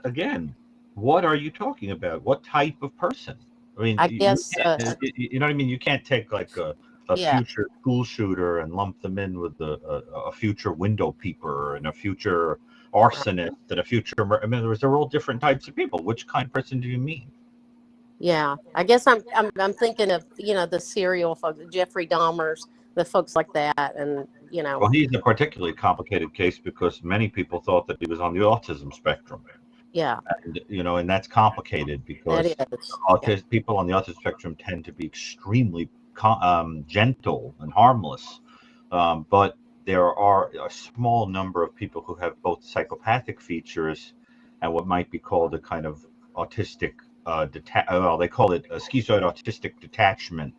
again, what are you talking about? What type of person? I mean, I you guess, can't, you know what I mean? You can't take like a yeah, future school shooter and lump them in with a future window peeper and a future right. arsonist and a future. I mean, they're all different types of people. Which kind of person do you mean? Yeah, I guess I'm thinking of the serial folks, Jeffrey Dahmers, the folks like that, and Well, he's a particularly complicated case because many people thought that he was on the autism spectrum. yeah, And that's complicated that because is, yeah, people on the autism spectrum tend to be extremely gentle and harmless, but there are a small number of people who have both psychopathic features and what might be called a kind of autistic they call it a schizoid autistic detachment,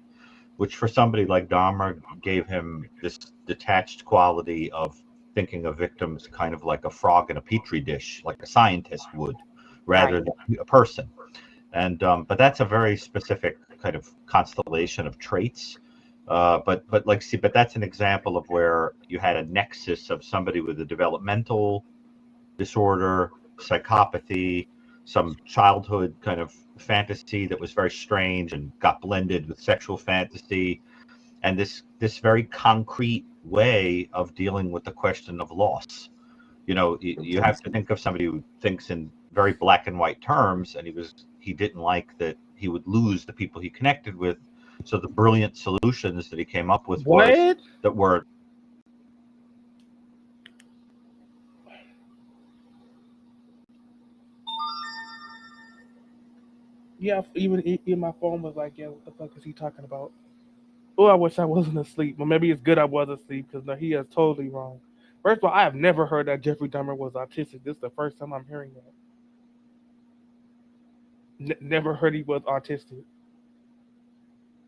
which for somebody like Dahmer gave him this detached quality of thinking of victims kind of like a frog in a petri dish, like a scientist would, right. rather than a person. And but that's a very specific kind of constellation of traits. But that's an example of where you had a nexus of somebody with a developmental disorder, psychopathy, some childhood kind of fantasy that was very strange and got blended with sexual fantasy, and this very concrete way of dealing with the question of loss. You have to think of somebody who thinks in very black and white terms, and he didn't like that he would lose the people he connected with. So the brilliant solutions that he came up with What? were Yeah, even my phone was like, yeah, what the fuck is he talking about? Oh, I wish I wasn't asleep. Well, maybe it's good I was asleep because no, he is totally wrong. First of all, I have never heard that Jeffrey Dahmer was autistic. This is the first time I'm hearing that. Never heard he was autistic.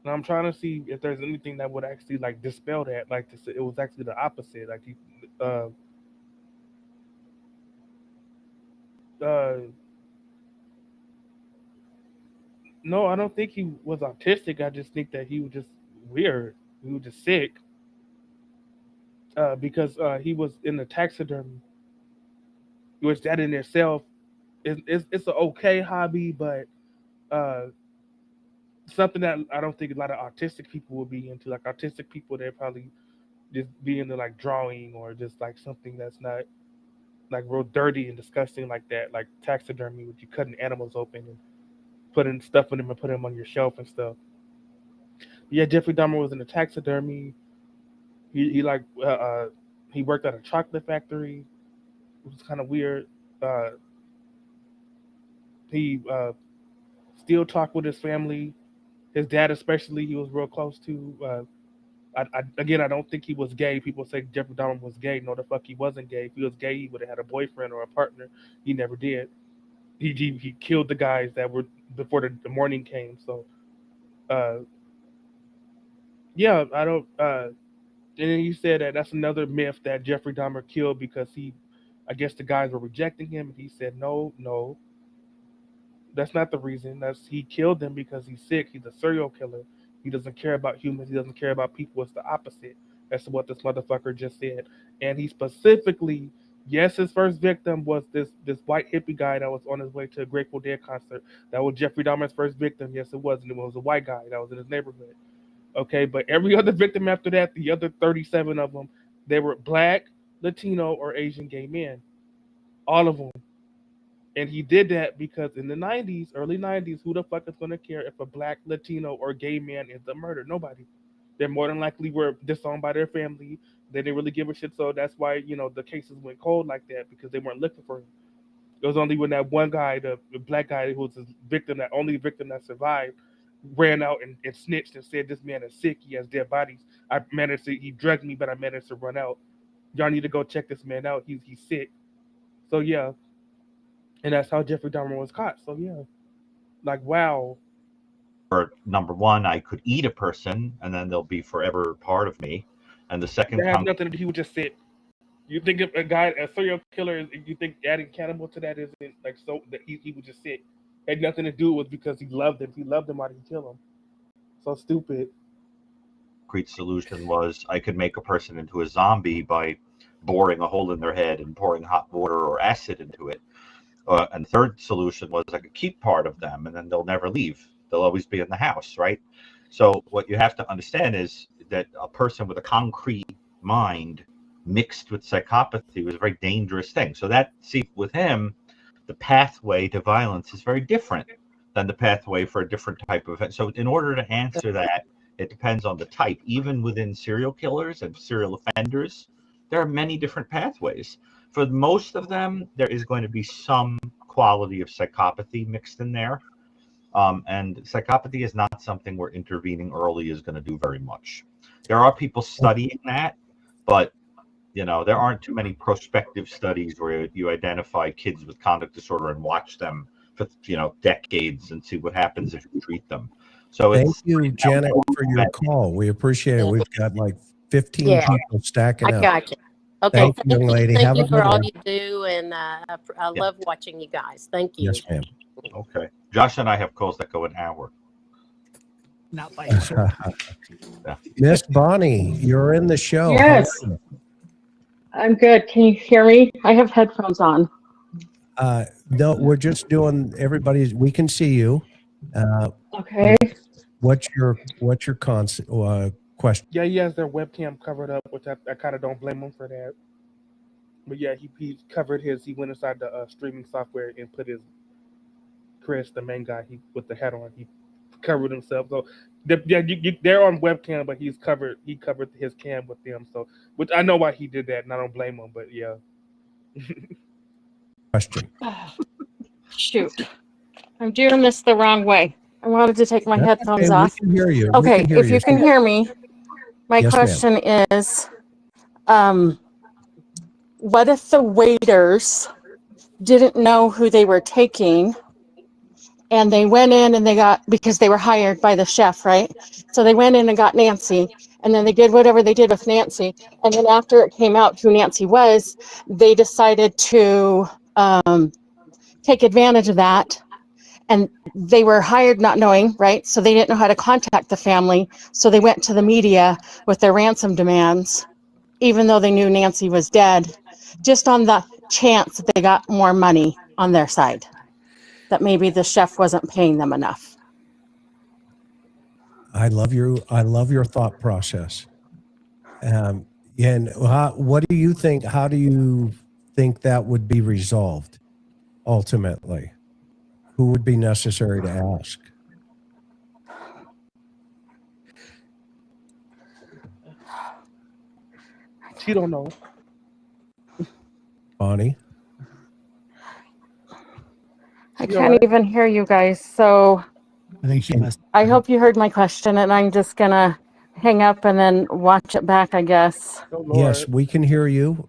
And I'm trying to see if there's anything that would actually like dispel that. Like this, it was actually the opposite. Like he, uh, uh, no, I don't think he was autistic. I just think that he was just weird. He was just sick because he was in the taxidermy, which that in itself it's an okay hobby, but uh, something that I don't think a lot of autistic people would be into. Like autistic people, they're probably just be into like drawing or just like something that's not like real dirty and disgusting like that, like taxidermy, which you cutting animals open and putting stuff in them and putting them on your shelf and stuff. Yeah, Jeffrey Dahmer was in the taxidermy. He like he worked at a chocolate factory. It was kind of weird. Uh, he still talked with his family. His dad, especially, he was real close to. Again, I don't think he was gay. People say Jeffrey Dahmer was gay. No, the fuck, he wasn't gay. If he was gay, he would have had a boyfriend or a partner. He never did. He killed the guys that were before the morning came. So, uh, yeah, I don't. And then you said that that's another myth that Jeffrey Dahmer killed because I guess the guys were rejecting him. And he said, no, no. That's not the reason. He killed them because he's sick. He's a serial killer. He doesn't care about humans. He doesn't care about people. It's the opposite. That's what this motherfucker just said. And he specifically, yes, his first victim was this white hippie guy that was on his way to a Grateful Dead concert. That was Jeffrey Dahmer's first victim. Yes, it was, and it was a white guy that was in his neighborhood. Okay, but every other victim after that, the other 37 of them, they were black, Latino, or Asian gay men. All of them. And he did that because in the 90s, early 90s, who the fuck is going to care if a black, Latino, or gay man is the murder? Nobody. They more than likely were disowned by their family. They didn't really give a shit. So that's why, the cases went cold like that, because they weren't looking for him. It was only when that one guy, the black guy who was the victim, that only victim that survived, ran out and snitched and said, this man is sick. He has dead bodies. He drugged me, but I managed to run out. Y'all need to go check this man out. He's sick. So yeah. And that's how Jeffrey Dahmer was caught. So yeah, like wow. Or number one, I could eat a person and then they'll be forever part of me. And the second, that has nothing to do. He would just sit. You think if a serial killer, you think adding cannibal to that isn't like so that he would just sit? It had nothing to do with because he loved him. If he loved him, why did he kill him? So stupid. Concrete solution was I could make a person into a zombie by boring a hole in their head and pouring hot water or acid into it. And the third solution was I could keep part of them and then they'll never leave. They'll always be in the house, right? So what you have to understand is that a person with a concrete mind mixed with psychopathy was a very dangerous thing. So with him, the pathway to violence is very different than the pathway for a different type of event. So in order to answer that, it depends on the type. Even within serial killers and serial offenders, there are many different pathways. For most of them, there is going to be some quality of psychopathy mixed in there. And psychopathy is not something where intervening early is going to do very much. There are people studying that, but there aren't too many prospective studies where you identify kids with conduct disorder and watch them for decades and see what happens if you treat them. So thank you, Janet, for your call. We appreciate it. We've got like 15 people stacking up. I got you. Okay, thank you, young lady. Thank Have you a for good all one. you do, and I love watching you guys. Thank you. Yes, ma'am. Okay. Josh and I have calls that go an hour. Not by Miss Bonnie, you're in the show. Yes. I'm good. Can you hear me? I have headphones on. No, we're just doing we can see you. Okay. What's your question? Yeah, he has their webcam covered up, which I kind of don't blame him for that. But yeah, he covered he went inside the streaming software and put Chris, the main guy, with the hat on, he covered himself. So they're on webcam, but he covered his cam with them. So, which I know why he did that, and I don't blame him. But yeah. Question. Shoot, I'm doing this the wrong way. I wanted to take my headphones off. We can hear you. Okay, if you can hear me, my Yes, question is, what if the waiters didn't know who they were taking? And they went in and because they were hired by the chef, right? So they went in and got Nancy, and then they did whatever they did with Nancy. And then after it came out who Nancy was, they decided to take advantage of that. And they were hired not knowing, right? So they didn't know how to contact the family. So they went to the media with their ransom demands, even though they knew Nancy was dead, just on the chance that they got more money on their side, that maybe the chef wasn't paying them enough. I love your thought process. And what do you think? How do you think that would be resolved ultimately? Who would be necessary to ask? She don't know. Bonnie? I can't even hear you guys, so I think she must. I hope you heard my question, and I'm just gonna hang up and then watch it back, I guess. Oh, Yes, we can hear you.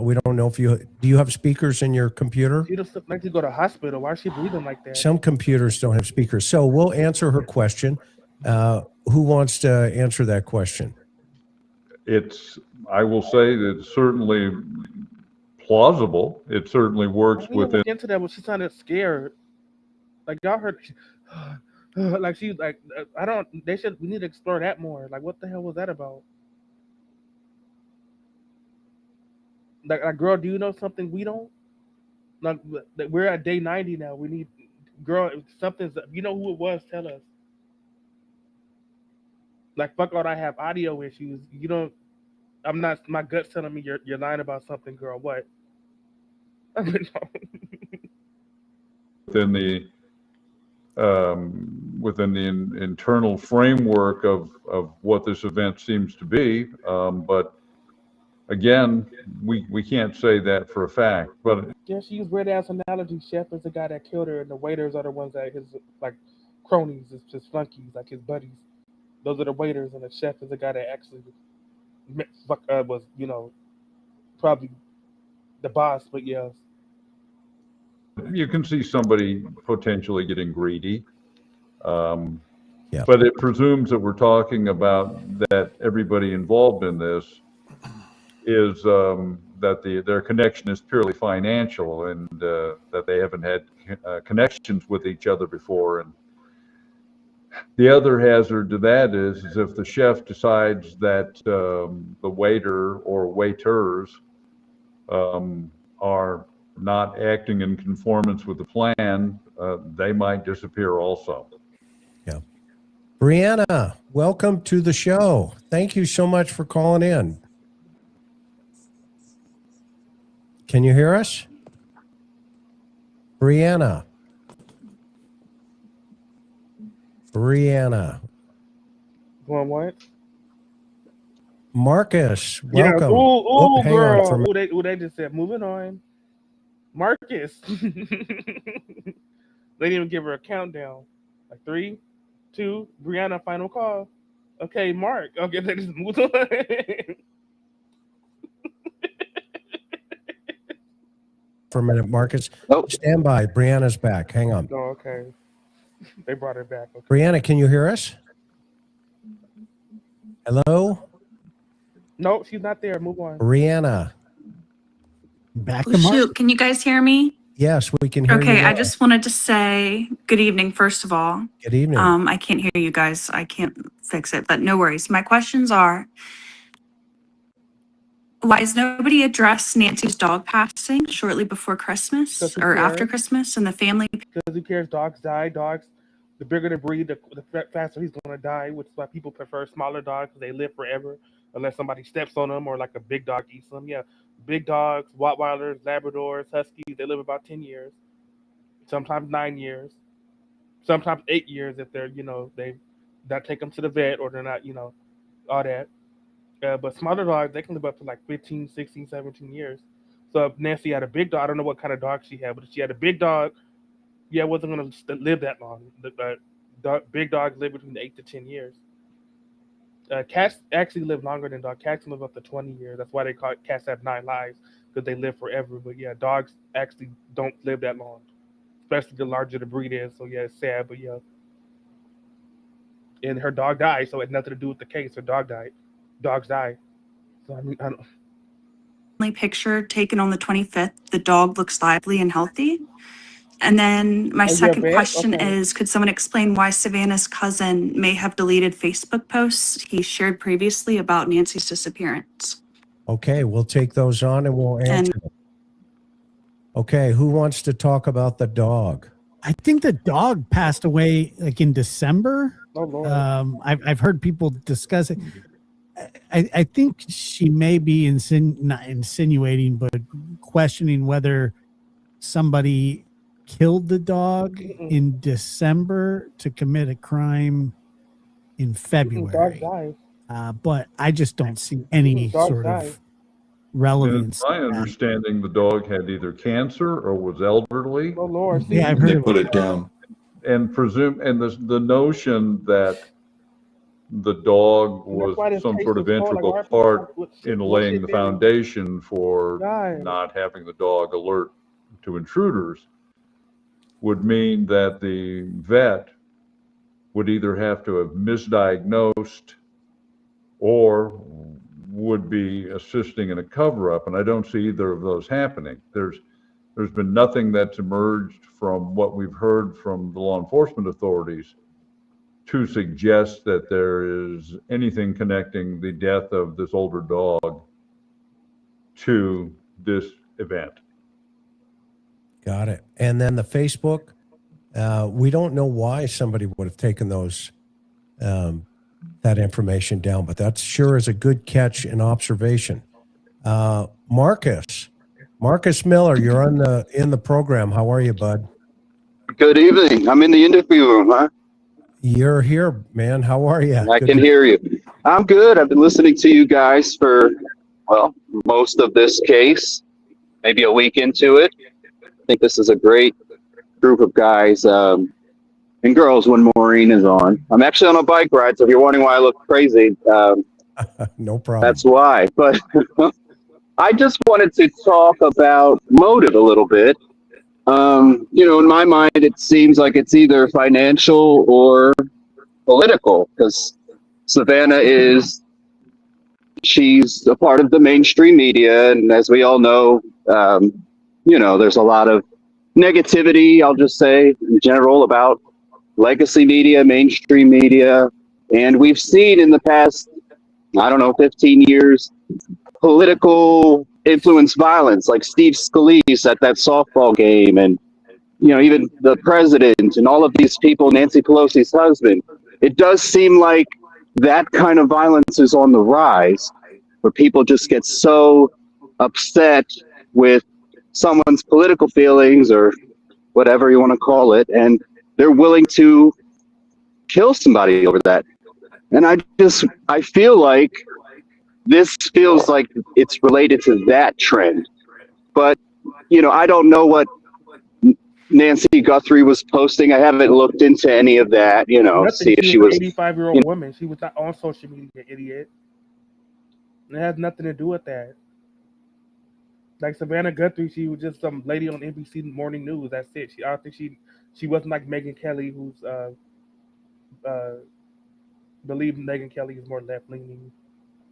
We don't know if do you have speakers in your computer? She doesn't like to go to hospital. Why is she breathing like that? Some computers don't have speakers. So we'll answer her question. Who wants to answer that question? I will say that it's certainly plausible. It certainly works We didn't within. look into that, but she sounded scared. Like y'all heard, like she's like, I don't. We need to explore that more. Like, what the hell was that about? Like, girl, do you know something we don't? Like, we're at day 90 now. We need, girl, if something's. You know who it was? Tell us. Like, fuck all, I have audio issues. You don't. I'm not. My gut's telling me you're lying about something, girl. What? within the internal framework of what this event seems to be. But again, we can't say that for a fact. But Yeah, she used weird ass analogy. Chef is the guy that killed her, and the waiters are the ones that his like cronies, his flunkies, like his buddies. Those are the waiters, and the chef is the guy that actually was, probably the boss. But yeah, you can see somebody potentially getting greedy. Yeah. But it presumes that we're talking about that everybody involved in this is that their connection is purely financial, and that they haven't had connections with each other before. And the other hazard to that is if the chef decides that the waiter or waiters are not acting in conformance with the plan, they might disappear also. Yeah. Brianna, welcome to the show. Thank you so much for calling in. Can you hear us? Brianna. going what? Marcus, Yeah. welcome. Ooh, hang on for a girl. minute. They just said moving on. Marcus. They didn't even give her a countdown. Like 3, 2, Brianna, final call. Okay, Mark. Okay, they just moved on. For a minute, Marcus. Oh. Stand by. Brianna's back. Hang on. Oh, okay. They brought her back. Okay. Brianna, can you hear us? Hello? No, she's not there. Move on. Brianna. Back Oh, to Mark. shoot, can you guys hear me? Yes, we can hear you. Okay, I now. just wanted to say good evening, first of all. Good evening. I can't hear you guys. I can't fix it, but no worries. My questions are, why has nobody addressed Nancy's dog passing shortly before Christmas Because who or after cares? Christmas and the family? Because who cares? Dogs die. Dogs, the bigger the breed, the faster he's going to die, which is why people prefer smaller dogs because they live forever unless somebody steps on them or like a big dog eats them. Yeah, big dogs, Rottweilers, Labradors, Huskies, they live about 10 years, sometimes 9 years, sometimes 8 years if they're, they not take them to the vet or they're not, all that. But smaller dogs, they can live up to like 15, 16, 17 years. So if Nancy had a big dog, I don't know what kind of dog she had, but if she had a big dog, yeah, it wasn't going to live that long. Big dogs live between 8 to 10 years. Cats actually live longer than dogs. Cats live up to 20 years. That's why they call it cats have 9 lives, because they live forever. But yeah, dogs actually don't live that long, especially the larger the breed is. So yeah, it's sad, but yeah. And her dog died, so it had nothing to do with the case. Her dog died. Dogs die. So I mean, I don't. Family picture taken on the 25th, the dog looks lively and healthy. And then my Oh, you're a second vet? question Okay. is, could someone explain why Savannah's cousin may have deleted Facebook posts he shared previously about Nancy's disappearance? Okay, we'll take those on and we'll answer them. Okay, who wants to talk about the dog? I think the dog passed away like in December. Oh Lord. I've heard people discuss it. I think she may be not insinuating, but questioning whether somebody killed the dog in December to commit a crime in Dogs February. die. But I just don't see any Dogs sort die. of relevance. It's my understanding the dog had either cancer or was elderly. Oh Lord. See, Yeah, I've heard They of put it. it down. And the notion that the dog And that's was why this some case sort of was called, like, integral why people part in bullshit laying the baby foundation for died. not having the dog alert to intruders would mean that the vet would either have to have misdiagnosed or would be assisting in a cover-up, and I don't see either of those happening. There's there's been nothing that's emerged from what we've heard from the law enforcement authorities to suggest that there is anything connecting the death of this older dog to this event. Got it. And then the Facebook, we don't know why somebody would have taken those that information down, but that sure is a good catch and observation. Marcus Miller, you're in the program. How are you, bud? Good evening. I'm in the interview room, huh? You're here, man. How are you? I can hear you. I'm good. I've been listening to you guys for, well, most of this case, maybe a week into it. I think this is a great group of guys and girls when Maureen is on. I'm actually on a bike ride, so if you're wondering why I look crazy, no problem. that's why. But I just wanted to talk about motive a little bit. In my mind, it seems like it's either financial or political, because Savannah she's a part of the mainstream media, and as we all know, there's a lot of negativity, I'll just say, in general, about legacy media, mainstream media, and we've seen in the past, 15 years, political influence violence, like Steve Scalise at that softball game, and even the president and all of these people, Nancy Pelosi's husband. It does seem like that kind of violence is on the rise, where people just get so upset with someone's political feelings or whatever you want to call it, and they're willing to kill somebody over that. And I feel like this feels like it's related to that trend. But, I don't know what Nancy Guthrie was posting. I haven't looked into any of that, see if she was an 85-year-old woman. She was not on social media, idiot. It has nothing to do with that. Like Savannah Guthrie, she was just some lady on NBC Morning News. That's it. I don't think she wasn't like Megyn Kelly, who's believe Megyn Kelly is more left leaning.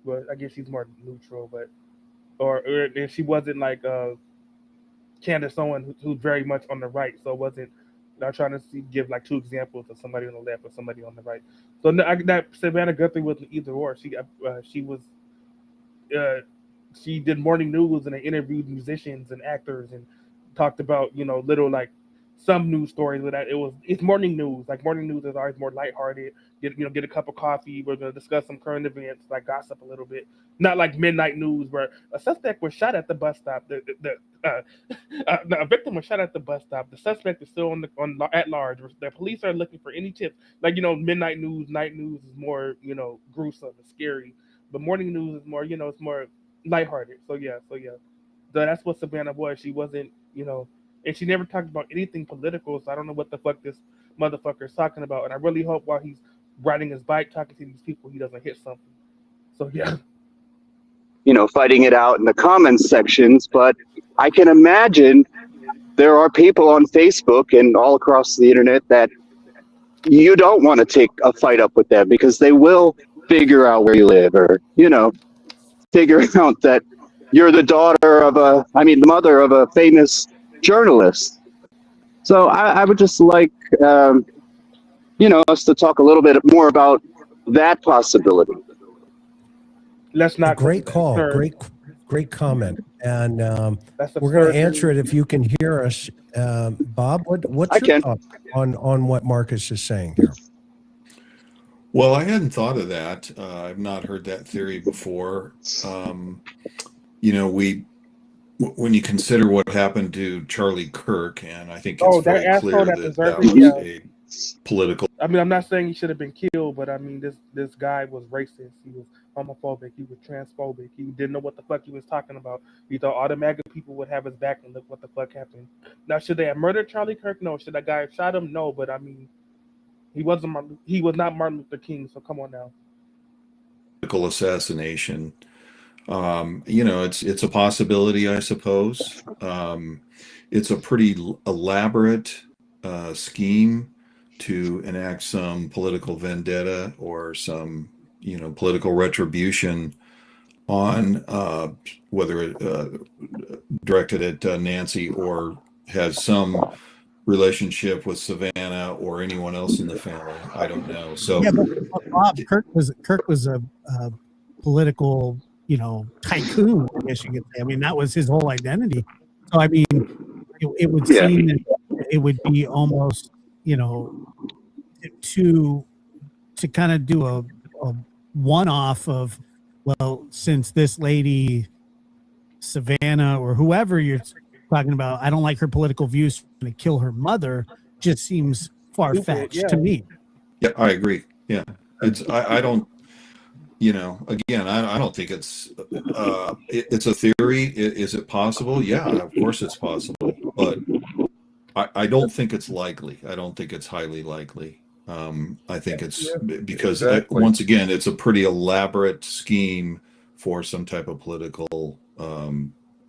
But I guess she's more neutral. But and she wasn't like Candace Owens, who's very much on the right. So it wasn't. I'm trying to give like two examples of somebody on the left or somebody on the right. So that Savannah Guthrie wasn't either or. She was. She did morning news and they interviewed musicians and actors and talked about little like some news stories. But it's morning news. Like morning news is always more lighthearted. Get a cup of coffee. We're gonna discuss some current events, like gossip a little bit. Not like midnight news where a suspect was shot at the bus stop. A victim was shot at the bus stop. The suspect is still at large. The police are looking for any tips. Like midnight news, night news is more gruesome and scary. But morning news is more it's more lighthearted. So that's what Savannah was. She wasn't and she never talked about anything political. So I don't know what the fuck this motherfucker is talking about. And I really hope while he's riding his bike talking to these people, he doesn't hit something. So fighting it out in the comments sections. But I can imagine there are people on Facebook and all across the internet that you don't want to take a fight up with them because they will figure out where you live or, figure out that you're the the mother of a famous journalist. So I would just like, us to talk a little bit more about that possibility. Let's not. Great call. Great comment. And we're going to answer it if you can hear us. Bob, what's your thought on what Marcus is saying here? Well, I hadn't thought of that. I've not heard that theory before. When you consider what happened to Charlie Kirk, and I think it's very clear that was a political. I mean, I'm not saying he should have been killed, but I mean, this guy was racist. He was homophobic. He was transphobic. He didn't know what the fuck he was talking about. He thought all the MAGA people would have his back, and look what the fuck happened. Now, should they have murdered Charlie Kirk? No. Should that guy have shot him? No. But I mean, he was not Martin Luther King. So come on now. Political assassination. It's a possibility, I suppose. It's a pretty elaborate scheme to enact some political vendetta or some, political retribution on whether it directed at Nancy or has some relationship with Savannah or anyone else in the family. I don't know. So Yeah, but Bob, Kirk was a political, tycoon, I guess you could say. I mean, that was his whole identity. So I mean, it would Yeah. seem that it would be almost, to kind of do a one-off of, well, since this lady Savannah or whoever you're talking about, I don't like her political views, going to kill her mother, just seems far-fetched yeah. to me. yeah, I agree. Yeah, I don't. Again, I don't think it's it's a theory. Is it possible? Yeah, of course it's possible, but I don't think it's likely. I don't think it's highly likely. I think it's because Exactly. once again, it's a pretty elaborate scheme for some type of political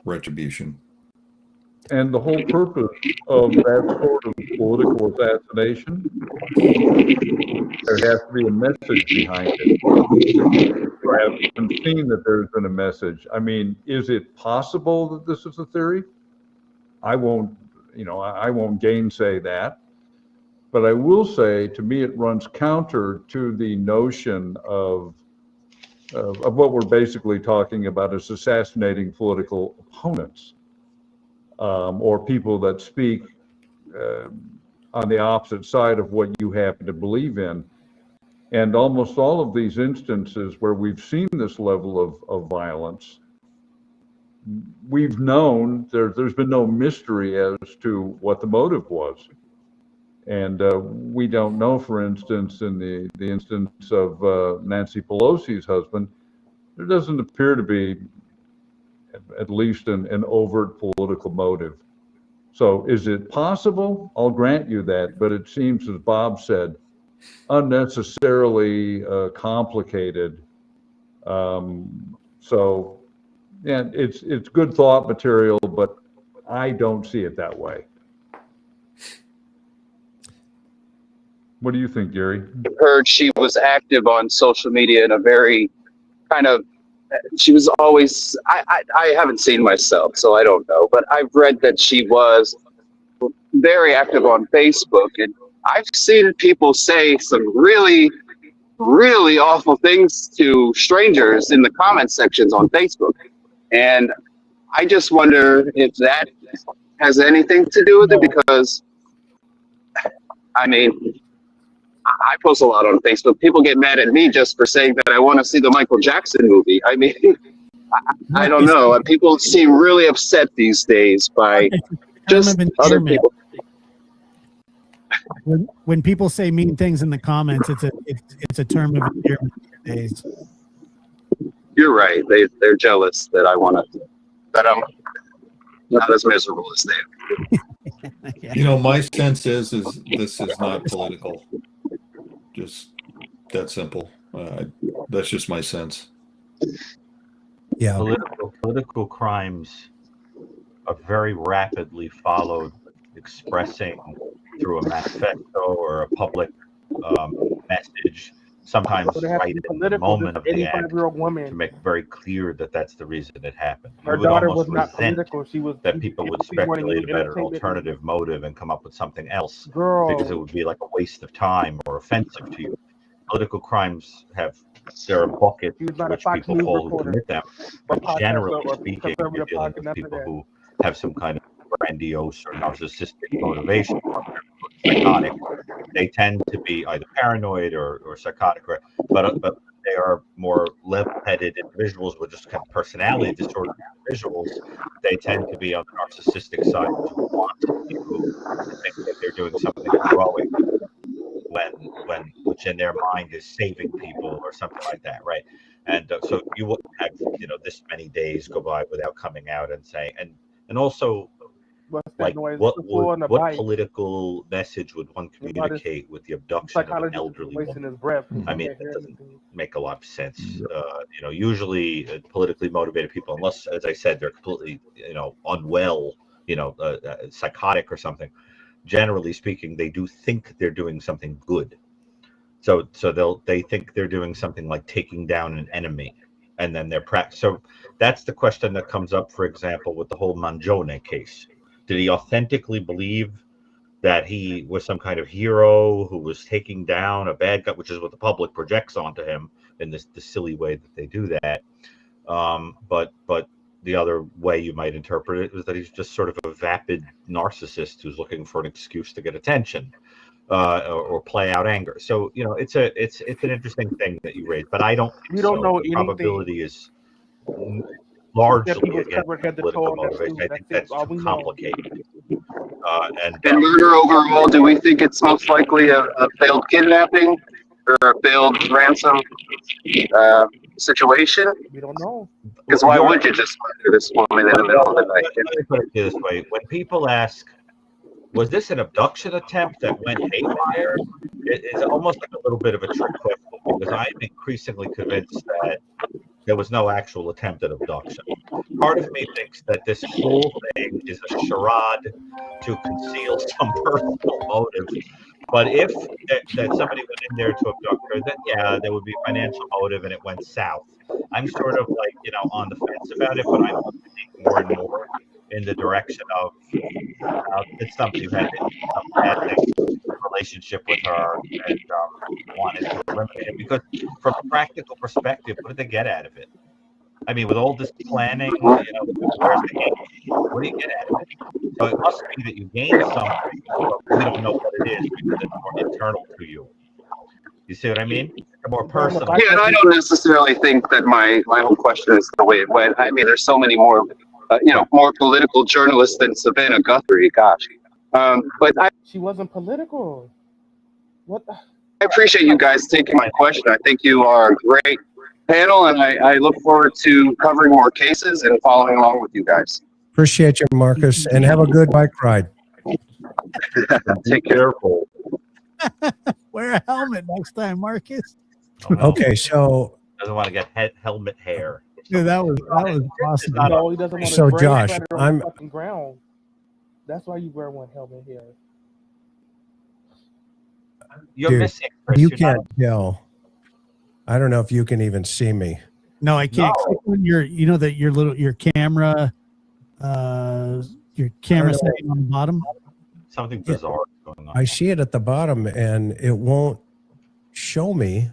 retribution. And the whole purpose of that sort of political assassination, there has to be a message behind it. I haven't seen that there's been a message. I mean, is it possible that this is a theory? I won't gainsay that. But I will say, to me, it runs counter to the notion of what we're basically talking about is assassinating political opponents, or people that speak on the opposite side of what you happen to believe in. And almost all of these instances where we've seen this level of violence, we've known there's been no mystery as to what the motive was. And we don't know, for instance, in the instance of Nancy Pelosi's husband, there doesn't appear to be at least an overt political motive. So is it possible? I'll grant you that, but it seems, as Bob said, unnecessarily complicated. So, yeah, it's good thought material, but I don't see it that way. What do you think, Gary? Heard she was active on social media in a very kind of, she was always, I haven't seen myself, so I don't know, but I've read that she was very active on Facebook, and I've seen people say some really, really awful things to strangers in the comment sections on Facebook. And I just wonder if that has anything to do with it, because I mean, I post a lot on Facebook. People get mad at me just for saying that I want to see the Michael Jackson movie. I mean, I don't know. People seem really upset these days by just other people. When people say mean things in the comments, it's a term of endearment these days. You're right. They're jealous that I'm not as miserable as they are. My sense is this is not political. Just that simple. That's just my sense. Yeah. Political crimes are very rapidly followed, expressing through a manifesto or a public message, sometimes right in the moment of the act, to make very clear that that's the reason it happened. You Her would daughter almost was not resent political. She was that people would speculate about an alternative motive and come up with something else, because it would be like a waste of time or offensive to you. Political crimes there are buckets to which people fall who commit them, but generally speaking, you're dealing with people who have some kind of grandiose or narcissistic motivation, or psychotic. They tend to be either paranoid or psychotic, but they are more level-headed individuals with just kind of personality disorder individuals. They tend to be on the narcissistic side, who think that they're doing something heroic which in their mind is saving people or something like that, right? And so you wouldn't have this many days go by without coming out and saying, and also, like, what political message would one communicate with the abduction of an elderly woman? I mean, that doesn't make a lot of sense. Usually politically motivated people, unless, as I said, they're completely unwell, psychotic or something, generally speaking, they do think they're doing something good. So they think they're doing something like taking down an enemy, and then they're so that's the question that comes up, for example, with the whole Mangione case. Did he authentically believe that he was some kind of hero who was taking down a bad guy, which is what the public projects onto him in the silly way that they do that? But the other way you might interpret it is that he's just sort of a vapid narcissist who's looking for an excuse to get attention, or play out anger. So it's an interesting thing that you raised, but I don't think We don't know the anything. probability is That largely people's against covered head to toe political on that motivation. suit. I That's think it. that's All too we know. complicated. And murder overall, do we think it's most likely a failed kidnapping or a failed ransom situation? We don't know. Because why would you just murder this woman in the middle of the night? Let me put it this way: when people ask, "Was this an abduction attempt that went haywire?" It's almost like a little bit of a trick question, because I'm increasingly convinced that there was no actual attempt at abduction. Part of me thinks that this whole thing is a charade to conceal some personal motive. But if that somebody went in there to abduct her, then yeah, there would be financial motive and it went south. I'm sort of like, on the fence about it, but I'm leaning more and more in the direction of it's somebody who had some bad thing, relationship with her, and wanted to eliminate it. Because from a practical perspective, what did they get out of it? I mean, with all this planning, where's the gain? What do you get out of it? So it must be that you gain something, but we don't know what it is because it's more internal to you. You see what I mean? It's more personal. Yeah, and I don't necessarily think that my whole question is the way it went. I mean, there's so many more, more political journalists than Savannah Guthrie. Gosh, but She wasn't political. What? I appreciate you guys taking my question. I think you are a great panel, and I look forward to covering more cases and following along with you guys. Appreciate you, Marcus, and have a good bike ride. Take care. Careful. Wear a helmet next time, Marcus. Okay, so Doesn't want to get helmet hair. Yeah, that was awesome. No, he doesn't want to So, brain Josh, splatter on the fucking ground. That's why you wear one helmet here. You're dude, missing, Chris. you You're can't tell. I don't know if you can even see me. No, I can't. No. Click on your camera, your camera setting on the bottom. something bizarre going on. I see it at the bottom, and it won't show me.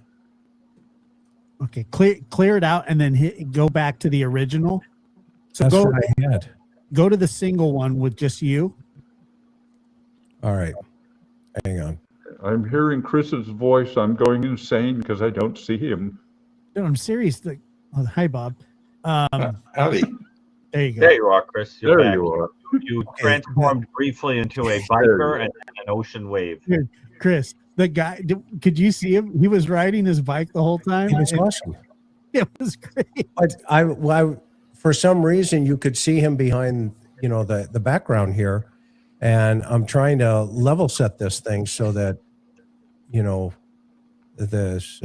Okay, clear it out, and then go back to the original. So That's what I had. Go to the single one with just you. All right, hang on. I'm hearing Chris's voice. I'm going insane because I don't see him. No, I'm serious. Hi, Bob. Howdy. There you go. There you are, Chris. You're There back. you are. You transformed briefly into a biker and an ocean wave. Chris, the guy, could you see him? He was riding his bike the whole time. It was awesome. It was great. But I, for some reason, you could see him behind, the background here, and I'm trying to level set this thing so that, this.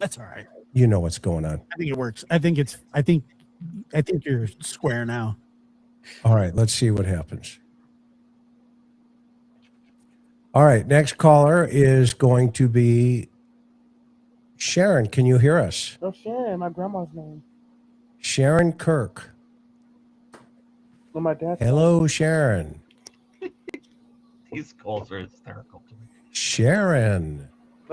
That's all right. You know what's going on. I think it works. I think you're square now. All right, let's see what happens. All right, next caller is going to be Sharon. Can you hear us? Oh, Sharon, my grandma's name. Sharon Kirk. Well, my dad's Hello, Sharon. These calls are hysterical to me. Sharon.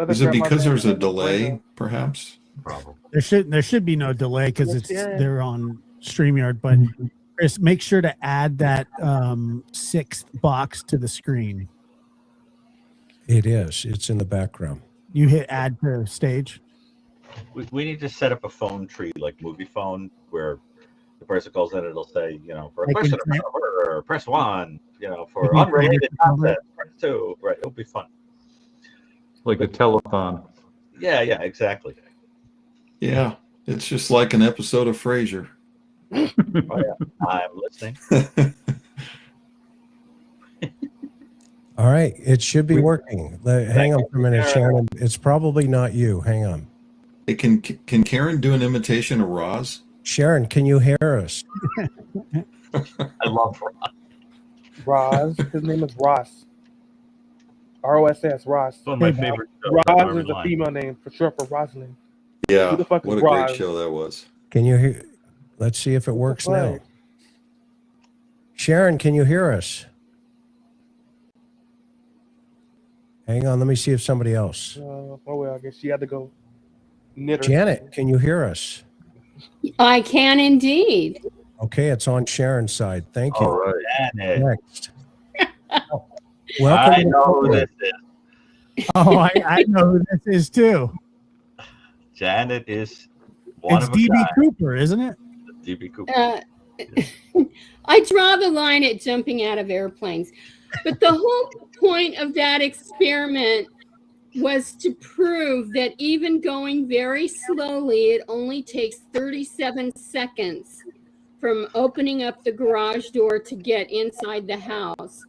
Is it because there's a delay, perhaps? Probably. There should be no delay because they're on StreamYard. But Chris, make sure to add that sixth box to the screen. It is. It's in the background. You hit add to stage. We need to set up a phone tree like movie phone where the person calls in, it'll say, for a question about murder, press 1, for unrelated content, press 2. Right, it'll be fun. Like a telethon. Yeah, exactly. Yeah, it's just like an episode of Frasier. Oh, yeah. I'm listening. All right, it should be working. Hang on for a minute, Sharon. It's probably not you. Hang on. Hey, can Karen do an imitation of Roz? Sharon, can you hear us? I love Roz. Roz. His name is Ross. ROSS, Ross. One of my favorite shows. Roz is a female name for short for Rosalind. Yeah, the fuck is what a great Raj? show that was. Can you hear? Let's see if it works now. Sharon, can you hear us? Hang on, let me see if somebody else. Oh well, I guess she had to go knit or Janet, something. can you hear us? I can indeed. Okay, it's on Sharon's side. Thank you. All right. Janet. Next. Welcome I to the know who program. this is. Oh, I know who this is too. Janet is one It's of a DB kind. Cooper, isn't it? DB Cooper. I draw the line at jumping out of airplanes. But the whole point of that experiment was to prove that even going very slowly, it only takes 37 seconds from opening up the garage door to get inside the house.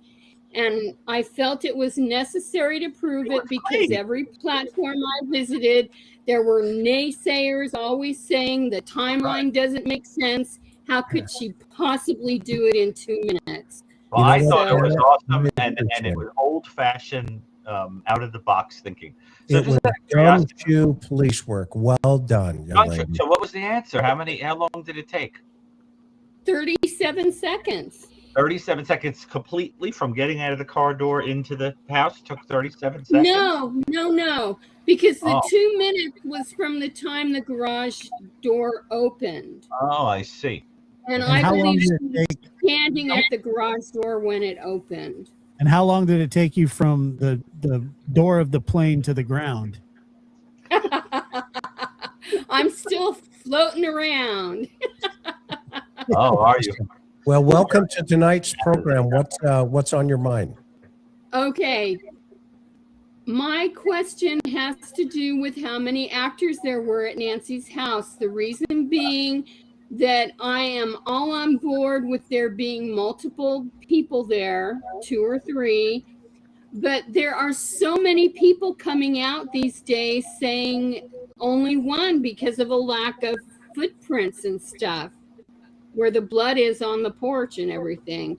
And I felt it was necessary to prove it because every platform I visited, there were naysayers always saying the timeline doesn't make sense. How could she possibly do it in 2 minutes? Well, You know I what, thought it was Janet? awesome, I and appreciate it was old-fashioned, out of the box thinking. So It just was out of curiosity, gumshoe police work. Well done, young lady. so what was the answer? How long did it take? 37 seconds. 37 seconds completely from getting out of the car door into the house took 37 seconds? No. Because the Oh. 2 minutes was from the time the garage door opened. Oh, I see. And And I how long believe did she it was take? standing at the garage door when it opened. And how long did it take you from the door of the plane to the ground? I'm still floating around. Oh, are you? Well, welcome to tonight's program. What's on your mind? Okay. My question has to do with how many actors there were at Nancy's house. The reason being that I am all on board with there being multiple people there, 2 or 3, but there are so many people coming out these days saying only one because of a lack of footprints and stuff where the blood is on the porch and everything.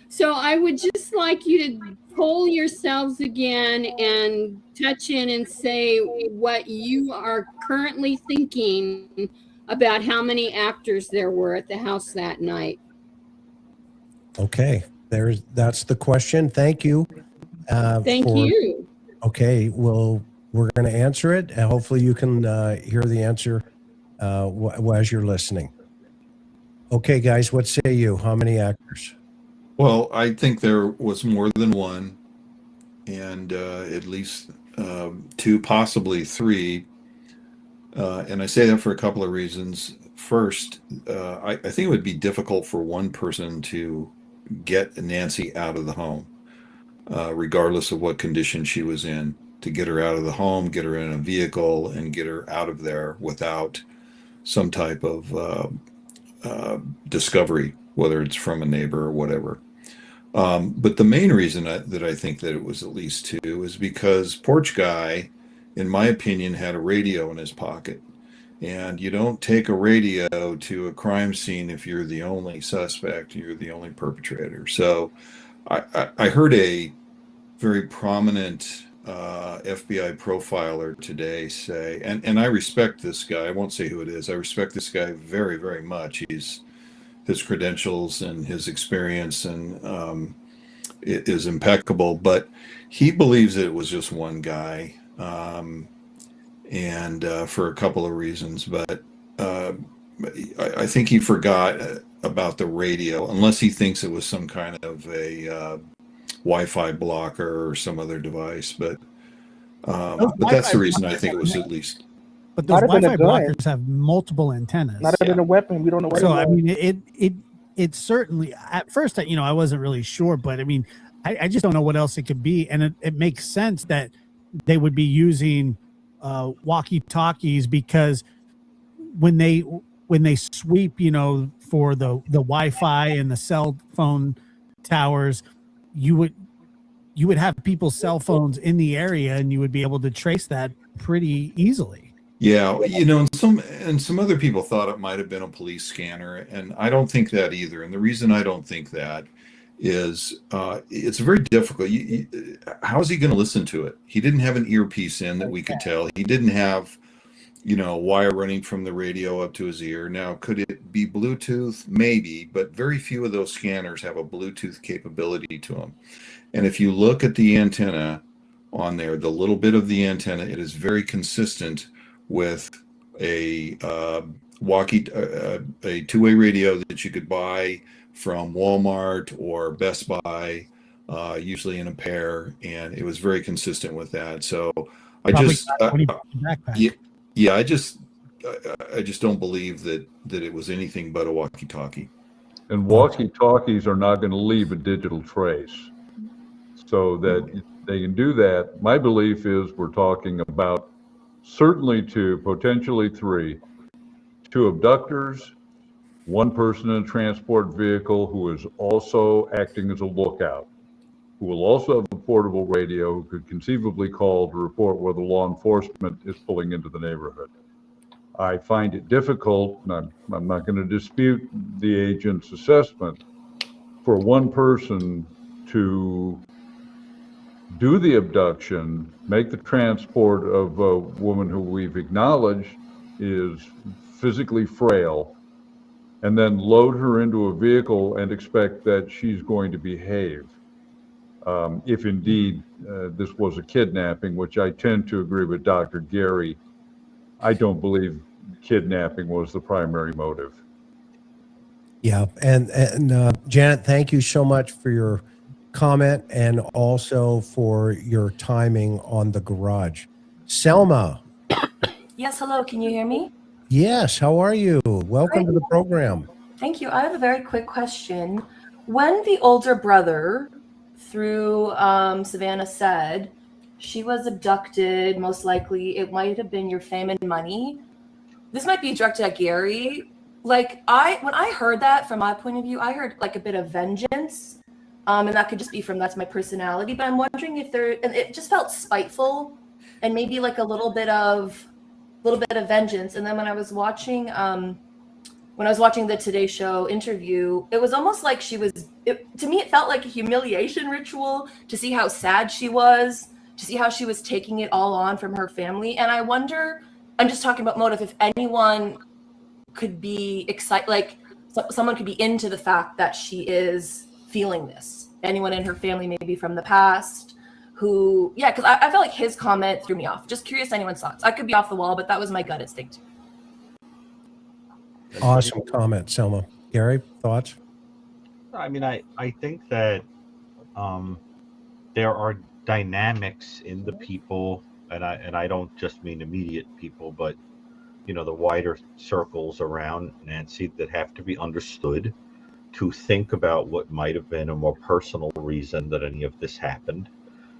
So I would just like you to poll yourselves again and touch in and say what you are currently thinking about how many actors there were at the house that night. Okay, that's the question. Thank you. Thank you. Okay, well, we're going to answer it, and hopefully you can hear the answer as you're listening. Okay, guys, what say you? How many actors? Well, I think there was more than one, and at least 2, possibly 3. And I say that for a couple of reasons. First, I think it would be difficult for one person to get Nancy out of the home, regardless of what condition she was in, to get her out of the home, get her in a vehicle, and get her out of there without some type of discovery, whether it's from a neighbor or whatever. But the main reason that I think that it was at least 2 is because Porch Guy, in my opinion, had a radio in his pocket. And you don't take a radio to a crime scene if you're the only suspect, you're the only perpetrator. So I heard a very prominent FBI profiler today say, and I respect this guy, I won't say who it is, I respect this guy very, very much. His credentials and his experience and it is impeccable, but he believes that it was just one guy, and for a couple of reasons. But I think he forgot about the radio, unless he thinks it was some kind of a Wi-Fi blocker or some other device. But that's the reason I think it was at least. But those Might have been a Wi-Fi gun. blockers have multiple antennas. Not even a weapon. We don't know what So it I was. mean, it certainly at first, I wasn't really sure, but I mean, I just don't know what else it could be, and it makes sense that they would be using walkie-talkies, because when they sweep, for the Wi-Fi and the cell phone towers, you would have people's cell phones in the area, and you would be able to trace that pretty easily. Yeah, and some other people thought it might have been a police scanner, and I don't think that either. And the reason I don't think that is it's very difficult. How is he going to listen to it? He didn't have an earpiece in that we could tell. He didn't have wire running from the radio up to his ear. Now, could it be Bluetooth? Maybe, but very few of those scanners have a Bluetooth capability to them. And if you look at the antenna on there, the little bit of the antenna, it is very consistent with a a two-way radio that you could buy from Walmart or Best Buy, usually in a pair, and it was very consistent with that. So I Probably just, got when he bought the backpack. yeah, I just don't believe that it was anything but a walkie-talkie. And walkie-talkies are not going to leave a digital trace. So that they can do that, my belief is we're talking about certainly two, potentially three, two abductors, one person in a transport vehicle who is also acting as a lookout, who will also have a portable radio, who could conceivably call to report whether law enforcement is pulling into the neighborhood. I find it difficult, and I'm not going to dispute the agent's assessment, for one person to do the abduction, make the transport of a woman who we've acknowledged is physically frail, and then load her into a vehicle and expect that she's going to behave. If indeed this was a kidnapping, which I tend to agree with Dr. Gary, I don't believe kidnapping was the primary motive. Yeah, and Janet, thank you so much for your comment and also for your timing on the garage. Selma. Yes, hello. Can you hear me? Yes, how are you? Welcome to the program. Thank you. I have a very quick question. When the older brother, through Savannah, said she was abducted, most likely it might have been your fame and money. This might be directed at Gary. Like when I heard that, from my point of view, I heard like a bit of vengeance. And that could just be that's my personality. But I'm wondering if it just felt spiteful and maybe like a little bit of vengeance. And then when I was watching the Today Show interview, it was almost like to me, it felt like a humiliation ritual to see how sad she was, to see how she was taking it all on from her family. And I wonder, I'm just talking about motive, if anyone could be excited, like someone could be into the fact that she is feeling this. Anyone in her family, maybe from the past, who, yeah, because I felt like his comment threw me off. Just curious anyone's thoughts. I could be off the wall, but that was my gut instinct. Awesome comment, Selma. Gary, thoughts? I mean, I think that there are dynamics in the people, and I don't just mean immediate people, but the wider circles around Nancy that have to be understood to think about what might have been a more personal reason that any of this happened.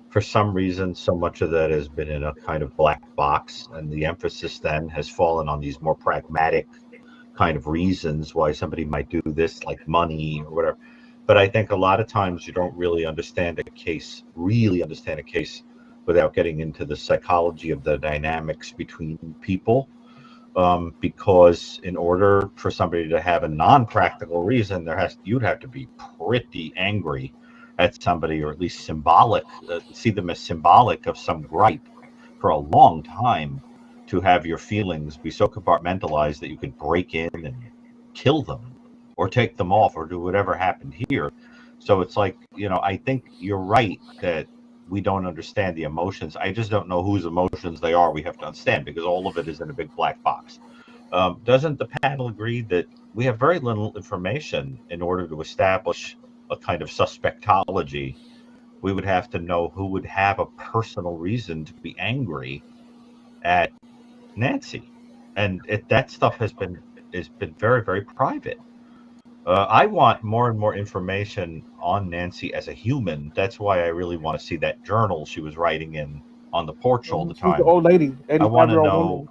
For some reason, so much of that has been in a kind of black box, and the emphasis then has fallen on these more pragmatic kind of reasons why somebody might do this, like money or whatever. But I think a lot of times you don't really understand a case without getting into the psychology of the dynamics between people. Because in order for somebody to have a non-practical reason, you'd have to be pretty angry at somebody, or at least see them as symbolic of some gripe for a long time, to have your feelings be so compartmentalized that you could break in and kill them or take them off or do whatever happened here. So it's like, I think you're right that we don't understand the emotions. I just don't know whose emotions they are. We have to understand, because all of it is in a big black box. Doesn't the panel agree that we have very little information in order to establish a kind of suspectology? We would have to know who would have a personal reason to be angry at Nancy, and that stuff has been very, very private. I want more and more information on Nancy as a human. That's why I really want to see that journal she was writing in on the porch all the She's time. the old lady, I want to 85-year-old know woman.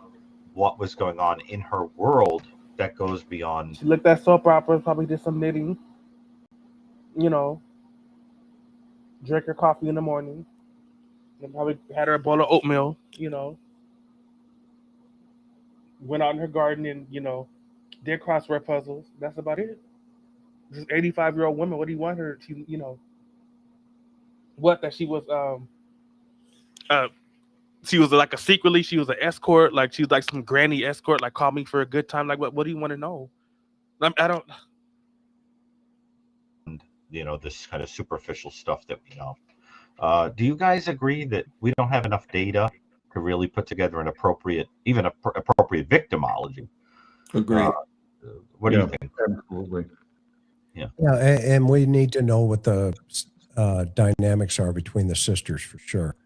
what was going on in her world that goes beyond. She looked at soap operas, probably did some knitting, drank her coffee in the morning, and probably had her a bowl of oatmeal, went out in her garden and, did crossword puzzles. That's about it. This 85-year-old woman, what do you want her to, what, that she was, she was like secretly she was an escort, like she was like some granny escort, like called me for a good time. Like what do you want to know? I don't. You know, this kind of superficial stuff that we know. Do you guys agree that we don't have enough data to really put together an appropriate victimology? Agreed. What do you think? Absolutely. Yeah. Yeah, and we need to know what the dynamics are between the sisters for sure,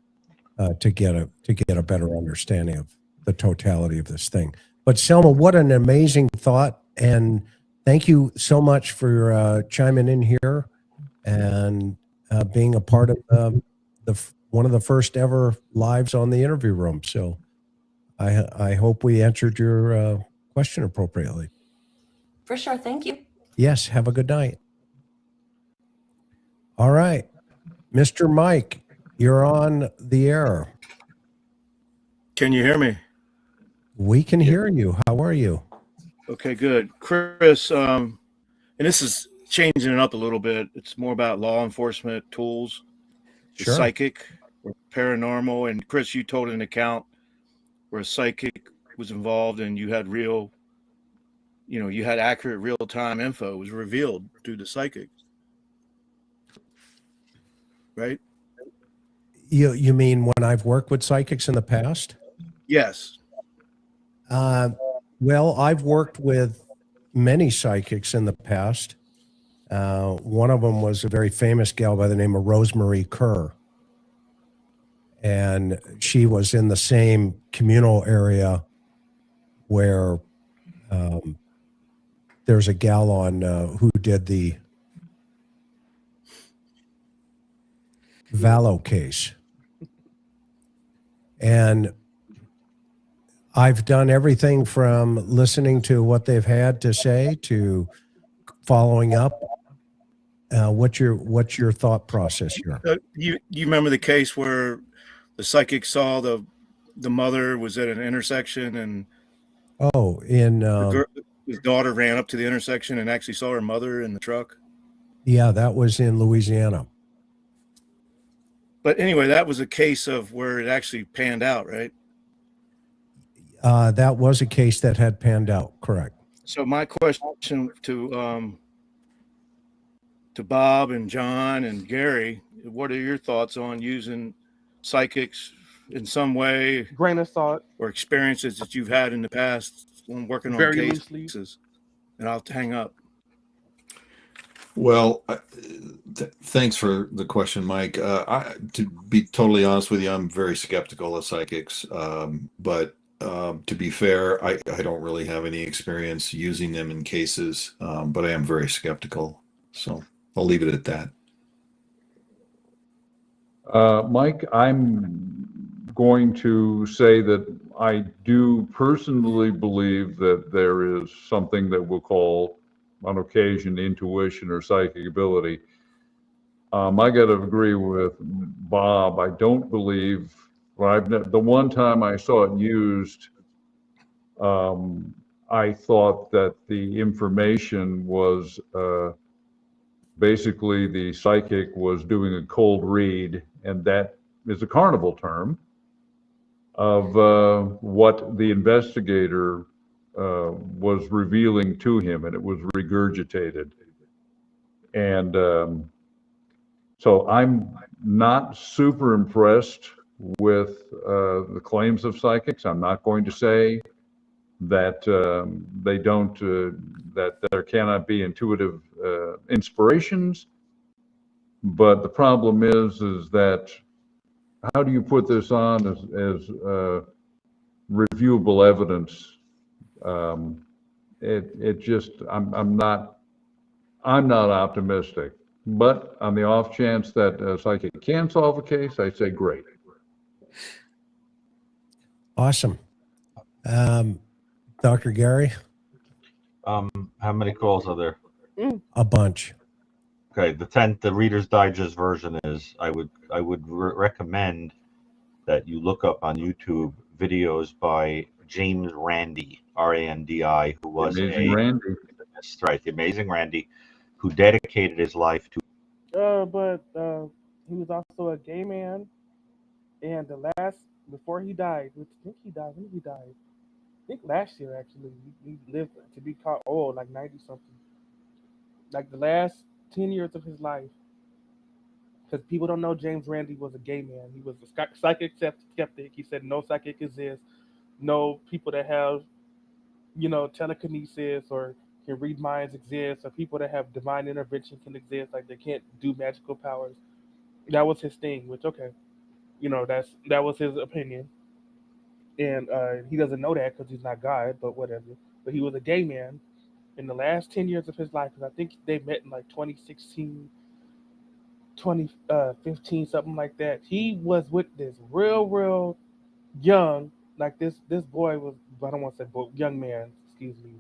to get a better understanding of the totality of this thing. But Selma, what an amazing thought, and thank you so much for chiming in here and being a part of one of the first ever lives on the interview room. So I hope we answered your question appropriately. For sure. Thank you. Yes, have a good night. All right. Mr. Mike, you're on the air. Can you hear me? We can hear you. How are you? Okay, good. Chris, and this is changing it up a little bit. It's more about law enforcement tools, the Sure. psychic or paranormal. And Chris, you told an account where a psychic was involved and you had you had accurate real-time info. It was revealed through the psychic. Right? You mean when I've worked with psychics in the past? Yes. Well, I've worked with many psychics in the past. One of them was a very famous gal by the name of Rosemary Kerr. And she was in the same communal area where there's a gal on who did the Vallow case. And I've done everything from listening to what they've had to say to following up. What's your thought process here? You remember the case where the psychic saw the mother was at an intersection and his daughter ran up to the intersection and actually saw her mother in the truck? Yeah, that was in Louisiana. But anyway, that was a case of where it actually panned out, right? That was a case that had panned out, correct. So my question to Bob and John and Gary, what are your thoughts on using psychics in some way, grain of salt, or experiences that you've had in the past when working on very cases? loosely. And I'll hang up. Well, thanks for the question, Mike. To be totally honest with you, I'm very skeptical of psychics. But to be fair, I don't really have any experience using them in cases, but I am very skeptical. So I'll leave it at that. Mike, I'm going to say that I do personally believe that there is something that we'll call, on occasion, intuition or psychic ability. I got to agree with Bob. I don't believe, the one time I saw it used, I thought that the information was basically the psychic was doing a cold read, and that is a carnival term of what the investigator was revealing to him, and it was regurgitated. And so I'm not super impressed with the claims of psychics. I'm not going to say that they don't, that there cannot be intuitive inspirations. But the problem is that how do you put this on as reviewable evidence? It just, I'm not optimistic. But on the off chance that a psychic can solve a case, I say great. Awesome. Dr. Gary? How many calls are there? A bunch. Okay, the Reader's Digest version is I would recommend that you look up on YouTube videos by James Randi, R-A-N-D-I, who was the Amazing Randy, who dedicated his life to. But he was also a gay man, and the before he died. I think he died. When did he die? I think last year actually. He lived to be caught old, like 90 something. Like the last 10 years of his life. Because people don't know James Randi was a gay man. He was a psychic skeptic. He said no psychic exists, no people that have, telekinesis or can read minds exist, or people that have divine intervention can exist. Like they can't do magical powers. That was his thing. Which okay, that was his opinion, and he doesn't know that because he's not God. But whatever. But he was a gay man in the last 10 years of his life, because I think they met in like 2016, 2015, something like that. He was with this real young, like this boy was, I don't want to say boy, young man, excuse me,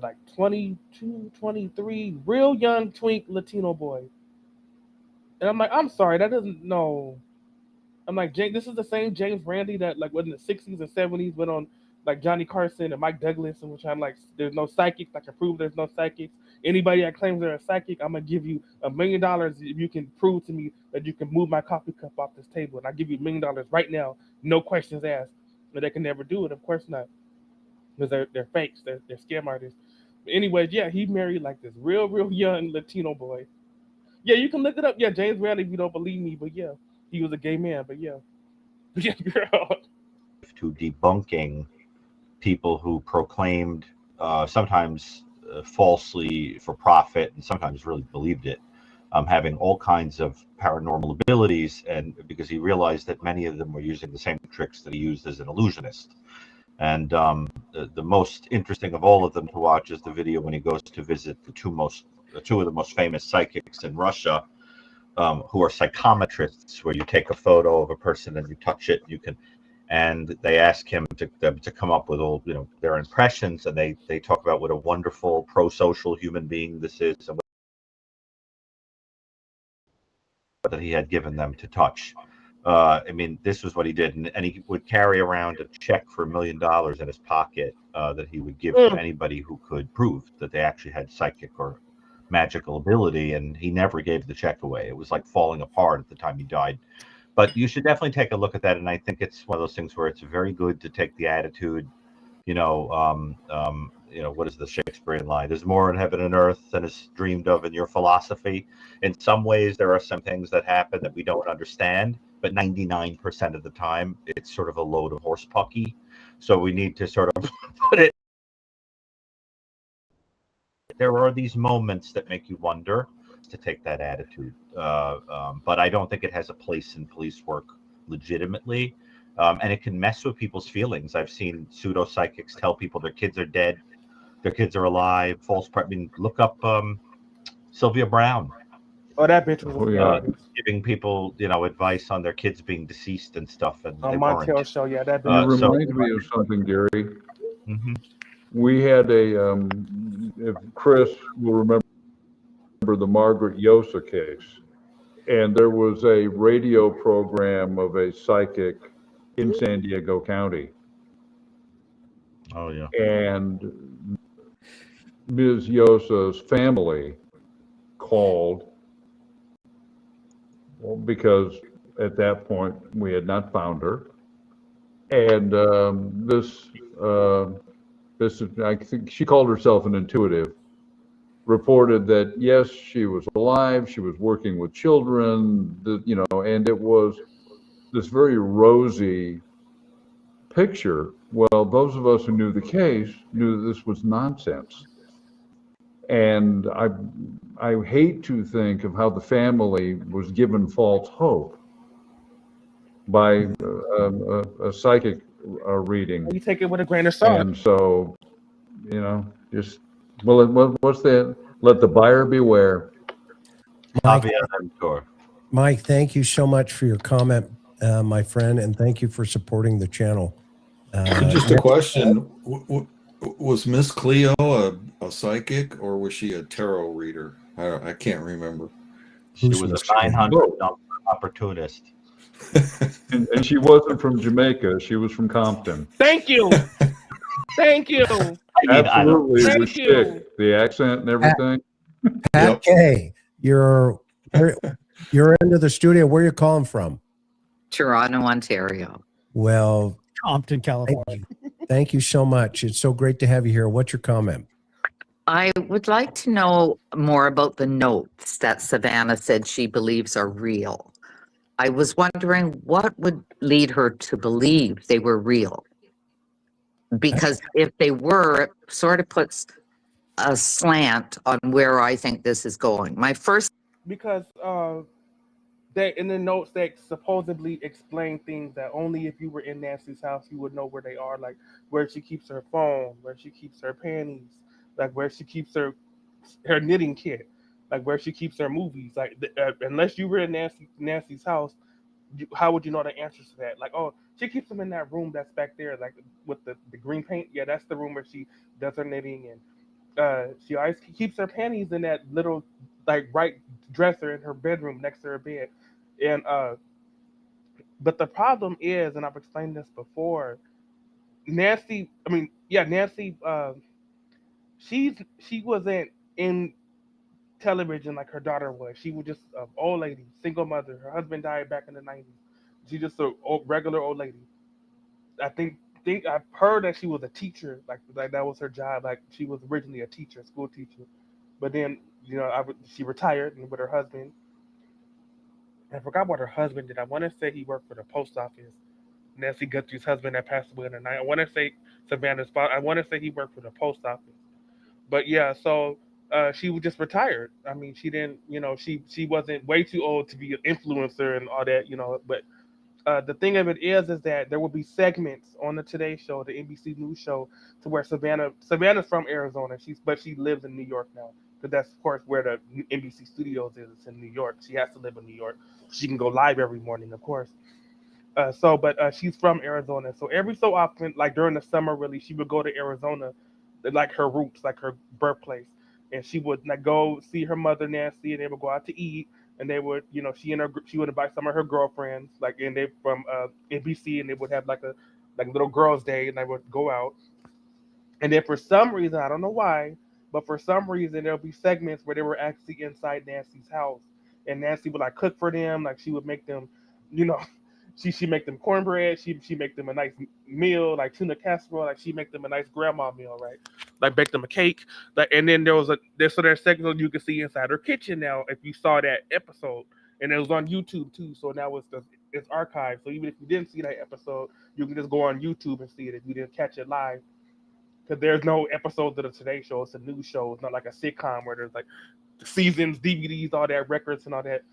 like 22, 23, real young twink Latino boy. And I'm like, I'm sorry, that doesn't, no. I'm like, this is the same James Randi that like was in the 60s and 70s went on like Johnny Carson and Mike Douglas, and which I'm like, there's no psychics. I can prove there's no psychics. Anybody that claims they're a psychic, I'm gonna give you $1 million if you can prove to me that you can move my coffee cup off this table, and I give you $1 million right now, no questions asked. But they can never do it, of course not, because they're fakes, they're scam artists. But anyways, yeah, he married like this real young Latino boy. Yeah, you can look it up. Yeah, James Randi, if you don't believe me, but yeah, he was a gay man. But yeah, yeah, girl. To debunking people who proclaimed sometimes falsely for profit and sometimes really believed it, having all kinds of paranormal abilities, and because he realized that many of them were using the same tricks that he used as an illusionist. And the most interesting of all of them to watch is the video when he goes to visit the two of the most famous psychics in Russia, who are psychometrists, where you take a photo of a person and you touch it, and they ask him to come up with all their impressions, and they talk about what a wonderful pro-social human being this is, and that he had given them to touch. I mean, this was what he did, and he would carry around a check for $1 million in his pocket that he would give to anybody who could prove that they actually had psychic or magical ability, and he never gave the check away. It was like falling apart at the time he died. But you should definitely take a look at that, and I think it's one of those things where it's very good to take the attitude, what is the Shakespearean line? There's more in heaven and earth than is dreamed of in your philosophy. In some ways, there are some things that happen that we don't understand, but 99% of the time, it's sort of a load of horse pucky. So we need to sort of put it. There are these moments that make you wonder, to take that attitude. But I don't think it has a place in police work legitimately. And it can mess with people's feelings. I've seen pseudo psychics tell people their kids are dead, their kids are alive, look up Sylvia Brown. Oh, that bitch was giving people, advice on their kids being deceased and stuff. And on Montel show, yeah, that you remind me of something, Gary. Mm-hmm. We had if Chris will remember the Margaret Yosa case, and there was a radio program of a psychic in San Diego County. Oh yeah. And Ms. Yosa's family called, because at that point we had not found her, and I think she called herself an intuitive, reported that yes, she was alive, she was working with children, and it was this very rosy picture. Well, those of us who knew the case knew that this was nonsense. And I hate to think of how the family was given false hope by a psychic reading. You take it with a grain of salt. And so, just what's that? Let the buyer beware. Mike, thank you so much for your comment, my friend, and thank you for supporting the channel. Just a question: was Miss Cleo a psychic, or was she a tarot reader? I can't remember. She was a 900 opportunist. And she wasn't from Jamaica. She was from Compton. Thank you. Thank you. Absolutely. It was Thank you. thick. The accent and everything. Pat K, you're into the studio. Where are you calling from? Toronto, Ontario. Well, Compton, California. thank you so much. It's so great to have you here. What's your comment? I would like to know more about the notes that Savannah said she believes are real. I was wondering what would lead her to believe they were real. Because if they were, it sort of puts a slant on where I think this is going. My first Because they in the notes they supposedly explain things that only if you were in Nancy's house you would know where they are, like where she keeps her phone, where she keeps her panties, like where she keeps her knitting kit, like where she keeps her movies. Like unless you were in Nancy's house, how would you know the answers to that? Like, oh, she keeps them in that room that's back there, like with the green paint. Yeah, that's the room where she does her knitting, and she always keeps her panties in that little like right dresser in her bedroom next to her bed. And but the problem is, and I've explained this before, Nancy. I mean, yeah, Nancy. She wasn't in television like her daughter was. She was just an old lady, single mother. Her husband died back in the '90s. She's just a regular old lady. I think I've heard that she was a teacher, like that was her job. Like she was originally a teacher, school teacher, but then she retired and with her husband. I forgot what her husband did. I want to say he worked for the post office. Nancy Guthrie's husband that passed away in the night. I want to say Savannah's spot. I want to say he worked for the post office. But yeah, so she was just retired. I mean, she didn't, she wasn't way too old to be an influencer and all that, But the thing of it is that there will be segments on the Today Show, the NBC News show, to where Savannah's from Arizona. But she lives in New York now, because that's of course where the NBC studios is. It's in New York. She has to live in New York. She can go live every morning, of course. But she's from Arizona. So every so often, like during the summer, really, she would go to Arizona, like her roots, like her birthplace, and she would like go see her mother Nancy, and they would go out to eat, and they would, she would invite some of her girlfriends, like, and they from NBC, and they would have like a little girls' day, and they would go out, and then for some reason, I don't know why, but for some reason there'll be segments where they were actually inside Nancy's house, and Nancy would like cook for them, like she would make them, you know, she make them cornbread, she make them a nice meal like tuna casserole, like she make them a nice grandma meal, right? Like bake them a cake, like, and then there's segments you can see inside her kitchen now if you saw that episode, and it was on YouTube too, so now it's archived, so even if you didn't see that episode, you can just go on YouTube and see it if you didn't catch it live. Because there's no episodes of the Today Show. It's a news show. It's not like a sitcom where there's like seasons, DVDs, all that, records, and all that.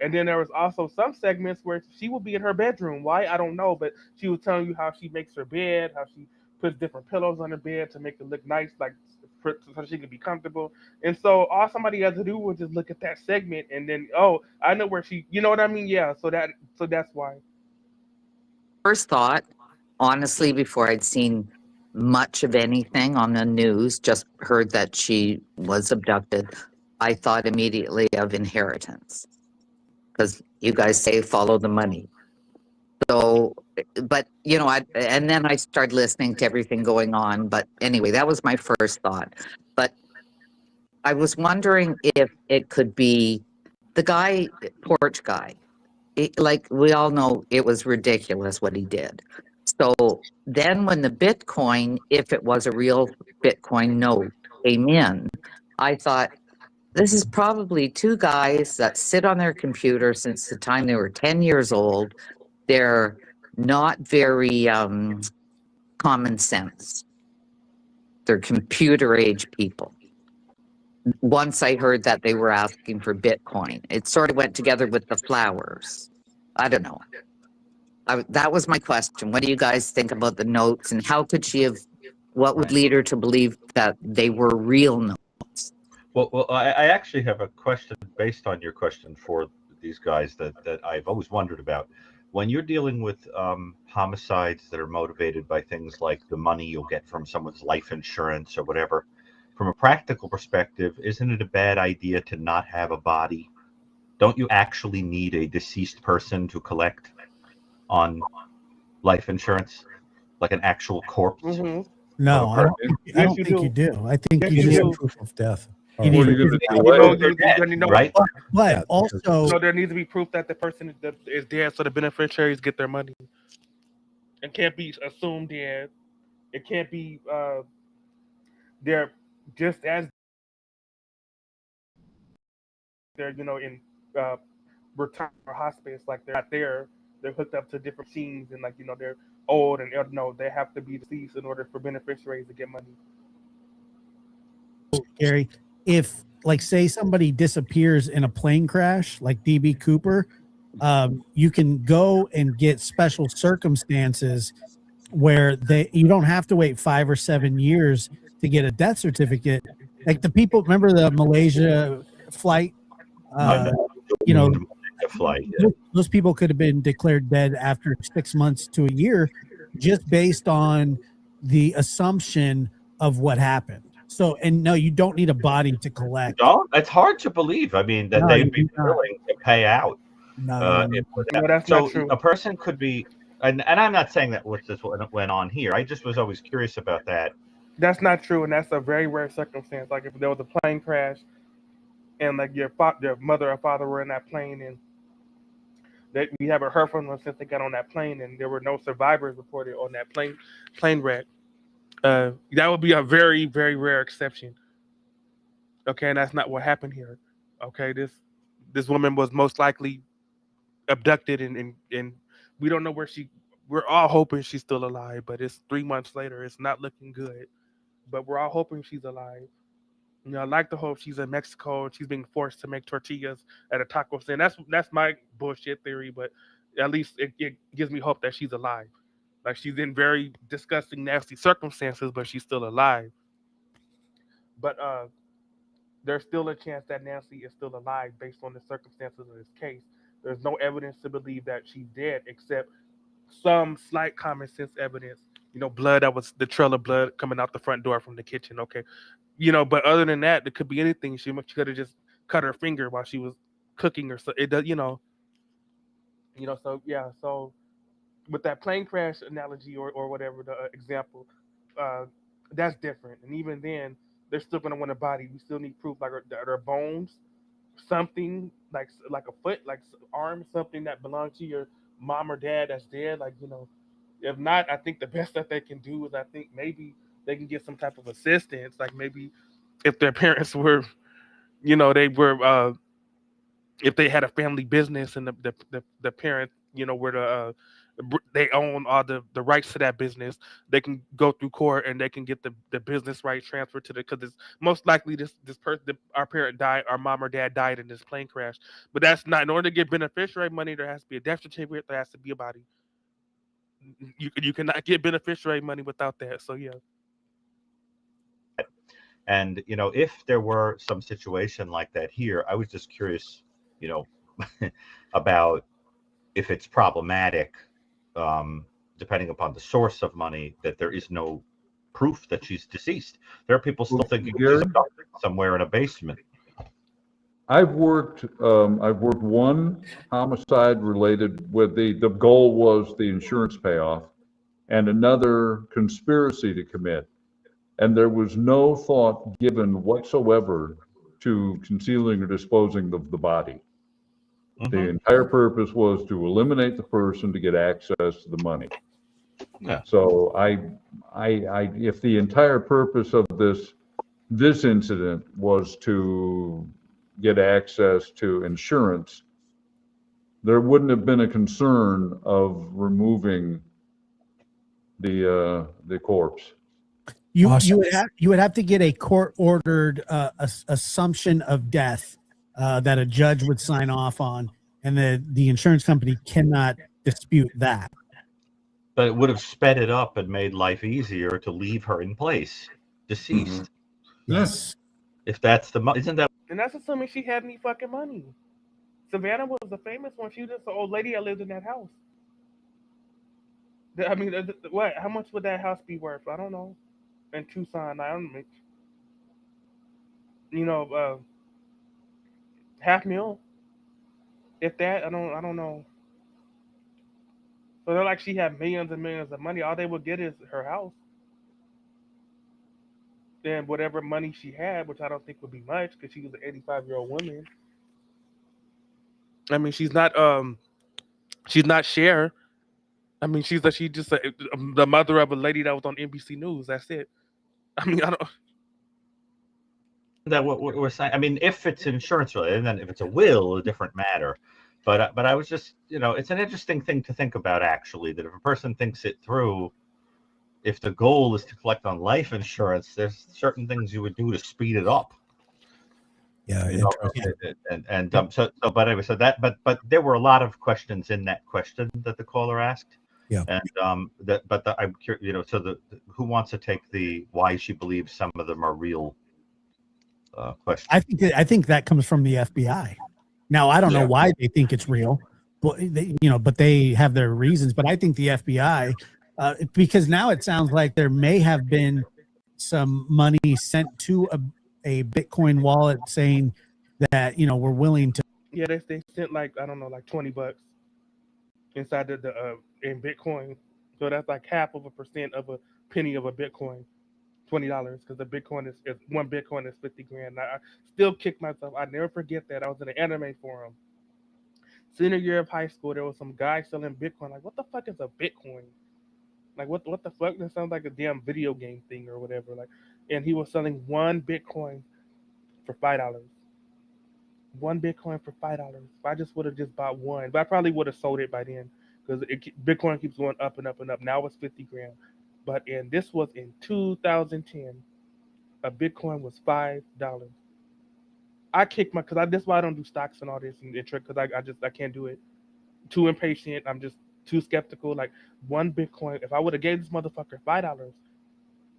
And then there was also some segments where she would be in her bedroom. Why? I don't know. But she was telling you how she makes her bed, how she puts different pillows on her bed to make it look nice, like so she can be comfortable. And so all somebody has to do was just look at that segment and then, oh, I know where she, you know what I mean? Yeah. So that's why. first thought, honestly, before I'd seen much of anything on the news, just heard that she was abducted, I thought immediately of inheritance. Because you guys say follow the money. So, but and then I started listening to everything going on. But anyway, that was my first thought. But I was wondering if it could be the guy, porch guy. Like we all know, it was ridiculous what he did. So then when the Bitcoin, if it was a real Bitcoin note, came in, I thought, this is probably two guys that sit on their computer since the time they were 10 years old. They're not very common sense. They're computer age people. Once I heard that they were asking for Bitcoin, it sort of went together with the flowers. I don't know. That was my question. What do you guys think about the notes, and how could she have, what would lead her to believe that they were real notes? Well, I actually have a question based on your question for these guys that I've always wondered about. When you're dealing with homicides that are motivated by things like the money you'll get from someone's life insurance or whatever, from a practical perspective, isn't it a bad idea to not have a body? Don't you actually need a deceased person to collect on life insurance, like an actual corpse? Mm-hmm. No, I don't Yes, think you do. I think Yes, you you need do. Proof of death. You need Right? But also, there needs to be proof that the person is dead, so the beneficiaries get their money. It can't be assumed dead. It can't be they're just as they're in uh, retirement or hospice, like they're not there. They're hooked up to different scenes and they're old and they have to be deceased in order for beneficiaries to get money. Gary, if like say somebody disappears in a plane crash like DB Cooper, you can go and get special circumstances where you don't have to wait 5 or 7 years to get a death certificate. Like the people, remember the Malaysia flight? You know, flight. Yeah. those people could have been declared dead after 6 months to a year, just based on the assumption of what happened. So, and no, you don't need a body to collect. No, it's hard to believe. I mean, that No, they'd you be do not. willing to pay out. No, No, that's so not true. a person could be, and I'm not saying that what went on here. I just was always curious about that. That's not true, and that's a very rare circumstance. Like if there was a plane crash, and like your mother or father were in that plane, and that we haven't heard from them since they got on that plane, and there were no survivors reported on that plane wreck. That would be a very, very rare exception. Okay, and that's not what happened here. Okay, this woman was most likely abducted, and we don't know where we're all hoping she's still alive, but it's 3 months later. It's not looking good, but we're all hoping she's alive. I like to hope she's in Mexico and she's being forced to make tortillas at a taco stand. That's my bullshit theory, but at least it gives me hope that she's alive. Like she's in very disgusting, nasty circumstances, but she's still alive. But there's still a chance that Nancy is still alive based on the circumstances of this case. There's no evidence to believe that she's dead except some slight common sense evidence. Blood, that was the trail of blood coming out the front door from the kitchen. Okay. But other than that, it could be anything. She could have just cut her finger while she was cooking or so. It does, so yeah. So with that plane crash analogy or whatever the example, uh, that's different. And even then, they're still going to want a body. We still need proof, like her bones, something like a foot, like arm, something that belonged to your mom or dad that's dead. If not, I think the best that they can do is I think maybe they can get some type of assistance. Like maybe if their parents were, they were if they had a family business and the parent were they own all the rights to that business, they can go through court and they can get the business rights transferred to because it's most likely this person, our parent died, our mom or dad died in this plane crash. But that's not, in order to get beneficiary money, there has to be a death certificate, there has to be a body. You cannot get beneficiary money without that. So yeah. And if there were some situation like that here, I was just curious, about if it's problematic, depending upon the source of money, that there is no proof that she's deceased. There are people still thinking she's abducted somewhere in a basement. I've worked one homicide related with the goal was the insurance payoff, and another conspiracy to commit. And there was no thought given whatsoever to concealing or disposing of the body. Mm-hmm. The entire purpose was to eliminate the person to get access to the money. Yeah. So if the entire purpose of this incident was to get access to insurance, there wouldn't have been a concern of removing the corpse. You would have to get a court ordered assumption of death that a judge would sign off on, and the insurance company cannot dispute that. But it would have sped it up and made life easier to leave her in place, deceased. Mm-hmm. Yes. If that's isn't that? And that's assuming she had any fucking money. Savannah was the famous one. She was just an old lady that lived in that house. I mean, what? How much would that house be worth? I don't know. In Tucson, I don't know. $500,000, if that. I don't know. So they're like she had millions and millions of money. All they would get is her house. And whatever money she had, which I don't think would be much because she was an 85-year-old woman. I mean, she's not Cher. I mean, she just the mother of a lady that was on NBC News. That's it. I mean, I don't. That what we're saying. I mean, if it's insurance related, and then if it's a will, a different matter. But I was just, it's an interesting thing to think about, actually, that if a person thinks it through, if the goal is to collect on life insurance, there's certain things you would do to speed it up. Yeah, but anyway, but there were a lot of questions in that question that the caller asked. Yeah. And I'm curious, who wants to take the why she believes some of them are real question? I think that comes from the FBI. Now I don't know why they think it's real, but but they have their reasons. But I think the FBI, because now it sounds like there may have been some money sent to a Bitcoin wallet saying that we're willing to. Yeah, they sent like I don't know, like $20 inside the in Bitcoin. So that's like 0.5% of a penny of a Bitcoin. $20 because the Bitcoin is one Bitcoin is 50 grand. I still kick myself. I never forget that. I was in an anime forum. Senior year of high school, there was some guy selling Bitcoin. Like, what the fuck is a Bitcoin? Like, what the fuck? That sounds like a damn video game thing or whatever. Like, and he was selling one Bitcoin for $5. One Bitcoin for $5. If I just would have just bought one, but I probably would have sold it by then because Bitcoin keeps going up and up and up. Now it's 50 grand. But this was in 2010. A Bitcoin was $5. I kicked that's why I don't do stocks and all this and trick because I can't do it. Too impatient. I'm just too skeptical. Like one Bitcoin, if I would have gave this motherfucker $5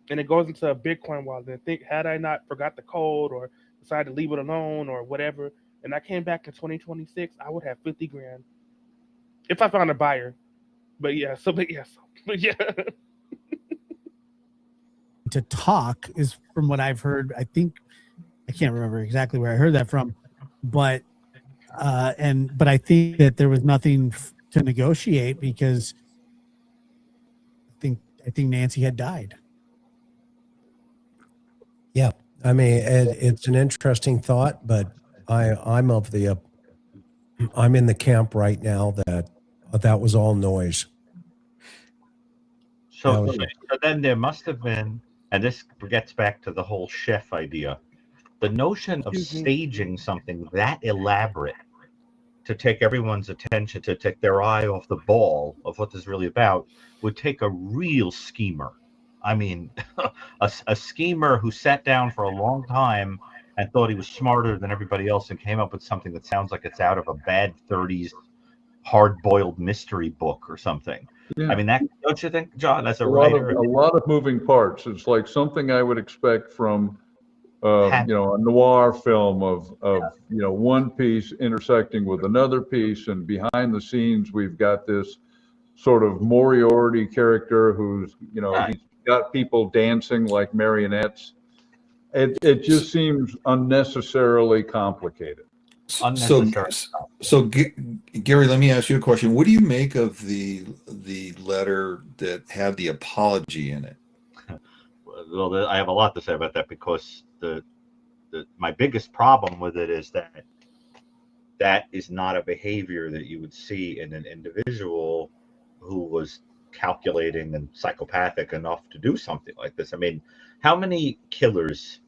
and it goes into a Bitcoin wallet, and had I not forgot the code or decided to leave it alone or whatever, and I came back in 2026, I would have 50 grand if I found a buyer. But yeah. To talk is from what I've heard. I think I can't remember exactly where I heard that from, but I think that there was nothing to negotiate because I think Nancy had died. Yeah, I mean it's an interesting thought, but I'm in the camp right now that was all noise. So then there must have been, and this gets back to the whole chef idea, the notion of staging something that elaborate to take everyone's attention, to take their eye off the ball of what this is really about, would take a real schemer. I mean, a schemer who sat down for a long time and thought he was smarter than everybody else and came up with something that sounds like it's out of a bad 30s hard-boiled mystery book or something. Yeah. I mean, that, don't you think, John, as a writer? writer? A lot of moving parts. It's like something I would expect from, a noir film of one piece intersecting with another piece, and behind the scenes we've got this sort of Moriarty character who's, he's got people dancing like marionettes. It just seems unnecessarily complicated. So Gary, let me ask you a question. What do you make of the letter that had the apology in it? Well, I have a lot to say about that because my biggest problem with it is that is not a behavior that you would see in an individual who was calculating and psychopathic enough to do something like this. I mean, how many killers,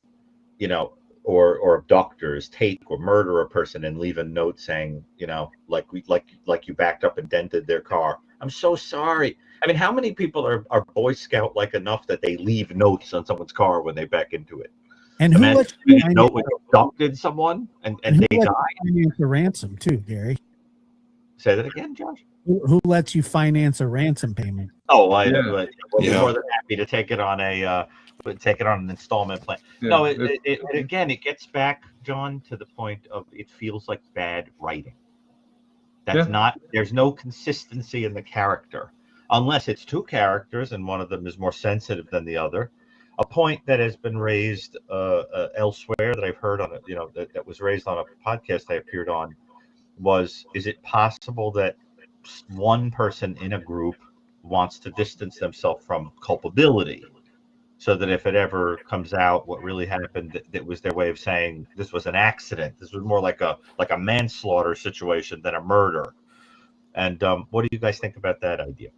or abductors take or murder a person and leave a note saying, like you backed up and dented their car. I'm so sorry. I mean, how many people are Boy Scout like enough that they leave notes on someone's car when they back into it? And who lets you note when you abducted someone and they die? Finance a ransom too, Gary. Say that again, Josh. Who lets you finance a ransom payment? Oh, I'd be more than happy to take it on an installment plan. Yeah, No, it gets back, John, to the point of it feels like bad writing. There's no consistency in the character, unless it's two characters and one of them is more sensitive than the other. A point that has been raised elsewhere that I've heard on that was raised on a podcast I appeared on was, is it possible that one person in a group wants to distance themselves from culpability, so that if it ever comes out what really happened, that was their way of saying this was an accident. This was more like a manslaughter situation than a murder. And what do you guys think about that idea?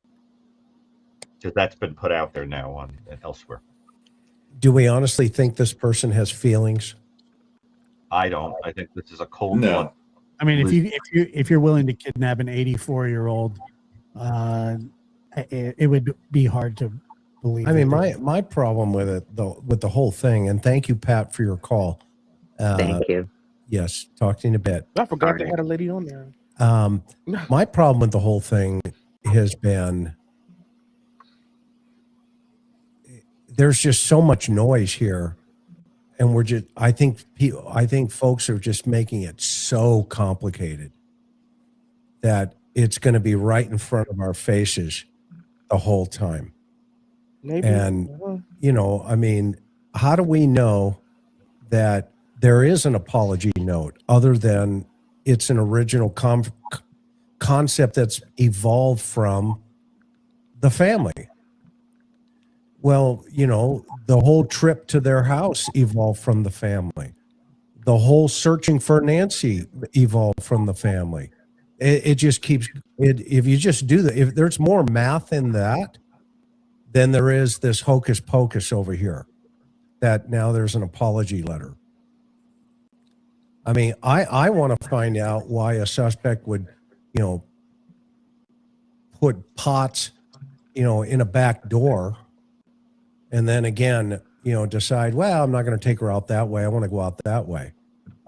because that's been put out there now on and elsewhere. Do we honestly think this person has feelings? I don't. I think this is a cold No. blood. I mean, if you're willing to kidnap an 84-year-old, it would be hard to believe. I mean, that my problem with it, though, with the whole thing, and thank you, Pat, for your call. Thank you. Yes, talk to you in a bit. I forgot they had a lady on there. My problem with the whole thing has been there's just so much noise here, and I think folks are just making it so complicated that it's going to be right in front of our faces the whole time. Maybe. And I mean, how do we know that there is an apology note other than it's an original concept that's evolved from the family? Well, the whole trip to their house evolved from the family. The whole searching for Nancy evolved from the family. It just keeps it. If you just do that, if there's more math in that than there is this hocus pocus over here, that now there's an apology letter. I mean, I want to find out why a suspect would, put pots, in a back door, and then again, decide, well, I'm not going to take her out that way. I want to go out that way,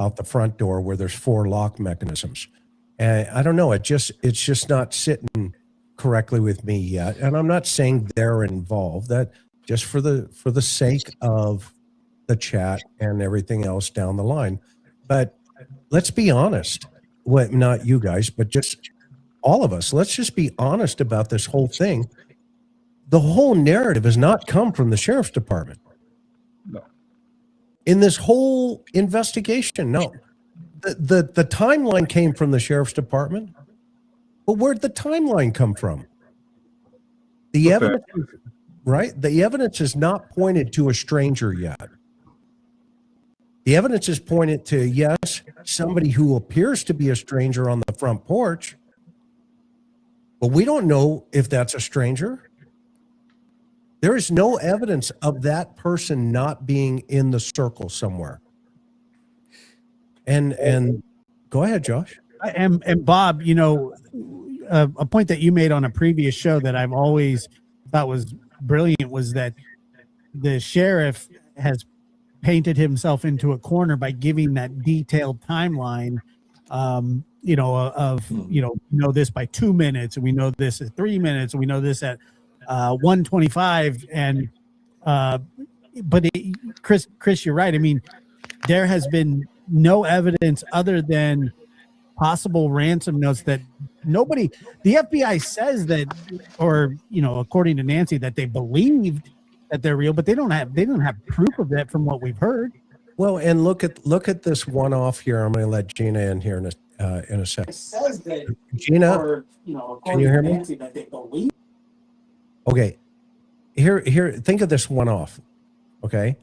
out the front door where there's 4 lock mechanisms. And I don't know. It's just not sitting correctly with me yet. And I'm not saying they're involved. That just for the sake of the chat and everything else down the line. But let's be honest. Well, not you guys, but just all of us. Let's just be honest about this whole thing. The whole narrative has not come from the sheriff's department. No. In this whole investigation, no. The timeline came from the sheriff's department. But where'd the timeline come from? The evidence, right? The evidence is not pointed to a stranger yet. The evidence is pointed to, yes, somebody who appears to be a stranger on the front porch, but we don't know if that's a stranger. There is no evidence of that person not being in the circle somewhere. And go ahead, Josh. And Bob, a point that you made on a previous show that I've always thought was brilliant was that the sheriff has painted himself into a corner by giving that detailed timeline, we know this by 2 minutes, and we know this at 3 minutes, and we know this at 1:25. And Chris, you're right. I mean, there has been no evidence other than possible ransom notes that the FBI says that, or according to Nancy, that they believed that they're real, but they don't have proof of that from what we've heard. Well, and look at this one off here. I'm going to let Gina in here in a second. Says that, Gina, or, can you hear me? Nancy, that they believe. Okay, here. Think of this one off. Okay,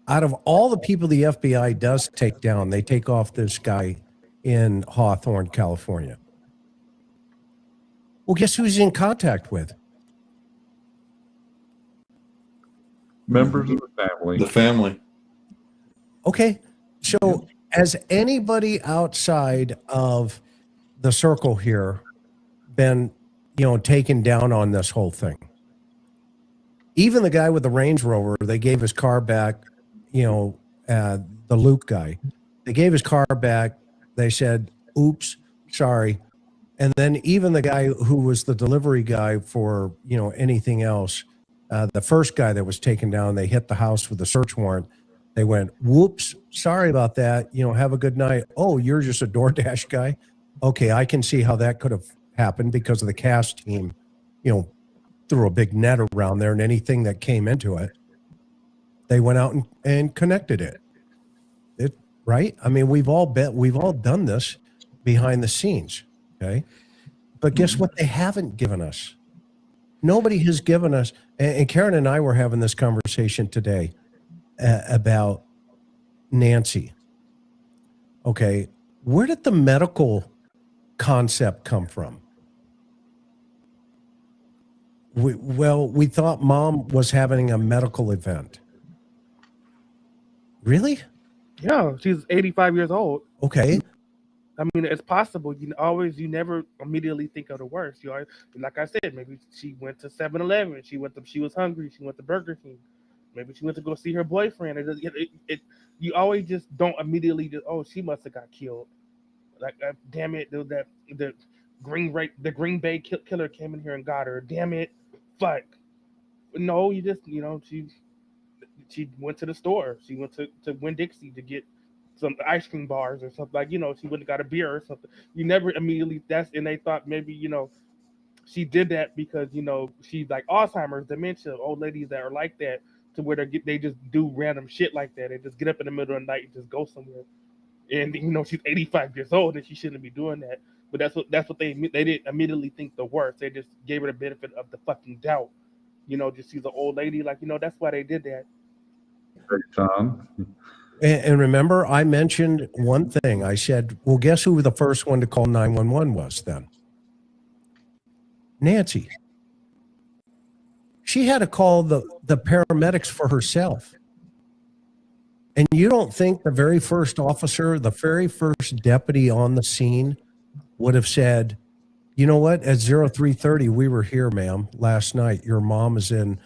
out of all the people the FBI does take down, they take off this guy in Hawthorne, California. Well, guess who he's in contact with? Members of the family. The family. Okay, so has anybody outside of the circle here been, taken down on this whole thing? Even the guy with the Range Rover, they gave his car back, the Luke guy. They gave his car back. They said, oops, sorry. And then even the guy who was the delivery guy for, anything else, the first guy that was taken down, they hit the house with a search warrant. They went, whoops, sorry about that. Have a good night. Oh, you're just a DoorDash guy? Okay, I can see how that could have happened because of the cast team, threw a big net around there, and anything that came into it, they went out and connected it. Right? I mean, we've all done this behind the scenes. Okay. But guess what? They haven't given us. Nobody has given us. And Karen and I were having this conversation today about Nancy. Okay. Where did the medical concept come from? We thought mom was having a medical event. Really? Yeah, she's 85 years old. Okay. I mean, it's possible. You never immediately think of the worst. You always, like I said, maybe she went to 7-Eleven. She was hungry. She went to Burger King. Maybe she went to go see her boyfriend. You always just don't immediately just, oh, she must have got killed. Like, damn it, the Green Bay killer came in here and got her. Damn it, fuck. No, you just, she went to the store. She went to Winn-Dixie to get some ice cream bars or something. Like, she went and got a beer or something. You never immediately, and they thought maybe, she did that because, she's like Alzheimer's, dementia, old ladies that are like that, to where they just do random shit like that. They just get up in the middle of the night and just go somewhere. And, she's 85 years old and she shouldn't be doing that. But that's what they didn't immediately think the worst. They just gave her the benefit of the fucking doubt. Just she's an old lady. Like, that's why they did that. Hey, Tom. And remember, I mentioned one thing. I said, well, guess who the first one to call 911 was then? Nancy. She had to call the paramedics for herself. And you don't think the very first officer, the very first deputy on the scene would have said, you know what, at 0330, we were here, ma'am, last night. Your mom is in,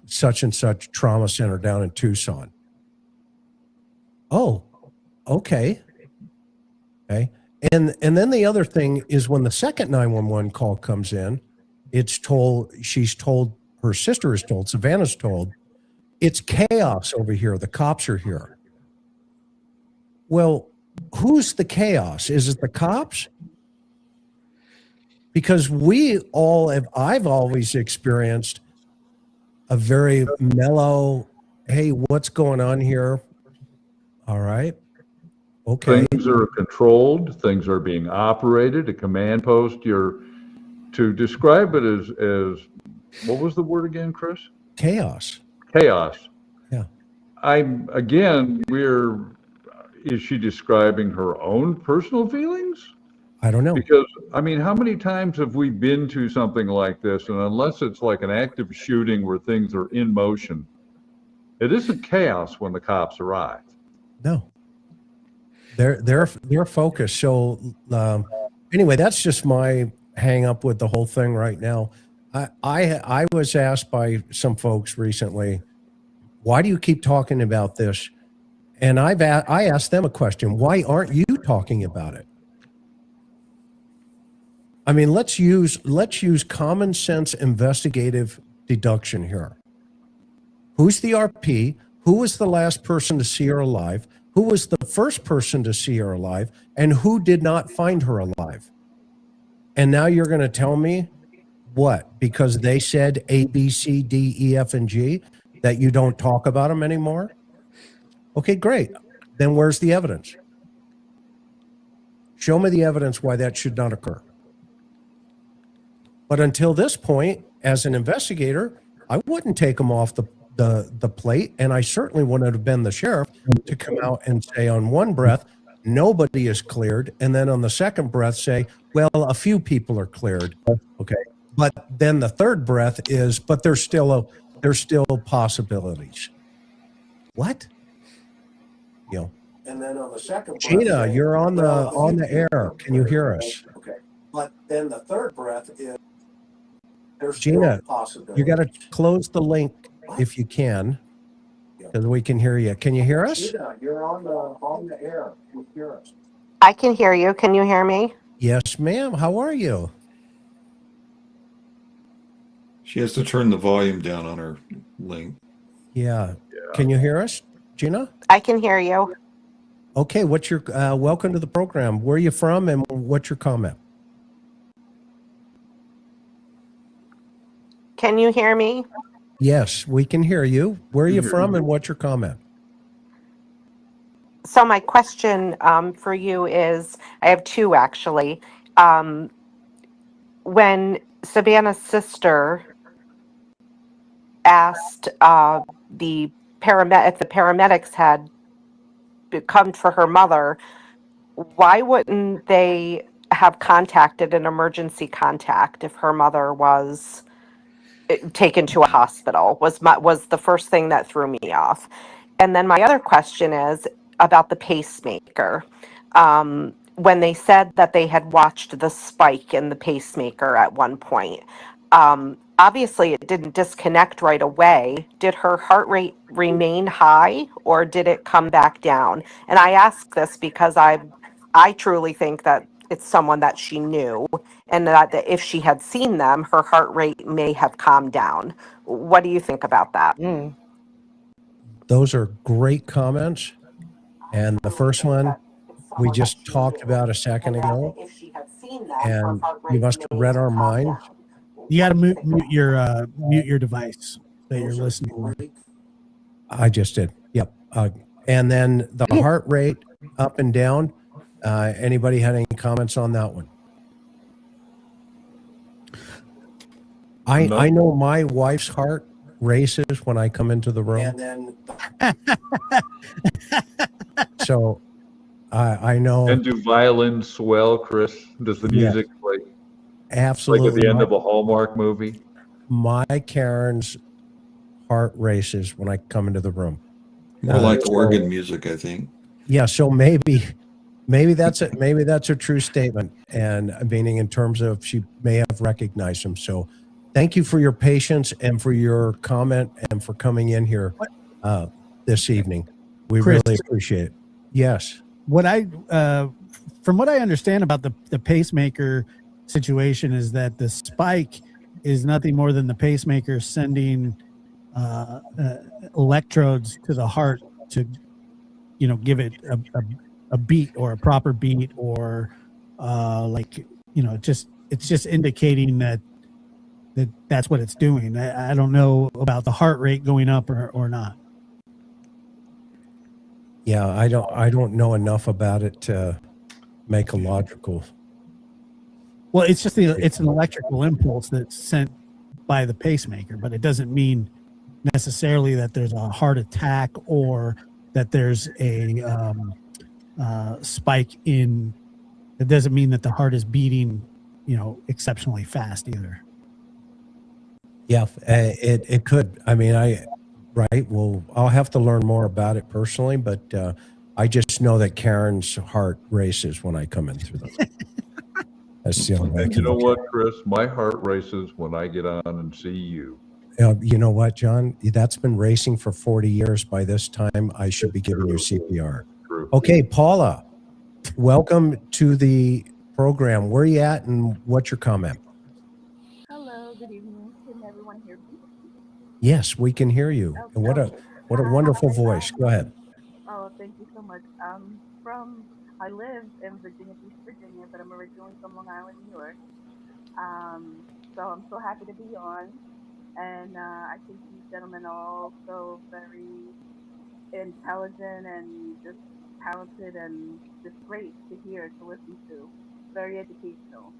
such and such trauma center down in Tucson. Oh, okay. Okay. And then the other thing is when the second 911 call comes in, she's told, her sister is told, Savannah's told, it's chaos over here. The cops are here. Well, who's the chaos? Is it the cops? Because I've always experienced a very mellow, hey, what's going on here? All right. Okay. Things are controlled. Things are being operated. A command post. To describe it as what was the word again, Chris? Chaos. Chaos. Yeah. Is she describing her own personal feelings? I don't know. Because, how many times have we been to something like this? And unless it's like an active shooting where things are in motion, it isn't chaos when the cops arrive. No. They're focused. So anyway, that's just my hang up with the whole thing right now. I was asked by some folks recently, why do you keep talking about this? And I asked them a question. Why aren't you talking about it? Let's use common sense investigative deduction here. Who's the RP? Who was the last person to see her alive? Who was the first person to see her alive? And who did not find her alive? And now you're going to tell me what? Because they said A, B, C, D, E, F, and G, that you don't talk about them anymore? Okay, great. Then where's the evidence? Show me the evidence why that should not occur. But until this point, as an investigator, I wouldn't take them off the plate, and I certainly wouldn't have been the sheriff to come out and say on one breath, nobody is cleared, and then on the second breath say, well, a few people are cleared. Okay. But then the third breath is, but there's still possibilities. What? And then on the second breath, Gina, you're on the air. Can you hear us? Okay. But then the third breath is, there's Gina, you got to close the link if you can, because we can hear you. Can you hear us? Gina, you're on the air. Can you hear us? I can hear you. Can you hear me? Yes, ma'am. How are you? She has to turn the volume down on her link. Yeah. Can you hear us, Gina? I can hear you. Okay. What's your welcome to the program? Where are you from, and what's your comment? Can you hear me? Yes, we can hear you. Where are you from, and what's your comment? So my question for you is, I have two actually. When Savannah's sister asked if the paramedics had come for her mother, why wouldn't they have contacted an emergency contact if her mother was taken to a hospital was the first thing that threw me off. And then my other question is about the pacemaker. When they said that they had watched the spike in the pacemaker at one point, obviously it didn't disconnect right away. Did her heart rate remain high or did it come back down? And I ask this because I truly think that it's someone that she knew, and that if she had seen them, her heart rate may have calmed down. What do you think about that? Those are great comments. And the first one we just talked about a second ago. And you must have read our minds. You got to mute your device that you're listening to. I just did. Yep. And then the heart rate up and down. Anybody had any comments on that one? I know my wife's heart races when I come into the room. So I know. And do violins swell, Chris? Does the music play? Absolutely. Like at the end of a Hallmark movie? My Karen's heart races when I come into the room. More like organ music, I think. Yeah, so maybe that's a true statement, and meaning in terms of she may have recognized him. So thank you for your patience and for your comment and for coming in here this evening. We Chris, really appreciate it. Yes. From what I understand about the pacemaker situation is that the spike is nothing more than the pacemaker sending electrodes to the heart to, give it a beat or a proper beat, or it's just indicating that's what it's doing. I don't know about the heart rate going up or not. Yeah, I don't know enough about it to make a logical. Well, it's just it's an electrical impulse that's sent by the pacemaker, but it doesn't mean necessarily that there's a heart attack or that there's a spike in. It doesn't mean that the heart is beating, exceptionally fast either. Yeah, it could. I mean, right. Well, I'll have to learn more about it personally, but I just know that Karen's heart races when I come in through them. That's the only way I And can you know look what, Chris? My heart races when I get on and see you. You know what, John? That's been racing for 40 years. By this time, I should be giving you CPR. True. Okay, Paula, welcome to the program. Where are you at and what's your comment? Hello, good evening. Can everyone hear me? Yes, we can hear you. And what a wonderful voice. Go ahead. Oh, thank you so much. I live in Virginia Beach, Virginia, but I'm originally from Long Island, New York. So I'm so happy to be on. And I think you gentlemen are all so very intelligent and just talented and just great to hear, to listen to. Very educational.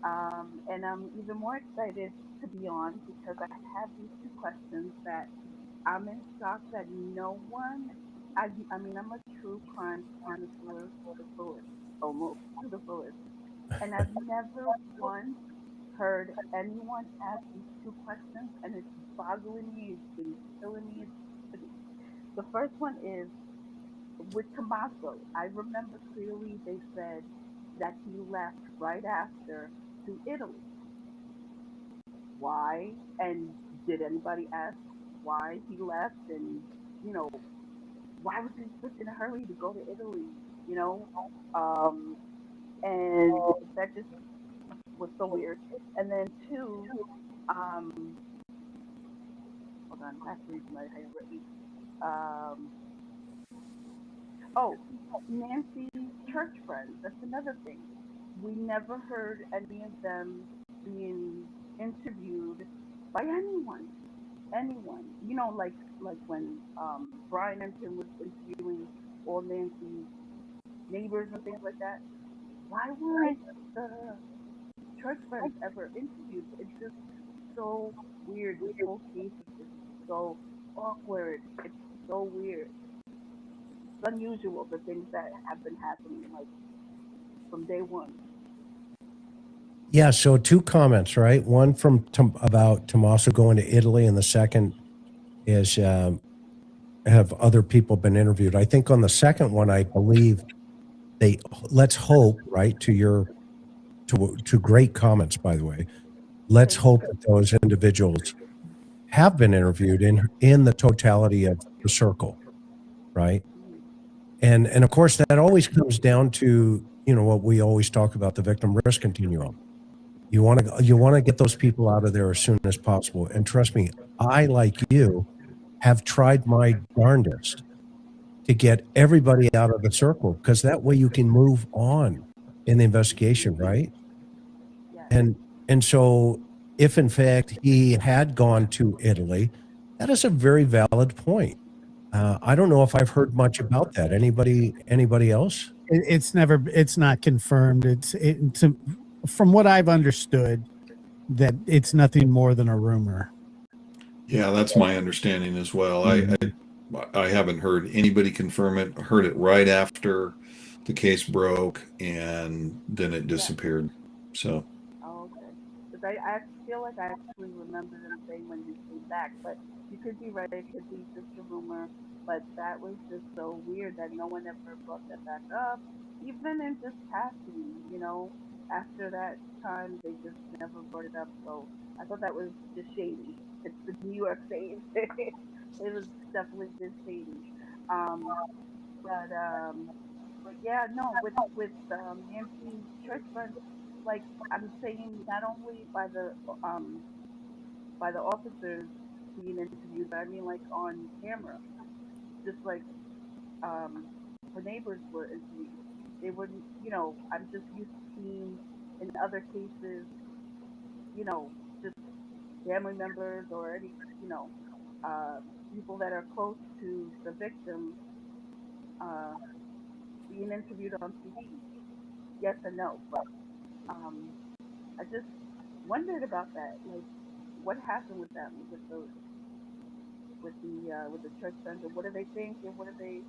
And I'm even more excited to be on because I have these two questions that I'm in shock that no one, I mean, I'm a true crime connoisseur to the fullest, almost to the fullest. And I've never once heard anyone ask these two questions, and it's boggling me, it's been killing me. The first one is with Tommaso. I remember clearly they said that he left right after to Italy. Why? And did anybody ask why he left? And, you know, why was he such in a hurry to go to Italy? You know? And that just was so weird. And then two, hold on, I have to read my handwritten. Oh, Nancy's church friends. That's another thing. We never heard any of them being interviewed by anyone. Anyone. You know, like when Brian Enton was interviewing all Nancy's neighbors and things like that. Why weren't the church friends ever interviewed? It's just so weird. This whole case is just so awkward. It's so weird. It's unusual the things that have been happening like from day one. Yeah, so two comments, right? One from about Tommaso going to Italy, and the second is have other people been interviewed? I think on the second one, I believe let's hope, right, to great comments, by the way. Let's hope that those individuals have been interviewed in the totality of the circle, right? And of course, that always comes down to, what we always talk about, the victim risk continuum. You want to get those people out of there as soon as possible. And trust me, I, like you, have tried my darndest to get everybody out of the circle, because that way you can move on in the investigation, right? And so if in fact he had gone to Italy, that is a very valid point. I don't know if I've heard much about that. Anybody else? It's not confirmed. From what I've understood, that it's nothing more than a rumor. Yeah, that's my understanding as well. I haven't heard anybody confirm it. I heard it right after the case broke, and then it disappeared. So. Oh, okay. Because I feel like I actually remember them saying when you came back, but you could be right. It could be just a rumor. But that was just so weird that no one ever brought that back up, even in just passing. After that time, they just never brought it up. So I thought that was just shady. It's the New York thing. It was definitely just shady. Um, but yeah, no, with Nancy church friends, like I'm saying, not only by the officers being interviewed, but I mean like on camera, just like um the neighbors were interviewed. They wouldn't, I'm just used to seeing in other cases, just family members or any, uh, people that are close to the victim uh, being interviewed on TV. Yes and no, but um, I just wondered about that. Like, what happened with them, with the church center? What do they think, and what are they,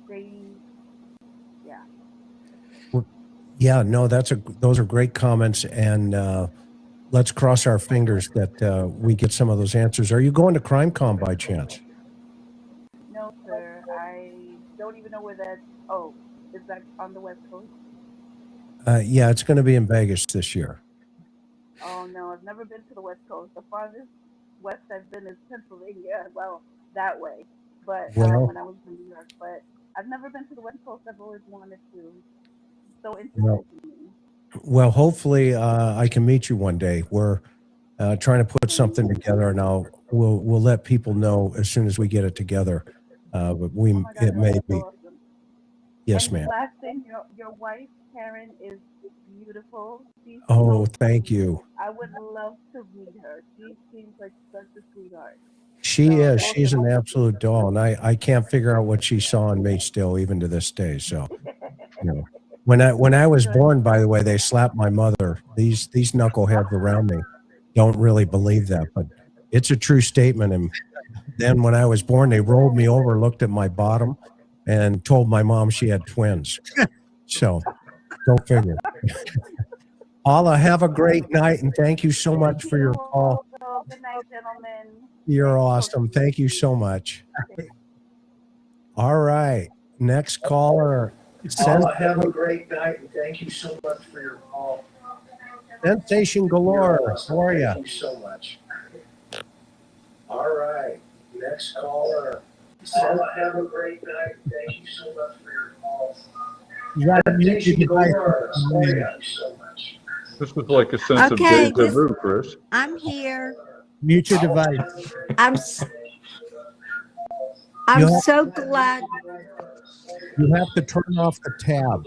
saying? Yeah. Yeah, no, those are great comments, and let's cross our fingers that we get some of those answers. Are you going to CrimeCon by chance? No, sir. I don't even know where that. Oh, is that on the West Coast? Yeah, it's going to be in Vegas this year. Oh no, I've never been to the West Coast. The farthest west I've been is Pennsylvania. Well, that way. But Well, when I was in New York, but I've never been to the West Coast. I've always wanted to. It's so interesting well, to me. well, hopefully I can meet you one day. We're trying to put something together, and we'll let people know as soon as we get it together. But Oh my God, it may that's so be. awesome. Yes, And ma'am. last thing, your wife Karen is beautiful. She's Oh, so thank sweet. you. I would love to meet her. She seems like such a sweetheart. She So is. both She's of an you. absolute doll, and I can't figure out what she saw in me still, even to this day. So, when I was Good. born, by the way, they slapped my mother. These knuckleheads around me don't really believe that, but it's a true statement. And then when I was born, they rolled me over, looked at my bottom, and told my mom she had twins. So, go figure. Paula, have a great night, and thank you so Thank much for you your call. also. Good night, gentlemen. You're Nice awesome. talking to Thank you you. so much. All right. Next caller. Paula, have a great night, and thank you so much for your call. Sensation You're galore. awesome. How are you? Thank you so much. All right. Next caller. Paula, have a great night, and thank you so much for your call. You got to mute your Sensation device. galore. Thank you so much. This was like a sense Okay, of deja vu, Chris. I'm here. Mute your device. I'm You have, so glad. you have to turn off the tab.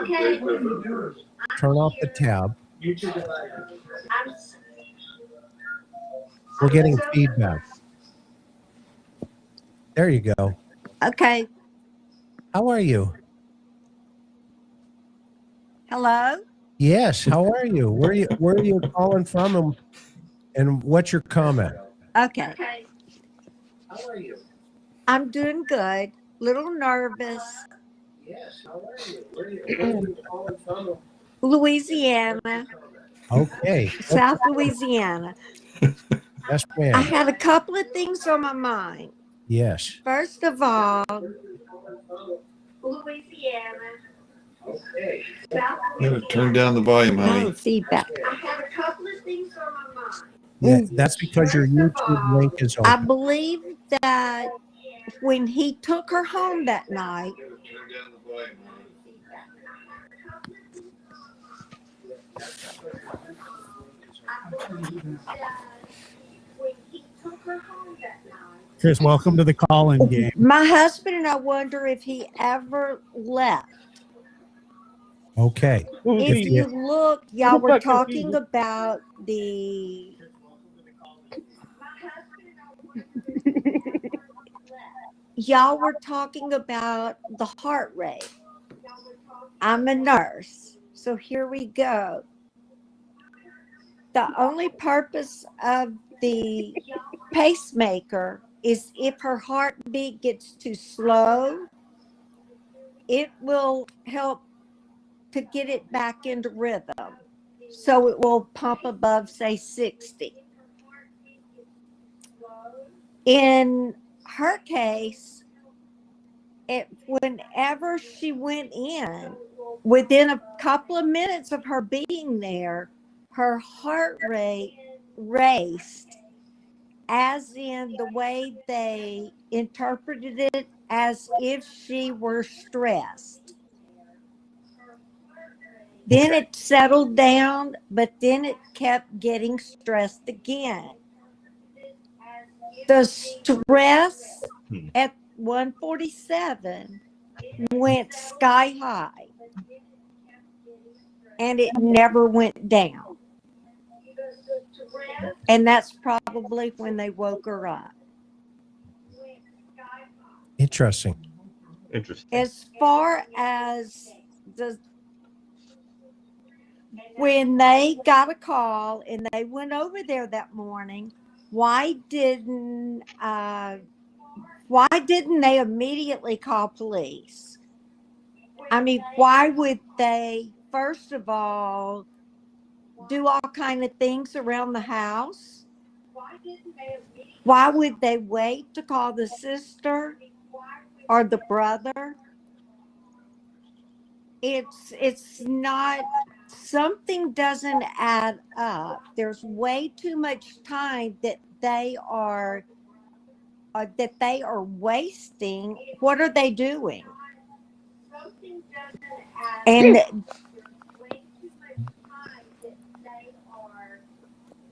Okay. Turn off the tab. Mute your device. We're getting feedback. There you go. Okay. How are you? Hello. Yes. How are you? Where are you calling from, and what's your comment? Okay. How are you? I'm doing good. Little nervous. Yes. How are you? Where are you calling from? Louisiana, Okay. South Louisiana. Yes, I ma'am. had a couple of things on my mind. Yes. First of all, Louisiana. Okay. Turn down the volume, honey. no feedback. I have a couple of things on my mind. Yeah, that's because your YouTube link is I open. believe that when he took her home that night, Chris, welcome to the call-in game. my husband and I wonder if he ever left. Okay. If you look, y'all were talking about y'all were talking about the heart rate. I'm a nurse, so here we go. The only purpose of the pacemaker is if her heartbeat gets too slow, it will help to get it back into rhythm. So it will pump above, say, 60. In her case, whenever she went in, within a couple of minutes of her being there, her heart rate raced, as in the way they interpreted it, as if she were stressed. Then it settled down, but then it kept getting stressed again. The stress at 147 went sky high, and it never went down. And that's probably when they woke her up. Interesting. As far as when they got a call and they went over there that morning, why didn't they immediately call police? I mean, why would they, first of all, do all kind of things around the house? Why would they wait to call the sister or the brother? It's not, something doesn't add up. There's way too much time that they are wasting. What are they doing? And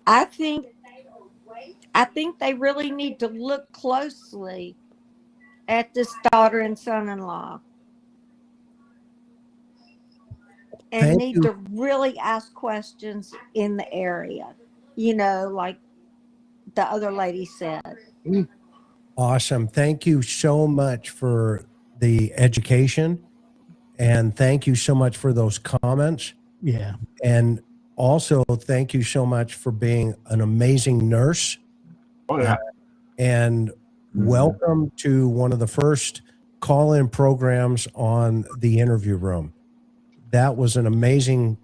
I think they really need to look closely at this daughter and son-in-law, and Thank need you. to really ask questions in the area, like the other lady said. Awesome. Thank you so much for the education. And thank you so much for those comments. Yeah. And also, thank you so much for being an amazing nurse. Oh, yeah. And welcome to one of the first call-in programs on the interview room. That was an amazing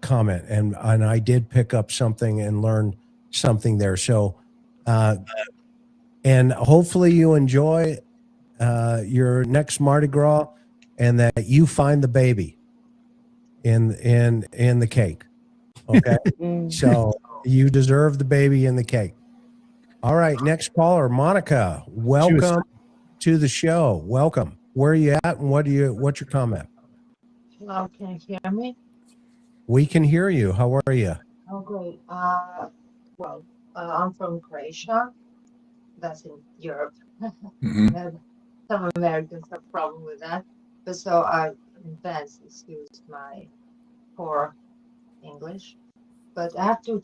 comment. And I did pick up something and learn something there. So, and hopefully you enjoy your next Mardi Gras, and that you find the baby in the cake. Okay. So you deserve the baby in the cake. All right. Next caller, Monica. Welcome to the show. Welcome. Where are you at, and what's your comment? Hello, can you hear me? We can hear you. How are you? Oh, great. I'm from Croatia. That's in Europe. And some Americans have problem with that. But so I, in advance, excuse my poor English. But I have to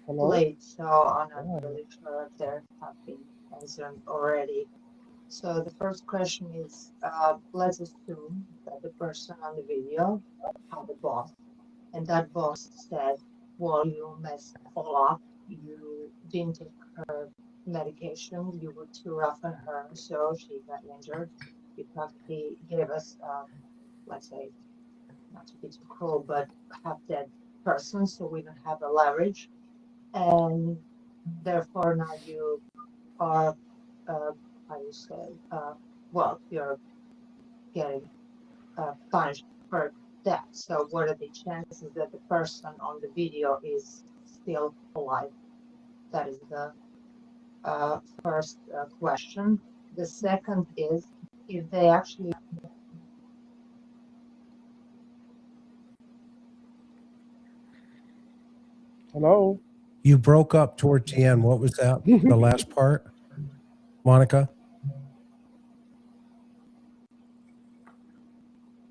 late, so I'm not really sure if there have been answered already. So the first question is, let's assume that the person on the video had a boss, and that boss said, well, you messed all up, you didn't take her medication, you were too rough on her, so she got injured. you practically gave us, let's say, not to be too cruel, but half dead person, so we don't have the leverage, and therefore now you are, how you say, well, you're getting punished for that. So what are the chances that the person on the video is still alive? That is the first question. The second is if they actually. Hello? You broke up towards the end. What was that? The last part, Monica?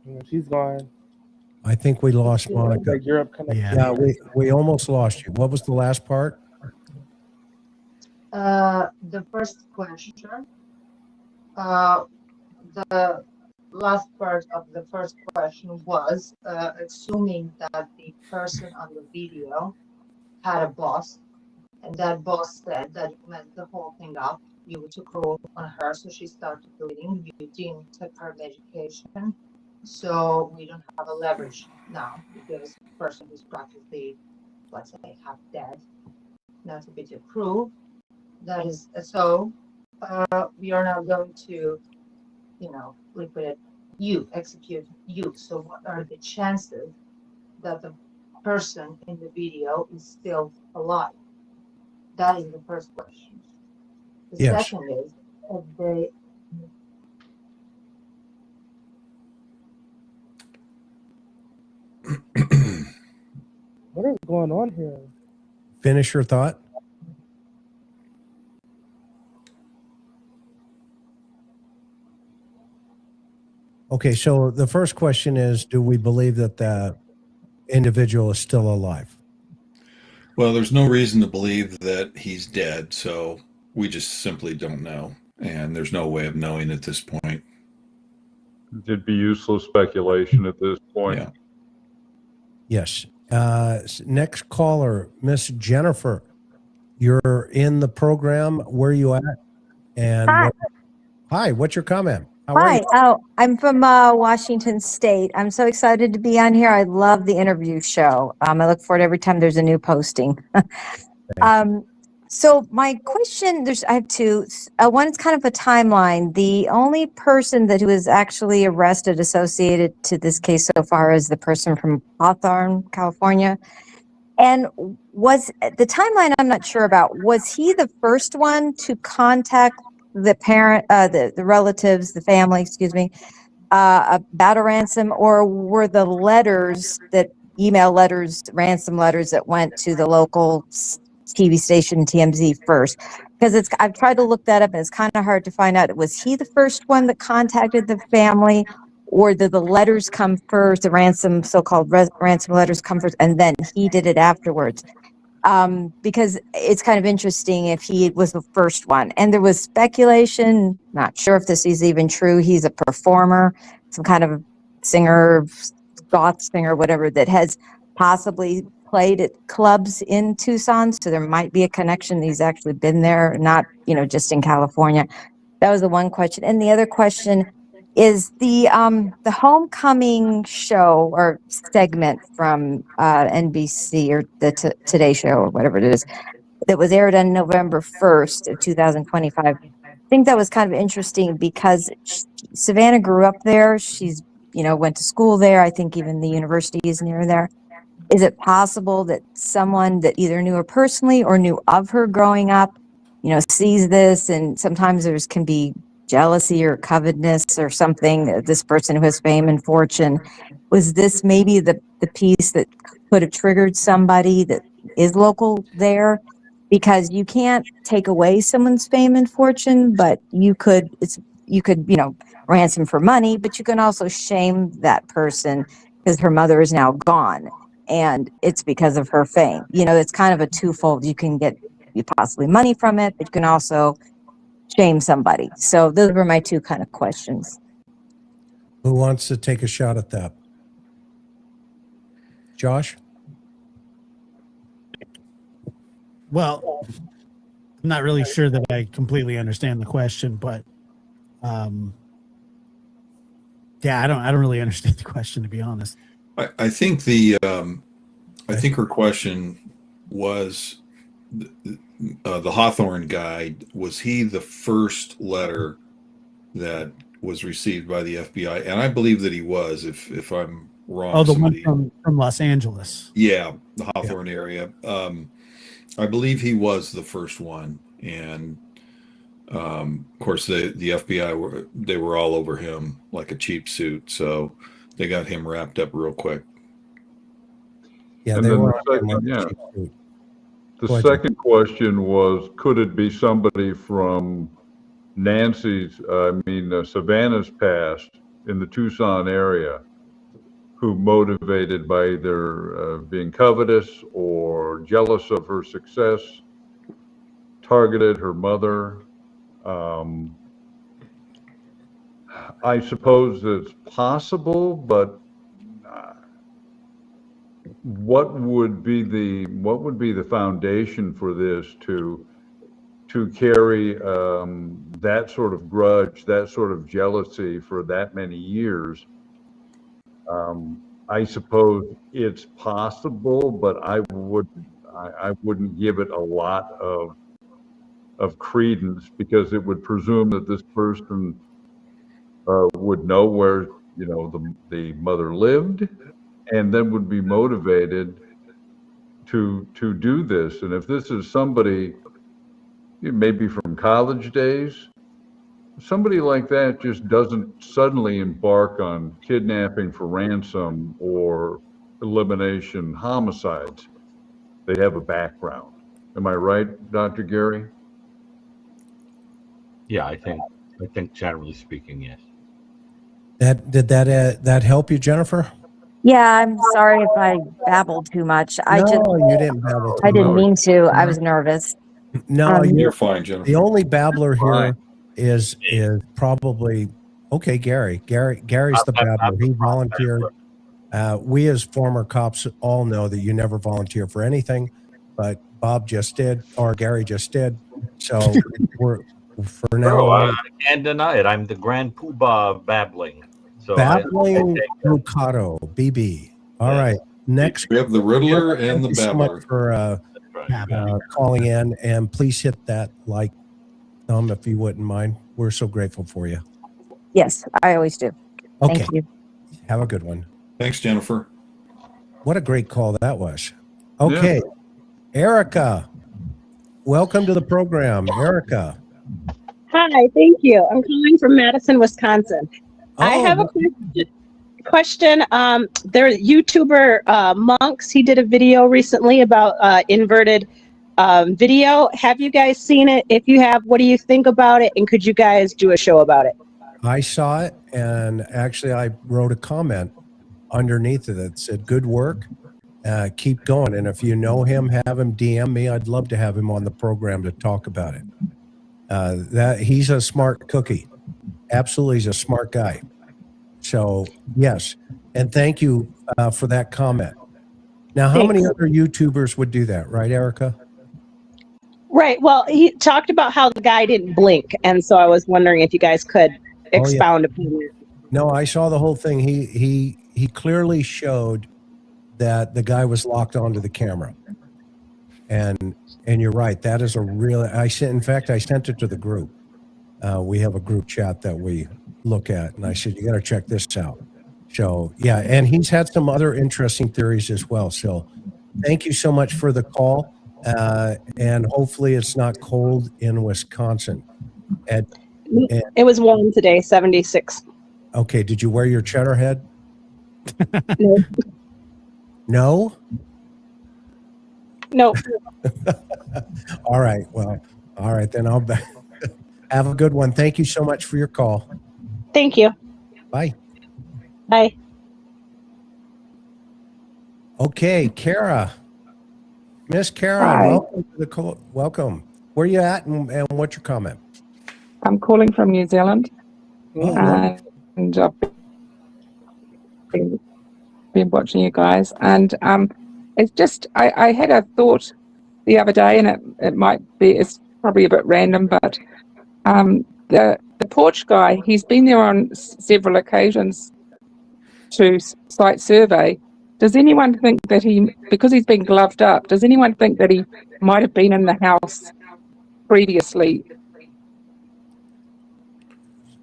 Yeah, she's gone. I think we lost Monica. Like Europe connection. Yeah, we almost lost you. What was the last part? The first question, the last part of the first question was assuming that the person on the video had a boss, and that boss said that you messed the whole thing up. You were too cruel on her, so she started bleeding. You didn't take her medication, so we don't have a leverage now because the person who's practically, let's say, half dead, not to be too cruel. That is so. We are now going to, liquidate you, execute you. So, what are the chances that the person in the video is still alive? That is the first question. The Yes. second is if they. What is going on here? Finish your thought. Okay, so the first question is, do we believe that the individual is still alive? Well, there's no reason to believe that he's dead, so we just simply don't know. And there's no way of knowing at this point. It'd be useless speculation at this point. Yeah. Yes. Next caller, Miss Jennifer. You're in the program. Where are you at? And Hi. Hi, what's your comment? How are Hi. you? Oh, I'm from Washington State. I'm so excited to be on here. I love the interview show. I look forward every time there's a new posting. So my question, I have two. One is kind of a timeline. The only person who was actually arrested associated to this case so far is the person from Hawthorne, California. And was the timeline I'm not sure about, was he the first one to contact the parent, the relatives, the family, excuse me, about a ransom, or were the email letters, ransom letters that went to the local TV station TMZ first? Because I've tried to look that up and it's kind of hard to find out. Was he the first one that contacted the family, or did the letters come first, the ransom, so-called ransom letters come first, and then he did it afterwards? Because it's kind of interesting if he was the first one. And there was speculation, not sure if this is even true. He's a performer, some kind of singer, goth singer, whatever, that has possibly played at clubs in Tucson. So there might be a connection. He's actually been there, not, just in California. That was the one question. And the other question is the homecoming show or segment from NBC or the Today Show or whatever it is that was aired on November 1st of 2025. I think that was kind of interesting because Savannah grew up there. She's, went to school there. I think even the university is near there. Is it possible that someone that either knew her personally or knew of her growing up, sees this, and sometimes can be jealousy or covetousness or something, this person who has fame and fortune? Was this maybe the piece that could have triggered somebody that is local there? Because you can't take away someone's fame and fortune, but you could ransom for money, but you can also shame that person because her mother is now gone and it's because of her fame. It's kind of a twofold. You can get possibly money from it, but you can also shame somebody. So those were my two kind of questions. Who wants to take a shot at that? Josh? Well, I'm not really sure that I completely understand the question, but Yeah, I don't really understand the question, to be honest. I think I think her question was the Hawthorne guy. Was he the first letter that was received by the FBI? And I believe that he was. If I'm wrong, Oh, the one somebody. from Los Angeles. Yeah, the Hawthorne area. I believe he was the first one, and of course the FBI they were all over him like a cheap suit, so they got him wrapped up real quick. Yeah, And they then were the on him like second, a yeah, cheap suit. the Go ahead, second question was, could it be somebody from Nancy's, Savannah's past in the Tucson area who motivated by either being covetous or jealous of her success, targeted her mother? I suppose it's possible, but what would be the foundation for this to carry that sort of grudge, that sort of jealousy for that many years? I suppose it's possible, but I wouldn't give it a lot of credence, because it would presume that this person would know where the mother lived, and then would be motivated to do this. And if this is somebody maybe from college days, somebody like that just doesn't suddenly embark on kidnapping for ransom or elimination homicides. They have a background. Am I right, Dr. Gary? Yeah, I think generally speaking, yes. That help you, Jennifer? Yeah, I'm sorry if I babbled too much. No, you didn't babble too I didn't much. mean to. I was nervous. No, You're fine, Jennifer. The only babbler Fine. here is probably Gary. Gary's the babbler. He volunteered. We as former cops all know that you never volunteer for anything, but Bob just did, or Gary just did. So we're for now Oh, on. I can't deny it. I'm the grand poobah babbling. So Babbling Rucato, BB. All right. Next. We have the Riddler and Thank the you so much Babbler. for calling in, and please hit that like thumb if you wouldn't mind. We're so grateful for you. Yes, I always do. Okay. Thank you. Have a good one. Thanks, Jennifer. What a great call that was. Okay. Yeah. Erica, welcome to the program. Erica. Hi, thank you. I'm calling from Madison, Wisconsin. I have a question. There, YouTuber Monks, he did a video recently about inverted video. Have you guys seen it? If you have, what do you think about it? And could you guys do a show about it? I saw it, and actually I wrote a comment underneath it that said, good work. Keep going. And if you know him, have him DM me. I'd love to have him on the program to talk about it. That he's a smart cookie. Absolutely, he's a smart guy. So yes, and thank you for that comment. Now, how many other YouTubers would do that, right, Erica? Right. Well, he talked about how the guy didn't blink, and so I was wondering if you guys could expound upon it. No, I saw the whole thing. He clearly showed that the guy was locked onto the camera, and you're right. That is a real. In fact, I sent it to the group. We have a group chat that we look at, and I said, you got to check this out. So yeah, and he's had some other interesting theories as well. So thank you so much for the call, and hopefully it's not cold in Wisconsin. And it was warm today, 76. Okay, did you wear your cheddar head? No. No? No. All right. Well, all right, then I'll have a good one. Thank you so much for your call. Thank you. Bye. Bye. Okay, Kara. Miss Kara, Hi. welcome to the call. Welcome. Where you at, and what's your comment? I'm calling from New Zealand, and I've been watching you guys, and it's just I had a thought the other day, and it's probably a bit random, but the porch guy, he's been there on several occasions to site survey. Does anyone think that because he's been gloved up, does anyone think that he might have been in the house previously?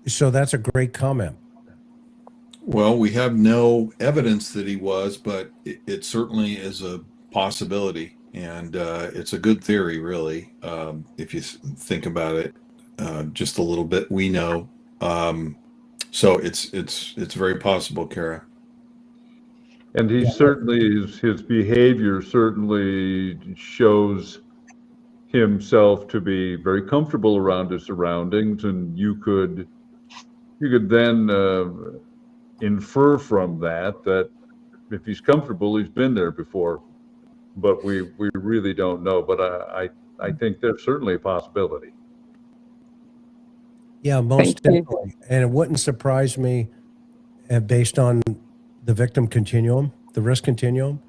So that's a great comment. Well, we have no evidence that he was, but it certainly is a possibility, and it's a good theory, really. If you think about it just a little bit, we know. So it's very possible, Kara. And he certainly his behavior certainly shows himself to be very comfortable around his surroundings, and you could then infer from that if he's comfortable, he's been there before, but we really don't know. But I think there's certainly a possibility. Yeah, most definitely. And it wouldn't surprise me, based on the victim continuum, the risk continuum,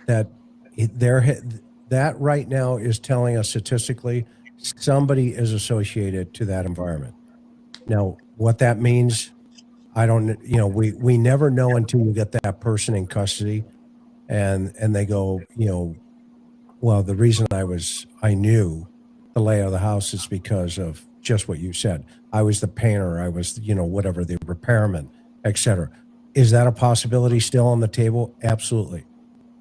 that that right now is telling us statistically somebody is associated to that environment. Now, what that means, I don't, we never know until you get that person in custody and they go, well, the reason I knew the layout of the house is because of just what you said. I was the painter, I was, whatever, the repairman, etc. Is that a possibility still on the table? Absolutely.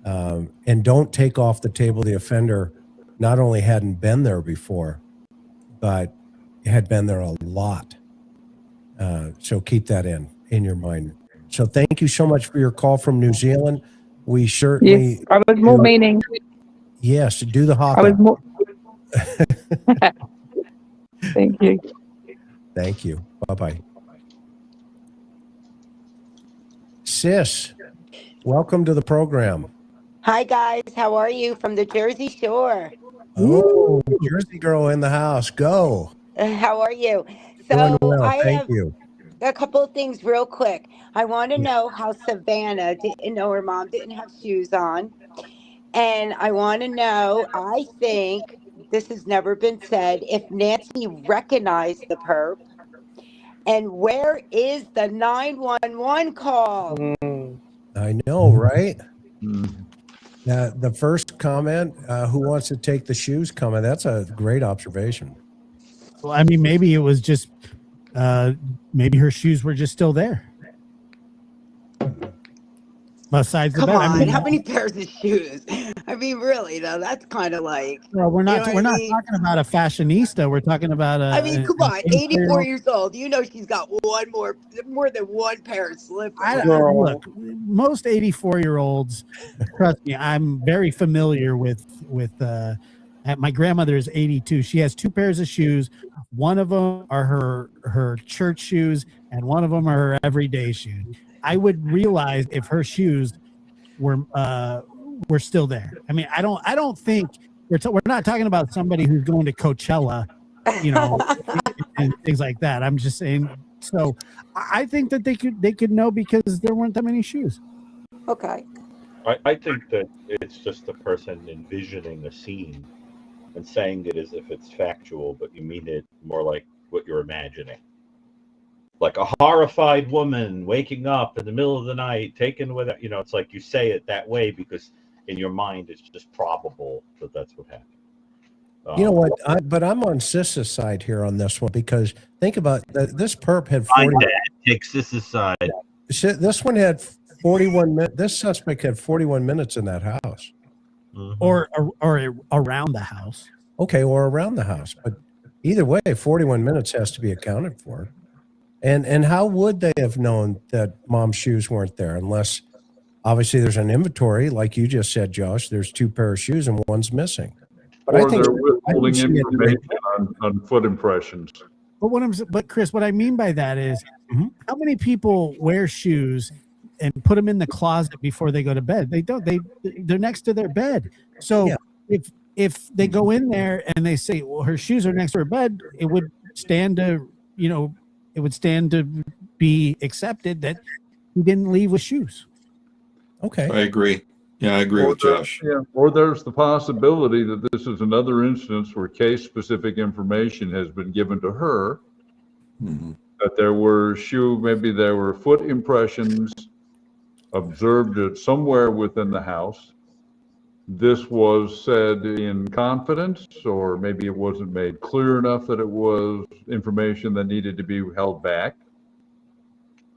And don't take off the table the offender not only hadn't been there before, but had been there a lot. So keep that in your mind. So thank you so much for your call from New Zealand. We certainly. Yes, I was more meaning. Yes, do the haka. I was more. Thank you. Thank you. Bye-bye. Sis, welcome to the program. Hi guys, how are you from the Jersey Shore? Oh, Jersey girl in the house. Go. How are you? Doing So well. I Thank have you. a couple of things real quick. I want to know how Savannah didn't know her mom didn't have shoes on. And I want to know, I think this has never been said, if Nancy recognized the perp. And where is the 911 call? I know, right? The first comment, who wants to take the shoes comment, that's a great observation. Well, I mean, maybe it was just, maybe her shoes were just still there. Besides the Come bed. on, I mean, how many pairs of shoes? I mean, really, though, that's kind of like. well, we're not you know what I talking mean? about a fashionista. We're talking about a. I mean, come on, 84 84-year-old. years old. You know she's got more than one pair of slippers. Look, most 84-year-olds, trust me, I'm very familiar with my grandmother is 82. She has two pairs of shoes. One of them are her church shoes, and one of them are her everyday shoes. I would realize if her shoes were still there. I mean, I don't think we're not talking about somebody who's going to Coachella, and things like that. I'm just saying. So I think that they could know because there weren't that many shoes. Okay. I think that it's just the person envisioning a scene and saying it as if it's factual, but you mean it more like what you're imagining. Like a horrified woman waking up in the middle of the night, taken with it. It's like you say it that way because in your mind it's just probable that that's what happened. You know what? But I'm on Sis's side here on this one because think about this perp had 40. Take Sis's side. This one had 41 minutes. This suspect had 41 minutes in that house, or around the house. Okay, or around the house. But either way, 41 minutes has to be accounted for. And how would they have known that mom's shoes weren't there unless obviously there's an inventory, like you just said, Josh. There's two pair of shoes and one's missing. But Or they're withholding information on foot impressions. But Chris, what I mean by that is, how many people wear shoes and put them in the closet before they go to bed? They don't. They're next to their bed. So if they go in there and they say, well, her shoes are next to her bed, it would stand to be accepted that he didn't leave with shoes. Okay, I agree. Yeah, I agree with Josh. Yeah, or there's the possibility that this is another instance where case-specific information has been given to her, that there were maybe there were foot impressions observed it somewhere within the house. This was said in confidence, or maybe it wasn't made clear enough that it was information that needed to be held back,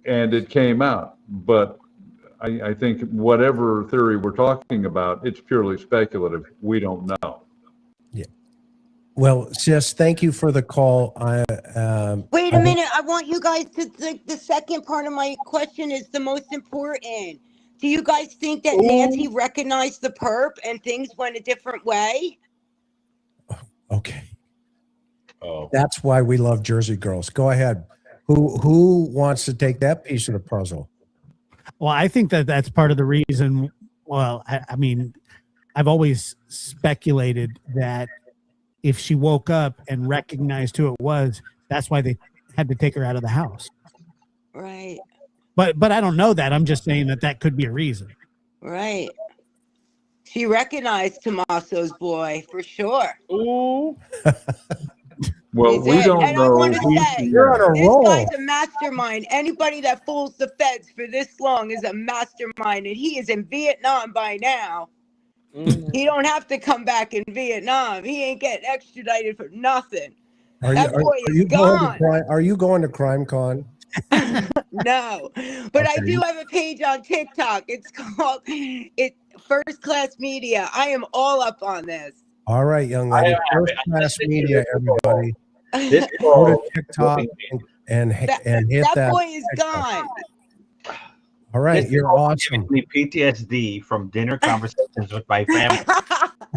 and it came out. But I think whatever theory we're talking about, it's purely speculative. We don't know. Yeah. Well, sis, thank you for the call. Wait a minute. I want you guys to think the second part of my question is the most important. Do you guys think that Nancy recognized the perp and things went a different way? Okay. Oh. That's why we love Jersey girls. Go ahead. Who wants to take that piece of the puzzle? Well, I think that that's part of the reason. Well, I mean, I've always speculated that if she woke up and recognized who it was, that's why they had to take her out of the house. Right. But I don't know that. I'm just saying that could be a reason. Right. She recognized Tommaso's boy for sure. Ooh. Well, we don't And I know. want to say, You're on a this roll. guy's a mastermind. Anybody that fools the feds for this long is a mastermind, and he is in Vietnam by now. He don't have to come back in Vietnam. He ain't getting extradited for nothing. That boy is gone. Are you going to Crime Con? No, but I Okay. do have a page on TikTok. It's called First Class Media. I am all up on this. All right, young lady. First Class Media, everybody. This Go to TikTok and hit That that. boy is gone. All right, This you're call awesome. gives me PTSD from dinner conversations with my family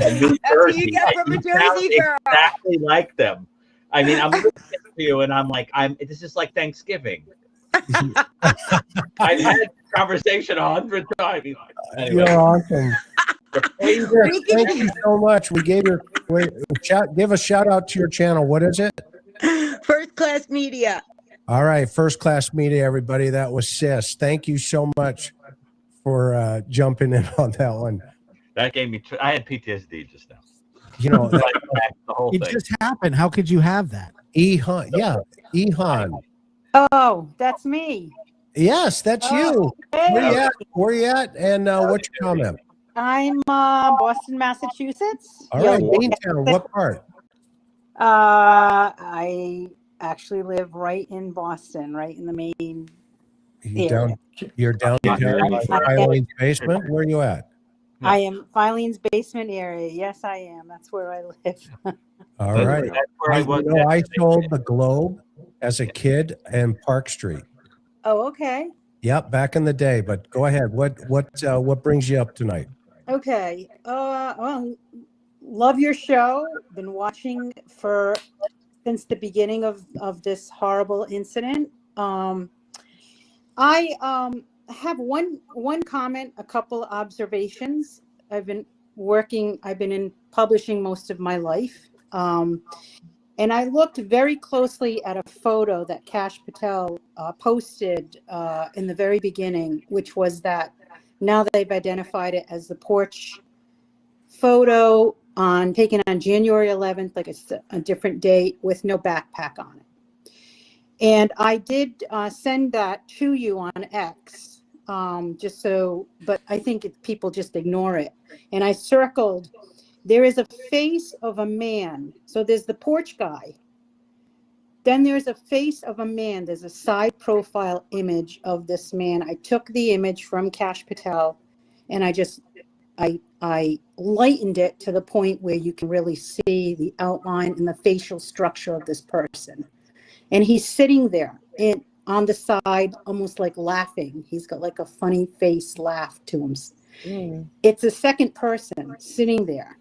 in New That's what you Jersey. get from a You sound Jersey girl. exactly like them. I mean, I'm listening to you, and I'm like, this is like Thanksgiving. I've had this conversation 100 times. Anyway. You're awesome. Yes, thank you so much. We gave your give a shout out to your channel. What is it? First Class Media. All right, First Class Media, everybody. That was Sis. Thank you so much for jumping in on that one. That gave me. I had PTSD just now. You know, the whole It thing. just happened. How could you have that? Ehan, yeah, Ehan. Oh, that's me. Yes, that's you. Hey. Where you at? Where you at? And what's your comment? I'm Boston, Massachusetts. All right, Beantown. What part? I actually live right in Boston, right in the main area. You're downtown by Eileen's basement. Where are you at? I am Filene's basement area. Yes, I am. That's where I live. All right. That's where I was. I sold the Globe as a kid in Park Street. Oh, okay. Yep, back in the day. But go ahead. What brings you up tonight? Okay. Well, love your show. Been watching since the beginning of this horrible incident. I have one comment, a couple observations. I've been in publishing most of my life. And I looked very closely at a photo that Kash Patel posted in the very beginning, which was that now they've identified it as the porch photo taken on January 11th, like it's a different date with no backpack on it. And I did send that to you on X, but I think people just ignore it. And I circled, there is a face of a man. So there's the porch guy. Then there's a face of a man. There's a side profile image of this man. I took the image from Kash Patel and I lightened it to the point where you can really see the outline and the facial structure of this person. And he's sitting there on the side, almost like laughing. He's got like a funny face laugh to him. It's a second person sitting there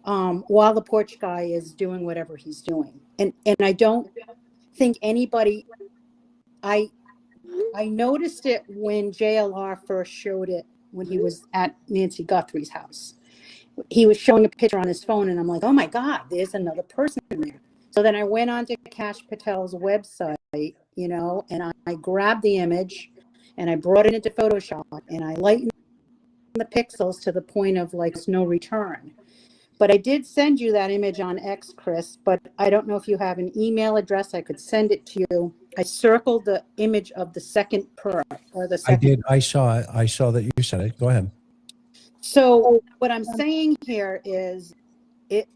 while the porch guy is doing whatever he's doing. And I don't think anybody, I noticed it when JLR first showed it when he was at Nancy Guthrie's house. He was showing a picture on his phone and I'm like, oh my God, there's another person in there. So then I went on to Kash Patel's website, and I grabbed the image and I brought it into Photoshop and I lightened the pixels to the point of like no return. But I did send you that image on X, Chris, but I don't know if you have an email address. I could send it to you. I circled the image of the second per or the I second. did. I saw it. I saw that you sent it. Go ahead. So what I'm saying here is it,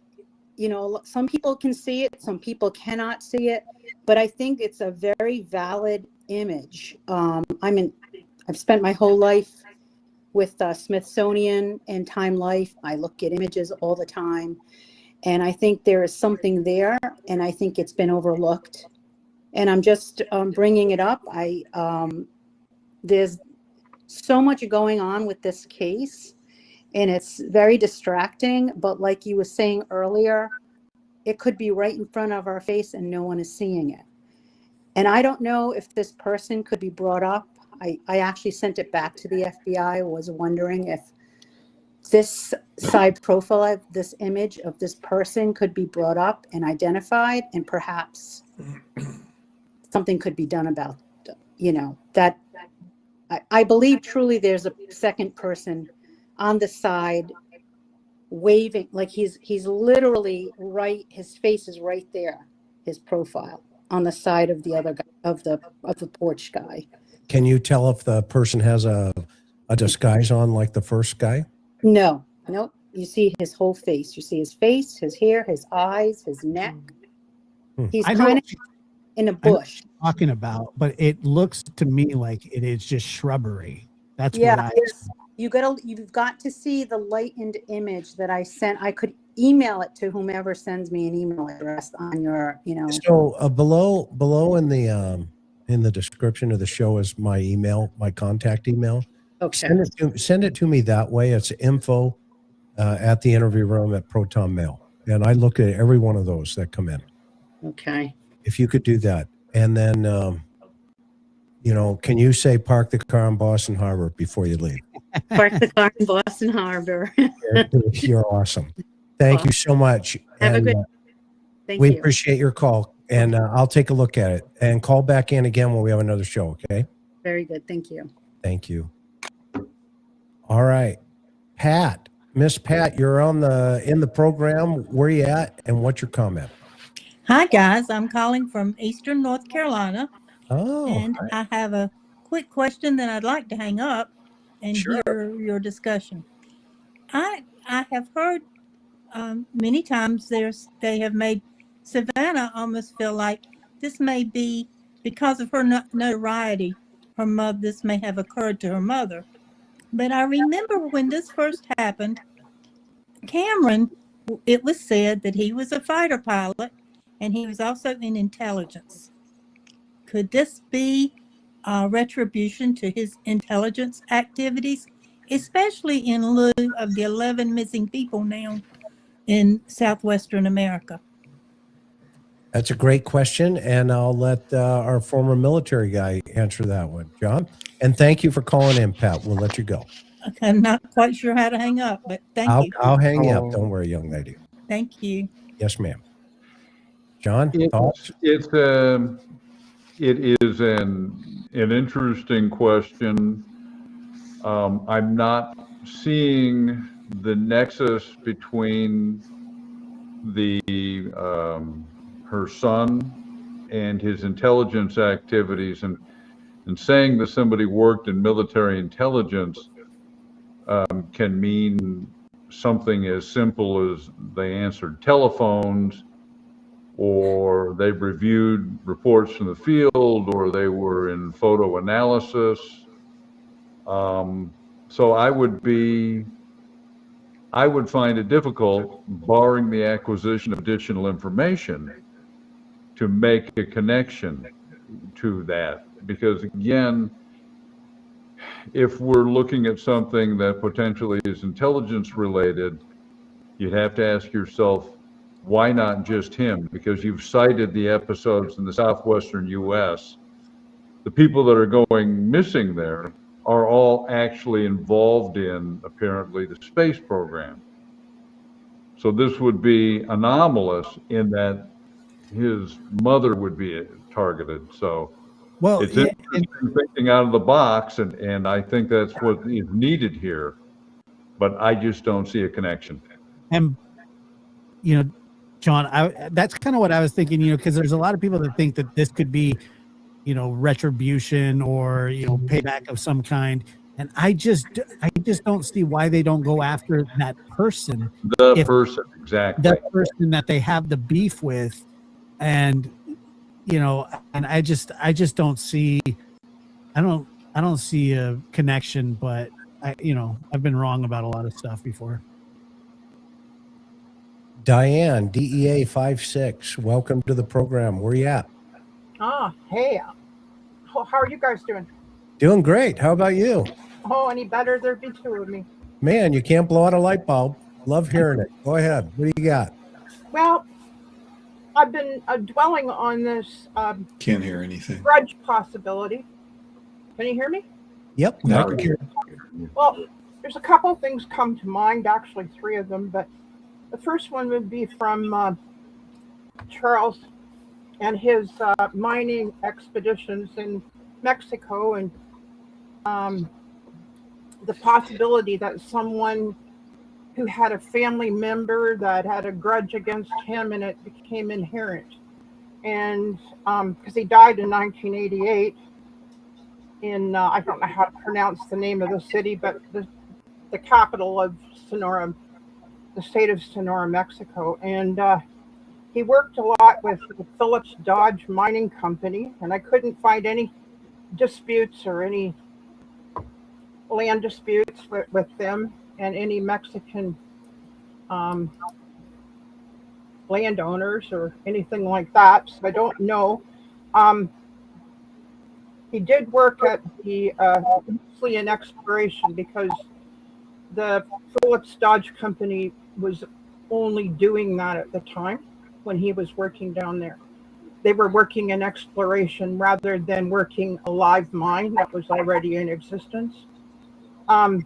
some people can see it, some people cannot see it, but I think it's a very valid image. I've spent my whole life with Smithsonian and Time Life. I look at images all the time, and I think there is something there, and I think it's been overlooked. And I'm just bringing it up. There's so much going on with this case, and it's very distracting. But like you were saying earlier, it could be right in front of our face and no one is seeing it. And I don't know if this person could be brought up. I actually sent it back to the FBI. I was wondering if this side profile of this image of this person could be brought up and identified, and perhaps something could be done about, that. I believe truly there's a second person on the side waving, like he's literally right, his face is right there, his profile on the side of the other guy, of the porch guy. Can you tell if the person has a disguise on like the first guy? No, nope. You see his whole face. You see his face, his hair, his eyes, his neck. He's kind of in a bush. Talking about, but it looks to me like it is just shrubbery. That's Yeah, what you've got to see the lightened image that I sent. I could email it to whomever sends me an email address on your, So below in the description of the show is my email, my contact email. Okay. Send it to me that way. It's info at the interview room at Proton Mail, and I look at every one of those that come in. Okay. If you could do that, and then can you say park the car in Boston Harbor before you leave? Park the car in Boston Harbor. You're awesome. Thank you so much. Have a And, good. Thank we you. appreciate your call, and I'll take a look at it and call back in again when we have another show. Okay. Very good. Thank you. Thank you. All right, Pat, Miss Pat, you're in the program. Where you at, and what's your comment? Hi guys, I'm calling from Eastern North Carolina. Oh, and hi. I have a quick question that I'd like to hang up and Sure. hear your discussion. I have heard many times they have made Savannah almost feel like this may be because of her notoriety. This may have occurred to her mother. But I remember when this first happened, Cameron, it was said that he was a fighter pilot and he was also in intelligence. Could this be retribution to his intelligence activities, especially in lieu of the 11 missing people now in southwestern America? That's a great question, and I'll let our former military guy answer that one, John. And thank you for calling in, Pat. We'll let you go. Okay, I'm not quite sure how to hang up, but thank you. I'll hang you up. Don't worry, young lady. Thank you. Yes, ma'am. John, thoughts? It is an interesting question. I'm not seeing the nexus between her son and his intelligence activities, and saying that somebody worked in military intelligence can mean something as simple as they answered telephones, or they reviewed reports from the field, or they were in photo analysis. So I would find it difficult, barring the acquisition of additional information, to make a connection to that. Because again, if we're looking at something that potentially is intelligence related, you'd have to ask yourself, why not just him? Because you've cited the episodes in the southwestern U.S. The people that are going missing there are all actually involved in, apparently, the space program. So this would be anomalous in that his mother would be targeted. So it's interesting thinking out of the box, and I think that's what is needed here. But I just don't see a connection. And John, that's kind of what I was thinking, because there's a lot of people that think that this could be, retribution or, payback of some kind. And I just don't see why they don't go after that person. The If person, exactly. the person that they have the beef with, and, and I just don't see, I don't see a connection, but I've been wrong about a lot of stuff before. Diane, DEA 56, welcome to the program. Where you at? Hey, how are you guys doing? Doing great. How about you? Oh, any better? There'd be two of me. Man, you can't blow out a light bulb. Love hearing it. Go ahead. What do you got? Well, I've been dwelling on this Can't hear anything. grudge possibility. Can you hear me? Yep. Now I can hear. Well, there's a couple of things come to mind, actually three of them, but the first one would be from Charles and his mining expeditions in Mexico, and the possibility that someone who had a family member that had a grudge against him and it became inherent. And because he died in 1988 in, I don't know how to pronounce the name of the city, but the capital of Sonora, the state of Sonora, Mexico. And he worked a lot with the Phillips Dodge Mining Company, and I couldn't find any disputes or any land disputes with them and any Mexican landowners or anything like that. So I don't know. He did work at the mostly in exploration, because the Phillips Dodge Company was only doing that at the time when he was working down there. They were working in exploration rather than working a live mine that was already in existence. But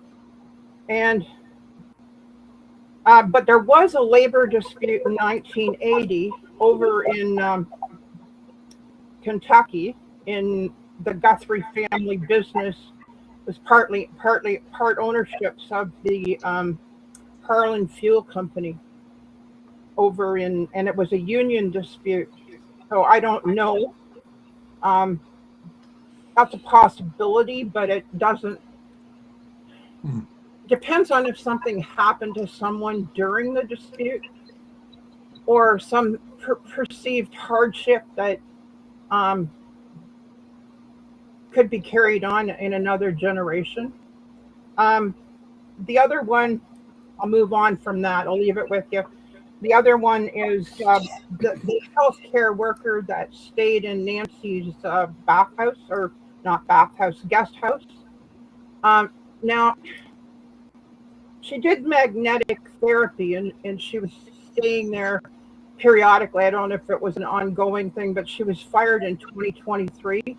there was a labor dispute in 1980 over in Kentucky, in the Guthrie family business. It was part ownerships of the Harlan Fuel Company over in, and it was a union dispute. So I don't know. That's a possibility, but it doesn't. Depends on if something happened to someone during the dispute or some perceived hardship that could be carried on in another generation. The other one, I'll move on from that. I'll leave it with you. The other one is the healthcare worker that stayed in Nancy's bathhouse, or not bathhouse, guest house. Now, she did magnetic therapy, and she was staying there periodically. I don't know if it was an ongoing thing, but she was fired in 2023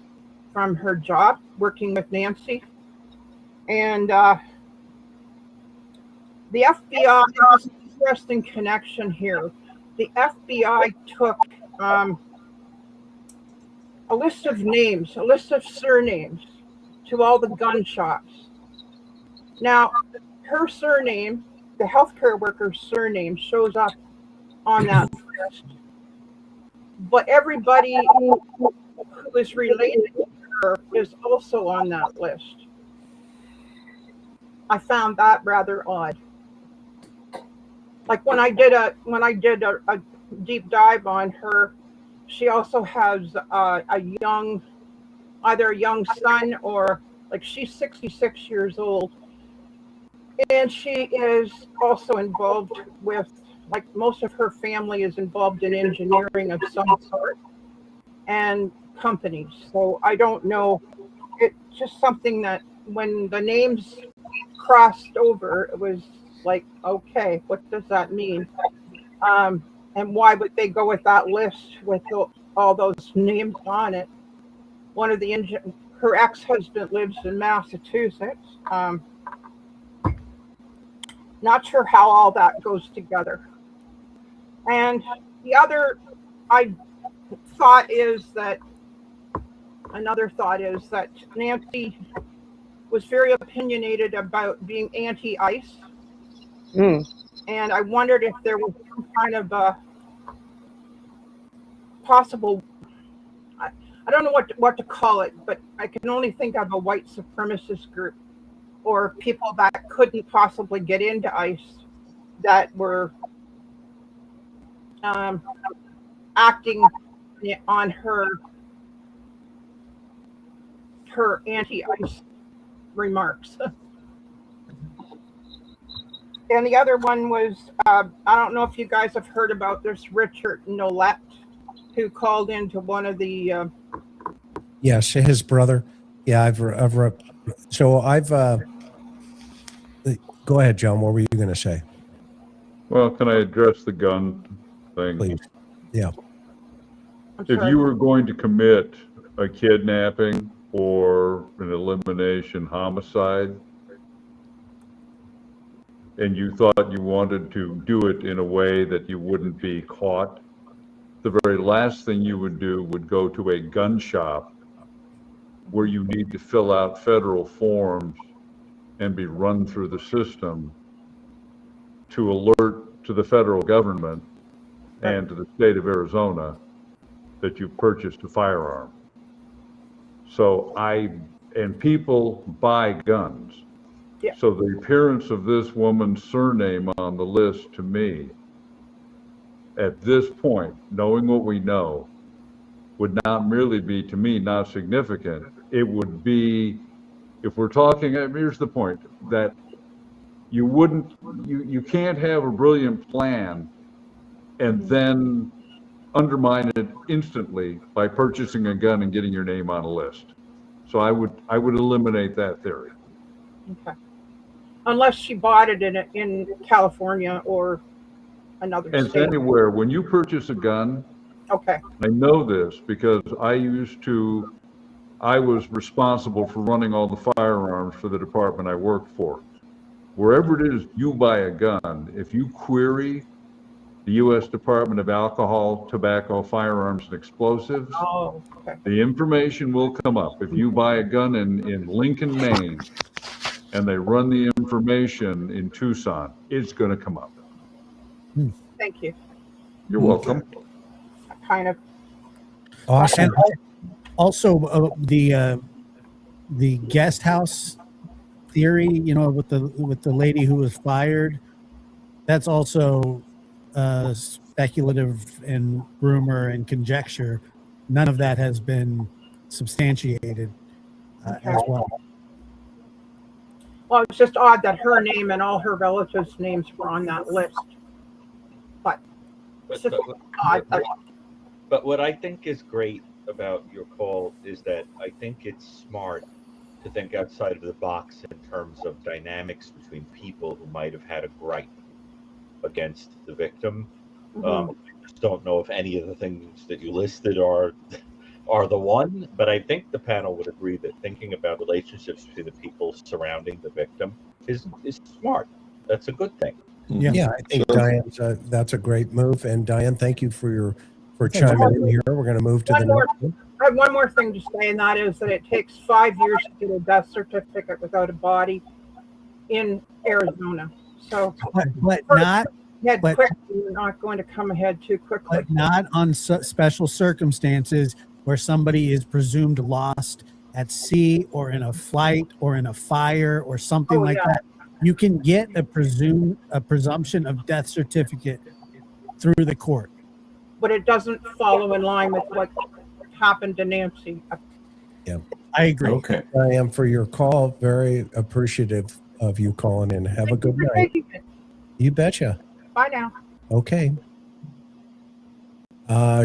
from her job working with Nancy. And the FBI, there's an interesting connection here. The FBI took a list of names, a list of surnames to all the gun shops. Now, her surname, the healthcare worker's surname, shows up on that list. But everybody who is related to her is also on that list. I found that rather odd. Like when I did a deep dive on her, she also has either a young son, or like she's 66 years old. And she is also involved with, like most of her family is involved in engineering of some sort and companies. So I don't know. It's just something that when the names crossed over, it was like, okay, what does that mean? And why would they go with that list with all those names on it? One of her ex-husband lives in Massachusetts. Not sure how all that goes together. And the other thought is that Nancy was very opinionated about being anti-ICE, And I wondered if there was some kind of a possible, I don't know what to call it, but I can only think of a white supremacist group or people that couldn't possibly get into ICE that were acting on her anti-ICE remarks. And the other one was, I don't know if you guys have heard about this Richard Nolette, who called into one of the. Yes, his brother. Yeah, go ahead, John. What were you going to say? Well, can I address the gun thing? Please. Yeah. If you were going to commit a kidnapping or an elimination homicide, and you thought you wanted to do it in a way that you wouldn't be caught, the very last thing you would do would go to a gun shop where you need to fill out federal forms and be run through the system to alert to the federal government and to the state of Arizona that you purchased a firearm. So people buy guns. Yeah. So the appearance of this woman's surname on the list, to me, at this point, knowing what we know, would not merely be, to me, not significant. It would be, if we're talking, here's the point, that you can't have a brilliant plan and then undermine it instantly by purchasing a gun and getting your name on a list. So I would eliminate that theory. Okay. Unless she bought it in California or another and state. It's anywhere. When you purchase a gun, okay, I know this because I was responsible for running all the firearms for the department I worked for. Wherever it is you buy a gun, if you query the U.S. Department of Alcohol, Tobacco, Firearms, and Explosives, the information will come up. If you buy a gun in Lincoln, Maine, and they run the information in Tucson, it's going to come up. Thank you. You're welcome. Kind of. Awesome. And also, the guest house theory, with the lady who was fired, that's also speculative and rumor and conjecture. None of that has been substantiated as well. Well, it's just odd that her name and all her relatives' names were on that list. But it's just odd. But what I think is great about your call is that I think it's smart to think outside of the box in terms of dynamics between people who might have had a gripe against the victim. I just don't know if any of the things that you listed are the one, but I think the panel would agree that thinking about relationships between the people surrounding the victim is smart. That's a good thing. Yeah, I think Diane's that's a great move. And Diane, thank you for chiming in here. We're going to move to the next one. I have one more thing to say, and that is that it takes 5 years to get a death certificate without a body in Arizona. So, but you're not going to come ahead too quickly. But not on special circumstances where somebody is presumed lost at sea or in a flight or in a fire or something like that. You can get a presumption of death certificate through the court. But it doesn't follow in line with what happened to Nancy. Yeah, I agree. Okay, I am for your call. Very appreciative of you calling in. Have a good night. You betcha. Bye now. Okay.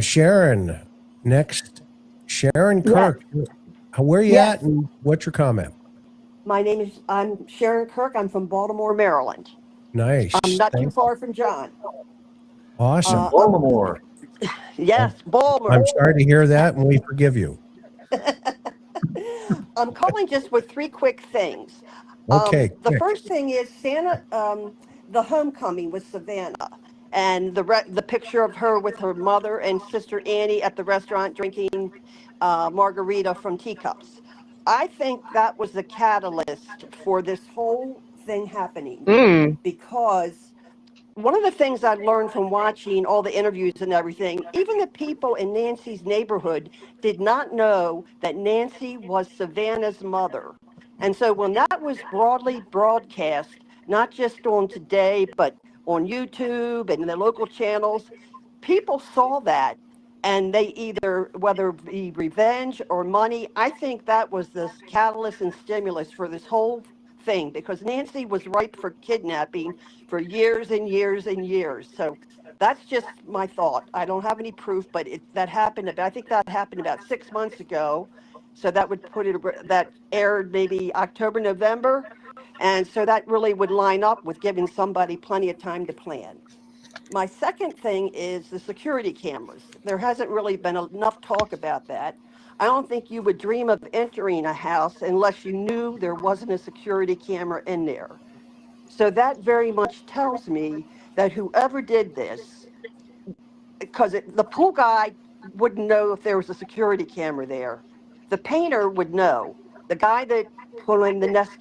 Sharon, next. Sharon Kirk. Where are you at and what's your comment? I'm Sharon Kirk. I'm from Baltimore, Maryland. Nice. I'm not too far from John. Awesome. Baltimore. Yes, Baltimore. I'm sorry to hear that, and we forgive you. I'm calling just with 3 quick things. Okay. The first thing is Santa, the homecoming with Savannah, and the picture of her with her mother and sister Annie at the restaurant drinking margarita from teacups. I think that was the catalyst for this whole thing happening Mm. because one of the things I learned from watching all the interviews and everything, even the people in Nancy's neighborhood did not know that Nancy was Savannah's mother. And so when that was broadly broadcast, not just on Today, but on YouTube and the local channels, people saw that and they either, whether it be revenge or money, I think that was the catalyst and stimulus for this whole thing because Nancy was ripe for kidnapping for years and years and years. So that's just my thought. I don't have any proof, but that happened. I think that happened about 6 months ago. So that would put it, that aired maybe October, November. And so that really would line up with giving somebody plenty of time to plan. My second thing is the security cameras. There hasn't really been enough talk about that. I don't think you would dream of entering a house unless you knew there wasn't a security camera in there. So that very much tells me that whoever did this, because the pool guy wouldn't know if there was a security camera there. The painter would know. The guy that put in the Nest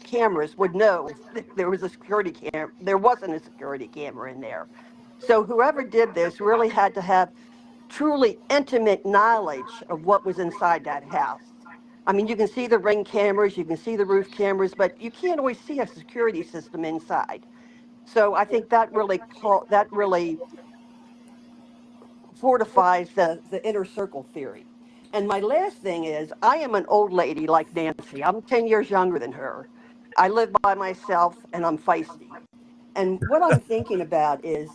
cameras would know if there was a security camera. There wasn't a security camera in there. So whoever did this really had to have truly intimate knowledge of what was inside that house. I mean, you can see the ring cameras, you can see the roof cameras, but you can't always see a security system inside. So I think that really fortifies the inner circle theory. And my last thing is, I am an old lady like Nancy. I'm 10 years younger than her. I live by myself and I'm feisty. And what I'm thinking about is,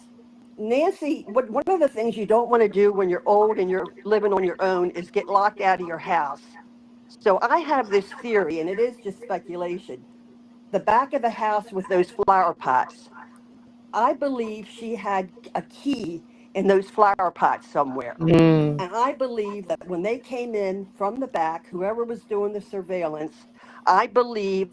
Nancy, one of the things you don't want to do when you're old and you're living on your own is get locked out of your house. So I have this theory, and it is just speculation. The back of the house with those flower pots, I believe she had a key in those flower pots somewhere. Mm. And I believe that when they came in from the back, whoever was doing the surveillance, I believe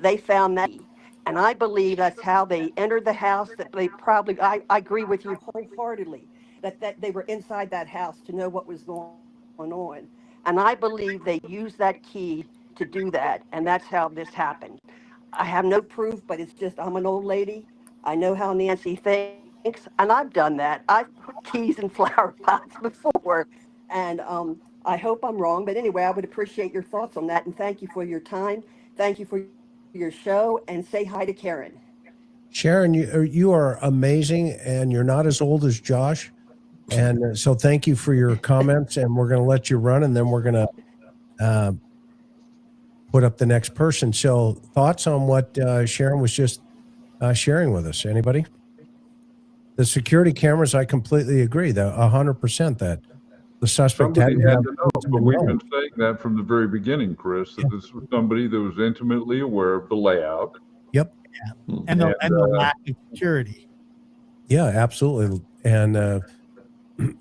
they found that key. And I believe that's how they entered the house, that they probably, I agree with you wholeheartedly, that they were inside that house to know what was going on. And I believe they used that key to do that. And that's how this happened. I have no proof, but it's just, I'm an old lady. I know how Nancy thinks, and I've done that. I've put keys in flower pots before, and I hope I'm wrong. But anyway, I would appreciate your thoughts on that, and thank you for your time. Thank you for your show, and say hi to Karen. Sharon, you are amazing, and you're not as old as Josh. And so thank you for your comments, and we're going to let you run, and then we're going to put up the next person. So thoughts on what Sharon was just sharing with us? Anybody? The security cameras, I completely agree. 100% that the suspect Somebody hadn't had have to know, but we've been saying that from the very beginning, Chris, that this was somebody that was intimately aware of the layout. Yep. And the lack of security. Yeah, absolutely. And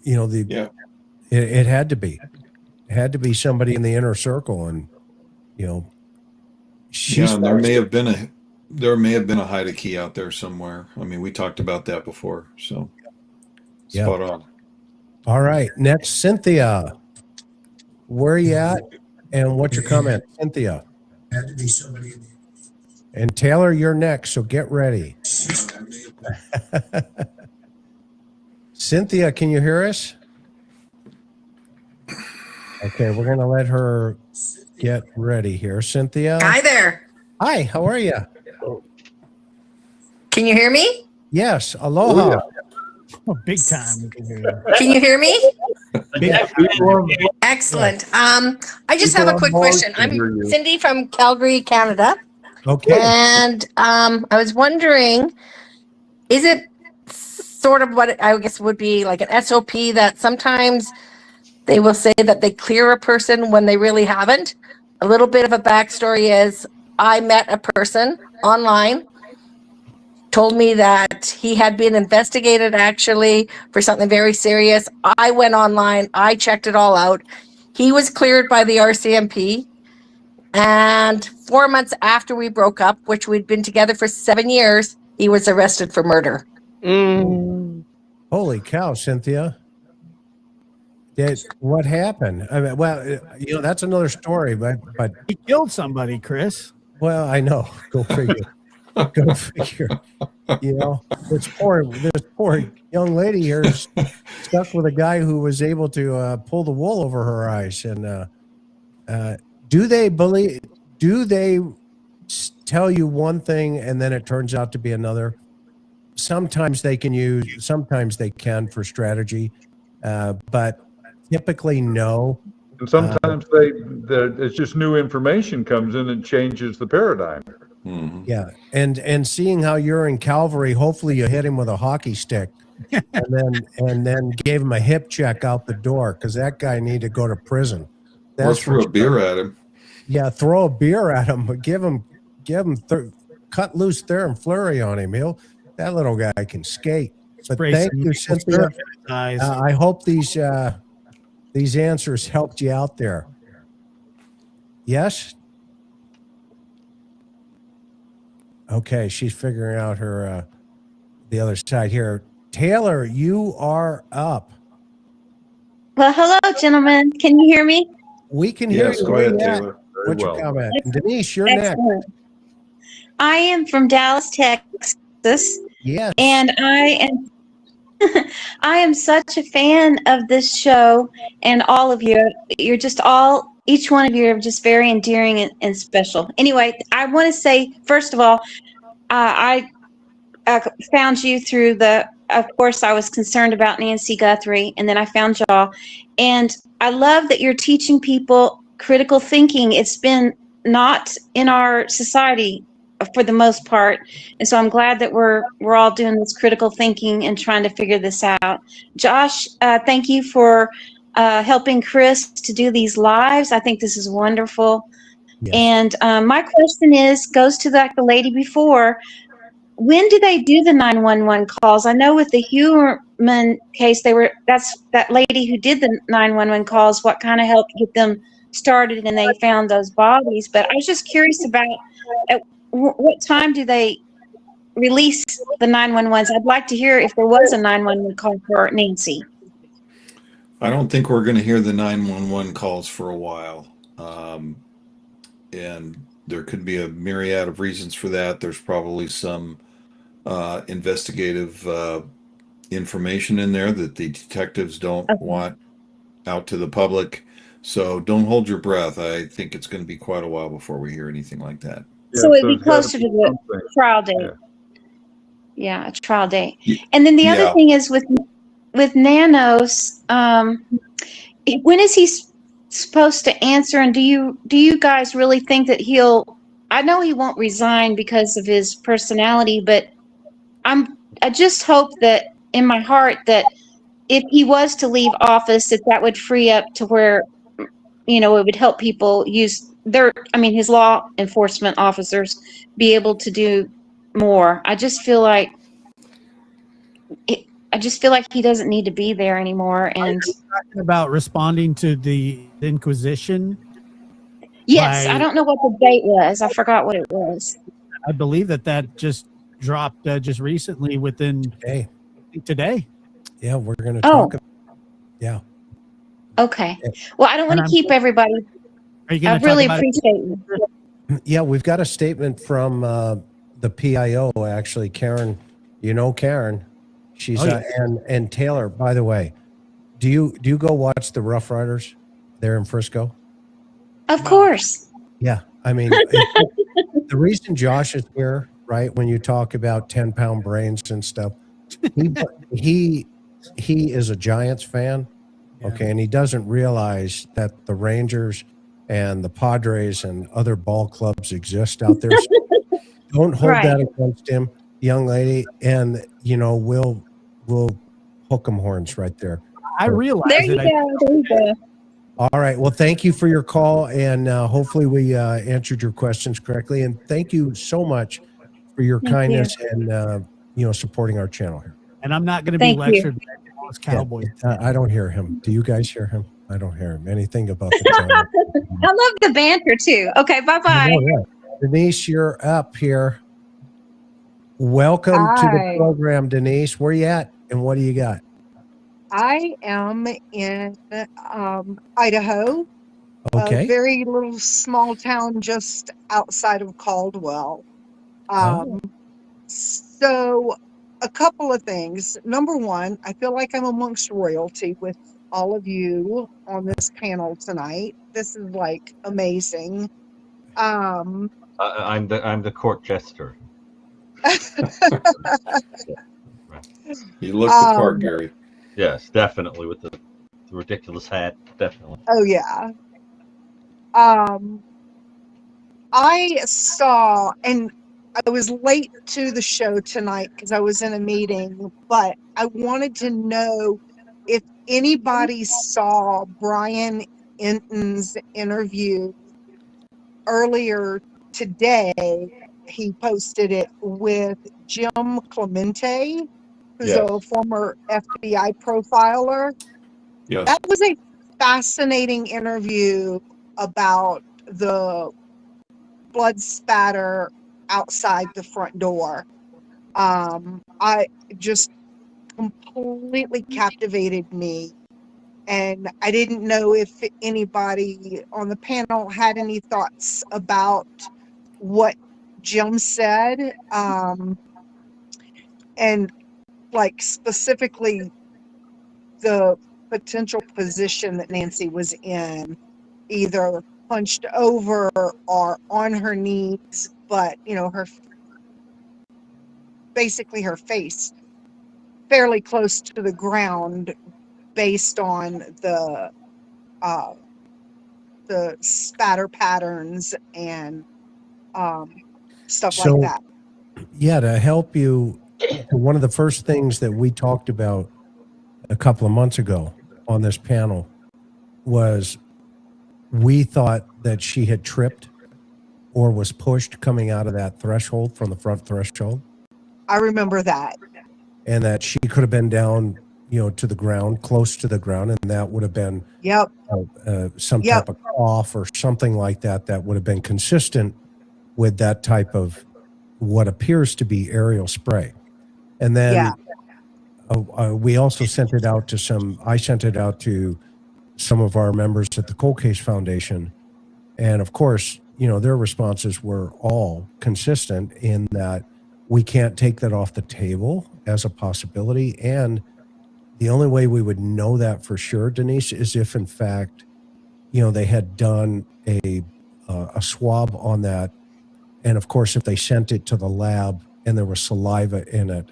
you know, it had to be. It had to be somebody in the inner circle, and you know, and there may have been a hide key out there somewhere. I mean, we talked about that before, so spot on. All right, next, Cynthia. Where are you at, and what's your comment, Cynthia? Had to be somebody in the And Taylor, you're next, so get ready. Cynthia, can you hear us? Okay, we're going to let her get ready here. Cynthia? Hi there. Hi, how are you? Can you hear me? Yes, aloha. Oh, big time. Can you hear me? Yeah. Excellent. I just have a quick question. I'm Cindy from Calgary, Canada. Okay. And I was wondering, is it sort of what I guess would be like an SOP that sometimes they will say that they clear a person when they really haven't? A little bit of a backstory is I met a person online, told me that he had been investigated actually for something very serious. I went online, I checked it all out. He was cleared by the RCMP. And 4 months after we broke up, which we'd been together for 7 years, he was arrested for murder. Holy cow, Cynthia. What happened? I mean, well, you know, that's another story, but he killed somebody, Chris. Well, I know. Go figure. Go figure. You know, this poor young lady here is stuck with a guy who was able to pull the wool over her eyes. And do they believe? Do they tell you one thing and then it turns out to be another? Sometimes they can use. Sometimes they can for strategy, but typically no. And sometimes it's just new information comes in and changes the paradigm. Yeah, and seeing how you're in Calvary, hopefully you hit him with a hockey stick, and then gave him a hip check out the door because that guy need to go to prison. Or throw a beer at him. Yeah, throw a beer at him, but cut loose Theron Fleury on him. That little guy can skate. But Spray thank some you, maple Cynthia. syrup in his eyes. I hope these answers helped you out there. Yes. Okay, she's figuring out her the other side here. Taylor, you are up. Well, hello, gentlemen. Can you hear me? We can hear Yes, you. go Where ahead, you at? Taylor. What's your comment? And Denise, you're Excellent. I am from Dallas, Texas. Yes. And I am such a fan of this show and all of you. You're just each one of you are just very endearing and special. Anyway, I want to say, first of all, I found you through of course, I was concerned about Nancy Guthrie, and then I found y'all. And I love that you're teaching people critical thinking. It's been not in our society for the most part. And so I'm glad that we're all doing this critical thinking and trying to figure this out. Josh, thank you for helping Chris to do these lives. I think this is wonderful. Yes. And my question goes to the lady before. When do they do the 911 calls? I know with the Human case, that's that lady who did the 911 calls, what kind of helped get them started and they found those bodies. But I was just curious about at what time do they release the 911s? I'd like to hear if there was a 911 call for Nancy. I don't think we're going to hear the 911 calls for a while. And there could be a myriad of reasons for that. There's probably some investigative information in there that the detectives don't want out to the public. So don't hold your breath. I think it's going to be quite a while before we hear anything like that. So it'd be closer to the trial date. Yeah, a trial date. And then the other thing is with Nanos, when is he supposed to answer? And do you guys really think that I know he won't resign because of his personality, but I just hope that in my heart that if he was to leave office, that would free up to where, it would help people use his law enforcement officers be able to do more. I just feel like he doesn't need to be there anymore. And talking about responding to the Inquisition. Yes, I don't know what the date was. I forgot what it was. I believe that just dropped just recently within today. Yeah, we're going to talk. Yeah. Okay. Well, I don't want to keep everybody. Are you I really appreciate you. Yeah, we've got a statement from the PIO, actually, Karen. You know Karen. She's and Taylor, by the way, do you go watch the Rough Riders there in Frisco? Of course. Yeah. I mean, the reason Josh is here, right, when you talk about 10-pound brains and stuff, he is a Giants fan, okay, and he doesn't realize that the Rangers and the Padres and other ball clubs exist out there. So don't hold that against him, young lady, and we'll hook 'em horns right there. I realize there you go. All right. Well, thank you for your call, and hopefully we answered your questions correctly. And thank you so much for your kindness and supporting our channel here. And I'm not going to be lectured by Dallas Cowboys. I don't hear him. Do you guys hear him? I don't hear him. Anything about the channel. I love the banter too. Okay, bye-bye. Denise, you're up here. Welcome to the program, Denise. Where you at, and what do you got? I am in Idaho, Okay. A very little small town just outside of Caldwell. Oh. So a couple of things. Number one, I feel like I'm amongst royalty with all of you on this panel tonight. This is like amazing. I'm the court jester. You look the part, Gary. Yes, definitely with the ridiculous hat. Definitely. Oh yeah. I saw, and I was late to the show tonight because I was in a meeting, but I wanted to know if anybody saw Brian Enton's interview earlier today. He posted it with Jim Clemente, who's Yes. a former FBI profiler. Yes. That was a fascinating interview about the blood spatter outside the front door. I just completely captivated me. And I didn't know if anybody on the panel had any thoughts about what Jim said. And like specifically the potential position that Nancy was in, either hunched over or on her knees, but basically her face fairly close to the ground based on the spatter patterns and stuff like So, that. yeah, to help you, one of the first things that we talked about a couple of months ago on this panel was we thought that she had tripped or was pushed coming out of that threshold from the front threshold, I remember that. and that she could have been down, to the ground, close to the ground, and that would have been Yep. some Yep. type of cough or something like that that would have been consistent with that type of what appears to be aerial spray. And then we also sent it out to I sent it out to some of our members at the Cold Case Foundation. And of course, their responses were all consistent in that we can't take that off the table as a possibility. And the only way we would know that for sure, Denise, is if in fact, they had done a swab on that. And of course, if they sent it to the lab and there was saliva in it,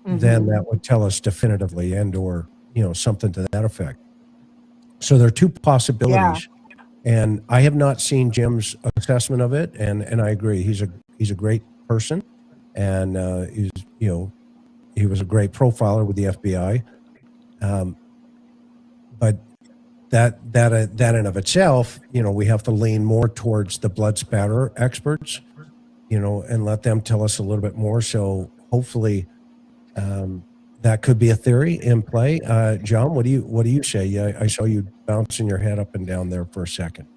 then that would tell us definitively or, something to that effect. So there are two possibilities. And I have not seen Jim's assessment of it. And I agree. He's a great person. And he was a great profiler with the FBI. But that in of itself, we have to lean more towards the blood spatter experts, and let them tell us a little bit more. So hopefully that could be a theory in play. John, what do you say? I saw you bouncing your head up and down there for a second.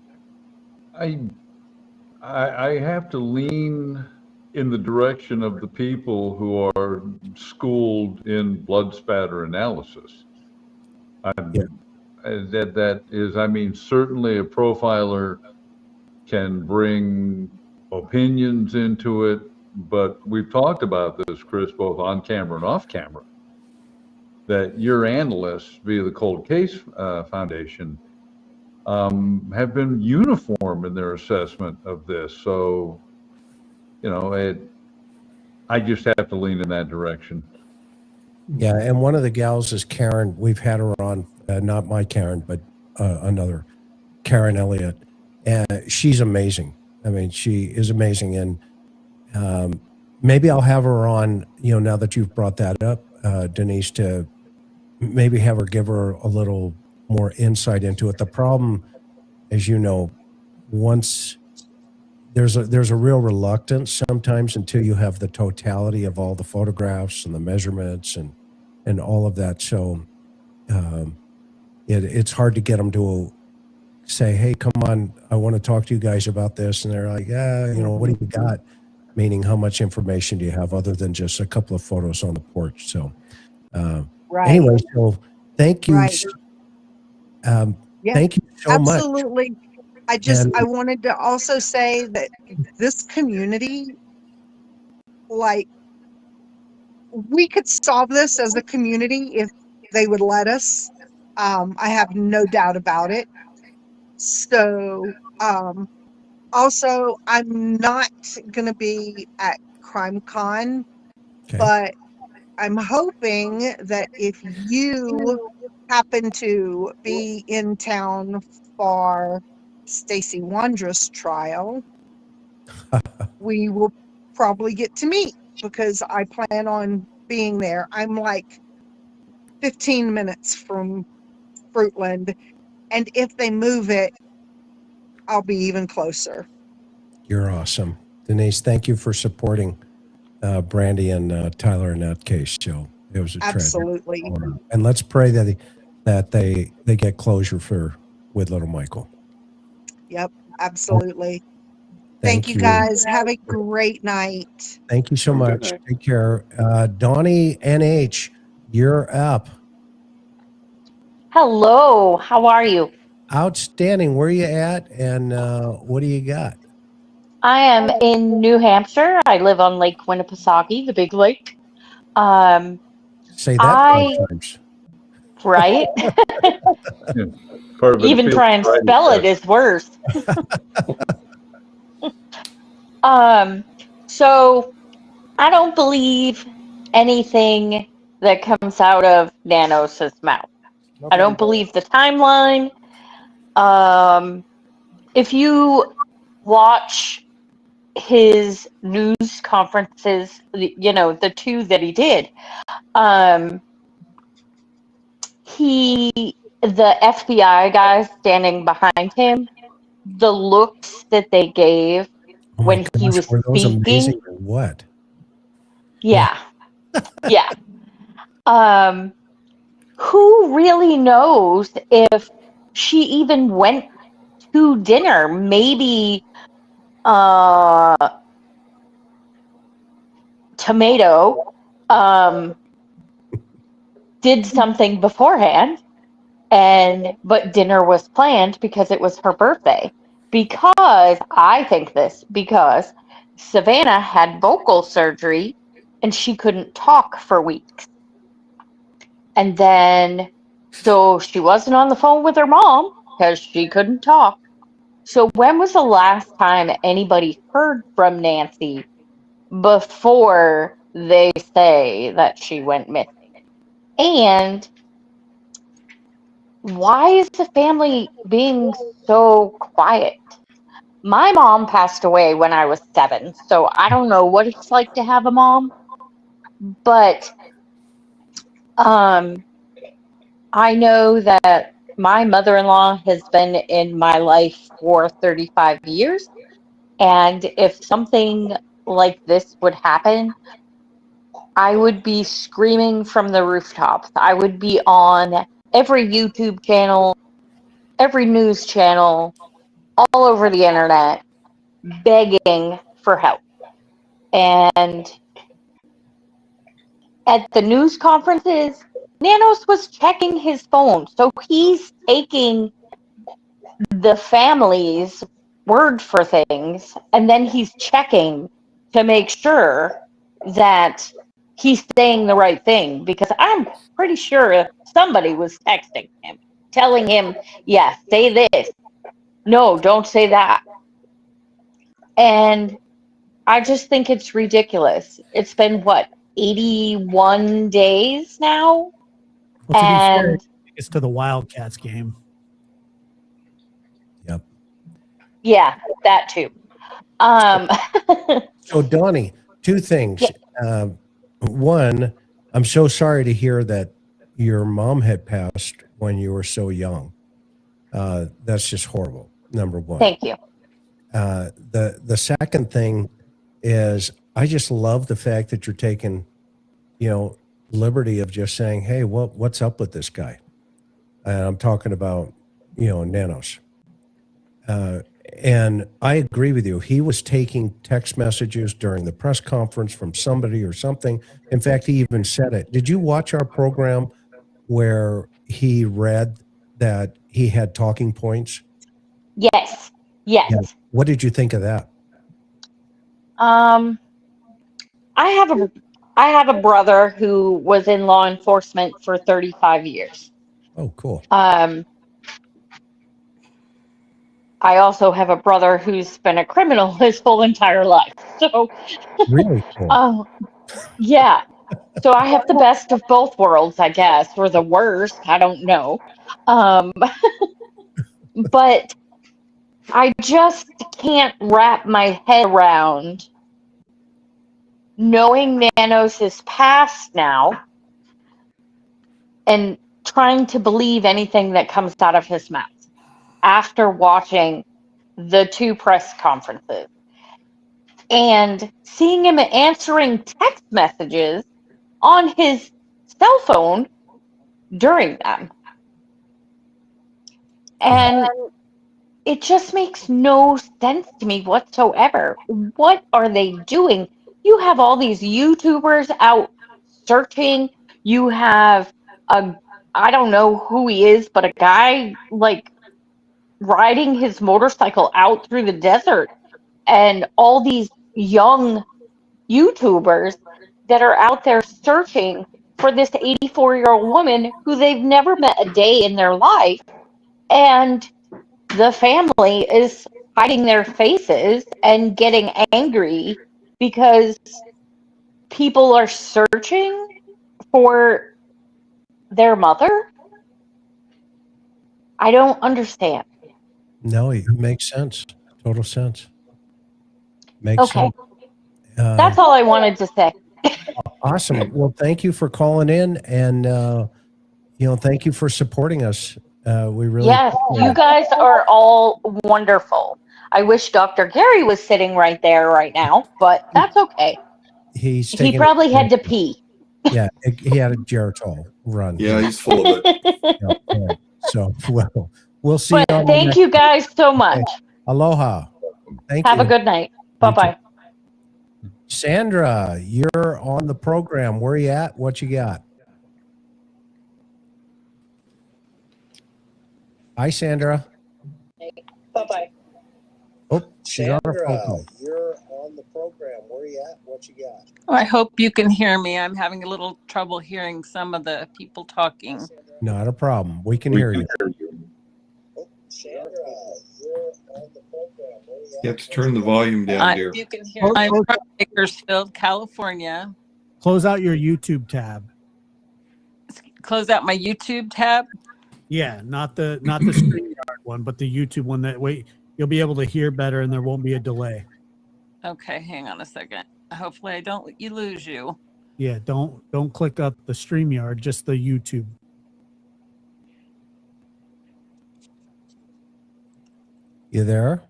I have to lean in the direction of the people who are schooled in blood spatter analysis. That is, certainly a profiler can bring opinions into it, but we've talked about this, Chris, both on camera and off camera, that your analysts via the Cold Case Foundation have been uniform in their assessment of this. So, I just have to lean in that direction. Yeah, and one of the gals is Karen. We've had her on, not my Karen, but another, Karen Elliott. And she's amazing. She is amazing. And maybe I'll have her on, now that you've brought that up, Denise, to maybe have her give her a little more insight into it. The problem, as you know, once there's a real reluctance sometimes until you have the totality of all the photographs and the measurements and all of that. So it's hard to get them to say, hey, come on, I want to talk to you guys about this. And they're like, yeah, what do you got? Meaning, how much information do you have other than just a couple of photos on the porch? So anyway, so thank you. Right. Thank you so much. Absolutely. I wanted to also say that this community, like, we could solve this as a community if they would let us. I have no doubt about it. So, also, I'm not going to be at CrimeCon, but I'm hoping that if you happen to be in town for Stacey Wandra's trial, we will probably get to meet because I plan on being there. I'm like 15 minutes from Fruitland, and if they move it, I'll be even closer. You're awesome. Denise, thank you for supporting Brandy and Tyler in that case, Joe. It was a treasure. Absolutely. And let's pray that they get closure with little Michael. Yep, absolutely. Thank you you. guys. Have a great night. Thank you so Have a good much. night. Take care. Donnie NH, you're up. Hello, how are you? Outstanding. Where are you at? And what do you got? I am in New Hampshire. I live on Lake Winnipesaukee, the big lake. Say that 5 times. Right? Part of it Even feels try and right, spell it yes. is worse. So I don't believe anything that comes out of Nanos' mouth. I don't believe the timeline. If you watch his news conferences, the two that he did, the FBI guys standing behind him, the looks that they gave Oh my when he gosh, was were those speaking, amazing or what? yeah. Who really knows if she even went to dinner? Maybe Tomato did something beforehand, but dinner was planned because it was her birthday. Because Savannah had vocal surgery and she couldn't talk for weeks. And then, so she wasn't on the phone with her mom because she couldn't talk. So when was the last time anybody heard from Nancy before they say that she went missing? And why is the family being so quiet? My mom passed away when I was 7, so I don't know what it's like to have a mom, but I know that my mother-in-law has been in my life for 35 years, and if something like this would happen, I would be screaming from the rooftops. I would be on every YouTube channel, every news channel, all over the internet, begging for help. And at the news conferences, Nanos was checking his phone. So he's taking the family's word for things, and then he's checking to make sure that he's saying the right thing, because I'm pretty sure somebody was texting him, telling him, yeah, say this. No, don't say that. And I just think it's ridiculous. It's been, what, 81 days now? Well, to be fair, And it's to the Wildcats game. Yep. yeah, that too. So, Donnie, two things. One, I'm so sorry to hear that your mom had passed when you were so young. That's just horrible. Number one. Thank you. The second thing is, I just love the fact that you're taking, liberty of just saying, "Hey, what's up with this guy?" And I'm talking about, Nanos. And I agree with you. He was taking text messages during the press conference from somebody or something. In fact, he even said it. Did you watch our program where he read that he had talking points? Yes. Yes. Yeah. What did you think of that? I have a brother who was in law enforcement for 35 years. Oh, cool. I also have a brother who's been a criminal his whole entire life. So, Really cool. yeah. So I have the best of both worlds, I guess, or the worst. I don't know. Um, but I just can't wrap my head around knowing Nanos is past now and trying to believe anything that comes out of his mouth after watching the 2 press conferences and seeing him answering text messages on his cell phone during them. And it just makes no sense to me whatsoever. What are they doing? You have all these YouTubers out searching. You have I don't know who he is, but a guy like riding his motorcycle out through the desert, and all these young YouTubers that are out there searching for this 84-year-old woman who they've never met a day in their life. And the family is hiding their faces and getting angry because people are searching for their mother. I don't understand. No, it makes sense. Total sense. Makes Okay. sense. That's all I wanted to say. Awesome. Well, thank you for calling in, and thank you for supporting us. We really Yes, appreciate you it. guys are all wonderful. I wish Dr. Gary was sitting right there right now, but that's okay. He's He taking. probably had to pee. Yeah, he had a Geritol run. Yeah, he's full of it. Yeah, all right. So, well, we'll see you But on the thank next you guys so much. Okay. Aloha. Thank Have you. a good night. You Bye-bye. too. Sandra, you're on the program. Where you at? What you got? Hi, Sandra. Bye-bye. Oh, she's on her phone Sandra, call. you're on the program. Where you at? What you got? I hope you can hear me. I'm having a little trouble hearing some of the people talking. Not a problem. We can hear you. Sandra, you're on the program. Where you You have to turn the volume down, dear. You can hear. I'm from Bakersfield, California. Close out your YouTube tab. Close out my YouTube tab. Yeah, not the StreamYard one, but the YouTube one. That way you'll be able to hear better, and there won't be a delay. Okay, hang on a second. Hopefully, I don't lose you. Yeah, don't click up the StreamYard, just the YouTube. You there?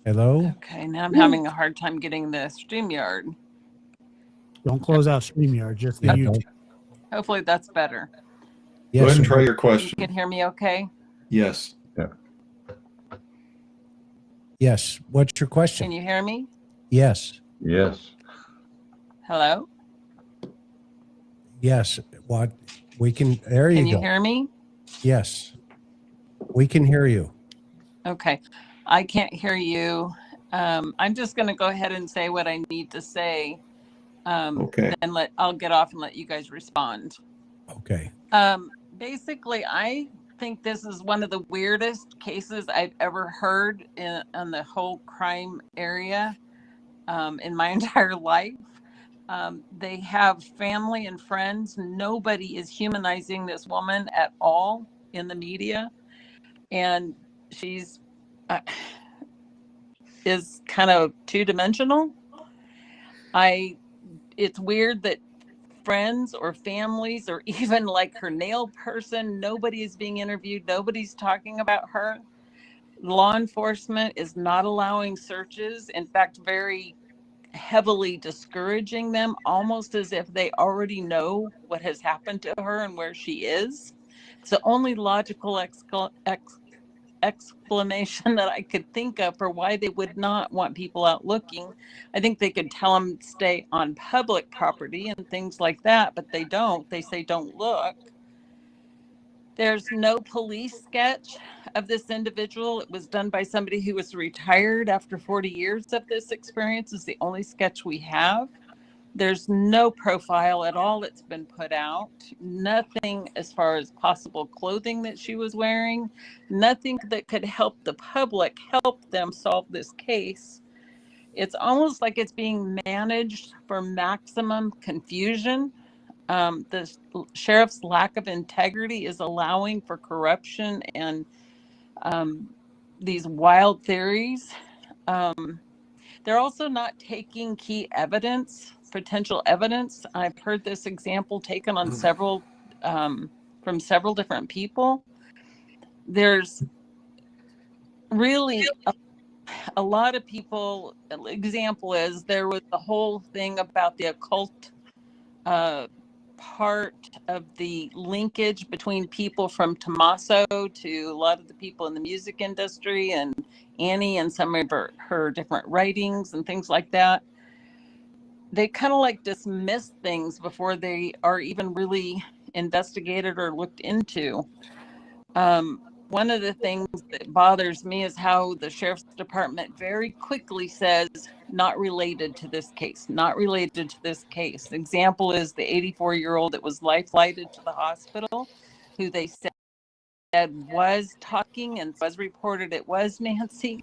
Hello? Okay, now I'm having a hard time getting the StreamYard. Don't close out StreamYard, just the Yeah, YouTube. Hopefully, that's better. Yes, Go ahead and sir. try your question. You can hear me okay? Yes. Yeah. Yes. What's your question? Can you hear me? Yes. Yes. Hello? Yes. What? We can. There you Can go. you hear me? Yes. We can hear you. Okay. I can't hear you. I'm just going to go ahead and say what I need to say. Okay. Then I'll get off and let you guys respond. Okay. Basically, I think this is one of the weirdest cases I've ever heard in the whole crime area in my entire life. They have family and friends. Nobody is humanizing this woman at all in the media. And she's is kind of two-dimensional. It's weird that friends or families or even like her nail person, nobody is being interviewed, nobody's talking about her. Law enforcement is not allowing searches, in fact very heavily discouraging them, almost as if they already know what has happened to her and where she is. It's the only logical explanation that I could think of for why they would not want people out looking. I think they could tell them stay on public property and things like that, but they don't. They say don't look. There's no police sketch of this individual. It was done by somebody who was retired after 40 years of this experience. Is the only sketch we have. There's no profile at all that's been put out. Nothing as far as possible clothing that she was wearing. Nothing that could help the public, help them solve this case. It's almost like it's being managed for maximum confusion. The sheriff's lack of integrity is allowing for corruption and these wild theories. They're also not taking key evidence, potential evidence. I've heard this example taken on several, from several different people. There's really a lot of people. Example is there was the whole thing about the occult part of the linkage between people from Tommaso to a lot of the people in the music industry and Annie and some of her different writings and things like that. They kind of like dismiss things before they are even really investigated or looked into. One of the things that bothers me is how the sheriff's department very quickly says, not related to this case, not related to this case. Example is the 84-year-old that was life flighted to the hospital, who they said was talking and was reported it was Nancy.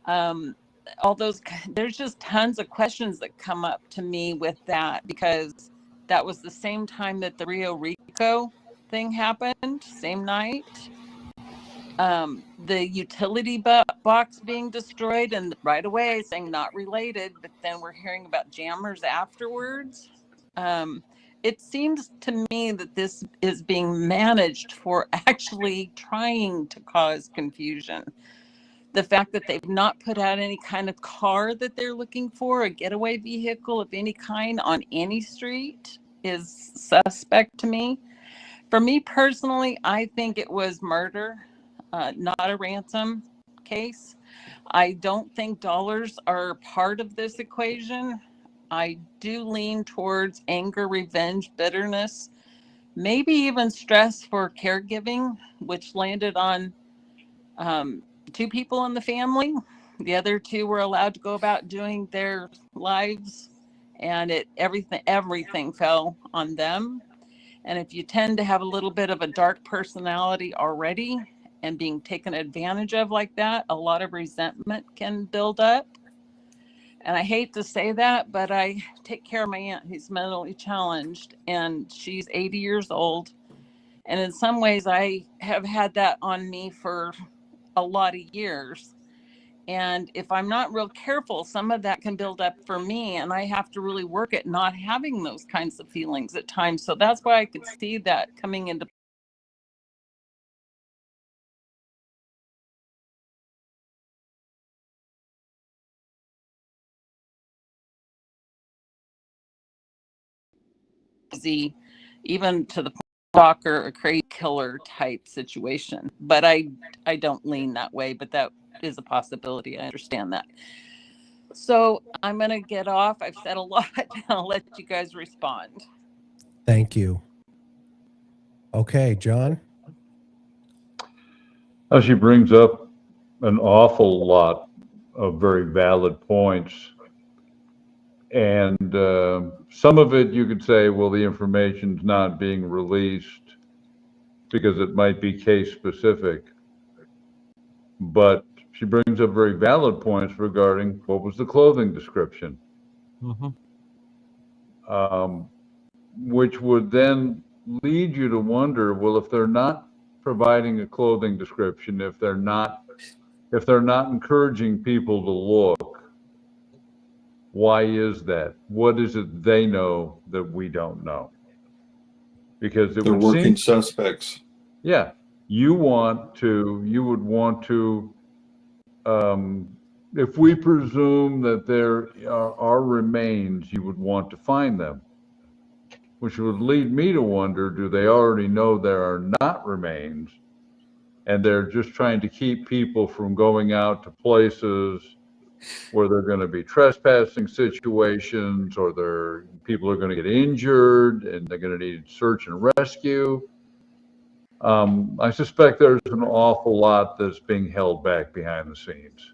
All those, there's just tons of questions that come up to me with that, because that was the same time that the Rio Rico thing happened, same night. The utility box being destroyed, and right away saying not related, but then we're hearing about jammers afterwards. It seems to me that this is being managed for actually trying to cause confusion. The fact that they've not put out any kind of car that they're looking for, a getaway vehicle of any kind on any street, is suspect to me. For me personally, I think it was murder, not a ransom case. I don't think dollars are part of this equation. I do lean towards anger, revenge, bitterness, maybe even stress for caregiving, which landed on 2 people in the family. The other 2 were allowed to go about doing their lives, and everything fell on them. And if you tend to have a little bit of a dark personality already and being taken advantage of like that, a lot of resentment can build up. And I hate to say that, but I take care of my aunt who's mentally challenged, and she's 80 years old. And in some ways, I have had that on me for a lot of years. And if I'm not real careful, some of that can build up for me, and I have to really work at not having those kinds of feelings at times. So that's why I could see that coming into even to the stalker, a crazy killer type situation. But I don't lean that way, but that is a possibility. I understand that. So I'm going to get off. I've said a lot. I'll let you guys respond. Thank you. Okay, John. She brings up an awful lot of very valid points. And some of it you could say, well, the information's not being released because it might be case specific. But she brings up very valid points regarding what was the clothing description. Which would then lead you to wonder, well, if they're not providing a clothing description, if they're not encouraging people to look, why is that? What is it they know that we don't know? Because they're working suspects. Yeah, you would want to, if we presume that there are remains, you would want to find them, which would lead me to wonder, do they already know there are not remains, and they're just trying to keep people from going out to places where they're going to be trespassing situations, or people are going to get injured and they're going to need search and rescue? I suspect there's an awful lot that's being held back behind the scenes.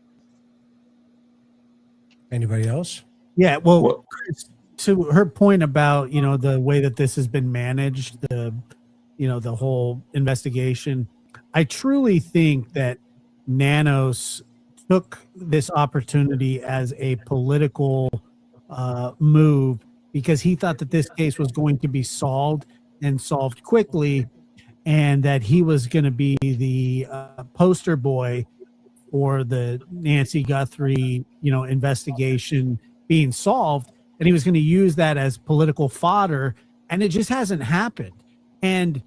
Anybody else? Yeah, well, Chris, to her point about, the way that this has been managed, the whole investigation, I truly think that Nanos took this opportunity as a political move because he thought that this case was going to be solved and solved quickly, and that he was going to be the poster boy for the Nancy Guthrie, investigation being solved, and he was going to use that as political fodder, and it just hasn't happened. And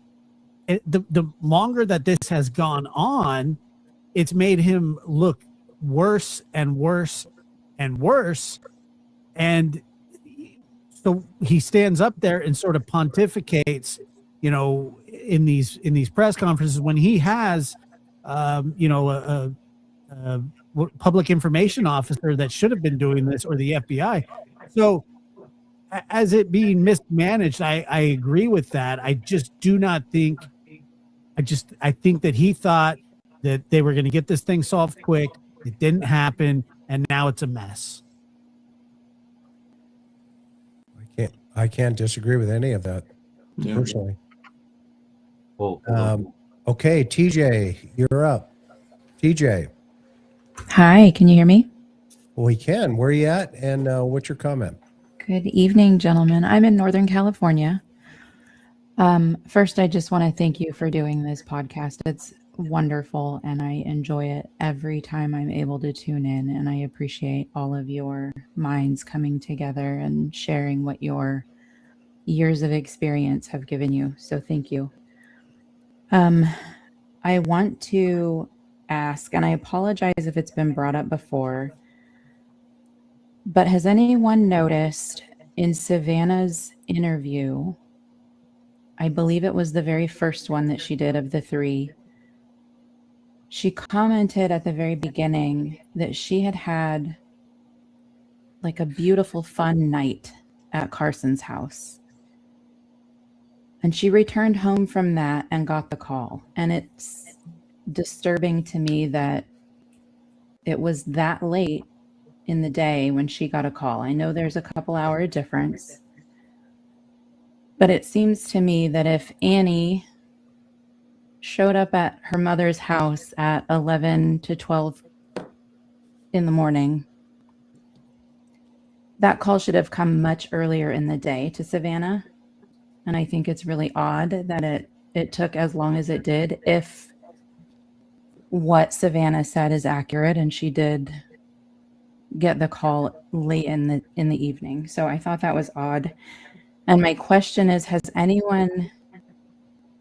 the longer that this has gone on, it's made him look worse and worse and worse. And so he stands up there and sort of pontificates, in these press conferences when he has, a public information officer that should have been doing this, or the FBI. So as it being mismanaged, I agree with that. I just do not think, I think that he thought that they were going to get this thing solved quick. It didn't happen. And now it's a mess. I can't disagree with any of that, personally. Well, okay, TJ, you're up. TJ. Hi, can you hear me? We can. Where are you at? And what's your comment? Good evening, gentlemen. I'm in Northern California. First, I just want to thank you for doing this podcast. It's wonderful, and I enjoy it every time I'm able to tune in, and I appreciate all of your minds coming together and sharing what your years of experience have given you. So thank you. I want to ask, and I apologize if it's been brought up before, but has anyone noticed in Savannah's interview, I believe it was the very first one that she did of the three, she commented at the very beginning that she had had like a beautiful fun night at Carson's house. And she returned home from that and got the call. And it's disturbing to me that it was that late in the day when she got a call. I know there's a couple-hour difference, but it seems to me that if Annie showed up at her mother's house at 11 to 12 in the morning, that call should have come much earlier in the day to Savannah. And I think it's really odd that it took as long as it did, if what Savannah said is accurate, and she did get the call late in the evening. So I thought that was odd. And my question is, has anyone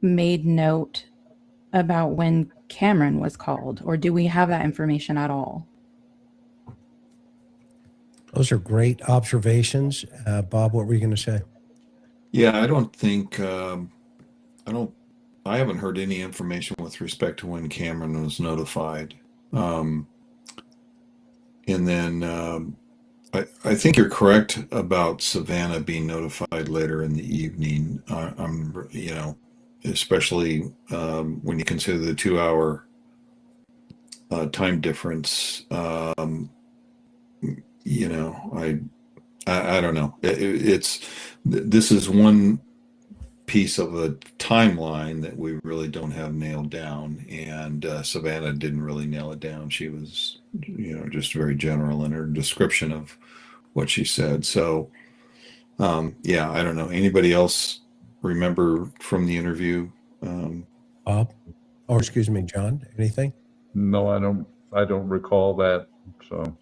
made note about when Cameron was called, or do we have that information at all? Those are great observations. Bob, what were you going to say? Yeah, I don't think, I haven't heard any information with respect to when Cameron was notified. And then I think you're correct about Savannah being notified later in the evening. Especially when you consider the 2-hour time difference. I don't know. This is one piece of a timeline that we really don't have nailed down, and Savannah didn't really nail it down. She was, just very general in her description of what she said. So, I don't know. Anybody else remember from the interview? Bob, or excuse me, John, anything? No, I don't recall that. So,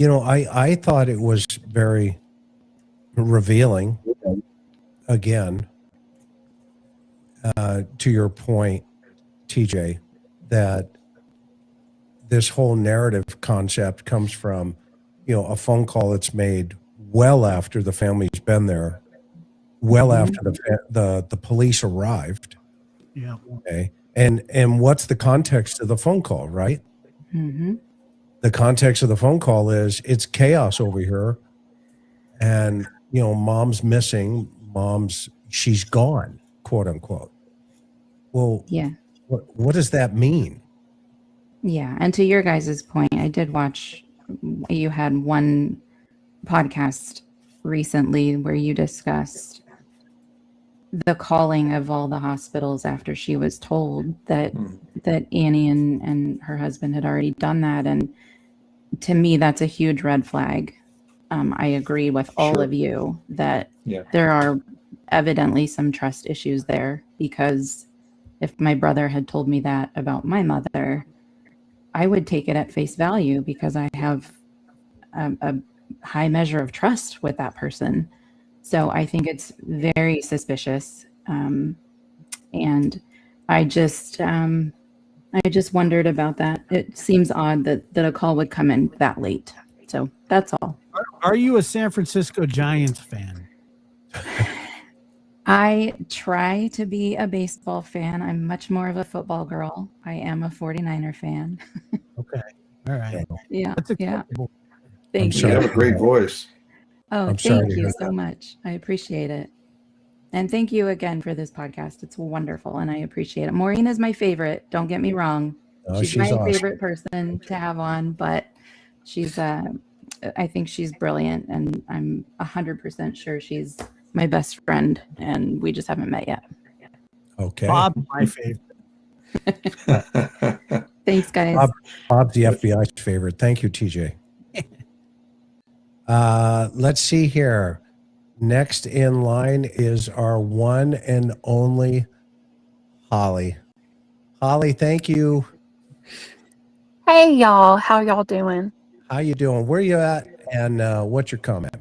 I thought it was very revealing, again, to your point, TJ, that this whole narrative concept comes from, a phone call that's made well after the family's been there, well after the police arrived. Yeah. Okay. And what's the context of the phone call, right? Mm-hmm. The context of the phone call is it's chaos over here, and mom's missing, she's gone, quote unquote. Well, Yeah. what does that mean? Yeah. And to your guys' point, I did watch, you had one podcast recently where you discussed the calling of all the hospitals after she was told that Annie and her husband had already done that. And to me, that's a huge red flag. I agree with all Sure. of you that Yeah. there are evidently some trust issues there, because if my brother had told me that about my mother, I would take it at face value because I have a high measure of trust with that person. So I think it's very suspicious. And I just wondered about that. It seems odd that a call would come in that late. So that's all. Are you a San Francisco Giants fan? I try to be a baseball fan. I'm much more of a football girl. I am a 49er fan. Okay. All right. Yeah. That's Yeah. acceptable. Thank You you. have a great voice. Oh, I'm sorry thank to you hear so that. much. I appreciate it. And thank you again for this podcast. It's wonderful and I appreciate it. Maureen is my favorite. Don't get me wrong. Oh, She's she's my awesome. favorite person to have on, but she's I think she's brilliant, and I'm 100% sure she's my best friend, and we just haven't met yet. Okay. Bob, my favorite. Thanks, guys. Bob's the FBI's favorite. Thank you, TJ. Let's see here. Next in line is our one and only Holly. Holly, thank you. Hey y'all, how y'all doing? How you doing? Where you at? And what's your comment?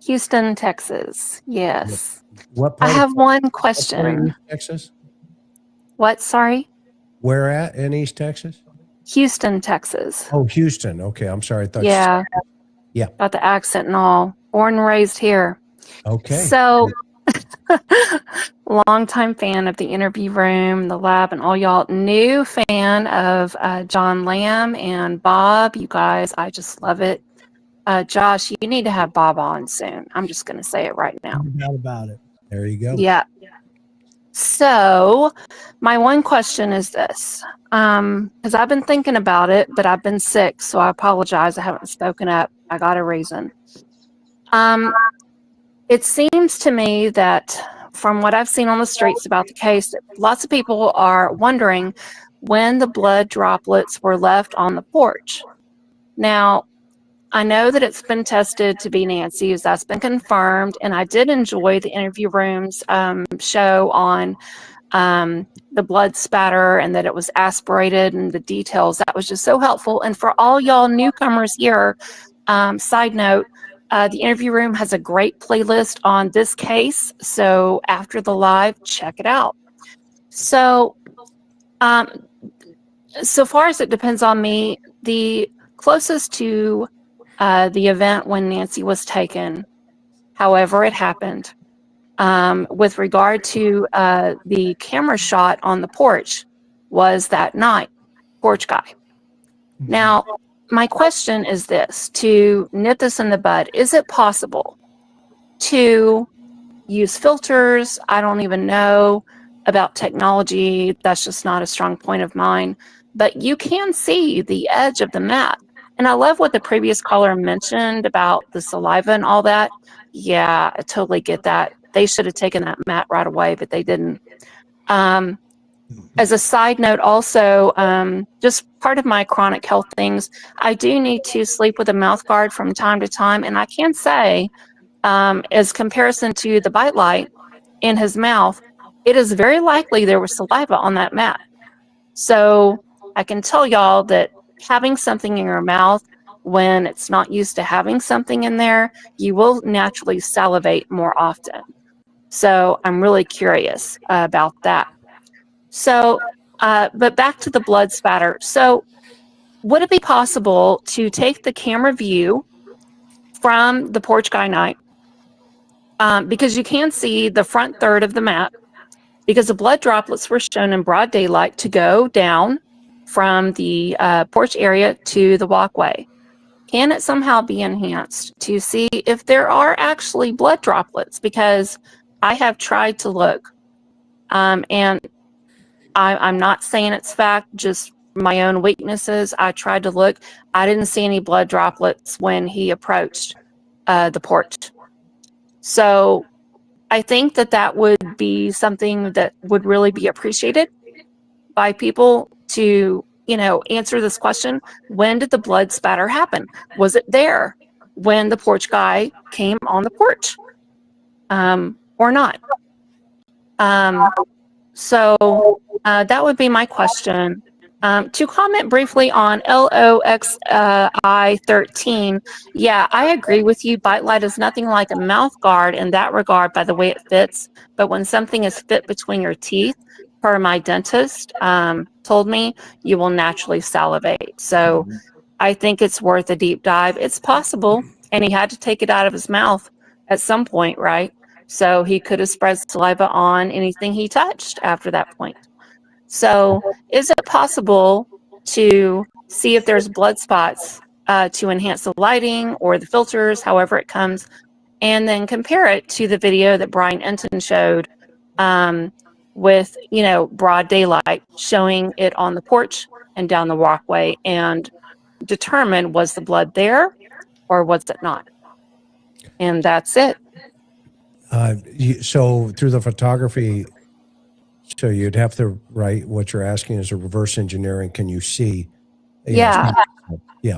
Houston, Texas. Yes. What I part? have one What part of question. East Texas? What? Sorry? Where at in East Texas? Houston, Texas. Oh, Houston. Okay, I'm sorry. I thought. Yeah. Yeah. Got the accent and all. Born and raised here. Okay. So, longtime fan of the interview room, the lab, and all y'all. New fan of John Lamb and Bob. You guys, I just love it. Josh, you need to have Bob on soon. I'm just going to say it right now. No doubt about it. There you go. Yeah. So, my one question is this, because I've been thinking about it, but I've been sick, so I apologize. I haven't spoken up. I got a reason. It seems to me that from what I've seen on the streets about the case, that lots of people are wondering when the blood droplets were left on the porch. Now, I know that it's been tested to be Nancy's. That's been confirmed, and I did enjoy the interview room's show on the blood spatter and that it was aspirated and the details. That was just so helpful. And for all y'all newcomers here, side note, the interview room has a great playlist on this case. So after the live, check it out. So, so far as it depends on me, the closest to the event when Nancy was taken, however it happened, with regard to the camera shot on the porch, was that night, porch guy. Now, my question is this, to nip this in the bud, is it possible to use filters? I don't even know about technology. That's just not a strong point of mine. But you can see the edge of the mat. And I love what the previous caller mentioned about the saliva and all that. Yeah, I totally get that. They should have taken that mat right away, but they didn't. As a side note, also, just part of my chronic health things, I do need to sleep with a mouth guard from time to time. And I can say, as comparison to the bite light in his mouth, it is very likely there was saliva on that mat. So I can tell y'all that having something in your mouth when it's not used to having something in there, you will naturally salivate more often. So I'm really curious about that. So, but back to the blood spatter. So would it be possible to take the camera view from the porch guy night? Because you can see the front third of the mat, because the blood droplets were shown in broad daylight to go down from the porch area to the walkway. Can it somehow be enhanced to see if there are actually blood droplets? Because I have tried to look, and I'm not saying it's fact, just my own weaknesses. I tried to look. I didn't see any blood droplets when he approached the porch. So I think that would be something that would really be appreciated by people to, answer this question. When did the blood spatter happen? Was it there when the porch guy came on the porch? Or not? So that would be my question. To comment briefly on LOXI 13, yeah, I agree with you. Bite Light is nothing like a mouth guard in that regard by the way it fits. But when something is fit between your teeth, per my dentist told me, you will naturally salivate. So I think it's worth a deep dive. It's possible. And he had to take it out of his mouth at some point, right? So he could have spread saliva on anything he touched after that point. So is it possible to see if there's blood spots to enhance the lighting or the filters, however it comes, and then compare it to the video that Brian Enton showed with, broad daylight, showing it on the porch and down the walkway, and determine, was the blood there or was it not? And that's it. So through the photography, so you'd have to write what you're asking is a reverse engineering. Can you see? Yeah. Yeah.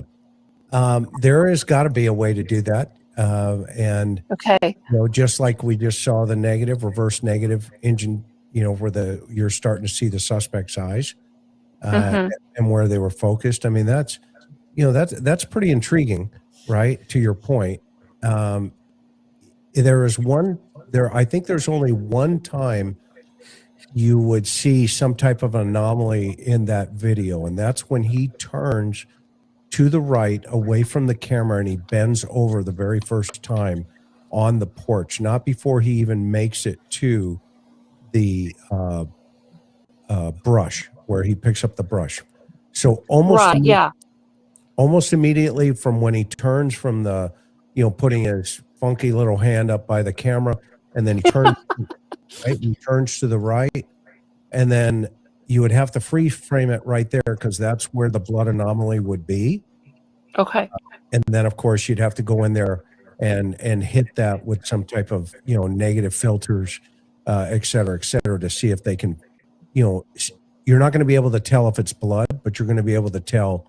There has got to be a way to do that. And okay, just like we just saw the negative, reverse negative engine, where you're starting to see the suspect's eyes and where they were focused. I mean, that's pretty intriguing, right? To your point. I think there's only one time you would see some type of anomaly in that video, and that's when he turns to the right away from the camera and he bends over the very first time on the porch, not before he even makes it to the brush where he picks up the brush. So almost immediately from when he turns from the, putting his funky little hand up by the camera, and then he turns right, he turns to the right, and then you would have to freeze frame it right there because that's where the blood anomaly would be. Okay. And then of course you'd have to go in there and hit that with some type of, negative filters, et cetera, to see if they can, you're not going to be able to tell if it's blood, but you're going to be able to tell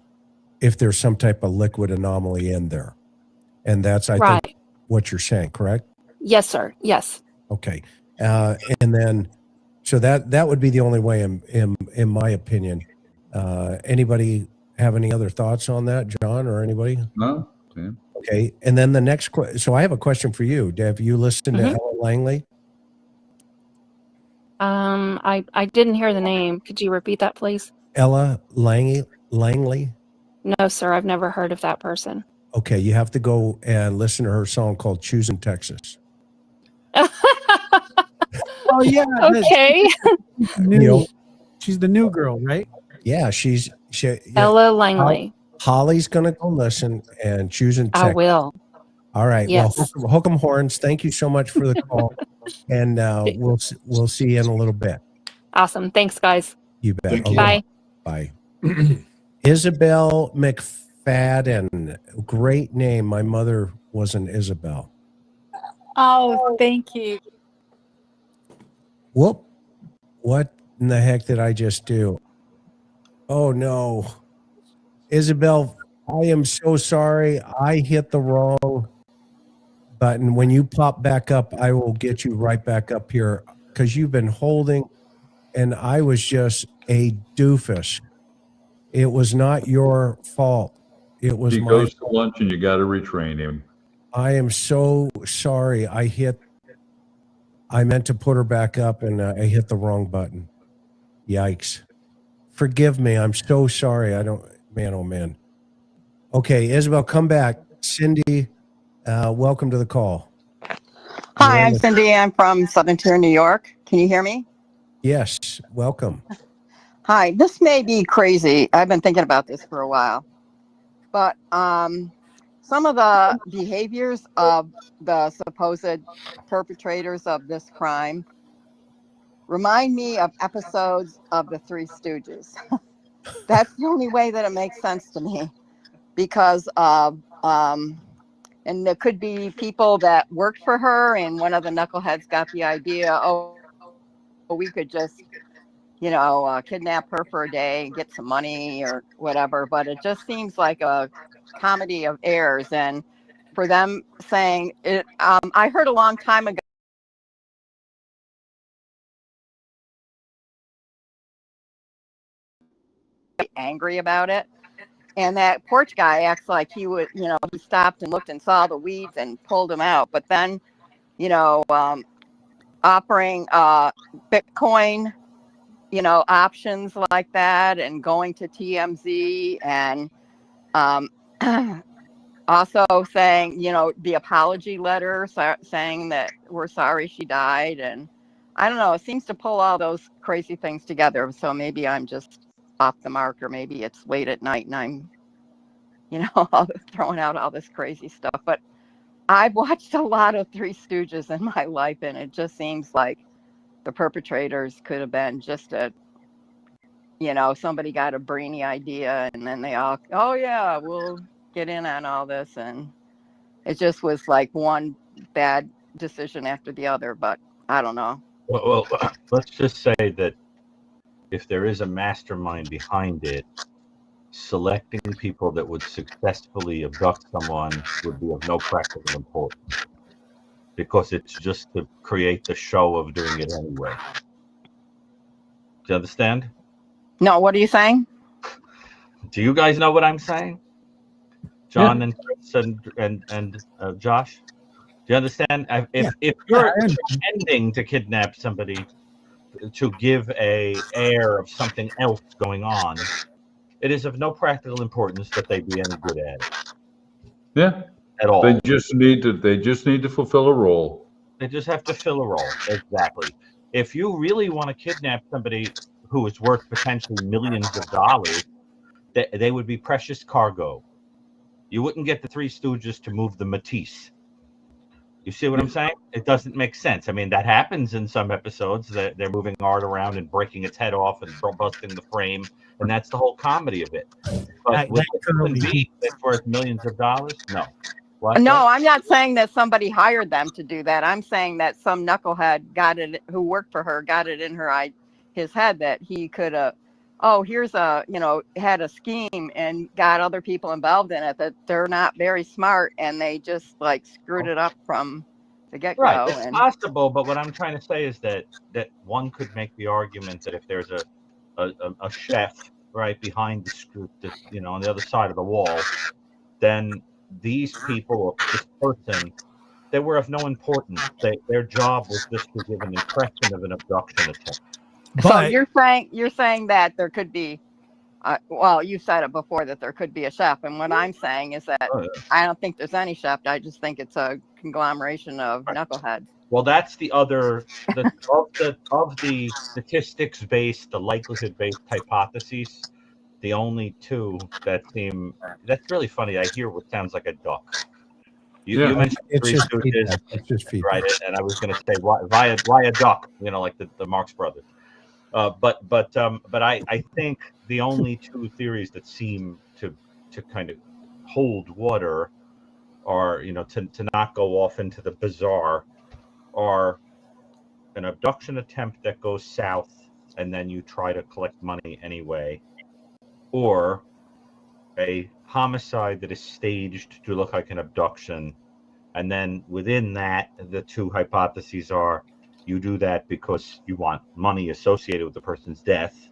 if there's some type of liquid anomaly in there. And that's, I think, what you're saying, correct? Yes, sir. Yes. Okay. And then, so that would be the only way in my opinion. Anybody have any other thoughts on that, John, or anybody? No. Yeah. Okay. And then the next question. So I have a question for you. Have you listened to Ella Langley? I didn't hear the name. Could you repeat that, please? Ella Langley? No, sir. I've never heard of that person. Okay. You have to go and listen to her song called Choosing Texas. Oh yeah. Okay. She's the new girl, right? Yeah, she Ella Langley. Holly's gonna go listen and Choosing Texas. I will. All right. Yes. Well, hook 'em horns. Thank you so much for the call, and we'll see you in a little bit. Awesome. Thanks, guys. You bet. Thank you. Bye. Bye. Isabel McFadden, great name. My mother was an Isabel. Oh, thank you. Whoop! What in the heck did I just do? Oh no, Isabel, I am so sorry. I hit the wrong button. When you pop back up, I will get you right back up here because you've been holding, and I was just a doofus. It was not your fault. It was He goes to lunch and you got to retrain him. I am so sorry. I meant to put her back up and I hit the wrong button. Yikes. Forgive me. I'm so sorry. Man, oh man. Okay, Isabel, come back. Cindy, welcome to the call. Hi, I'm Cindy. I'm from Southern Tier, New York. Can you hear me? Yes, welcome. Hi, this may be crazy. I've been thinking about this for a while. But some of the behaviors of the supposed perpetrators of this crime remind me of episodes of the Three Stooges. That's the only way that it makes sense to me, because and there could be people that worked for her, and one of the knuckleheads got the idea, oh, we could just, kidnap her for a day and get some money or whatever. But it just seems like a comedy of errors. And for them saying it, I heard a long time ago, angry about it. And that porch guy acts like he would, he stopped and looked and saw the weeds and pulled him out. But then, offering Bitcoin, options like that, and going to TMZ, and also saying, the apology letter saying that we're sorry she died. And I don't know, it seems to pull all those crazy things together. So maybe I'm just off the mark, or maybe it's late at night and I'm, throwing out all this crazy stuff. But I've watched a lot of Three Stooges in my life, and it just seems like the perpetrators could have been just somebody got a brainy idea, and then they all, oh yeah, we'll get in on all this. And it just was like one bad decision after the other. But I don't know. Well, let's just say that if there is a mastermind behind it, selecting people that would successfully abduct someone would be of no practical importance, because it's just to create the show of doing it anyway. Do you understand? No, what are you saying? Do you guys know what I'm saying? John and Chris and Josh? Do you understand? If you're pretending to kidnap somebody to give a air of something else going on, it is of no practical importance that they be any good at it. Yeah. At all. They just need to fulfill a role. They just have to fill a role. Exactly. If you really want to kidnap somebody who is worth potentially millions of dollars, they would be precious cargo. You wouldn't get the Three Stooges to move the Matisse. You see what I'm saying? It doesn't make sense. I mean, that happens in some episodes, that they're moving art around and breaking its head off and busting the frame, and that's the whole comedy of it. But with a human being that's worth millions of dollars, no. What? No, I'm not saying that somebody hired them to do that. I'm saying that some knucklehead who worked for her got it in his head that he could have, had a scheme and got other people involved in it, that they're not very smart, and they just screwed it up from the get-go. Right, it's possible, but what I'm trying to say is that one could make the argument that if there's a chef right behind the script, on the other side of the wall, then these people, or this person, they were of no importance. Their job was just to give an impression of an abduction attempt. So you're saying that there could be, you said it before, that there could be a chef, and what I'm saying is that I don't think there's any chef. I just think it's a conglomeration of knuckleheads. Well, that's the other of the statistics-based, the likelihood-based hypotheses. The only two that seem, that's really funny. I hear what sounds like a duck. You mentioned Three Stooges, it's just feedback. Right? And I was going to say why a duck? Like the Marx Brothers. But I think the only two theories that seem to kind of hold water, are to not go off into the bizarre, are an abduction attempt that goes south and then you try to collect money anyway, or a homicide that is staged to look like an abduction, and then within that, the two hypotheses are, you do that because you want money associated with the person's death,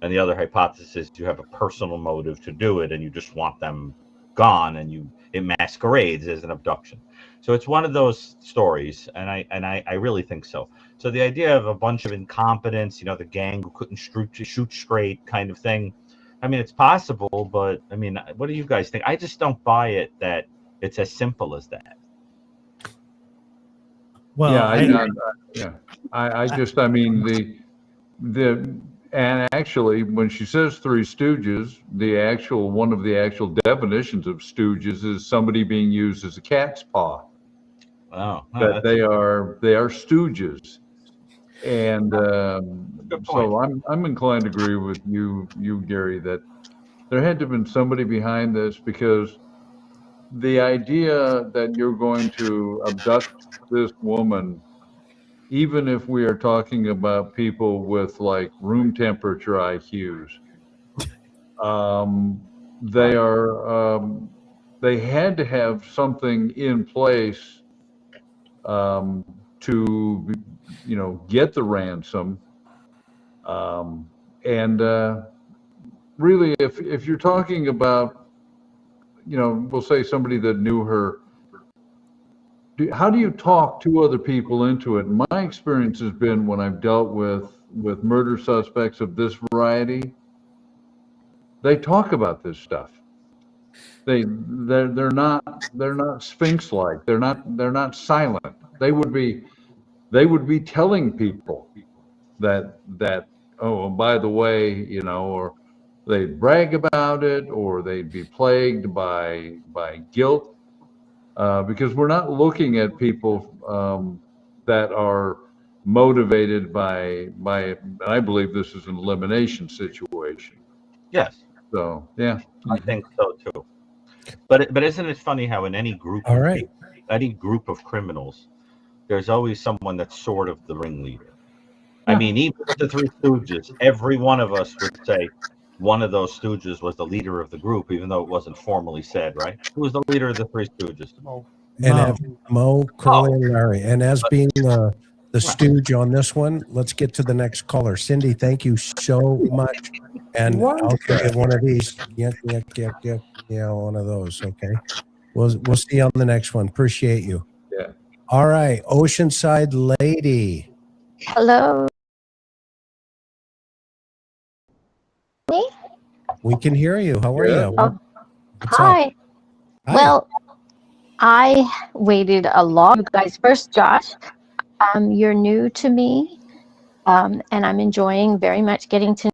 and the other hypothesis, you have a personal motive to do it and you just want them gone, and it masquerades as an abduction. So it's one of those stories, and I really think so. So the idea of a bunch of incompetence, the gang who couldn't shoot straight kind of thing, I mean, it's possible, but I mean, what do you guys think? I just don't buy it that it's as simple as that. Well, and actually, when she says Three Stooges, one of the actual definitions of stooges is somebody being used as a cat's paw. Wow. That they are stooges. And Good point. so I'm inclined to agree with you, Gary, that there had to have been somebody behind this, because the idea that you're going to abduct this woman, even if we are talking about people with like room temperature IQs, they are they had to have something in place to get the ransom. And really, if you're talking about, we'll say somebody that knew her, how do you talk two other people into it? My experience has been, when I've dealt with murder suspects of this variety, they talk about this stuff. They're not Sphinx like. They're not silent. They would be telling people that oh, and by the way, or they'd brag about it, or they'd be plagued by guilt, because we're not looking at people that are motivated by. I believe this is an elimination situation. Yes. So yeah, I think so too. But isn't it funny how in any group All of right. people, any group of criminals, there's always someone that's sort of the ringleader. I mean, even with the Three Stooges, every one of us would say one of those Stooges was the leader of the group, even though it wasn't formally said, right? Who was the leader of the Three Stooges? And Mo, Curly, and Larry. And as being the stooge on this one, let's get to the next caller. Cindy, thank you so much. And I'll give you one of these. Yeah, one of those. Okay. We'll see you on the next one. Appreciate you. Yeah. All right. Oceanside Lady. Hello. We can hear you. How are you? Oh, What's hi. up? Hi. Well, I waited a long. You guys, first, Josh, you're new to me, and I'm enjoying very much getting to.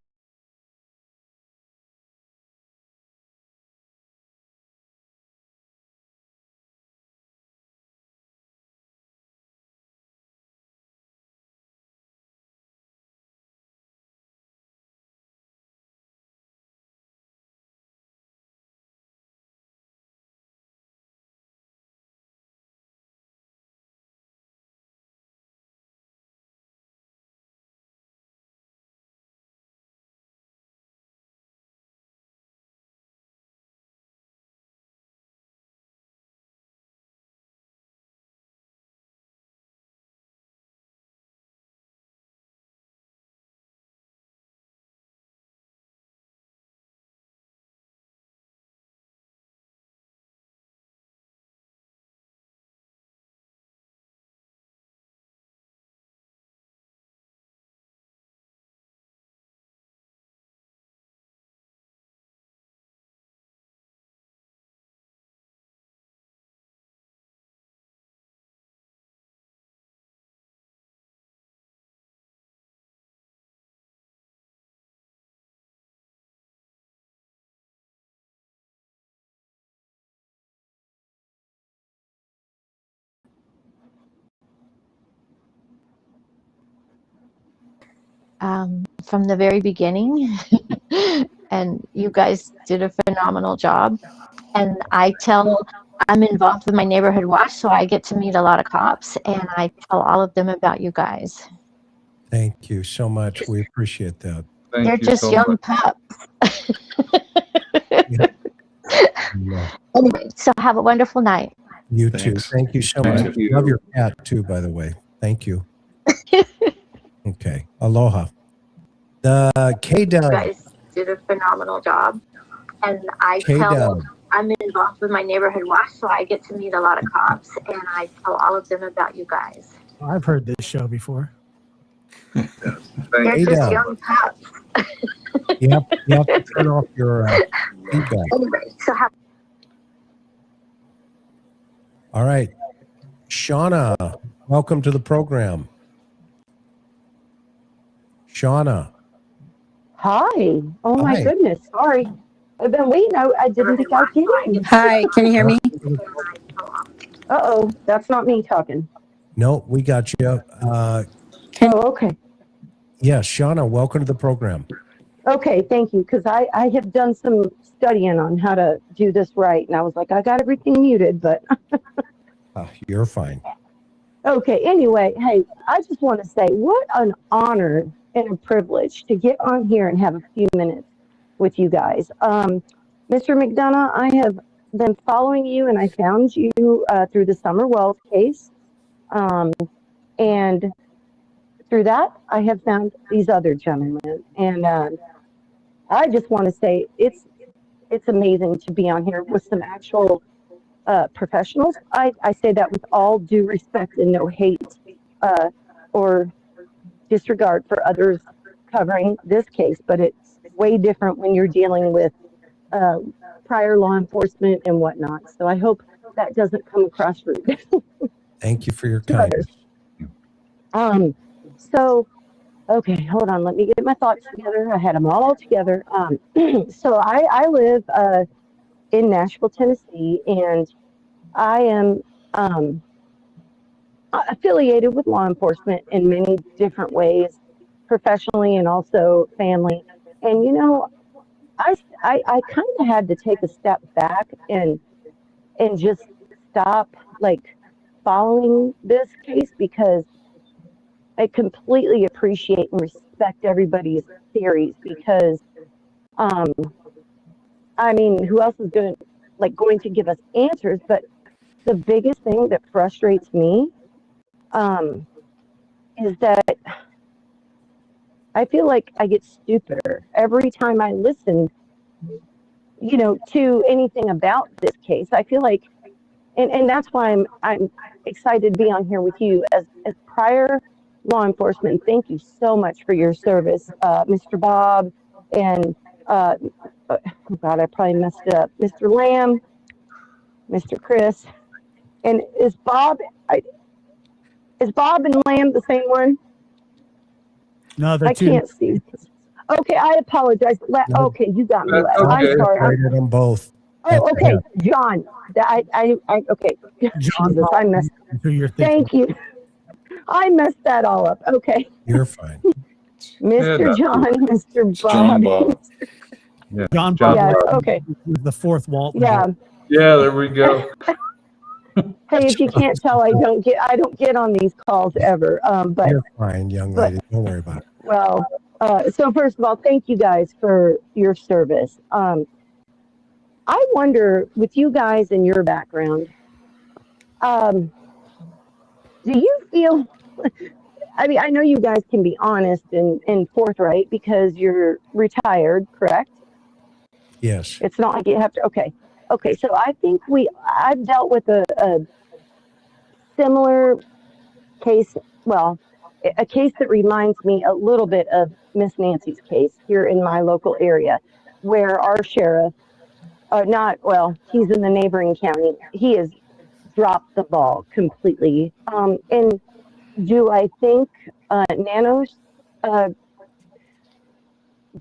From the very beginning, and you guys did a phenomenal job. And I'm involved with my neighborhood watch, so I get to meet a lot of cops, and I tell all of them about you guys. Thank you so much. We appreciate that. They're just young pups. Anyway, so have a wonderful night. You too. Thank you so much. Thank you. Love your cat too, by the way. Thank you. Okay. Aloha. The You K-Dub. guys did a phenomenal job, and K-Dub. I'm involved with my neighborhood watch, so I get to meet a lot of cops, and I tell all of them about you guys. I've heard this show before. They're just young pups. You have to turn off your feedback. Anyway, so have. All right. Shauna, welcome to the program. Shauna. Hi. Oh my Hi. goodness. Sorry. I've been waiting. I didn't think I'd get in. Hi, can you hear me? Uh-oh. That's not me talking. No, we got you. Can Oh, okay. Yes, Shauna, welcome to the program. Okay, thank you. Because I have done some studying on how to do this right. And I was like, I got everything muted, but You're fine. okay. Anyway, hey, I just want to say what an honor and a privilege to get on here and have a few minutes with you guys. Mr. McDonough, I have been following you and I found you through the Summer Wells case. And through that, I have found these other gentlemen. And I just want to say it's amazing to be on here with some actual professionals. I say that with all due respect and no hate or disregard for others covering this case, but it's way different when you're dealing with prior law enforcement and whatnot. So I hope that doesn't come across rude. Thank you for your to kindness. others. So, okay, hold on. Let me get my thoughts together. I had them all together. So I live in Nashville, Tennessee, and I am affiliated with law enforcement in many different ways, professionally and also family. And you know, I kind of had to take a step back and just stop like following this case because I completely appreciate and respect everybody's theories because I mean, who else is going to give us answers? But the biggest thing that frustrates me is that I feel like I get stupider every time I listen, you know, to anything about this case. I feel like, and that's why I'm excited to be on here with you as prior law enforcement. Thank you so much for your service, Mr. Bob, and oh God, I probably messed it up, Mr. Lamb, Mr. Chris, and is Bob and Lamb the same one? No, they're I two. can't see. Okay, I apologize. Okay, you got me. I'm sorry. Rated them both. Oh, okay, John. I okay. John Jesus, I messed. who you're thinking. Thank you. I messed that all up. Okay. You're fine. Mr. John, Mr. Bob. John Bob. Yeah. John Yes, Bob. okay. With the fourth Walton. Yeah. Yeah, there we go. Hey, if you can't tell, I don't get on these calls ever. But You're fine, young lady. Don't worry about it. well, so first of all, thank you guys for your service. I wonder, with you guys and your background, do you feel? I mean, I know you guys can be honest and forthright because you're retired, correct? Yes. It's not like you have to. Okay. So I think I've dealt with a similar case. Well, a case that reminds me a little bit of Miss Nancy's case here in my local area, where our sheriff, he's in the neighboring county. He has dropped the ball completely. And do I think Nanos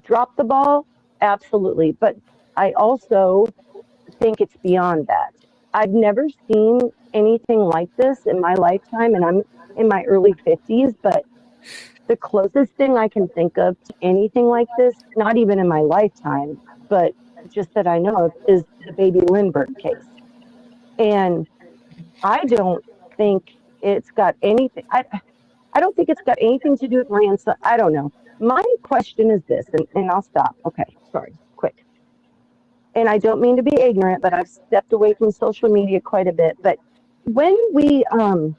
dropped the ball? Absolutely. But I also think it's beyond that. I've never seen anything like this in my lifetime, and I'm in my early 50s, but the closest thing I can think of to anything like this, not even in my lifetime, but just that I know of, is the baby Lindbergh case. And I don't think it's got anything, I don't think it's got anything to do with ransom. I don't know. My question is this, and I'll stop. Okay, sorry, quick. And I don't mean to be ignorant, but I've stepped away from social media quite a bit. But when we, and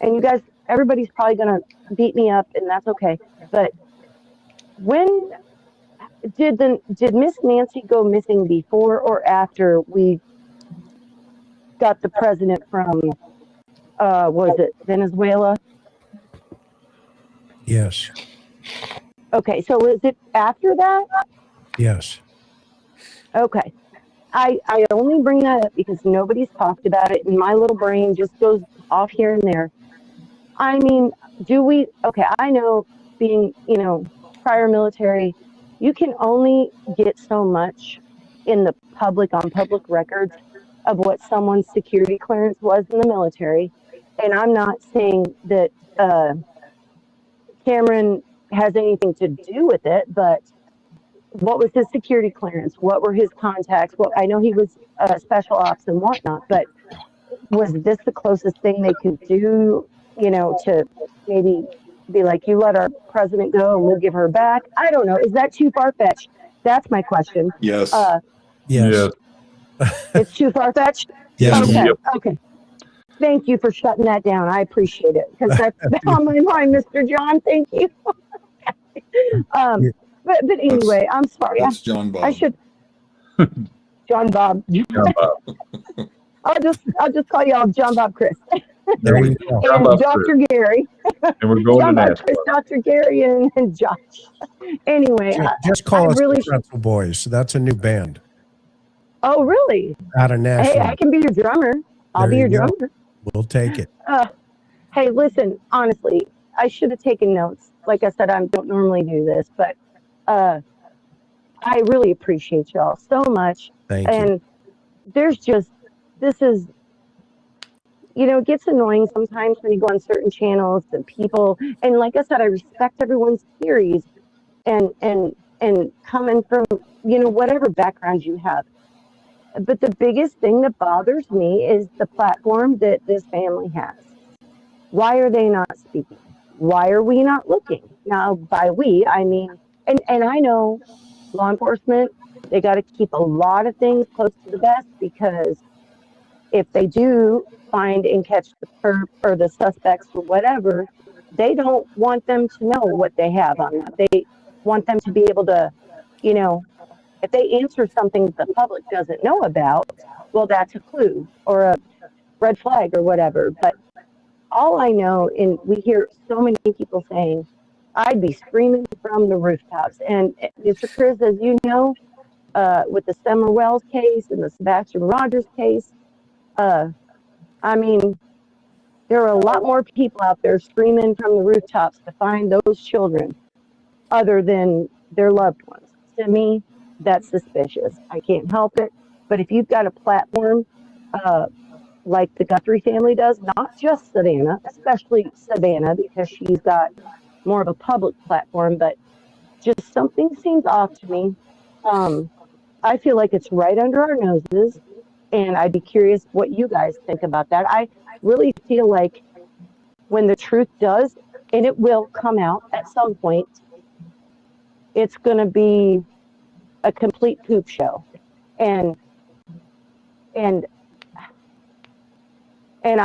you guys, everybody's probably going to beat me up, and that's okay. But when did Miss Nancy go missing, before or after we got the president from, was it Venezuela? Yes. Okay, so was it after that? Yes. Okay. I only bring that up because nobody's talked about it, and my little brain just goes off here and there. I mean, I know, being, prior military, you can only get so much in the public, on public records, of what someone's security clearance was in the military. And I'm not saying that Cameron has anything to do with it, but what was his security clearance? What were his contacts? Well, I know he was special ops and whatnot, but was this the closest thing they could do, to maybe be like, you let our president go and we'll give her back? I don't know. Is that too far-fetched? That's my question. Yes. Yes. It's too far-fetched? Yes. Okay, Yep. okay. Thank you for shutting that down. I appreciate it, because that's on my mind, Mr. John. Thank you. But anyway, I'm sorry. That's John Bob. I should. John Bob. John Bob. I'll just call y'all John Bob Chris. There you go. John And Bob Dr. Gary. And we're going John to Bob Chris, NASCAR. Dr. Gary, and Josh. Anyway, Just call I us really the Pretzel Boys. That's a new band Oh, really? out of Hey, Nashville. I can be your drummer. I'll There be you your go. drummer. We'll take it. Hey, listen, honestly, I should have taken notes. Like I said, I don't normally do this, but I really appreciate y'all so much. Thank you. And this is, it gets annoying sometimes when you go on certain channels and people, and like I said, I respect everyone's theories and coming from, whatever background you have. But the biggest thing that bothers me is the platform that this family has. Why are they not speaking? Why are we not looking? Now, by we, I mean, and I know law enforcement, they got to keep a lot of things close to the vest, because if they do find and catch the perp or the suspects or whatever, they don't want them to know what they have on them. They want them to be able to, if they answer something the public doesn't know about, well, that's a clue or a red flag or whatever. But all I know, and we hear so many people saying, I'd be screaming from the rooftops. And Mr. Chris, as you know, with the Summer Wells case and the Sebastian Rogers case, I mean, there are a lot more people out there screaming from the rooftops to find those children other than their loved ones. To me, that's suspicious. I can't help it. But if you've got a platform like the Guthrie family does, not just Savannah, especially Savannah, because she's got more of a public platform, but just something seems off to me. I feel like it's right under our noses, and I'd be curious what you guys think about that. I really feel like when the truth does, and it will come out at some point, it's going to be a complete poop show. And I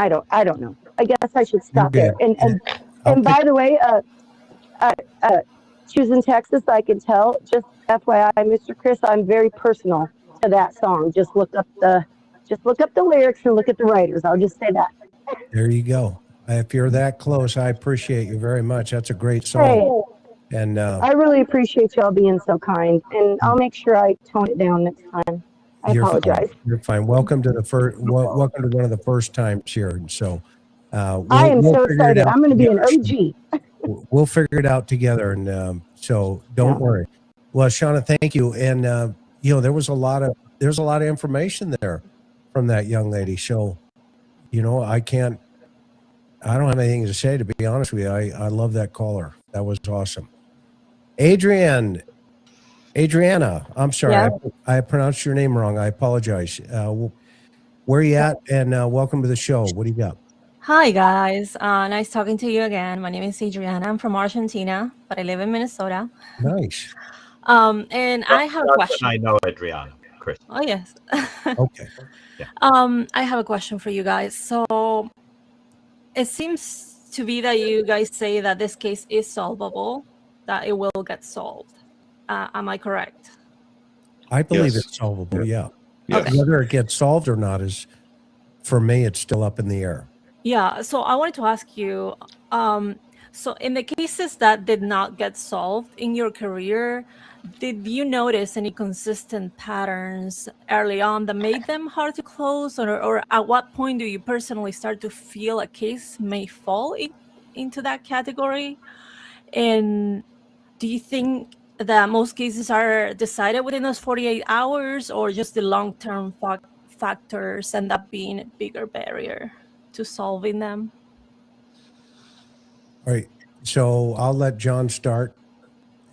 don't know. I guess I should stop there. And by the way, choosing Texas, I can tell. Just FYI, Mr. Chris, I'm very personal to that song. Just look up the lyrics and look at the writers. I'll just say that. There you go. If you're that close, I appreciate you very much. That's a great song. Hey, And I really appreciate y'all being so kind, and I'll make sure I tone it down next time. I apologize. You're fine. Welcome to welcome to one of the first times here. And so I am so excited. I'm going to be an OG. We'll figure it out together. And so don't worry. Well, Shauna, thank you. And there was a lot of information there from that young lady. So, I don't have anything to say, to be honest with you. I love that caller. That was awesome. Adriana, I'm sorry. Yeah. I pronounced your name wrong. I apologize. Where are you at? And welcome to the show. What do you got? Hi, guys. Nice talking to you again. My name is Adriana. I'm from Argentina, but I live in Minnesota. Nice. And I have a question. I know Adriana, Chris. Oh, yes. Okay. Yeah. I have a question for you guys. So it seems to be that you guys say that this case is solvable, that it will get solved. Am I correct? I believe Yes. it's solvable. Yeah. Okay. Whether it gets solved or not is, for me, it's still up in the air. Yeah, so I wanted to ask you, so in the cases that did not get solved in your career, did you notice any consistent patterns early on that made them hard to close, or at what point do you personally start to feel a case may fall into that category? And do you think that most cases are decided within those 48 hours, or just the long-term factors end up being a bigger barrier to solving them? All right. So I'll let John start,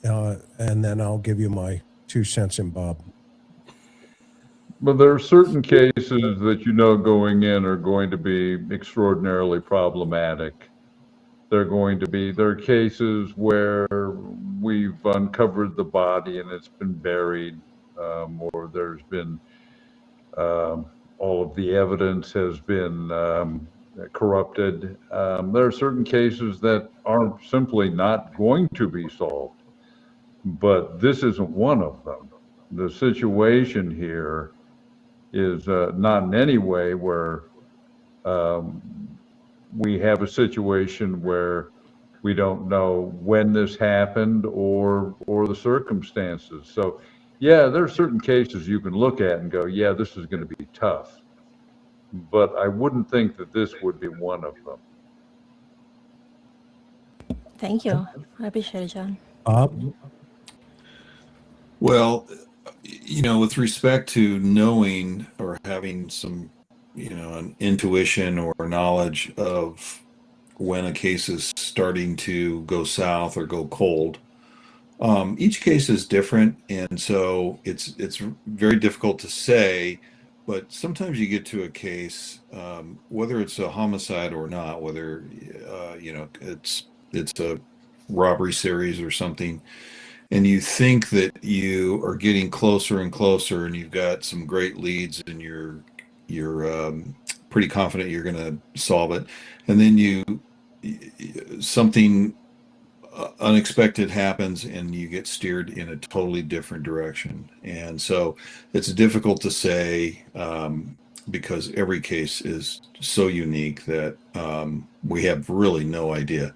and then I'll give you my 2 cents and Bob. But there are certain cases that you know going in are going to be extraordinarily problematic. There are cases where we've uncovered the body and it's been buried, or there's been all of the evidence has been corrupted. There are certain cases that are simply not going to be solved, but this isn't one of them. The situation here is not in any way where we have a situation where we don't know when this happened or the circumstances. So yeah, there are certain cases you can look at and go, yeah, this is going to be tough. But I wouldn't think that this would be one of them. Thank you. I appreciate it, John. Bob? Well, with respect to knowing or having some, an intuition or knowledge of when a case is starting to go south or go cold, each case is different, and so it's very difficult to say. But sometimes you get to a case, whether it's a homicide or not, whether it's a robbery series or something, and you think that you are getting closer and closer, and you've got some great leads, and you're pretty confident you're going to solve it, and then something unexpected happens and you get steered in a totally different direction. And so it's difficult to say, because every case is so unique that we have really no idea.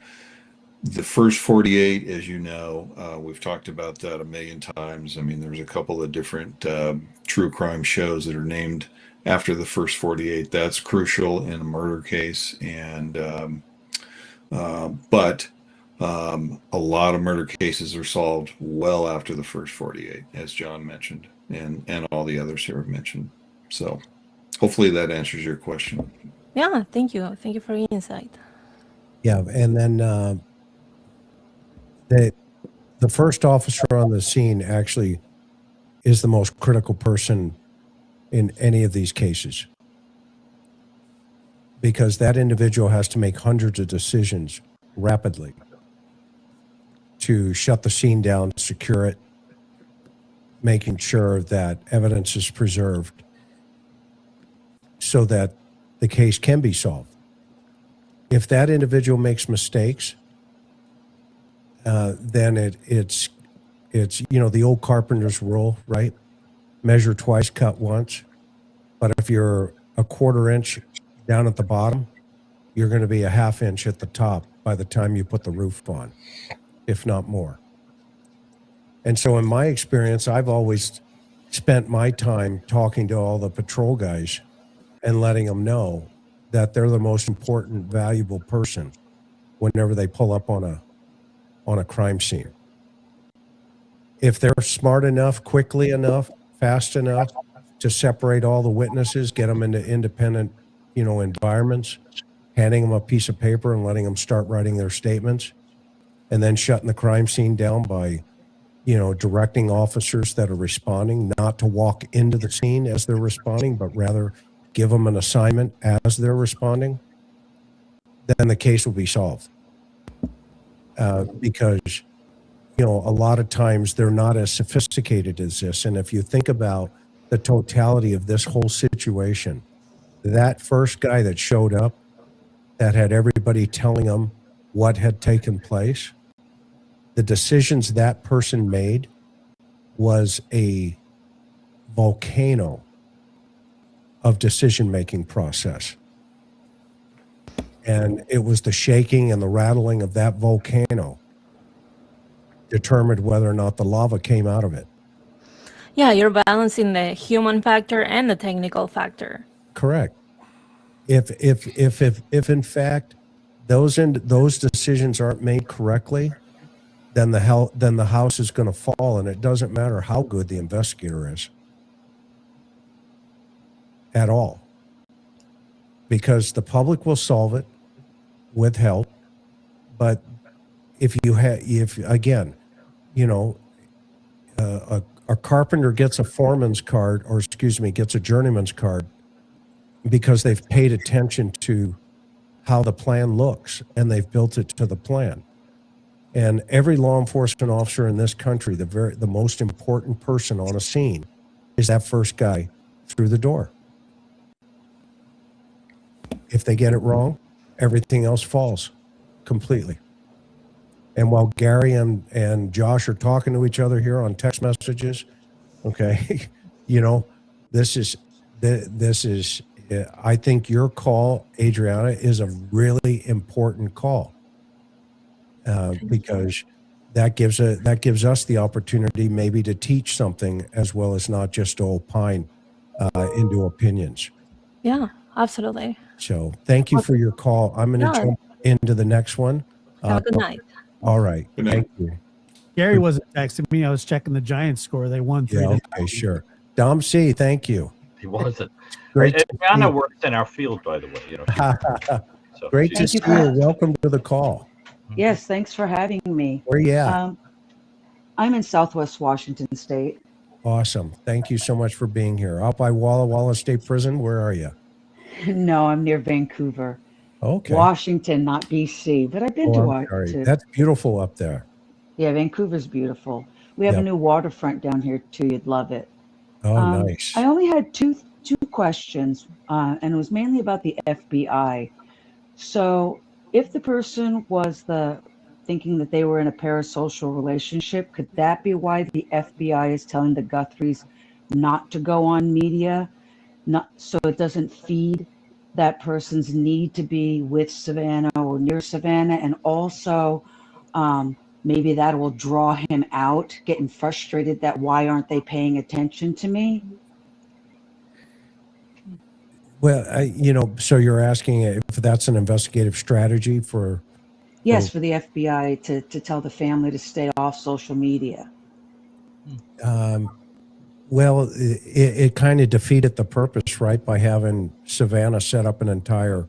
The first 48, as you know, we've talked about that a million times. I mean, there's a couple of different true crime shows that are named after the first 48. That's crucial in a murder case. And but a lot of murder cases are solved well after the first 48, as John mentioned, and all the others here have mentioned. So hopefully that answers your question. Yeah, thank you. Thank you for your insight. Yeah, and then the first officer on the scene actually is the most critical person in any of these cases, because that individual has to make hundreds of decisions rapidly to shut the scene down, secure it, making sure that evidence is preserved so that the case can be solved. If that individual makes mistakes, then it's the old carpenter's rule, right? Measure twice, cut once. But if you're a quarter inch down at the bottom, you're going to be a half inch at the top by the time you put the roof on, if not more. And so in my experience, I've always spent my time talking to all the patrol guys and letting them know that they're the most important, valuable person whenever they pull up on a crime scene. If they're smart enough, quickly enough, fast enough to separate all the witnesses, get them into independent, environments, handing them a piece of paper and letting them start writing their statements, and then shutting the crime scene down by, directing officers that are responding not to walk into the scene as they're responding, but rather give them an assignment as they're responding, then the case will be solved. Because, a lot of times they're not as sophisticated as this. And if you think about the totality of this whole situation, that first guy that showed up, that had everybody telling him what had taken place, the decisions that person made was a volcano of decision-making process. And it was the shaking and the rattling of that volcano determined whether or not the lava came out of it. Yeah, you're balancing the human factor and the technical factor. Correct. If in fact those decisions aren't made correctly, then the house is going to fall, and it doesn't matter how good the investigator is at all, because the public will solve it with help, but if again, you know, a carpenter gets a foreman's card, or excuse me, gets a journeyman's card because they've paid attention to how the plan looks and they've built it to the plan. And every law enforcement officer in this country, the most important person on a scene is that first guy through the door. If they get it wrong, everything else falls completely. And while Gary and Josh are talking to each other here on text messages, okay, you know, this is, I think your call, Adriana, is a really important call because that gives us the opportunity maybe to teach something as well as not just to opine into opinions. Yeah, absolutely. So thank you for your call. I'm going to jump into the next one. Have a good night. All right. Thank you. Gary wasn't texting me. I was checking the Giants score. They won 3-0. Yeah, okay, sure. Dom C, thank you. He wasn't. Great to Adriana see you. works in our field, by the way. You know. So Great to see you. Welcome to the call. Yes, thanks for having me. Where you at? I'm in Southwest Washington State. Awesome. Thank you so much for being here. Out by Walla Walla State Prison. Where are you? No, I'm near Vancouver. Okay. Washington, not BC, but I've been to I'm Washington. sorry. That's beautiful up there. Yeah, Vancouver's beautiful. We have a new waterfront down here too. You'd love it. Oh, nice. I only had two questions, and it was mainly about the FBI. So, if the person was thinking that they were in a parasocial relationship, could that be why the FBI is telling the Guthries not to go on media, so it doesn't feed that person's need to be with Savannah or near Savannah, and also maybe that will draw him out, getting frustrated that why aren't they paying attention to me? Well, you know, so you're asking if that's an investigative strategy for... Yes, for the FBI to tell the family to stay off social media. Well, it kind of defeated the purpose, right, by having Savannah set up an entire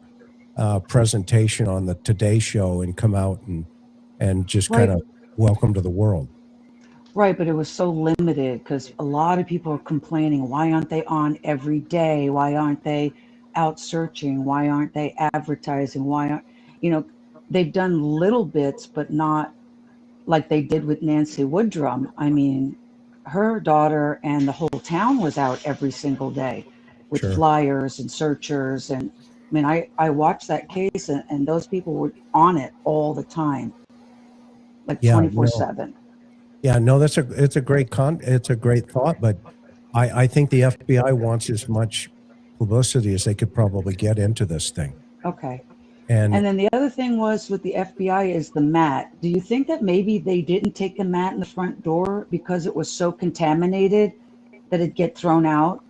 presentation on the Today Show and come out and just kind of welcome to the world. Right, but it was so limited because a lot of people are complaining, why aren't they on every day? Why aren't they out searching? Why aren't they advertising? Why aren't, you know, they've done little bits, but not like they did with Nancy Woodrum. I mean, her daughter and the whole town was out every single day with flyers and searchers. And I mean, I watched that case and those people were on it all the time, like 24/7. Yeah, no, it's a great thought, but I think the FBI wants as much publicity as they could probably get into this thing. Okay. And then the other thing was with the FBI is the mat. Do you think that maybe they didn't take the mat in the front door because it was so contaminated that it'd get thrown out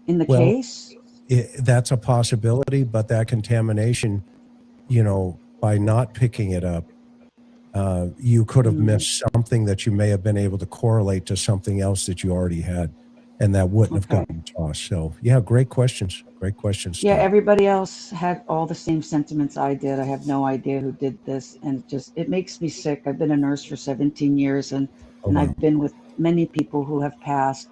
in the case? That's a possibility, but that contamination, you know, by not picking it up, you could have missed something that you may have been able to correlate to something else that you already had, and that wouldn't have gotten tossed. So, yeah, great questions. Great questions. Yeah, everybody else had all the same sentiments I did. I have no idea who did this, and it makes me sick. I've been a nurse for 17 years, and I've been with many people who have passed,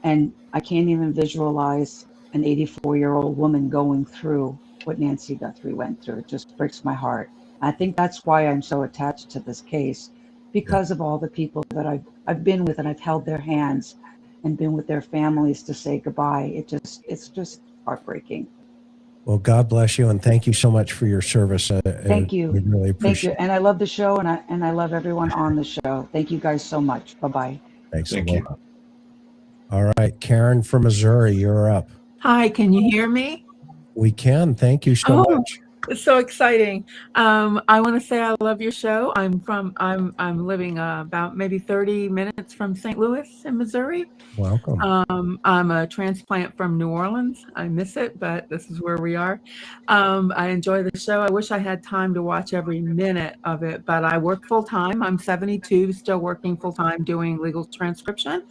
and I can't even visualize an 84-year-old woman going through what Nancy Guthrie went through. It just breaks my heart. I think that's why I'm so attached to this case, because of all the people that I've been with, and I've held their hands and been with their families to say goodbye. It's just heartbreaking. Well, God bless you, and thank you so much for your service. Thank you. We really appreciate Thank you. And I love the show, and I love everyone on the show. Thank you guys so much. Bye-bye. Thanks a lot. All right, Karen from Missouri, you're up. Hi, can you hear me? We can. Thank you so much. It's so exciting. I want to say I love your show. I'm living about maybe 30 minutes from St. Louis in Missouri. Welcome. I'm a transplant from New Orleans. I miss it, but this is where we are. I enjoy the show. I wish I had time to watch every minute of it, but I work full time. I'm 72, still working full time doing legal transcription.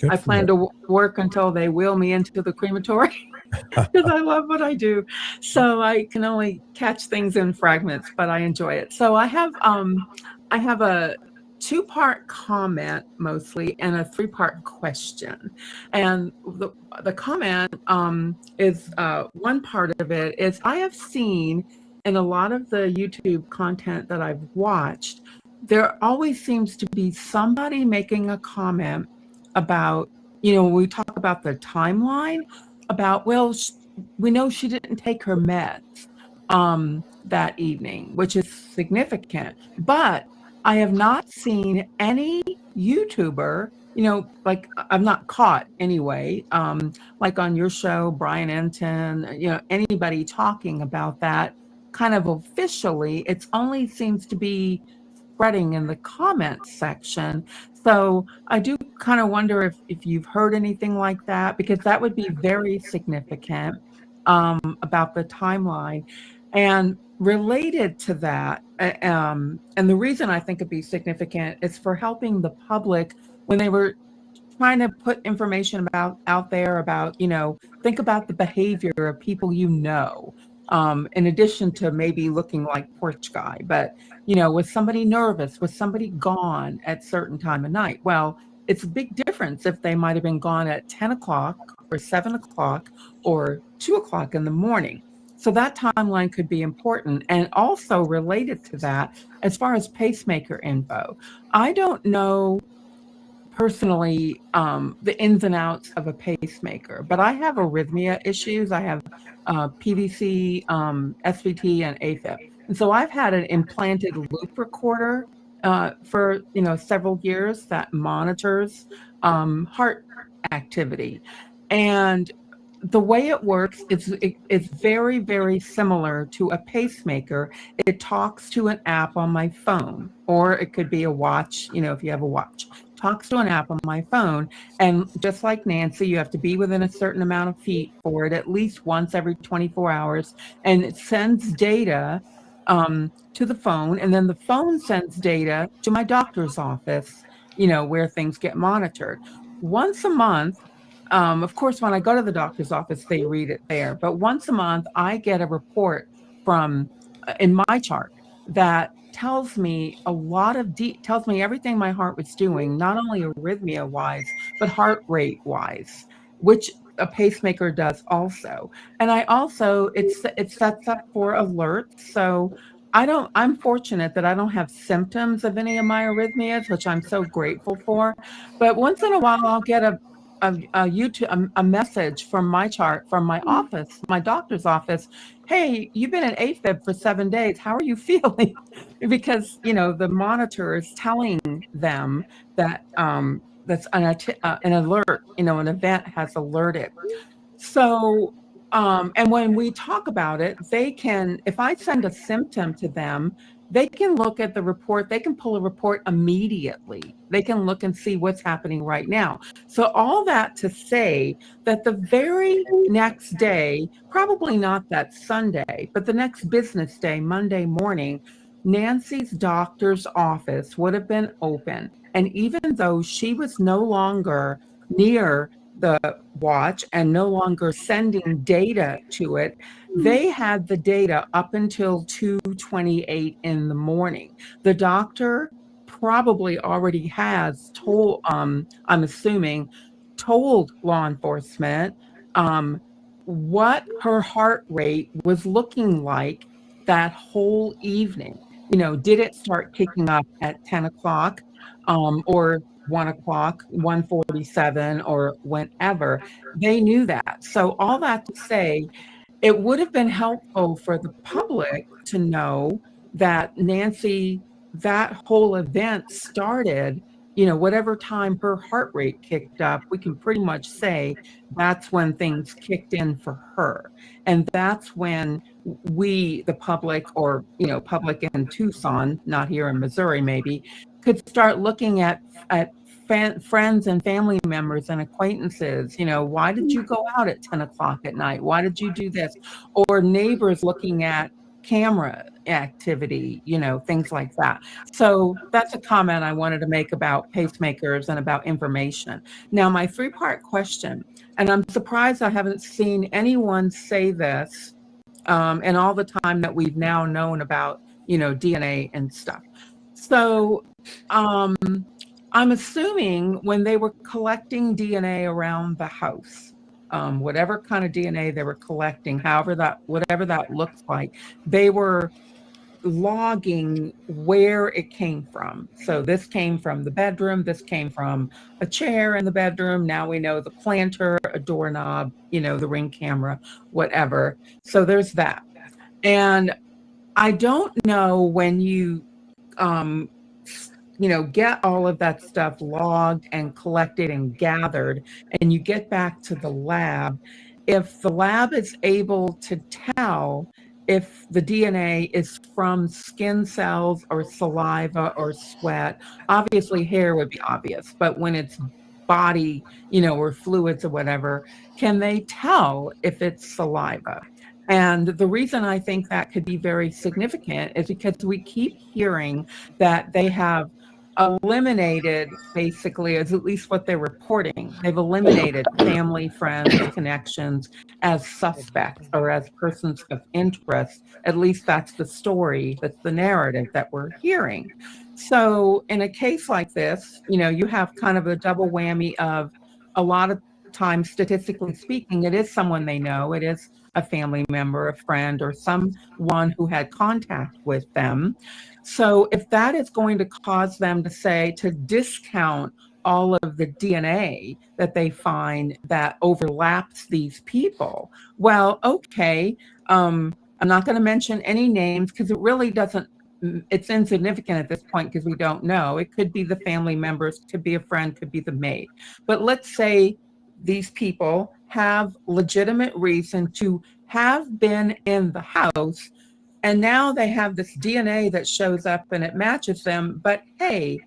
I plan to work until they wheel me into the crematory. because I love what I do. So I can only catch things in fragments, but I enjoy it. So I have a two-part comment mostly and a three-part question. And the comment is one part of it is I have seen in a lot of the YouTube content that I've watched, there always seems to be somebody making a comment about, when we talk about the timeline, about, well, we know she didn't take her meds that evening, which is significant. But I have not seen any YouTuber, like I've not caught anyway, like on your show, Brian Enton, anybody talking about that kind of officially. It only seems to be spreading in the comments section. So I do kind of wonder if you've heard anything like that, because that would be very significant about the timeline. And related to that, and the reason I think it'd be significant is for helping the public when they were trying to put information out there about, think about the behavior of people in addition to maybe looking like porch guy. But, was somebody nervous? Was somebody gone at certain time of night? Well, it's a big difference if they might have been gone at 10 o'clock or 7 o'clock or 2 o'clock in the morning. So that timeline could be important. And also related to that, as far as pacemaker info, I don't know personally the ins and outs of a pacemaker, but I have arrhythmia issues. I have PVC, SVT, and AFib. And so I've had an implanted loop recorder for several years that monitors heart activity. And the way it works is very, very similar to a pacemaker. It talks to an app on my phone, or it could be a watch, if you have a watch. Talks to an app on my phone. And just like Nancy, you have to be within a certain amount of feet for it at least once every 24 hours. And it sends data to the phone. And then the phone sends data to my doctor's office, where things get monitored. Once a month, of course, when I go to the doctor's office, they read it there. But once a month, I get a report in my chart that tells me tells me everything my heart was doing, not only arrhythmia wise, but heart rate wise, which a pacemaker does also. And I also, it sets up for alerts. So I'm fortunate that I don't have symptoms of any of my arrhythmias, which I'm so grateful for. But once in a while, I'll get a message from my chart, from my office, my doctor's office. Hey, you've been in AFib for 7 days. How are you feeling? Because, the monitor is telling them that that's an alert, an event has alerted. So, and when we talk about it, if I send a symptom to them, they can look at the report. They can pull a report immediately. They can look and see what's happening right now. So all that to say that the very next day, probably not that Sunday, but the next business day, Monday morning, Nancy's doctor's office would have been open. And even though she was no longer near the watch and no longer sending data to it, they had the data up until 2:28 in the morning. The doctor probably already has told, I'm assuming, told law enforcement what her heart rate was looking like that whole evening. Did it start kicking up at 10 o'clock or 1 o'clock, 1:47, or whenever? They knew that. So all that to say, it would have been helpful for the public to know that Nancy, that whole event started, whatever time her heart rate kicked up, we can pretty much say that's when things kicked in for her. And that's when we, the public, or, public in Tucson, not here in Missouri, maybe, could start looking at friends and family members and acquaintances, why did you go out at 10 o'clock at night? Why did you do this? Or neighbors looking at camera activity, things like that. So that's a comment I wanted to make about pacemakers and about information. Now, my 3-part question, and I'm surprised I haven't seen anyone say this in all the time that we've now known about, DNA and stuff. So I'm assuming when they were collecting DNA around the house, whatever kind of DNA they were collecting, whatever that looks like, they were logging where it came from. So this came from the bedroom, this came from a chair in the bedroom. Now we know the planter, a doorknob, the Ring camera, whatever. So there's that. And I don't know when you get all of that stuff logged and collected and gathered, and you get back to the lab, if the lab is able to tell if the DNA is from skin cells or saliva or sweat. Obviously, hair would be obvious, but when it's body, or fluids or whatever, can they tell if it's saliva? And the reason I think that could be very significant is because we keep hearing that they have eliminated, basically, is at least what they're reporting. They've eliminated family, friends, connections as suspects or as persons of interest. At least that's the story, that's the narrative that we're hearing. So in a case like this, you have kind of a double whammy of a lot of times, statistically speaking, it is someone they know. It is a family member, a friend, or someone who had contact with them. So if that is going to cause them to discount all of the DNA that they find that overlaps these people, well, okay, I'm not going to mention any names because it really doesn't, it's insignificant at this point because we don't know. It could be the family members, could be a friend, could be the maid. But let's say these people have legitimate reason to have been in the house, and now they have this DNA that shows up and it matches them. But hey,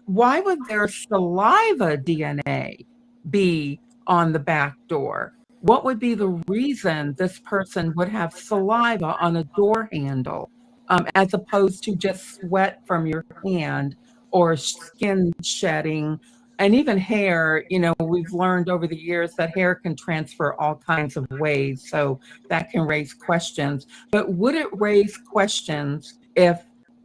why would their saliva DNA be on the back door? What would be the reason this person would have saliva on a door handle, as opposed to just sweat from your hand or skin shedding? And even hair, we've learned over the years that hair can transfer all kinds of ways. So that can raise questions. But would it raise questions if,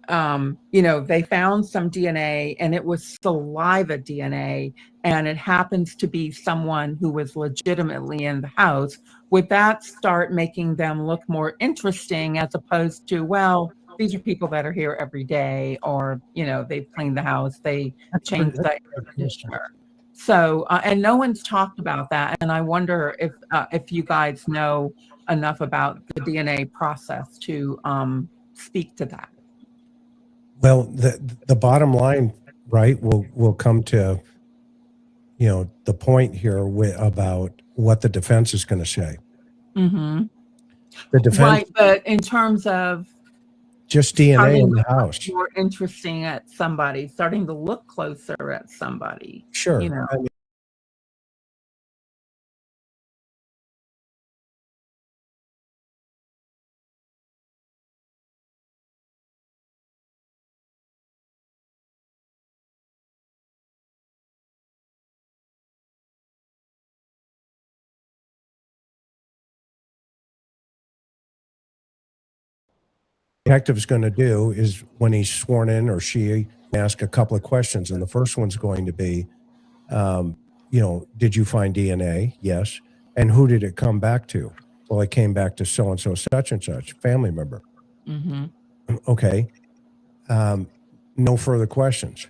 they found some DNA and it was saliva DNA and it happens to be someone who was legitimately in the house? Would that start making them look more interesting as opposed to, well, these are people that are here every day, or, they've cleaned the house, they changed the air conditioner. So, and no one's talked about that. And I wonder if you guys know enough about the DNA process to speak to that. Well, the bottom line, right, will come to, the point here about what the defense is going to say. Mm-hmm. The defense, right, but in terms of just DNA in the house, more interesting at somebody, starting to look closer at somebody. Sure. I mean, detective's going to do is when he's sworn in, or she ask a couple of questions, and the first one's going to be, did you find DNA? Yes. And who did it come back to? Well, it came back to so and so, such and such family member. Mm-hmm. Okay. No further questions.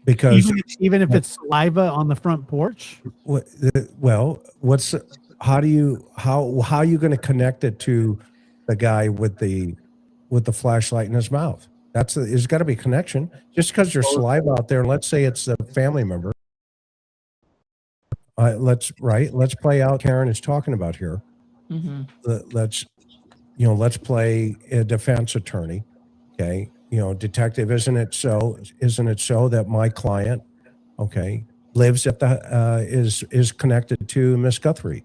Because even if it's saliva on the front porch. Well, how are you going to connect it to the guy with the flashlight in his mouth? There's got to be a connection. Just because there's saliva out there, and let's say it's a family member. Let's play out Karen is talking about here. Mm-hmm. Let's play a defense attorney. Okay. Detective, isn't it so that my client, okay, lives at is connected to Miss Guthrie?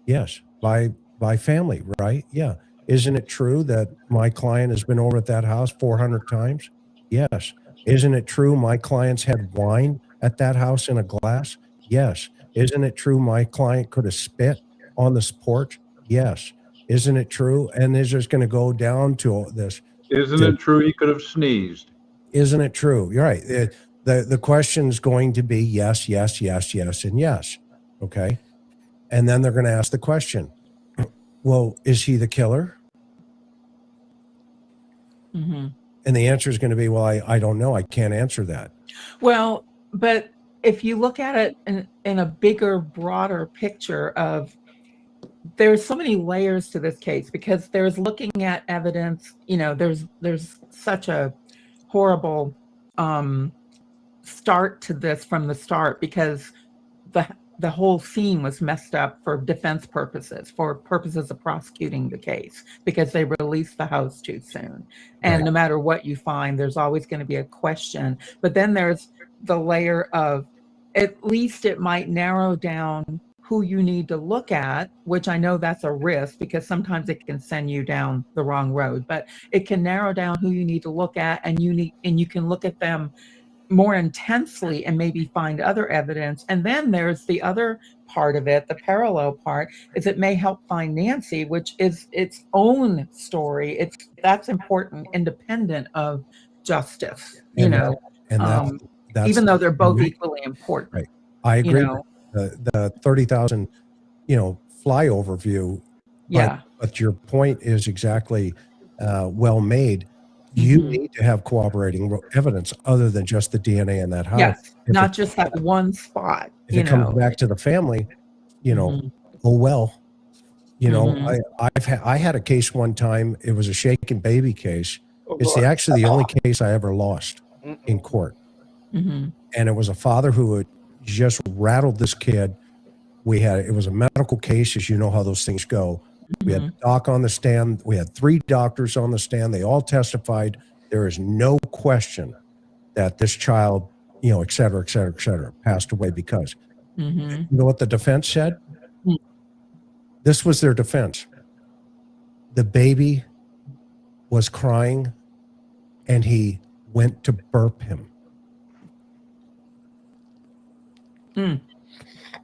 Yes. By by family, right? Yeah. Isn't it true that my client has been over at that house 400 times? Yes. Isn't it true my clients had wine at that house in a glass? Yes. Isn't it true my client could have spit on this porch? Yes. Isn't it true? And is just going to go down to this. Isn't it true he could have sneezed? Isn't it true? You're right. The question's going to be yes, yes, yes, yes, and yes. Okay. And then they're going to ask the question, well, is he the killer? Mm-hmm. And the answer is going to be, well, I don't know. I can't answer that. Well, but if you look at it in a bigger, broader picture of, there's so many layers to this case, because there's looking at evidence, there's such a horrible start to this from the start, because the whole scene was messed up for defense purposes, for purposes of prosecuting the case, because they released the house too soon. And no matter what you find, there's always going to be a question. But then there's the layer of, at least it might narrow down who you need to look at, which I know that's a risk, because sometimes it can send you down the wrong road, but it can narrow down who you need to look at, and you can look at them more intensely and maybe find other evidence. And then there's the other part of it, the parallel part, is it may help find Nancy, which is its own story. That's important, independent of justice, that's even though they're both equally important. Right. I agree. The 30,000, flyover view. Yeah. But your point is exactly well made. You need to have corroborating evidence other than just the DNA in that house. Yes, not just that one spot. If it comes back to the family, oh well. I had a case one time. It was a shaken baby case. It's actually the only case I ever lost in court. Mm-hmm. And it was a father who had just rattled this kid. It was a medical case, as you know how those things go. We had the doc on the stand. We had 3 doctors on the stand. They all testified. There is no question that this child, et cetera, et cetera, et cetera, passed away because. You know what the defense said? This was their defense. The baby was crying and he went to burp him.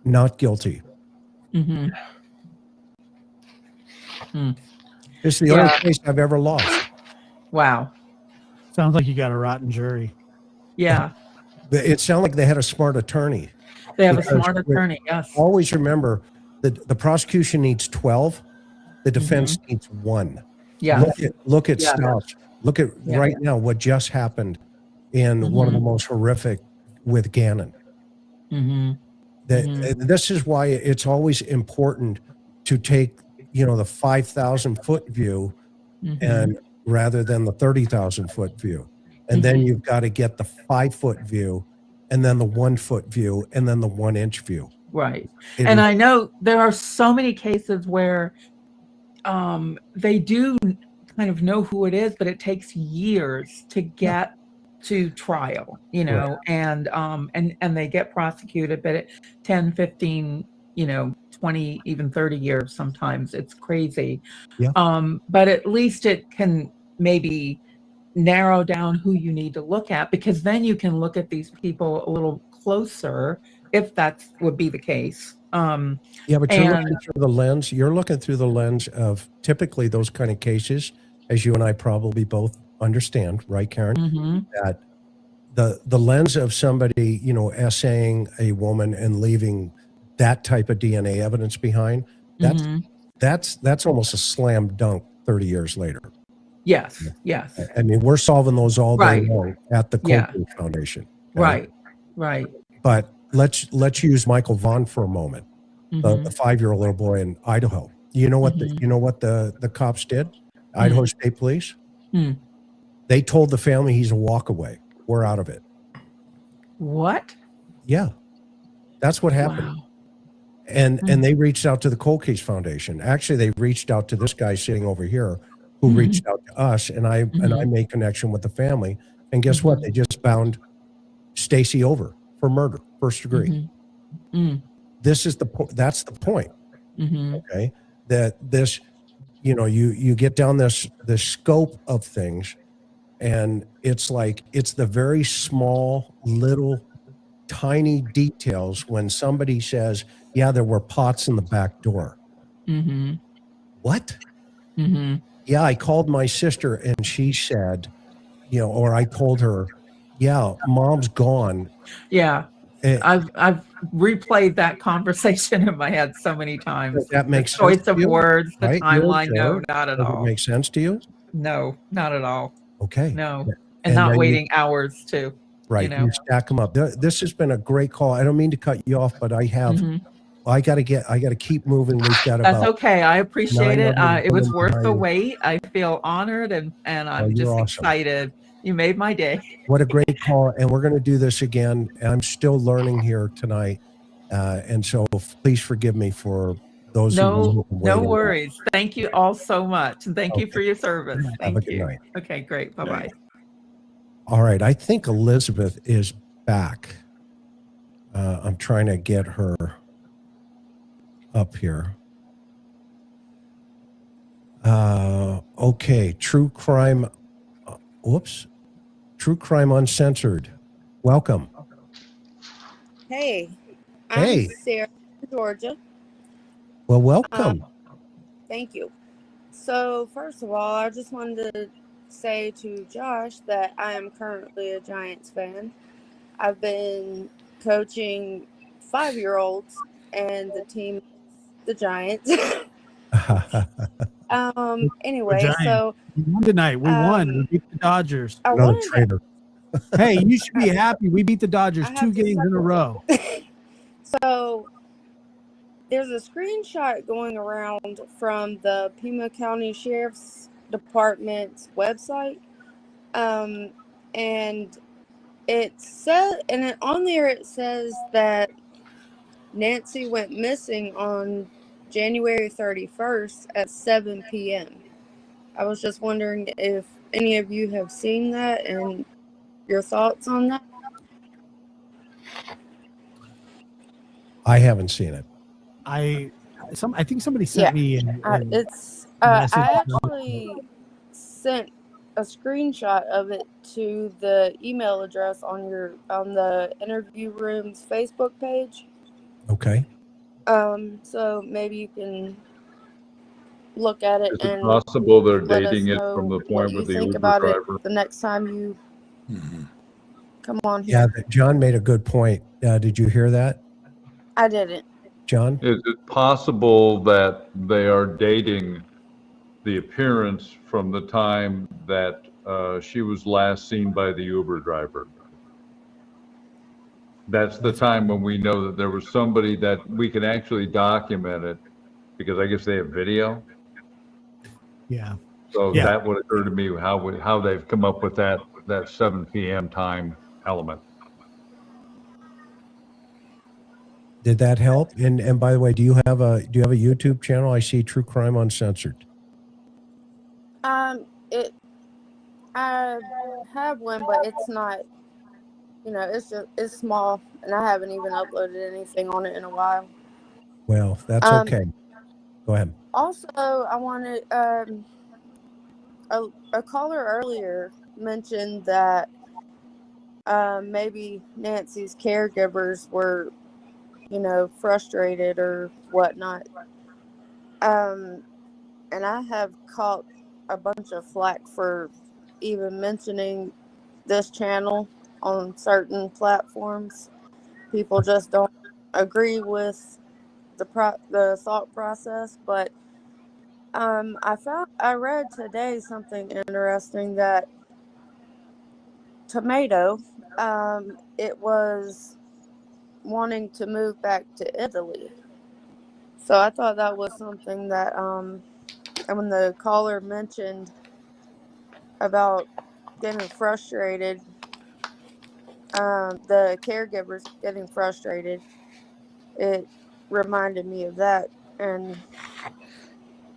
Not guilty. Mm-hmm. It's the only case I've ever lost. Wow. Sounds like you got a rotten jury. Yeah. It sounded like they had a smart attorney. They have a smart attorney, yes. Always remember that the prosecution needs 12. The defense needs 1. Yeah. Look at Stouch. Look at right now what just happened in one of the most horrific with Gannon. This is why it's always important to take the 5,000 foot view and rather than the 30,000 foot view. And then you've got to get the 5 foot view and then the 1 foot view and then the 1 inch view. Right. And I know there are so many cases where they do kind of know who it is, but it takes years to get to trial, and they get prosecuted, but at 10, 15, 20, even 30 years sometimes. It's crazy. But at least it can maybe narrow down who you need to look at, because then you can look at these people a little closer, if that would be the case. But you're looking through the lens. You're looking through the lens of typically those kind of cases, as you and I probably both understand, right, Karen? That the lens of somebody, essaying a woman and leaving that type of DNA evidence behind, that's almost a slam dunk 30 years later. Yes. I mean, we're solving those all day long at the Copeland Foundation. Right. But let's use Michael Vaughn for a moment, the 5-year-old little boy in Idaho. You know what the cops did? Idaho State Police. They told the family he's a walk away. We're out of it. What? Yeah, that's what happened. Wow. And they reached out to the Cold Case Foundation. Actually, they reached out to this guy sitting over here, who reached out to us, and I made connection with the family. And guess what? They just bound Stacy over for murder, first degree. This is that's the point. Okay. that this, you get down this scope of things, and it's like it's the very small little tiny details when somebody says, yeah, there were pots in the back door. Mm-hmm. What? Mm-hmm. Yeah, I called my sister and she said, or I told her, yeah, mom's gone. Yeah. Eh, I've replayed that conversation in my head so many times. Does that make The sense choice to of you? words, the Right? You're a timeline. No, jerk. not at Does it all. make sense to you? No, not at all. Okay. No. And And not then waiting hours too. Right. You stack them up. This has been a great call. I don't mean to cut you off, but I have, Mhm. I got to keep moving. We've got That's about okay. I appreciate 9 it. others It was running worth the behind. wait. I feel honored and Oh, I'm you're just awesome. excited. You made my day. What a great call. And we're going to do this again. And I'm still learning here tonight. And so please forgive me for those who No were waiting. worries. Thank you all so much. And thank you Okay. for your service. Have a Thank good you. night. Okay, great. Bye-bye. All right. I think Elizabeth is back. I'm trying to get her up here. Okay. True Crime. Whoops. True Crime Uncensored. Welcome. Hey, Hey. I'm Sarah from Georgia. Well, welcome. Thank you. So, first of all, I just wanted to say to Josh that I am currently a Giants fan. I've been coaching 5-year-olds, and the team is the Giants. Anyway, Giants. so We won tonight. We won. We beat the Dodgers. I Another wanted to traitor. Hey, you should be happy. We beat the Dodgers I have 2 to games in a row. So there's a screenshot going around from the Pima County Sheriff's Department's website, and it said, on there it says that Nancy went missing on January 31st at 7 p.m. I was just wondering if any of you have seen that and your thoughts on that. I haven't seen it. I think somebody sent me I message. actually sent a screenshot of it to the email address on the interview room's Facebook page. Okay. So maybe you can look at it Is it and possible they're let us dating it know from the what point you with the think Uber about driver? it the next time you come on Yeah, here. John made a good point. Did you hear that, I didn't. John? Is it possible that they are dating the appearance from the time that she was last seen by the Uber driver? That's the time when we know that there was somebody that we can actually document it, because I guess they have video. Yeah. So Yeah. that would occur to me how they've come up with that 7 p.m. time element. Did that help? And by the way, do you have a YouTube channel? I see True Crime Uncensored. I have one, but it's not. It's small, and I haven't even uploaded anything on it in a while. Well, that's Um, okay. Go ahead. Also, I wanted a caller earlier mentioned that maybe Nancy's caregivers were, frustrated or whatnot. And I have caught a bunch of flack for even mentioning this channel on certain platforms. People just don't agree with the thought process, but I read today something interesting that Tomato, it was wanting to move back to Italy. So I thought that was something that, and when the caller mentioned about getting frustrated, the caregivers getting frustrated, it reminded me of that, and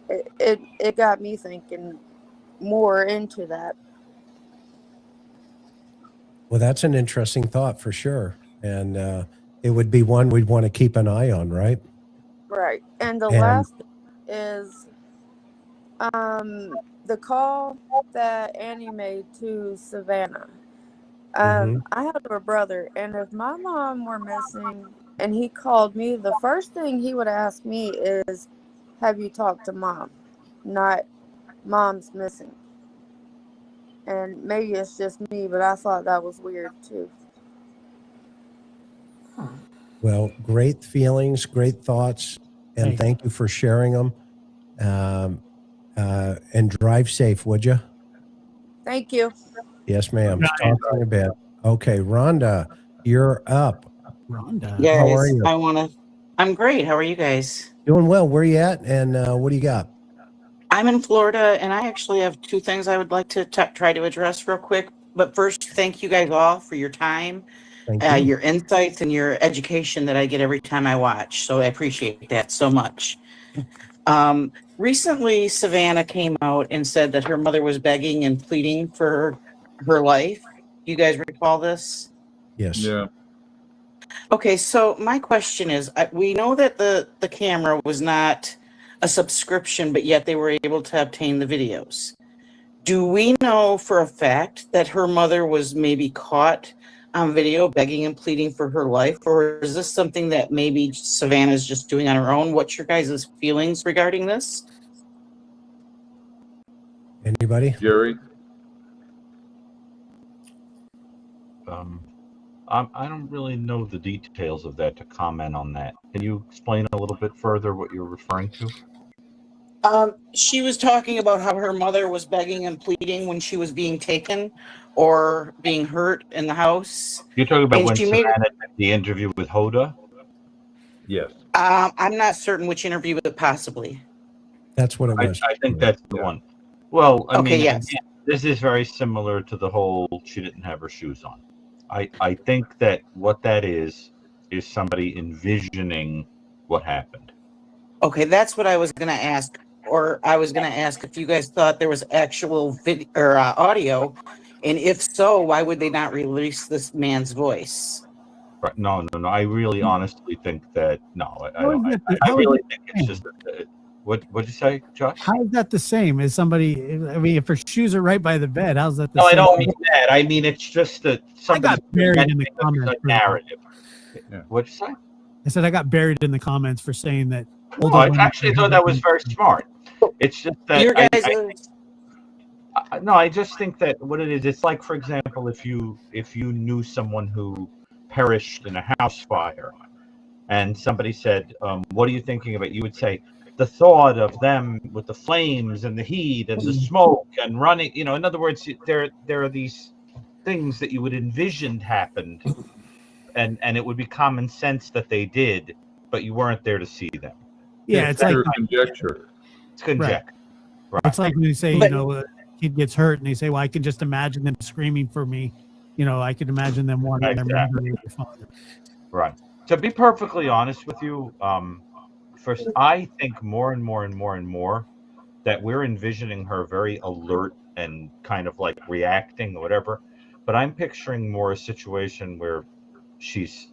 it got me thinking more into that. Well, that's an interesting thought for sure. And it would be one we'd want to keep an eye on, right? Right. And the And last is the call that Annie made to Savannah. I have a brother, and if my mom were missing and he called me, the first thing he would ask me is, have you talked to mom? Not, mom's missing. And maybe it's just me, but I thought that was weird too. Well, great feelings, great thoughts, and thank you for sharing them. And drive safe, would you? Thank you. Yes, ma'am. Talk to you in a bit. Okay, Rhonda, you're up. Rhonda. How are Guys, you? I'm great. How are you guys? Doing well. Where you at? And what do you got? I'm in Florida, and I actually have two things I would like to try to address real quick. But first, thank you guys all for your time, Thank you. your insights, and your education that I get every time I watch. So I appreciate that so much. Recently, Savannah came out and said that her mother was begging and pleading for her life. Do you guys recall this? Yes. Yeah. Okay, so my question is, we know that the camera was not a subscription, but yet they were able to obtain the videos. Do we know for a fact that her mother was maybe caught on video begging and pleading for her life, or is this something that maybe Savannah's just doing on her own? What's your guys' feelings regarding this? Anybody? Gary? I don't really know the details of that to comment on that. Can you explain a little bit further what you're referring to? She was talking about how her mother was begging and pleading when she was being taken or being hurt in the house. You're talking about And when she made Savannah did the interview with Hoda? Yes. I'm not certain which interview, but possibly. That's what it was. I think that's the one. Well, I Okay, mean, yes. again, this is very similar to the whole she didn't have her shoes on. I think that what that is somebody envisioning what happened. Okay, that's what I was going to ask. Or I was going to ask if you guys thought there was actual video or audio. And if so, why would they not release this man's voice? Right. No. I really honestly think that, no. I How is don't. that I how is really that think it's just, what'd you say, Josh? How is that the same as somebody? I mean, if her shoes are right by the bed, how's that the No, same? I don't mean that. I mean, it's just that I somebody's got buried in the presenting comments. a narrative. What'd you say? I said I got buried in the comments for saying that. No, I actually thought that was very smart. It's just that Your guys I just think that what it is, it's like, for example, if you knew someone who perished in a house fire, and somebody said, "What are you thinking of it?" You would say, "The thought of them with the flames and the heat and the smoke and running." You know, in other words, there are these things that you would envision happened, and it would be common sense that they did, but you weren't there to see them. Yeah, it's like conjecture. It's conjecture. Right. It's like when you say, a kid gets hurt, and they say, "Well, I can just imagine them screaming for me." You know, I could imagine them wanting their mother or their father. Right. To be perfectly honest with you, first, I think more and more that we're envisioning her very alert and kind of like reacting or whatever. But I'm picturing more a situation where she's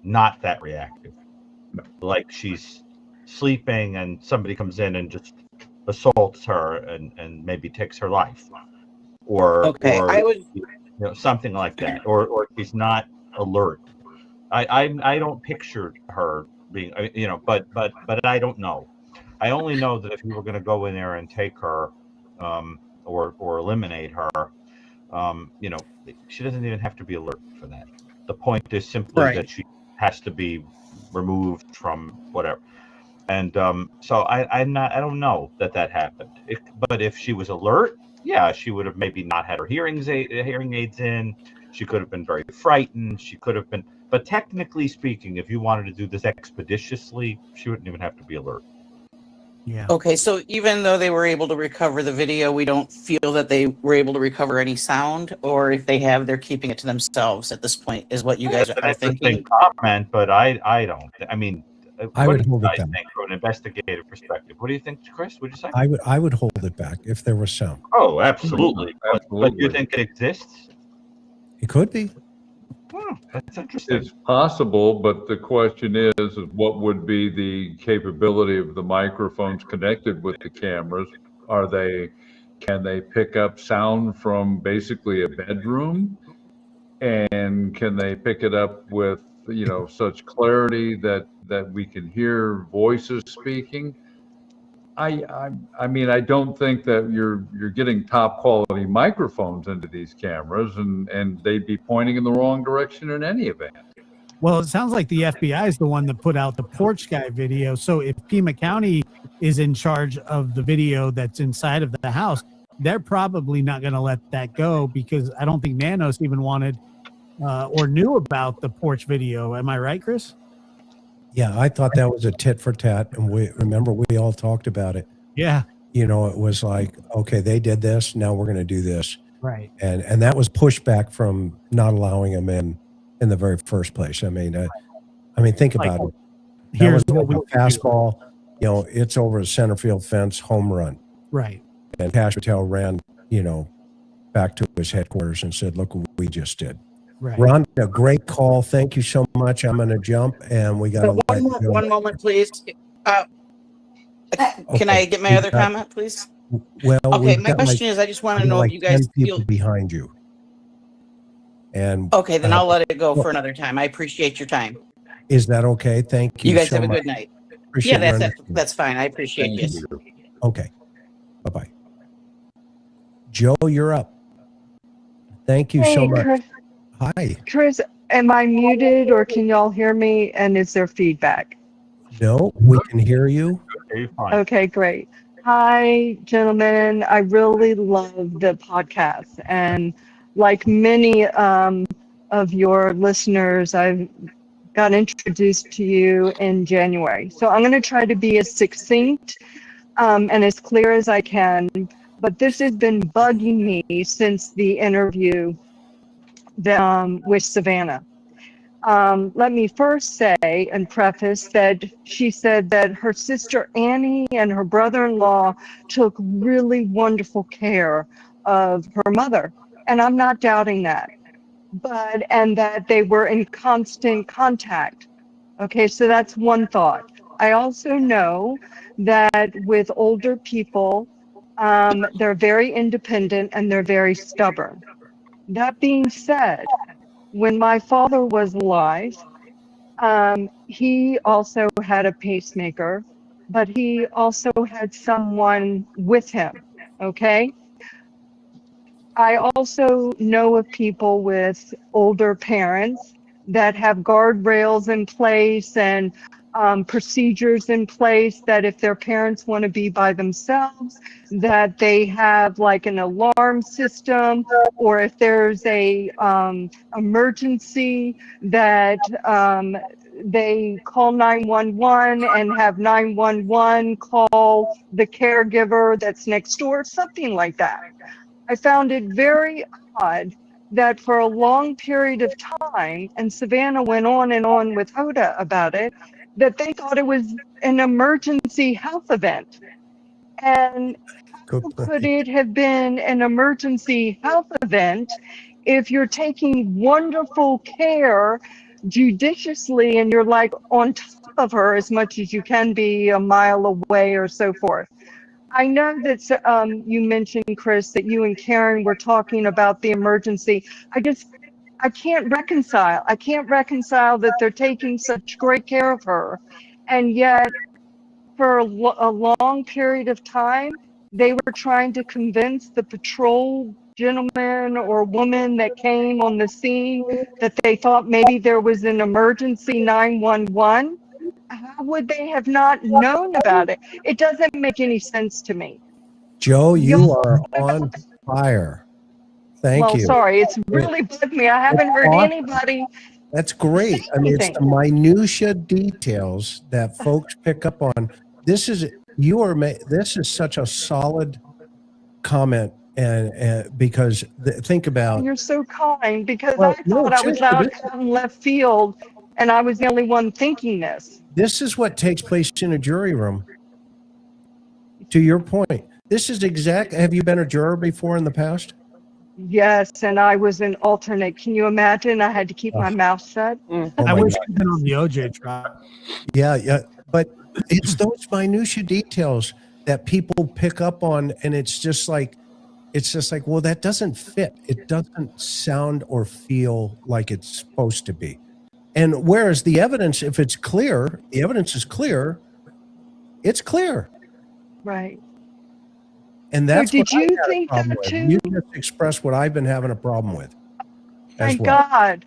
not that reactive. Like she's sleeping and somebody comes in and just assaults her and maybe takes her life. Or I would something like that. Or she's not alert. I don't picture her being, but I don't know. I only know that if you were going to go in there and take her, or eliminate her, she doesn't even have to be alert for that. The point is simply that she has to be removed from whatever. And so I don't know that happened. But if she was alert, yeah, she would have maybe not had her hearing aids in. She could have been very frightened. She could have been. But technically speaking, if you wanted to do this expeditiously, she wouldn't even have to be alert. Yeah. Okay, so even though they were able to recover the video, we don't feel that they were able to recover any sound, or if they have, they're keeping it to themselves at this point, is what you guys That's an are interesting thinking. comment, but I don't. I mean, I what would do you hold it guys down. think from an investigative perspective? What do you think, Chris? Would you say? I would hold it back if there was sound. Oh, absolutely. But you think it exists? It could be. That's interesting. It's possible, but the question is what would be the capability of the microphones connected with the cameras? Can they pick up sound from basically a bedroom? And can they pick it up with, such clarity that we can hear voices speaking? I mean, I don't think that you're getting top quality microphones into these cameras, and they'd be pointing in the wrong direction in any event. Well, it sounds like the FBI is the one that put out the porch guy video. So if Pima County is in charge of the video that's inside of the house, they're probably not going to let that go, because I don't think Nanos even wanted or knew about the porch video. Am I right, Chris? Yeah, I thought that was a tit for tat, and we all talked about it. Yeah. It was like, okay, they did this, now we're going to do this. Right. And that was pushback from not allowing them in the very first place. I mean, think about it. That was like a fastball. It's over the center field fence, home run. Right. And Cash Patel ran, back to his headquarters and said, "Look what we just did." Right. Ron, a great call. Thank you so much. I'm going to jump, and we got to One moment, please. Can I get my other comment, please? Well, okay. My question is, I just want to know if you guys 10 people feel behind you. And okay. Then I'll let it go for another time. I appreciate your time. Is that okay? Thank you. You guys so have a much. good night. Appreciate Yeah, your that's fine. I appreciate this. Okay. Bye-bye. Joe, you're up. Thank you so Hey, much. Chris. Hi. Chris, am I muted or can y'all hear me? And is there feedback? No, we can hear you. Okay, fine. Okay, great. Hi, gentlemen. I really love the podcast. And like many of your listeners, I've got introduced to you in January. So I'm going to try to be as succinct and as clear as I can. But this has been bugging me since the interview with Savannah. Let me first say and preface that she said that her sister Annie and her brother-in-law took really wonderful care of her mother. And I'm not doubting that, and that they were in constant contact. Okay, so that's one thought. I also know that with older people, they're very independent and they're very stubborn. That being said, when my father was alive, he also had a pacemaker, but he also had someone with him, okay? I also know of people with older parents that have guardrails in place and procedures in place that if their parents want to be by themselves, that they have like an alarm system, or if there's a emergency that they call 911 and have 911 call the caregiver that's next door, something like that. I found it very odd that for a long period of time, and Savannah went on and on with Hoda about it, that they thought it was an emergency health event. And how could it have been an emergency health event if you're taking wonderful care judiciously and you're like on top of her as much as you can be a mile away or so forth? I know that you mentioned, Chris, that you and Karen were talking about the emergency. I can't reconcile. I can't reconcile that they're taking such great care of her. And yet, for a long period of time, they were trying to convince the patrol gentleman or woman that came on the scene that they thought maybe there was an emergency 911. How would they have not known about it? It doesn't make any sense to me. Joe, you are on fire. Thank you. Sorry, it's really bugged me. I haven't heard anybody. That's great. I mean, it's the minutia details that folks pick up on. This is such a solid comment, and because think about. You're so kind, because I thought I was out in left field, and I was the only one thinking this. This is what takes place in a jury room. To your point, this is have you been a juror before in the past? Yes, and I was an alternate. Can you imagine? I had to keep my mouth shut. Oh I my wish God. I'd been on the OJ trial. Yeah. But it's those minutia details that people pick up on, and it's just like, well, that doesn't fit. It doesn't sound or feel like it's supposed to be. And whereas the evidence, if it's clear, the evidence is clear, it's clear. Right. And So that's what did I've you had a think problem that with. too? You just expressed what I've been having a problem with as Thank well. God.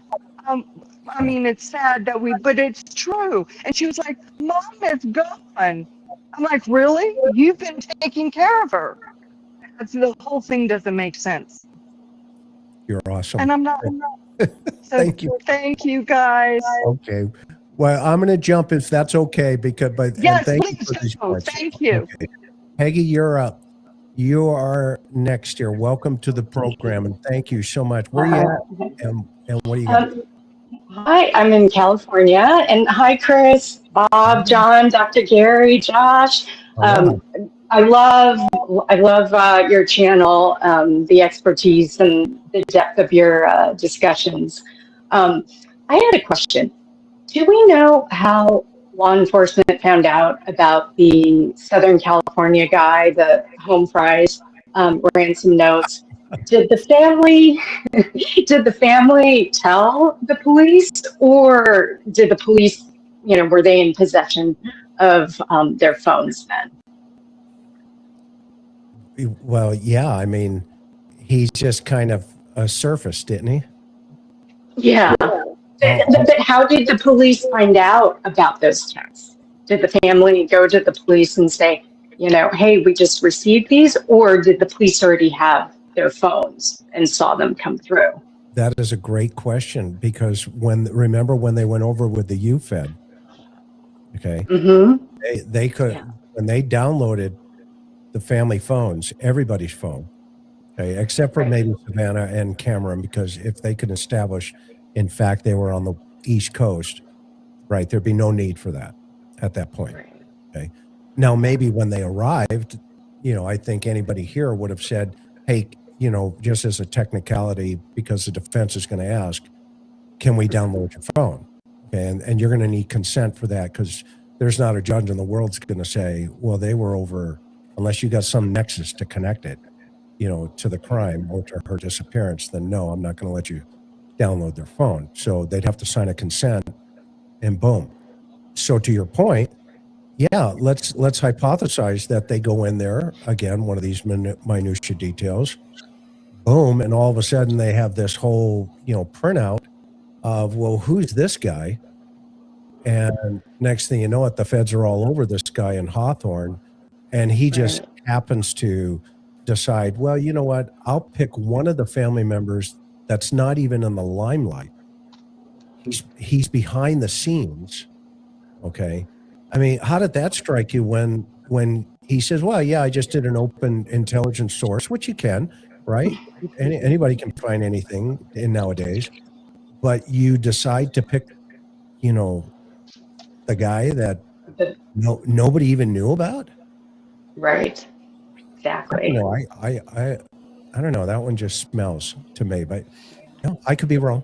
I mean, it's sad that but it's true. And she was like, Mom is gone. I'm like, really? You've been taking care of her. The whole thing doesn't make sense. You're awesome. And I'm not. So Thank you. thank you guys. Okay. Well, I'm going to jump if that's okay, and Yes, thank you please for these go. points. Thank you. Okay. Peggy, you're up. You are next here. Welcome to the program, and thank you so much. Where are you at? And what are you got? Hi, I'm in California, and hi, Chris, Bob, John, Dr. Gary, Josh. Aloha. I love your channel, the expertise and the depth of your discussions. I had a question. Do we know how law enforcement found out about the Southern California guy, the home fries, ransom notes? Did the family tell the police, or did the police, were they in possession of their phones then? Well, yeah. I mean, he's just kind of surfaced, didn't he? Yeah. But how did the police find out about those texts? Did the family go to the police and say, hey, we just received these, or did the police already have their phones and saw them come through? That is a great question, because remember when they went over with the UFED, okay, they could, when they downloaded the family phones, everybody's phone, okay, except for maybe Savannah and Cameron, because if they could establish, in fact, they were on the East Coast, right, there'd be no need for that at that point, okay. Now, maybe when they arrived, I think anybody here would have said, hey, just as a technicality, because the defense is going to ask, can we download your phone? Okay, and you're going to need consent for that, because there's not a judge in the world that's going to say, well, they were over, unless you got some nexus to connect it, to the crime or to her disappearance, then no, I'm not going to let you download their phone. So they'd have to sign a consent, and boom. So to your point, yeah, let's hypothesize that they go in there, again, one of these minutia details, boom, and all of a sudden they have this whole, printout of, well, who's this guy? And next thing you know it, the feds are all over this guy in Hawthorne, and he just happens to decide, well, you know what? I'll pick one of the family members that's not even in the limelight. He's behind the scenes, okay? I mean, how did that strike you when he says, well, yeah, I just did an open intelligence source, which you can, right? Anybody can find anything nowadays, but you decide to pick, the guy that nobody even knew about? Right. Exactly. I don't know. That one just smells to me, but I could be wrong.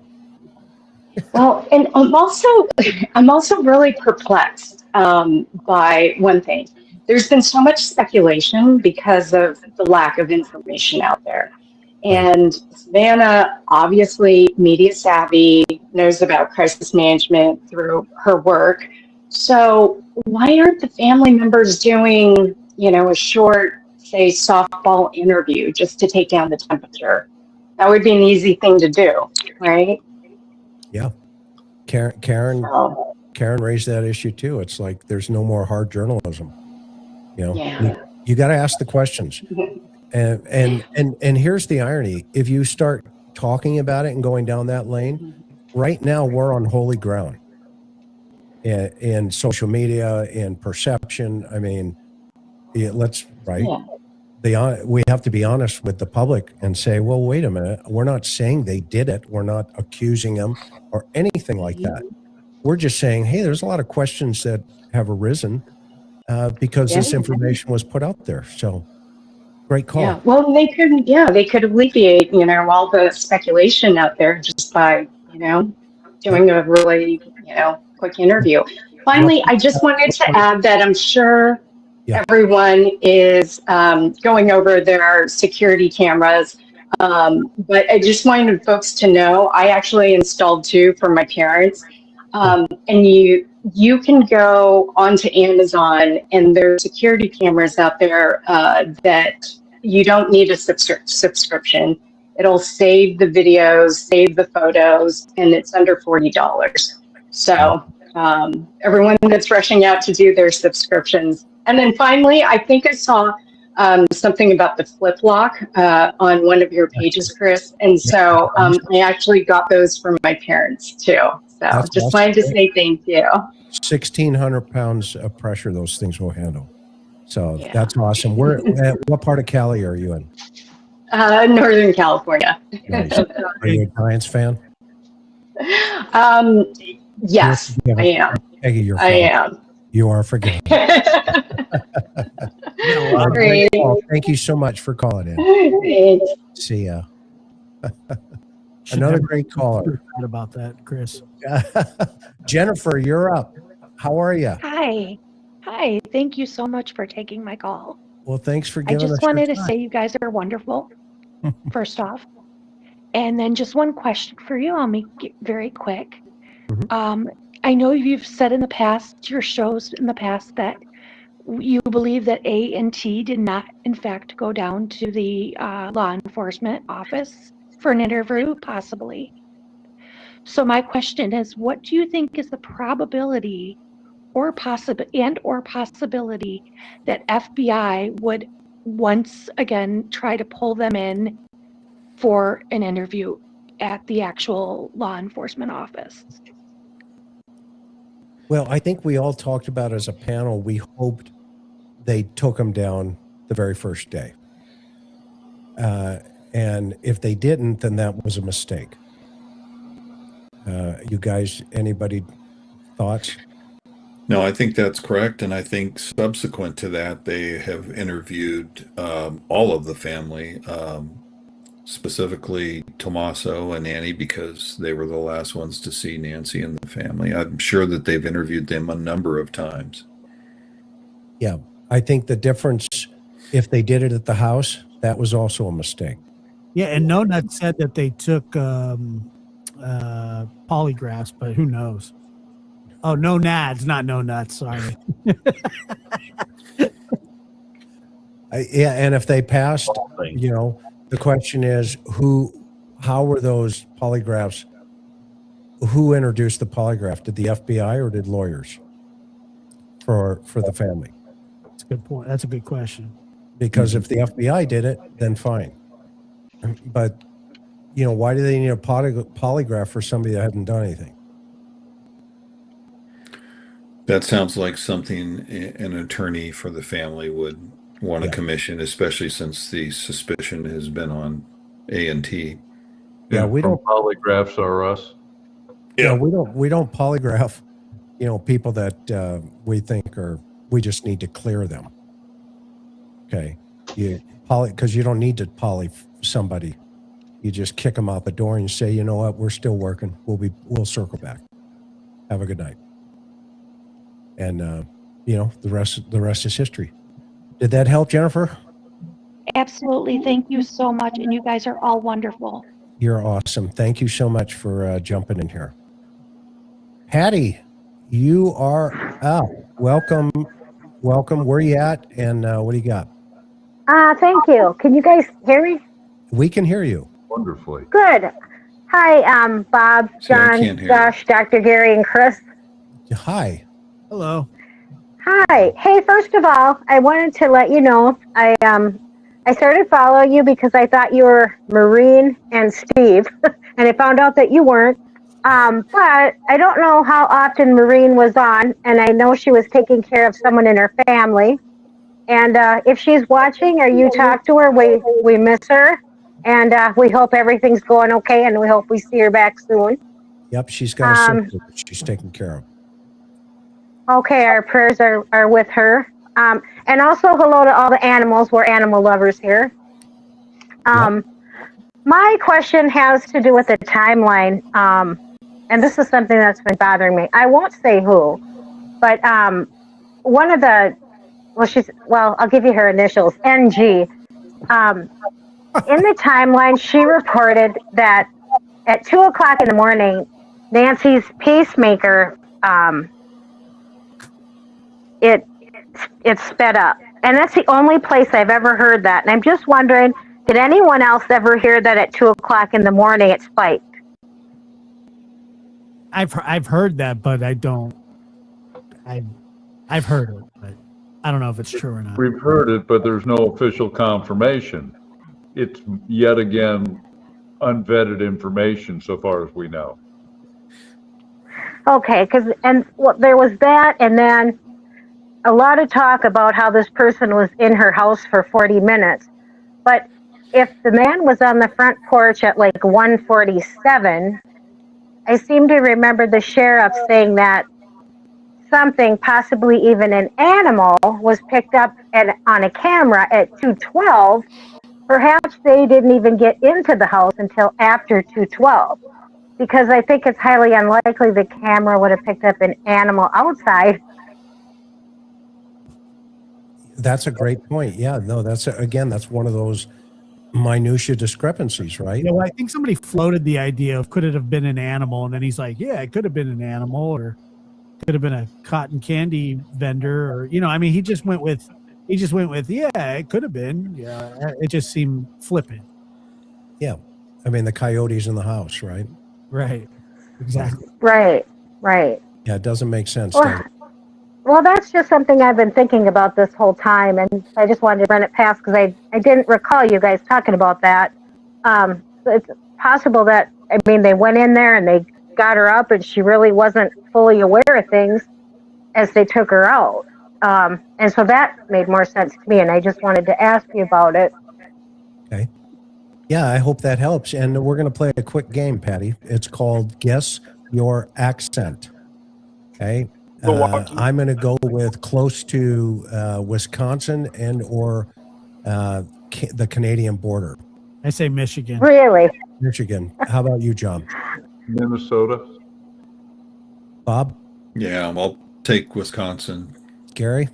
Well, and I'm also really perplexed by one thing. There's been so much speculation because of the lack of information out there. And Savannah, obviously media savvy, knows about crisis management through her work. So why aren't the family members doing, a short, say, softball interview just to take down the temperature? That would be an easy thing to do, right? Yeah. Karen raised that issue too. It's like there's no more hard journalism. You got to ask the questions. And here's the irony. If you start talking about it and going down that lane, right now we're on holy ground in social media, in perception. I mean, we have to be honest with the public and say, well, wait a minute. We're not saying they did it. We're not accusing them or anything like that. We're just saying, hey, there's a lot of questions that have arisen because this information was put out there. So Great call. Yeah. Well, they could alleviate, all the speculation out there just by, doing a really, quick interview. Finally, I just wanted to add that I'm sure everyone is going over their security cameras. But I just wanted folks to know I actually installed 2 for my parents. And you can go onto Amazon, and there's security cameras out there that you don't need a subscription. It'll save the videos, save the photos, and it's under $40. So everyone that's rushing out to do their subscriptions. And then finally, I think I saw something about the flip lock on one of your pages, Chris. And so I actually got those for my parents too. So That's just awesome. wanted to say thank you. 1,600 pounds of pressure those things will handle. So that's awesome. What part of Cali are you in? Northern California. Nice. Are you a Giants fan? Yes, I am. Peggy, you're I am. You are forgiven. Great. Thank you so much for calling in. Thanks. See ya. Another great caller. About that, Chris. Jennifer, you're up. How are you? Hi. Hi. Thank you so much for taking my call. Well, thanks for I giving us just your wanted to time. say you guys are wonderful, first off. And then just one question for you. I'll make it very quick. I know you've said in the past, your shows in the past, that you believe that A&T did not, in fact, go down to the law enforcement office for an interview, possibly. So my question is, what do you think is the probability or possibility that FBI would once again try to pull them in for an interview at the actual law enforcement office? Well, I think we all talked about as a panel, we hoped they took them down the very first day. And if they didn't, then that was a mistake. You guys, anybody thoughts? No, I think that's correct. And I think subsequent to that, they have interviewed all of the family, specifically Tommaso and Annie, because they were the last ones to see Nancy and the family. I'm sure that they've interviewed them a number of times. Yeah, I think the difference, if they did it at the house, that was also a mistake. Yeah, and No Nuts said that they took polygraphs, but who knows? Oh, no nads, not no nuts. Sorry. Yeah, and if they passed, the question is how were those polygraphs? Who introduced the polygraph? Did the FBI or did lawyers for the family? That's a good point. That's a good question. Because if the FBI did it, then fine. But why do they need a polygraph for somebody that hadn't done anything? That sounds like something an attorney for the family would want to commission, especially since the suspicion has been on A&T. Yeah, we don't polygraphs are us. Yeah, we don't polygraph, people that we think we just need to clear them. Okay, because you don't need to poly somebody. You just kick them out the door and you say, you know what, we're still working. We'll circle back. Have a good night. And the rest is history. Did that help, Jennifer? Absolutely. Thank you so much. And you guys are all wonderful. You're awesome. Thank you so much for jumping in here. Patty, you are up. Welcome. Where are you at? And what do you got? Thank you. Can you guys hear me? We can hear you. Wonderfully. Good. Hi, Bob, John, Josh, Dr. Gary, and Chris. Hi. Hello. Hi. Hey, first of all, I wanted to let you know I started following you because I thought you were Maureen and Steve, and I found out that you weren't. But I don't know how often Maureen was on, and I know she was taking care of someone in her family. And if she's watching or you talk to her, we miss her, and we hope everything's going okay, and we hope we see her back soon. Yep, she's got a sister that she's taking care of. Okay, our prayers are with her. And also hello to all the animals. We're animal lovers here. My question has to do with the timeline. And this is something that's been bothering me. I won't say who, but one of the, I'll give you her initials, NG. In the timeline, she reported that at 2:00 in the morning, Nancy's pacemaker, it sped up. And that's the only place I've ever heard that. And I'm just wondering, did anyone else ever hear that at 2:00 in the morning it spiked? I've heard that, but I don't. I've heard it, but I don't know if it's true or not. We've heard it, but there's no official confirmation. It's yet again unvetted information so far as we know. Okay, there was that, and then a lot of talk about how this person was in her house for 40 minutes. But if the man was on the front porch at like 1:47, I seem to remember the sheriff saying that something, possibly even an animal, was picked up on a camera at 2:12. Perhaps they didn't even get into the house until after 2:12, because I think it's highly unlikely the camera would have picked up an animal outside. That's a great point. Yeah, no, that's one of those minutia discrepancies, right? Yeah, well, I think somebody floated the idea of could it have been an animal, and then he's like, yeah, it could have been an animal, or could have been a cotton candy vendor, or I mean, he just went with yeah, it could have been. Yeah, it just seemed flippant. Yeah, I mean, the coyote's in the house, right? Right, exactly. Right. Yeah, it doesn't make sense. Well, that's just something I've been thinking about this whole time, and I just wanted to run it past because I didn't recall you guys talking about that. It's possible that, they went in there and they got her up and she really wasn't fully aware of things as they took her out. And so that made more sense to me, and I just wanted to ask you about it. Okay. Yeah, I hope that helps. And we're going to play a quick game, Patty. It's called Guess Your Accent. Okay. I'm going to go with close to Wisconsin and or the Canadian border. I say Michigan. Really? Michigan. How about you, John? Minnesota. Bob? Yeah, I'll take Wisconsin. Gary?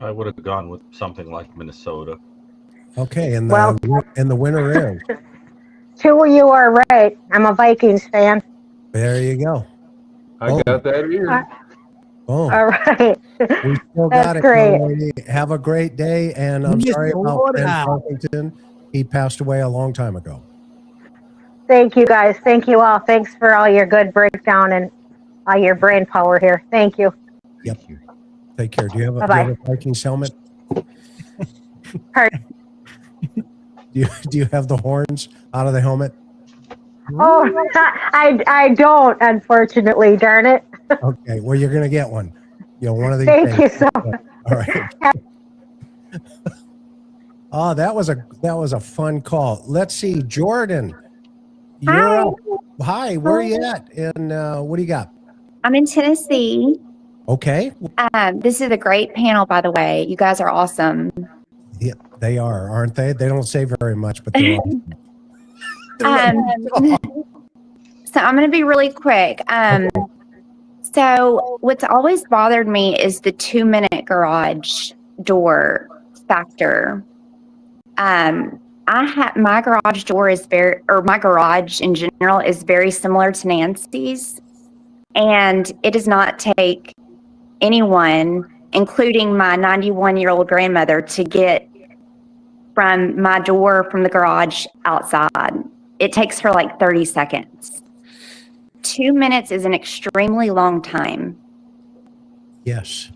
I would have gone with something like Minnesota. Okay, and the winner is? Two of you are right. I'm a Vikings fan. There you go. I got that here. Oh. All right. We still That's got it. great. Lady. Have a great day, and I'm sorry about Ben Parkington. He passed away a long time ago. Thank you, guys. Thank you all. Thanks for all your good breakdown and all your brain power here. Thank you. Yep. Take care. Do you have a Vikings helmet? Pardon? Do you have the horns out of the helmet? Oh, I don't, unfortunately. Darn it. Okay. Well, you're gonna get one. One of these. Thank you so much. All right. Oh, that was a fun call. Let's see, Jordan. You're up. Hi. Where are you at? And what do you got? I'm in Tennessee. Okay. This is a great panel, by the way. You guys are awesome. Yeah, they are, aren't they? They don't say very much, but they're awesome. So I'm going to be really quick. So what's always bothered me is the 2-minute garage door factor. My garage door is my garage in general is very similar to Nancy's, and it does not take anyone, including my 91-year-old grandmother, to get from my door from the garage outside. It takes her like 30 seconds. 2 minutes is an extremely long time. Yes.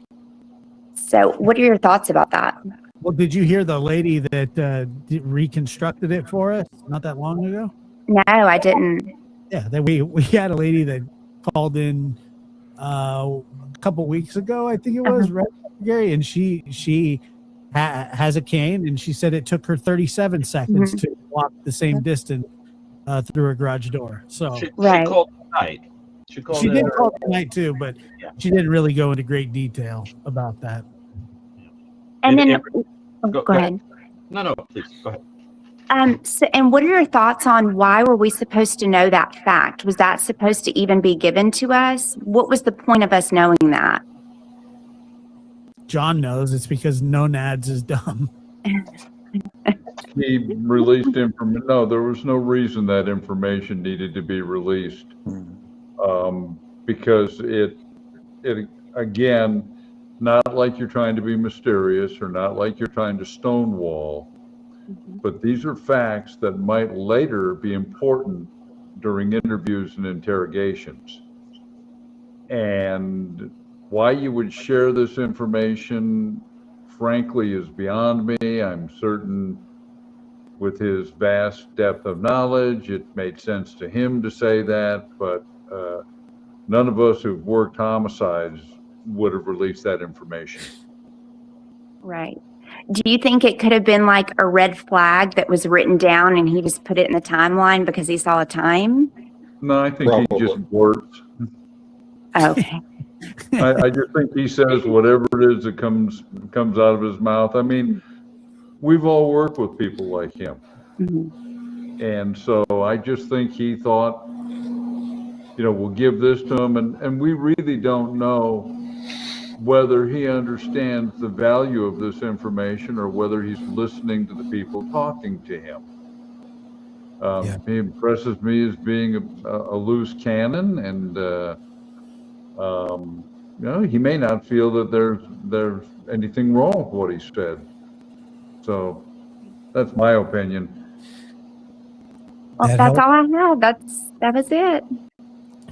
So what are your thoughts about that? Well, did you hear the lady that reconstructed it for us not that long ago? No, I didn't. Yeah, that we had a lady that called in a couple weeks ago, I think it was, right, Gary? And she has a cane, and she said it took her 37 seconds to walk the same distance through her garage door. So she called tonight. She did call tonight too, but she didn't really go into great detail about that. And then, Amber, go go ahead. No, please go ahead. So, and what are your thoughts on why were we supposed to know that fact? Was that supposed to even be given to us? What was the point of us knowing that? John knows it's because no nads is dumb. He released information. No, there was no reason that information needed to be released, because it again, not like you're trying to be mysterious or not like you're trying to stonewall, but these are facts that might later be important during interviews and interrogations. And why you would share this information, frankly, is beyond me. I'm certain with his vast depth of knowledge, it made sense to him to say that, but none of us who've worked homicides would have released that information. Right. Do you think it could have been like a red flag that was written down and he just put it in the timeline because he saw a time? No, I think he just works. Okay. I just think he says whatever it is that comes out of his mouth. I mean, we've all worked with people like him. And so I just think he thought, we'll give this to him. And we really don't know whether he understands the value of this information or whether he's listening to the people talking to him. He impresses me as being a loose cannon, and he may not feel that there's anything wrong with what he said. So that's my opinion. Well, that's all I have. That was it.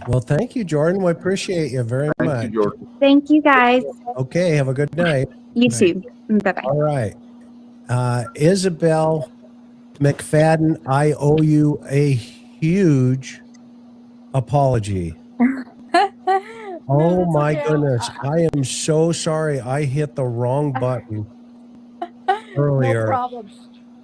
Well, thank you, Jordan. We appreciate you very much. Thank you, Jordan. Thank you, guys. Okay, have a good night. You too. Bye-bye. All right. Isabel McFadden, I owe you a huge apology. Oh my goodness. I am so sorry. I hit the wrong button earlier. No problem.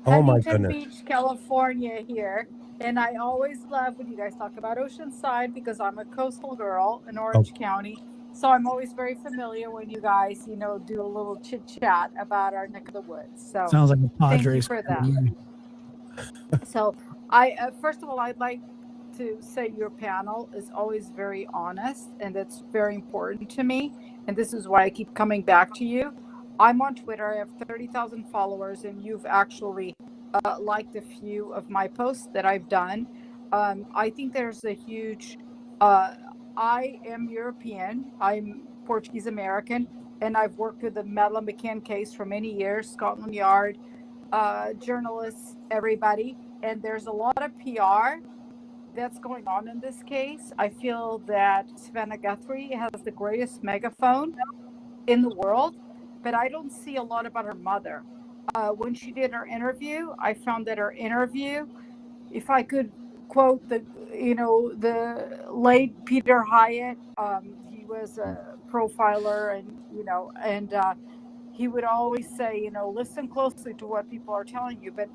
Oh my Huntington goodness. Beach, California here. And I always love when you guys talk about Oceanside because I'm a coastal girl in Orange County. So I'm always very familiar when you guys, do a little chit chat about our neck of the woods. So Sounds like a thank you Padres. for that. So first of all, I'd like to say your panel is always very honest, and that's very important to me. And this is why I keep coming back to you. I'm on Twitter. I have 30,000 followers, and you've actually liked a few of my posts that I've done. I think there's a huge, I am European, I'm Portuguese American, and I've worked with the Madeleine McCann case for many years, Scotland Yard, journalists, everybody. And there's a lot of PR that's going on in this case. I feel that Savannah Guthrie has the greatest megaphone in the world, but I don't see a lot about her mother. When she did her interview, I found that her interview, if I could quote the late Peter Hyatt, he was a profiler, and he would always say, listen closely to what people are telling you, but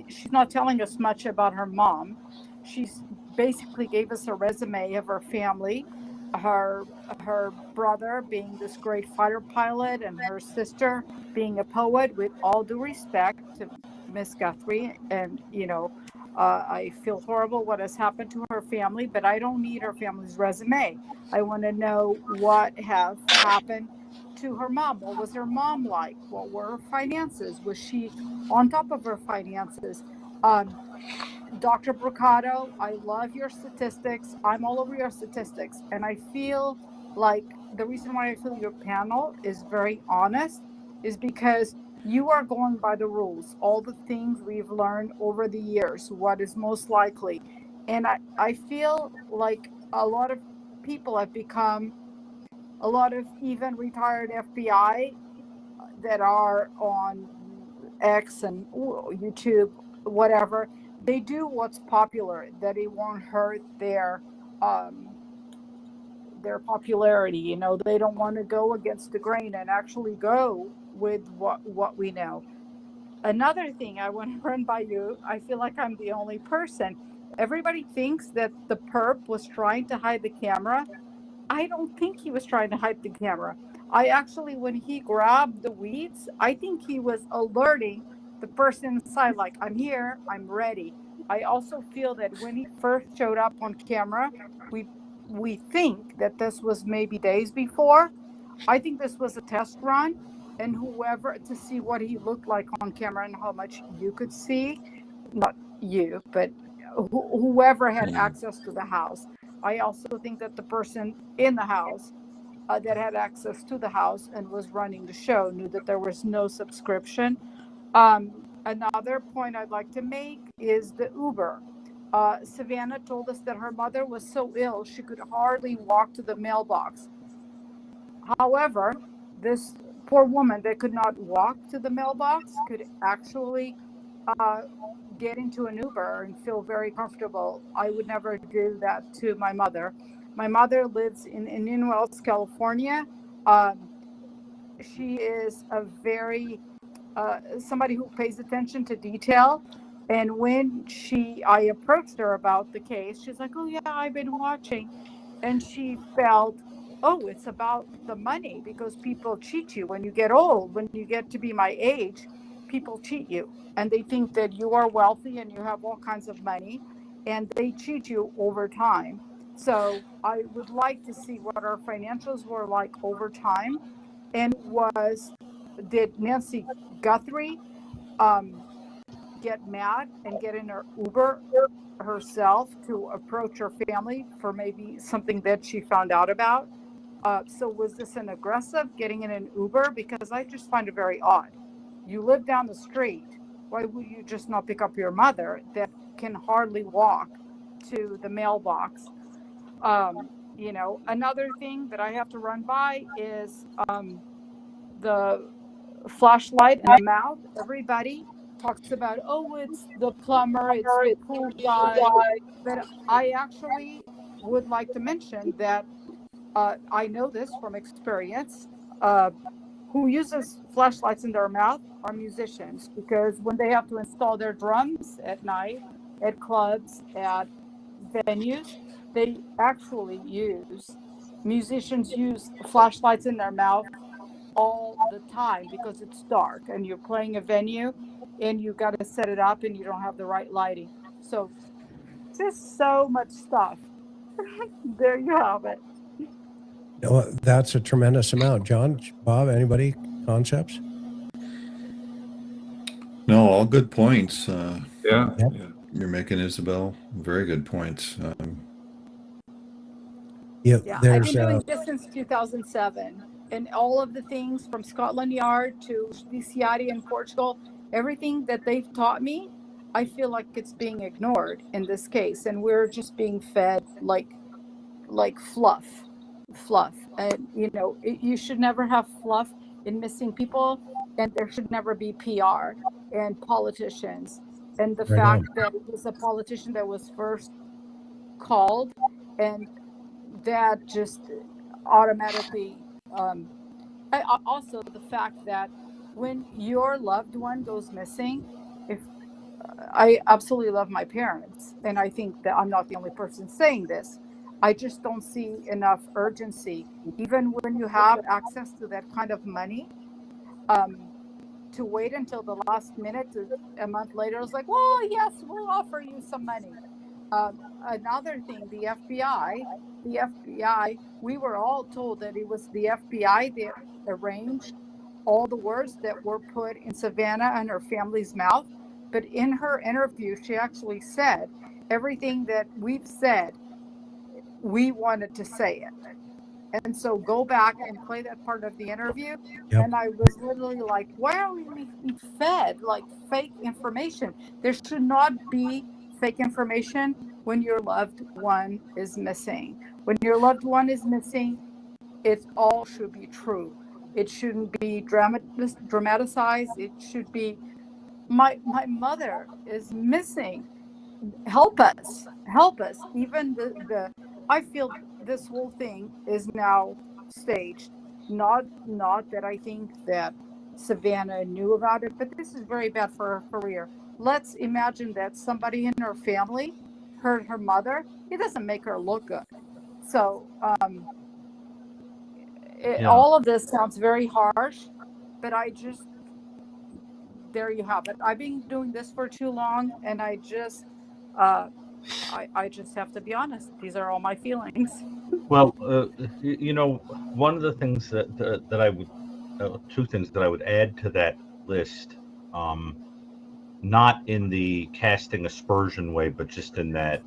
she's not telling us much about her mom. She's basically gave us a resume of her family, her brother being this great fighter pilot and her sister being a poet. With all due respect to Miss Guthrie, and I feel horrible what has happened to her family, but I don't need her family's resume. I want to know what have happened to her mom. What was her mom like? What were her finances? Was she on top of her finances? Dr. Brocado, I love your statistics. I'm all over your statistics. And I feel like the reason why I feel your panel is very honest is because you are going by the rules, all the things we've learned over the years, what is most likely. And I feel like a lot of people have become, a lot of even retired FBI that are on X and YouTube, whatever, they do what's popular, that it won't hurt their popularity. They don't want to go against the grain and actually go with what we know. Another thing I want to run by you, I feel like I'm the only person. Everybody thinks that the perp was trying to hide the camera. I don't think he was trying to hide the camera. I actually, when he grabbed the weeds, I think he was alerting the person inside, like, I'm here, I'm ready. I also feel that when he first showed up on camera, we we think that this was maybe days before. I think this was a test run, and whoever, to see what he looked like on camera and how much you could see, not you, but whoever had access to the house. I also think that the person in the house that had access to the house and was running the show knew that there was no subscription. Another point I'd like to make is the Uber. Savannah told us that her mother was so ill she could hardly walk to the mailbox. However, this poor woman that could not walk to the mailbox could actually uh, get into an Uber and feel very comfortable. I would never do that to my mother. My mother lives in Indian Wells, California. Um, she is a very somebody who pays attention to detail. And when I approached her about the case, she's like, "Oh yeah, I've been watching," and she felt, "Oh, it's about the money because people cheat you when you get old. When you get to be my age, people cheat you, and they think that you are wealthy and you have all kinds of money, and they cheat you over time." So I would like to see what our financials were like over time, and did Nancy Guthrie get mad and get in her Uber herself to approach her family for maybe something that she found out about? So was this an aggressive getting in an Uber? Because I just find it very odd. You live down the street. Why would you just not pick up your mother that can hardly walk to the mailbox? Another thing that I have to run by is the flashlight in the mouth. Everybody talks about, oh, it's the plumber, it's the pool guy. But I actually would like to mention that I know this from experience. Uh, who uses flashlights in their mouth are musicians, because when they have to install their drums at night, at clubs, at venues, they actually musicians use flashlights in their mouth all the time because it's dark and you're playing a venue and you got to set it up and you don't have the right lighting. So just so much stuff. There you have it. No, that's a tremendous amount. John, Bob, anybody, concepts? No, all good points. Yeah. You're making, Isabel, very good points. Yeah, Yeah, I've there's been doing this since 2007, and all of the things from Scotland Yard to DCID in Portugal, everything that they've taught me, I feel like it's being ignored in this case, and we're just being fed like fluff. And you should never have fluff in missing people, and there should never be PR and politicians. And the right fact on. that it was a politician that was first called, and that just automatically also the fact that when your loved one goes missing, if I absolutely love my parents, and I think that I'm not the only person saying this, I just don't see enough urgency, even when you have access to that kind of money, um, to wait until the last minute. A month later, it's like, well, yes, we'll offer you some money. Another thing, the FBI, we were all told that it was the FBI that arranged all the words that were put in Savannah and her family's mouth. But in her interview, she actually said everything that we've said, we wanted to say it. And so go back and play that part of the interview. Yep. And I was literally like, why are we being fed like fake information? There should not be fake information when your loved one is missing. When your loved one is missing, it all should be true. It shouldn't be dramatized. It should be, my mother is missing. Help us. Even the I feel this whole thing is now staged. Not that I think that Savannah knew about it, but this is very bad for her career. Let's imagine that somebody in her family hurt her mother. It doesn't make her look good. So Yeah. all of this sounds very harsh, but there you have it. I've been doing this for too long, and I just have to be honest. These are all my feelings. Well, one of the things that I would, two things that I would add to that list, not in the casting aspersion way, but just in that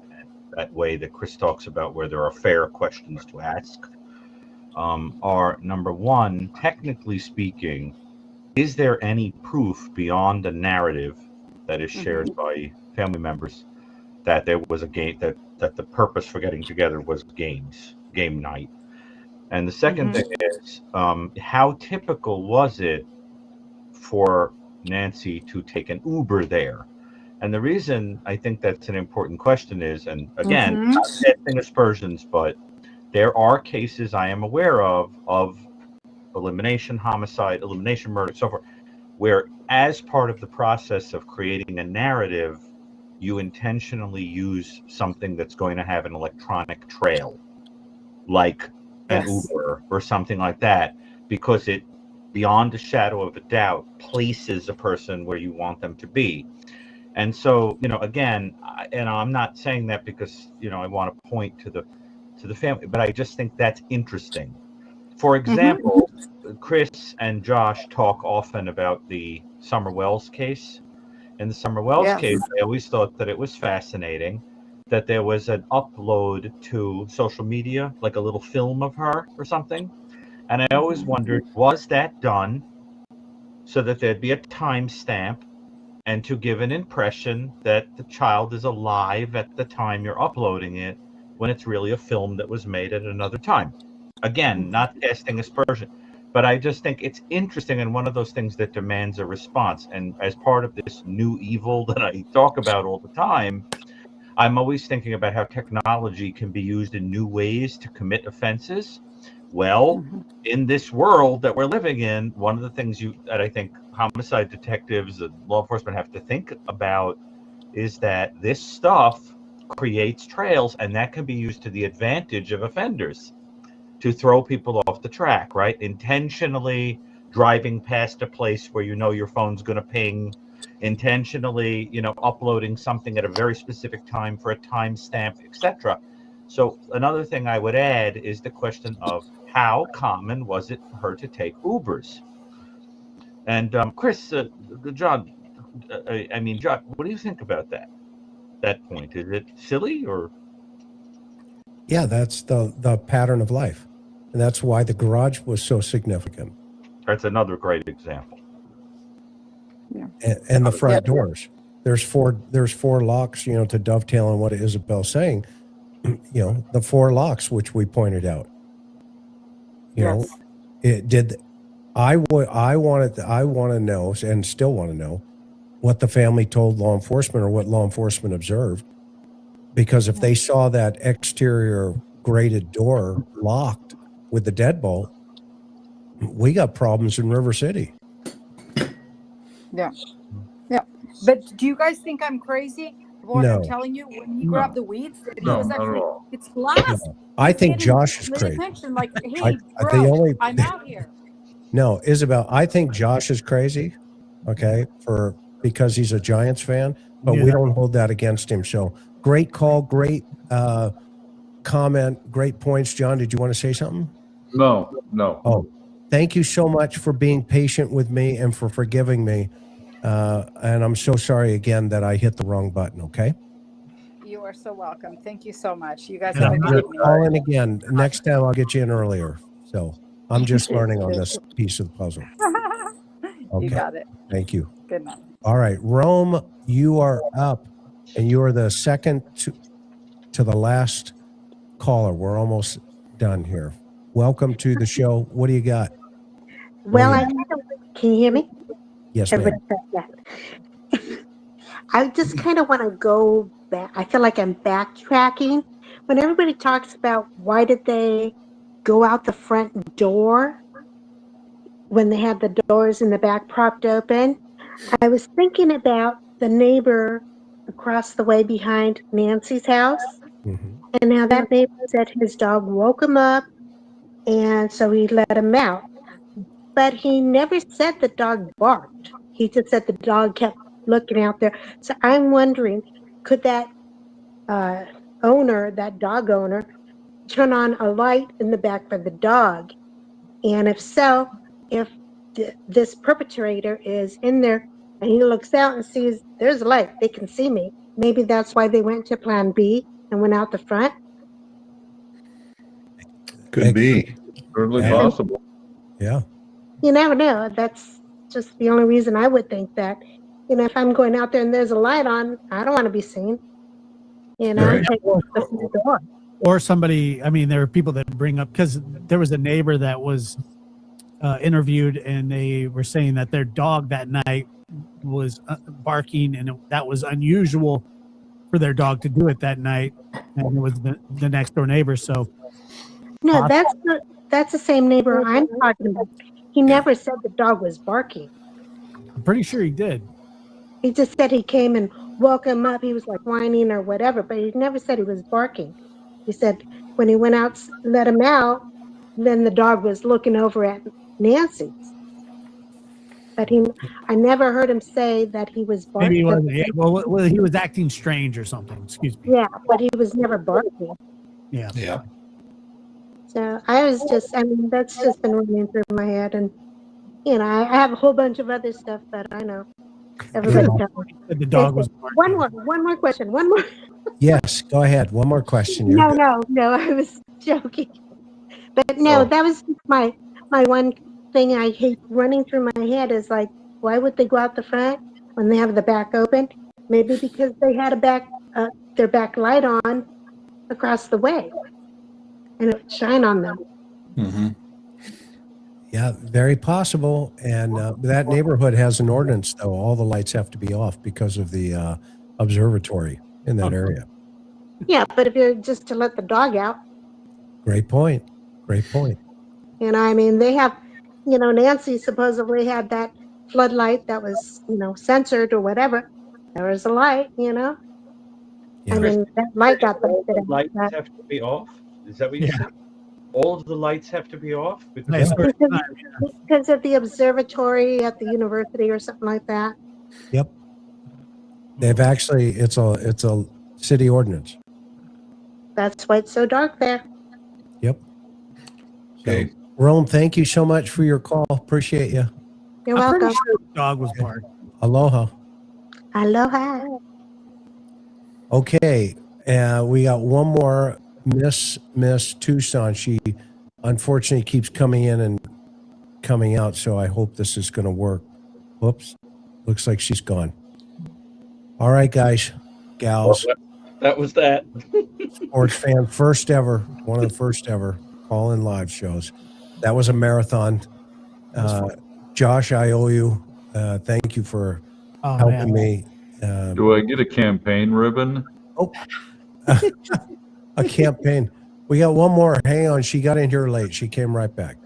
way that Chris talks about, where there are fair questions to ask, are number one, technically speaking, is there any proof beyond the narrative that is shared by family members that there was a game, that the purpose for getting together was game night? And the second thing is, how typical was it for Nancy to take an Uber there? And the reason I think that's an important question is, and again, not casting aspersions, but there are cases I am aware of elimination homicide, elimination murder, so forth, where as part of the process of creating a narrative, you intentionally use something that's going to have an electronic trail, like an Uber or something like that, because it, beyond a shadow of a doubt, places a person where you want them to be. And so, again, I'm not saying that because, I want to point to the family, but I just think that's interesting. For example, Chris and Josh talk often about the Summer Wells case. In the Summer Wells case, I always thought that it was fascinating that there was an upload to social media, like a little film of her or something. And I always wondered, was that done so that there'd be a timestamp and to give an impression that the child is alive at the time you're uploading it, when it's really a film that was made at another time? Again, not casting aspersion, but I just think it's interesting, and one of those things that demands a response. And as part of this new evil that I talk about all the time, I'm always thinking about how technology can be used in new ways to commit offenses. Well, in this world that we're living in, one of the things that I think homicide detectives and law enforcement have to think about is that this stuff creates trails, and that can be used to the advantage of offenders to throw people off the track, right? Intentionally driving past a place where your phone's going to ping, intentionally, uploading something at a very specific time for a timestamp, etc. So another thing I would add is the question of how common was it for her to take Ubers? And Chris, John, John, what do you think about that point? Is it silly or? Yeah, that's the pattern of life. And that's why the garage was so significant. That's another great example. Yeah. And the front doors. There's four locks, to dovetail on what Isabel's saying, the four locks, which we pointed out. I want to know, and still want to know, what the family told law enforcement or what law enforcement observed. Because if they saw that exterior grated door locked with the deadbolt, we got problems in River City. Yeah. But do you guys think I'm crazy? What I'm telling you, when he grabbed the weeds, it's glass. No. I think Josh is crazy. Attention, like, hey, bro, I'm out here. No, Isabel, I think Josh is crazy. Okay, because he's a Giants fan, but we don't hold that against him. So great call, great comment, great points. John, did you want to say something? No. Oh, thank you so much for being patient with me and for forgiving me. And I'm so sorry again that I hit the wrong button. Okay. You are so welcome. Thank you so much. You guys have a good evening. Call in again. Next time I'll get you in earlier. So I'm just learning on this piece of the puzzle. Okay. You got it. Thank you. Good night. All right, Rome, you are up, and you are the second to the last caller. We're almost done here. Welcome to the show. What do you got? Well, can you hear me? Yes, ma'am. I just kind of want to go back. I feel like I'm backtracking. When everybody talks about why did they go out the front door when they had the doors in the back propped open, I was thinking about the neighbor across the way behind Nancy's house and how that neighbor said his dog woke him up And so he let him out. But he never said the dog barked. He just said the dog kept looking out there. So I'm wondering, could that owner, that dog owner, turn on a light in the back for the dog? And if so, if this perpetrator is in there and he looks out and sees there's a light, they can see me. Maybe that's why they went to plan B and went out the front. Could be. Certainly Yeah. possible. Yeah. You never know. That's just the only reason I would think that. If I'm going out there and there's a light on, I don't want to be seen. Right. Take the door. Or somebody, I mean, there are people that bring up, because there was a neighbor that was interviewed, and they were saying that their dog that night was barking, and that was unusual for their dog to do it that night, and it was the next door neighbor. So No, that's the same neighbor I'm talking about. He never said the dog was barking. I'm pretty sure he did. He just said he came and woke him up. He was like whining or whatever, but he never said he was barking. He said when he went out, let him out, then the dog was looking over at Nancy's. But I never heard him say that he was barking. Maybe he wasn't. Yeah. Well, he was acting strange or something. Excuse me. Yeah, but he was never barking. Yeah. Yeah. So that's just been running through my head. And, I have a whole bunch of other stuff that I know. Everybody knows. The dog was barking. One more question. One more. Yes, go ahead. One more question. No, I was joking. But no, that was my one thing I hate running through my head is like, why would they go out the front when they have the back open? Maybe because they had their back light on across the way, and it would shine on them. Mm-hmm. Yeah, very possible. And that neighborhood has an ordinance, though. All the lights have to be off because of the observatory in that area. Yeah, but if you're just to let the dog out. Great point. Great point. They have, Nancy supposedly had that floodlight that was, censored or whatever. There was a light, Yeah. that light got all the busted lights out. have to be off. Is that what you said? All of the lights have to be off Yeah. Because of the observatory at the university or something like that. Yep. They've actually, it's a city ordinance. That's why it's so dark there. Yep. Okay. So, Rome, thank you so much for your call. Appreciate you. You're I'm welcome. pretty sure the dog was barking. Aloha. Aloha. Okay. We got one more. Miss Tucson. She unfortunately keeps coming in and coming out, so I hope this is going to work. Whoops. Looks like she's gone. All right, guys, gals. Well, that was that. Sports fan, one of the first ever call-in live shows. That was a marathon. Josh, I owe you. Thank you for helping me. Do I get a campaign ribbon? Oh, a campaign. We got one more. Hang on. She got in here late. She came right back.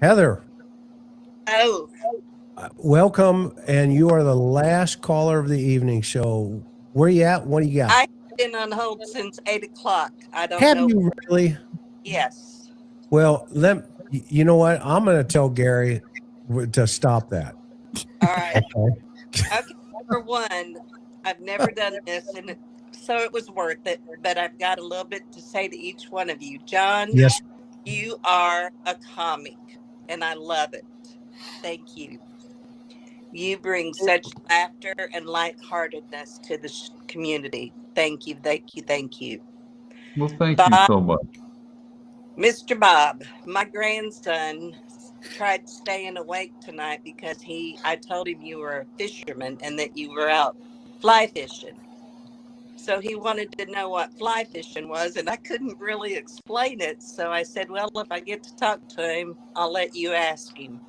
Heather. Oh. Welcome. And you are the last caller of the evening. So where you at? What do you got? I've been on hold since 8 o'clock. I don't Have know. you really? Yes. Well, you know what? I'm going to tell Gary to stop that. All right. Okay. Okay. Number one, I've never done this, and so it was worth it. But I've got a little bit to say to each one of you. John, Yes. you are a comic, and I love it. Thank you. You bring such laughter and lightheartedness to the community. Thank you, thank you, thank you. Well, thank Bob, you so much. Mr. Bob, my grandson tried staying awake tonight because I told him you were a fisherman and that you were out fly fishing. So he wanted to know what fly fishing was, and I couldn't really explain it. So I said, well, if I get to talk to him, I'll let you ask him.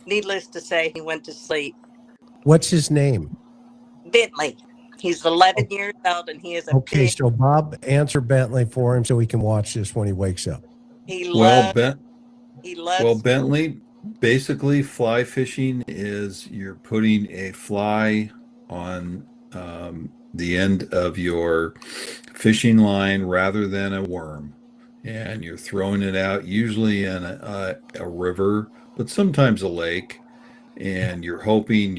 Needless to say, he went to sleep. What's his name? Bentley. He's 11 years old, and he is a Okay, big. so Bob, answer Bentley for him so he can watch this when he wakes up. He Well, loves. Bentley, basically fly fishing is you're putting a fly on the end of your fishing line rather than a worm. and you're throwing it out, usually in a river, but sometimes a lake, and you're hoping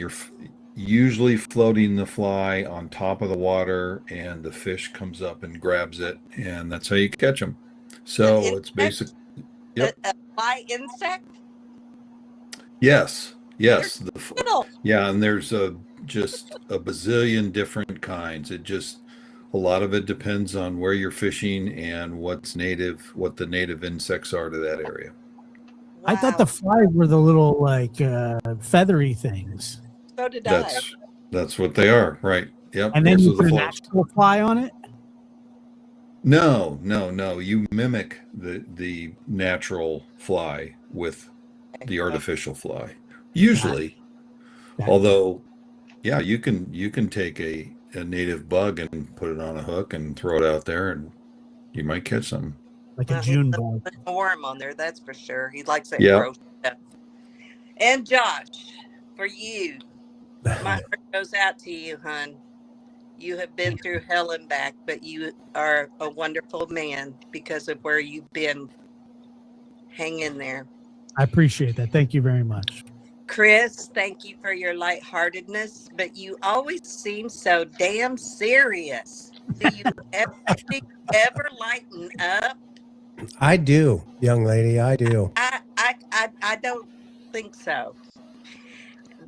usually floating the fly on top of the water, and the fish comes up and grabs it, and that's how you catch them. So it's basic. Yep. A fly insect? Yes. You're Yes. little. Yeah, and there's just a bazillion different kinds. A lot of it depends on where you're fishing and what the native insects are to that area. I thought the flies were the little like feathery things. So did I. That's what they are, right? Yep. And then Those you are the put an flies. actual fly on it. No. You mimic the natural fly with the artificial fly. Usually. Although, yeah, you can take a native bug and put it on a hook and throw it out there, and you might catch something. Like a June bug. A worm on there, that's for sure. He likes that Yeah. gross stuff. And Josh, for you, my heart goes out to you, hon. You have been through hell and back, but you are a wonderful man because of where you've been. Hang in there. I appreciate that. Thank you very much. Chris, thank you for your lightheartedness, but you always seem so damn serious. Do you ever lighten up? I do, young lady. I do. I don't think so.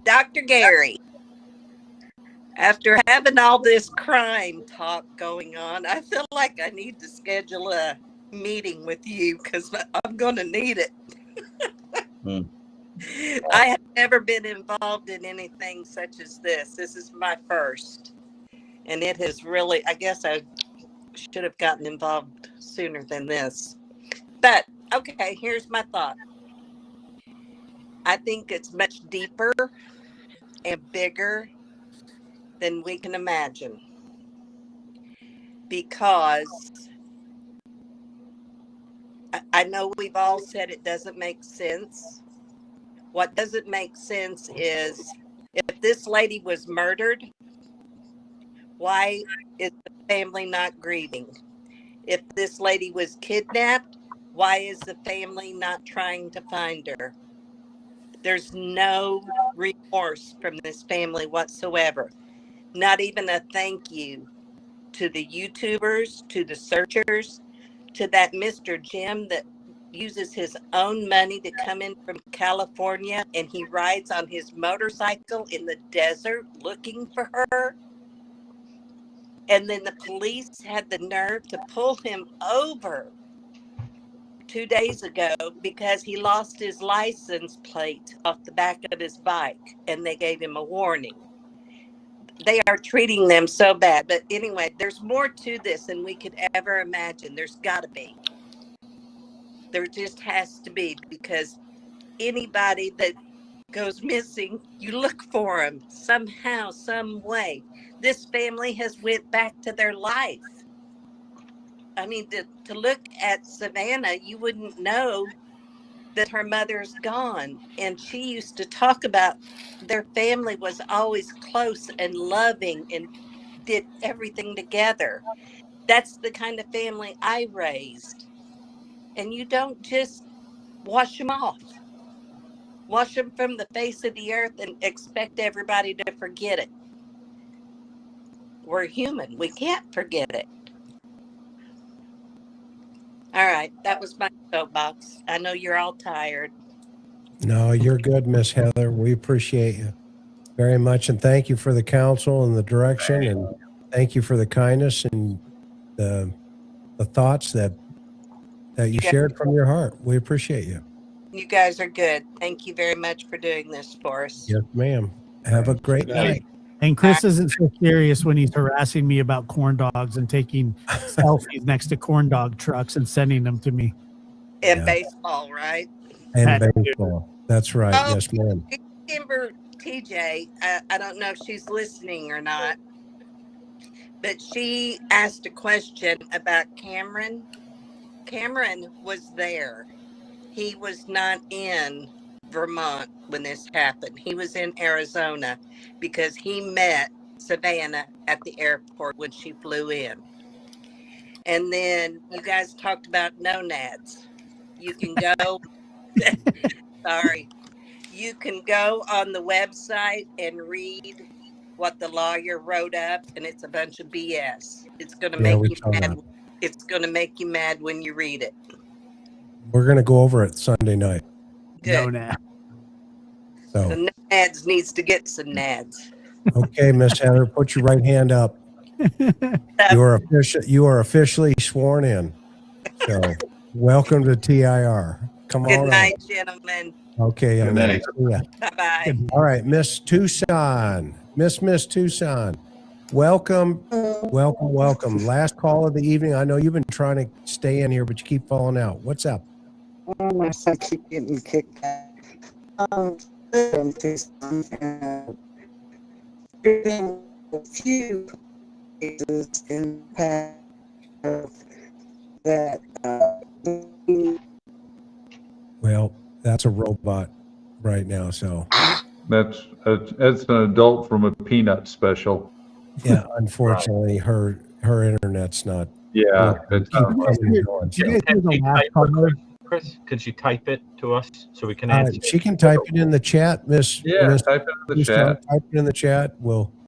Dr. Gary, after having all this crime talk going on, I feel like I need to schedule a meeting with you because I'm going to need it. I have never been involved in anything such as this. This is my first. And it has really, I guess I should have gotten involved sooner than this. But, okay, here's my thought. I think it's much deeper and bigger than we can imagine. Because I know we've all said it doesn't make sense. What doesn't make sense is if this lady was murdered, why is the family not grieving? If this lady was kidnapped, why is the family not trying to find her? There's no remorse from this family whatsoever. Not even a thank you to the YouTubers, to the searchers, to that Mr. Jim that uses his own money to come in from California and he rides on his motorcycle in the desert looking for her. And then the police had the nerve to pull him over 2 days ago because he lost his license plate off the back of his bike and they gave him a warning. They are treating them so bad. But anyway, there's more to this than we could ever imagine. There's got to be. There just has to be, because anybody that goes missing, you look for them somehow, some way. This family has went back to their life. I mean, to look at Savannah, you wouldn't know that her mother's gone. And she used to talk about their family was always close and loving and did everything together. That's the kind of family I raised. And you don't just wash them off. Wash them from the face of the earth and expect everybody to forget it. We're human. We can't forget it. All right. That was my soapbox. I know you're all tired. No, you're good, Miss Heather. We appreciate you very much. And thank you for the counsel and the direction. And thank you for the kindness and the thoughts that you shared from your heart. We appreciate you. You guys are good. Thank you very much for doing this for us. Yes, ma'am. Have a great night. And Chris isn't so serious when he's harassing me about corn dogs and taking selfies next to corn dog trucks and sending them to me. And baseball, right? And baseball. That's right. Oh, Yes, ma'am. Remember TJ, I don't know if she's listening or not, but she asked a question about Cameron. Cameron was there. He was not in Vermont when this happened. He was in Arizona because he met Savannah at the airport when she flew in. And then you guys talked about nonads. You can go, sorry, you can go on the website and read what the lawyer wrote up, and it's a bunch of BS. It's going to Yeah, make we you saw mad. that. It's going to make you mad when you read it. We're going to go over it Sunday night. Good. So, The nads needs to get some nads. okay, Miss Heather, put your right hand up. You are officially sworn in. So, welcome to TIR. Come Good on night, up. gentlemen. Okay, Good young night. man. Yeah. Bye-bye. All right, Miss Tucson. Miss Tucson. Welcome. Last call of the evening. I know you've been trying to stay in here, but you keep falling out. What's up? Oh, my son keep getting kicked out. From Tucson, and getting a few cases in the past that Well, that's a robot right now, so. That's an adult from a Peanut special. Yeah, unfortunately, her internet's not. Yeah, Keep it's not coming and going. You guys hear the Can last type caller? it, Chris? Could you type it to us so we can answer? She can type it in the chat, Miss. Yeah, Miss type it in the Tucson, chat. Type it in the chat. We'll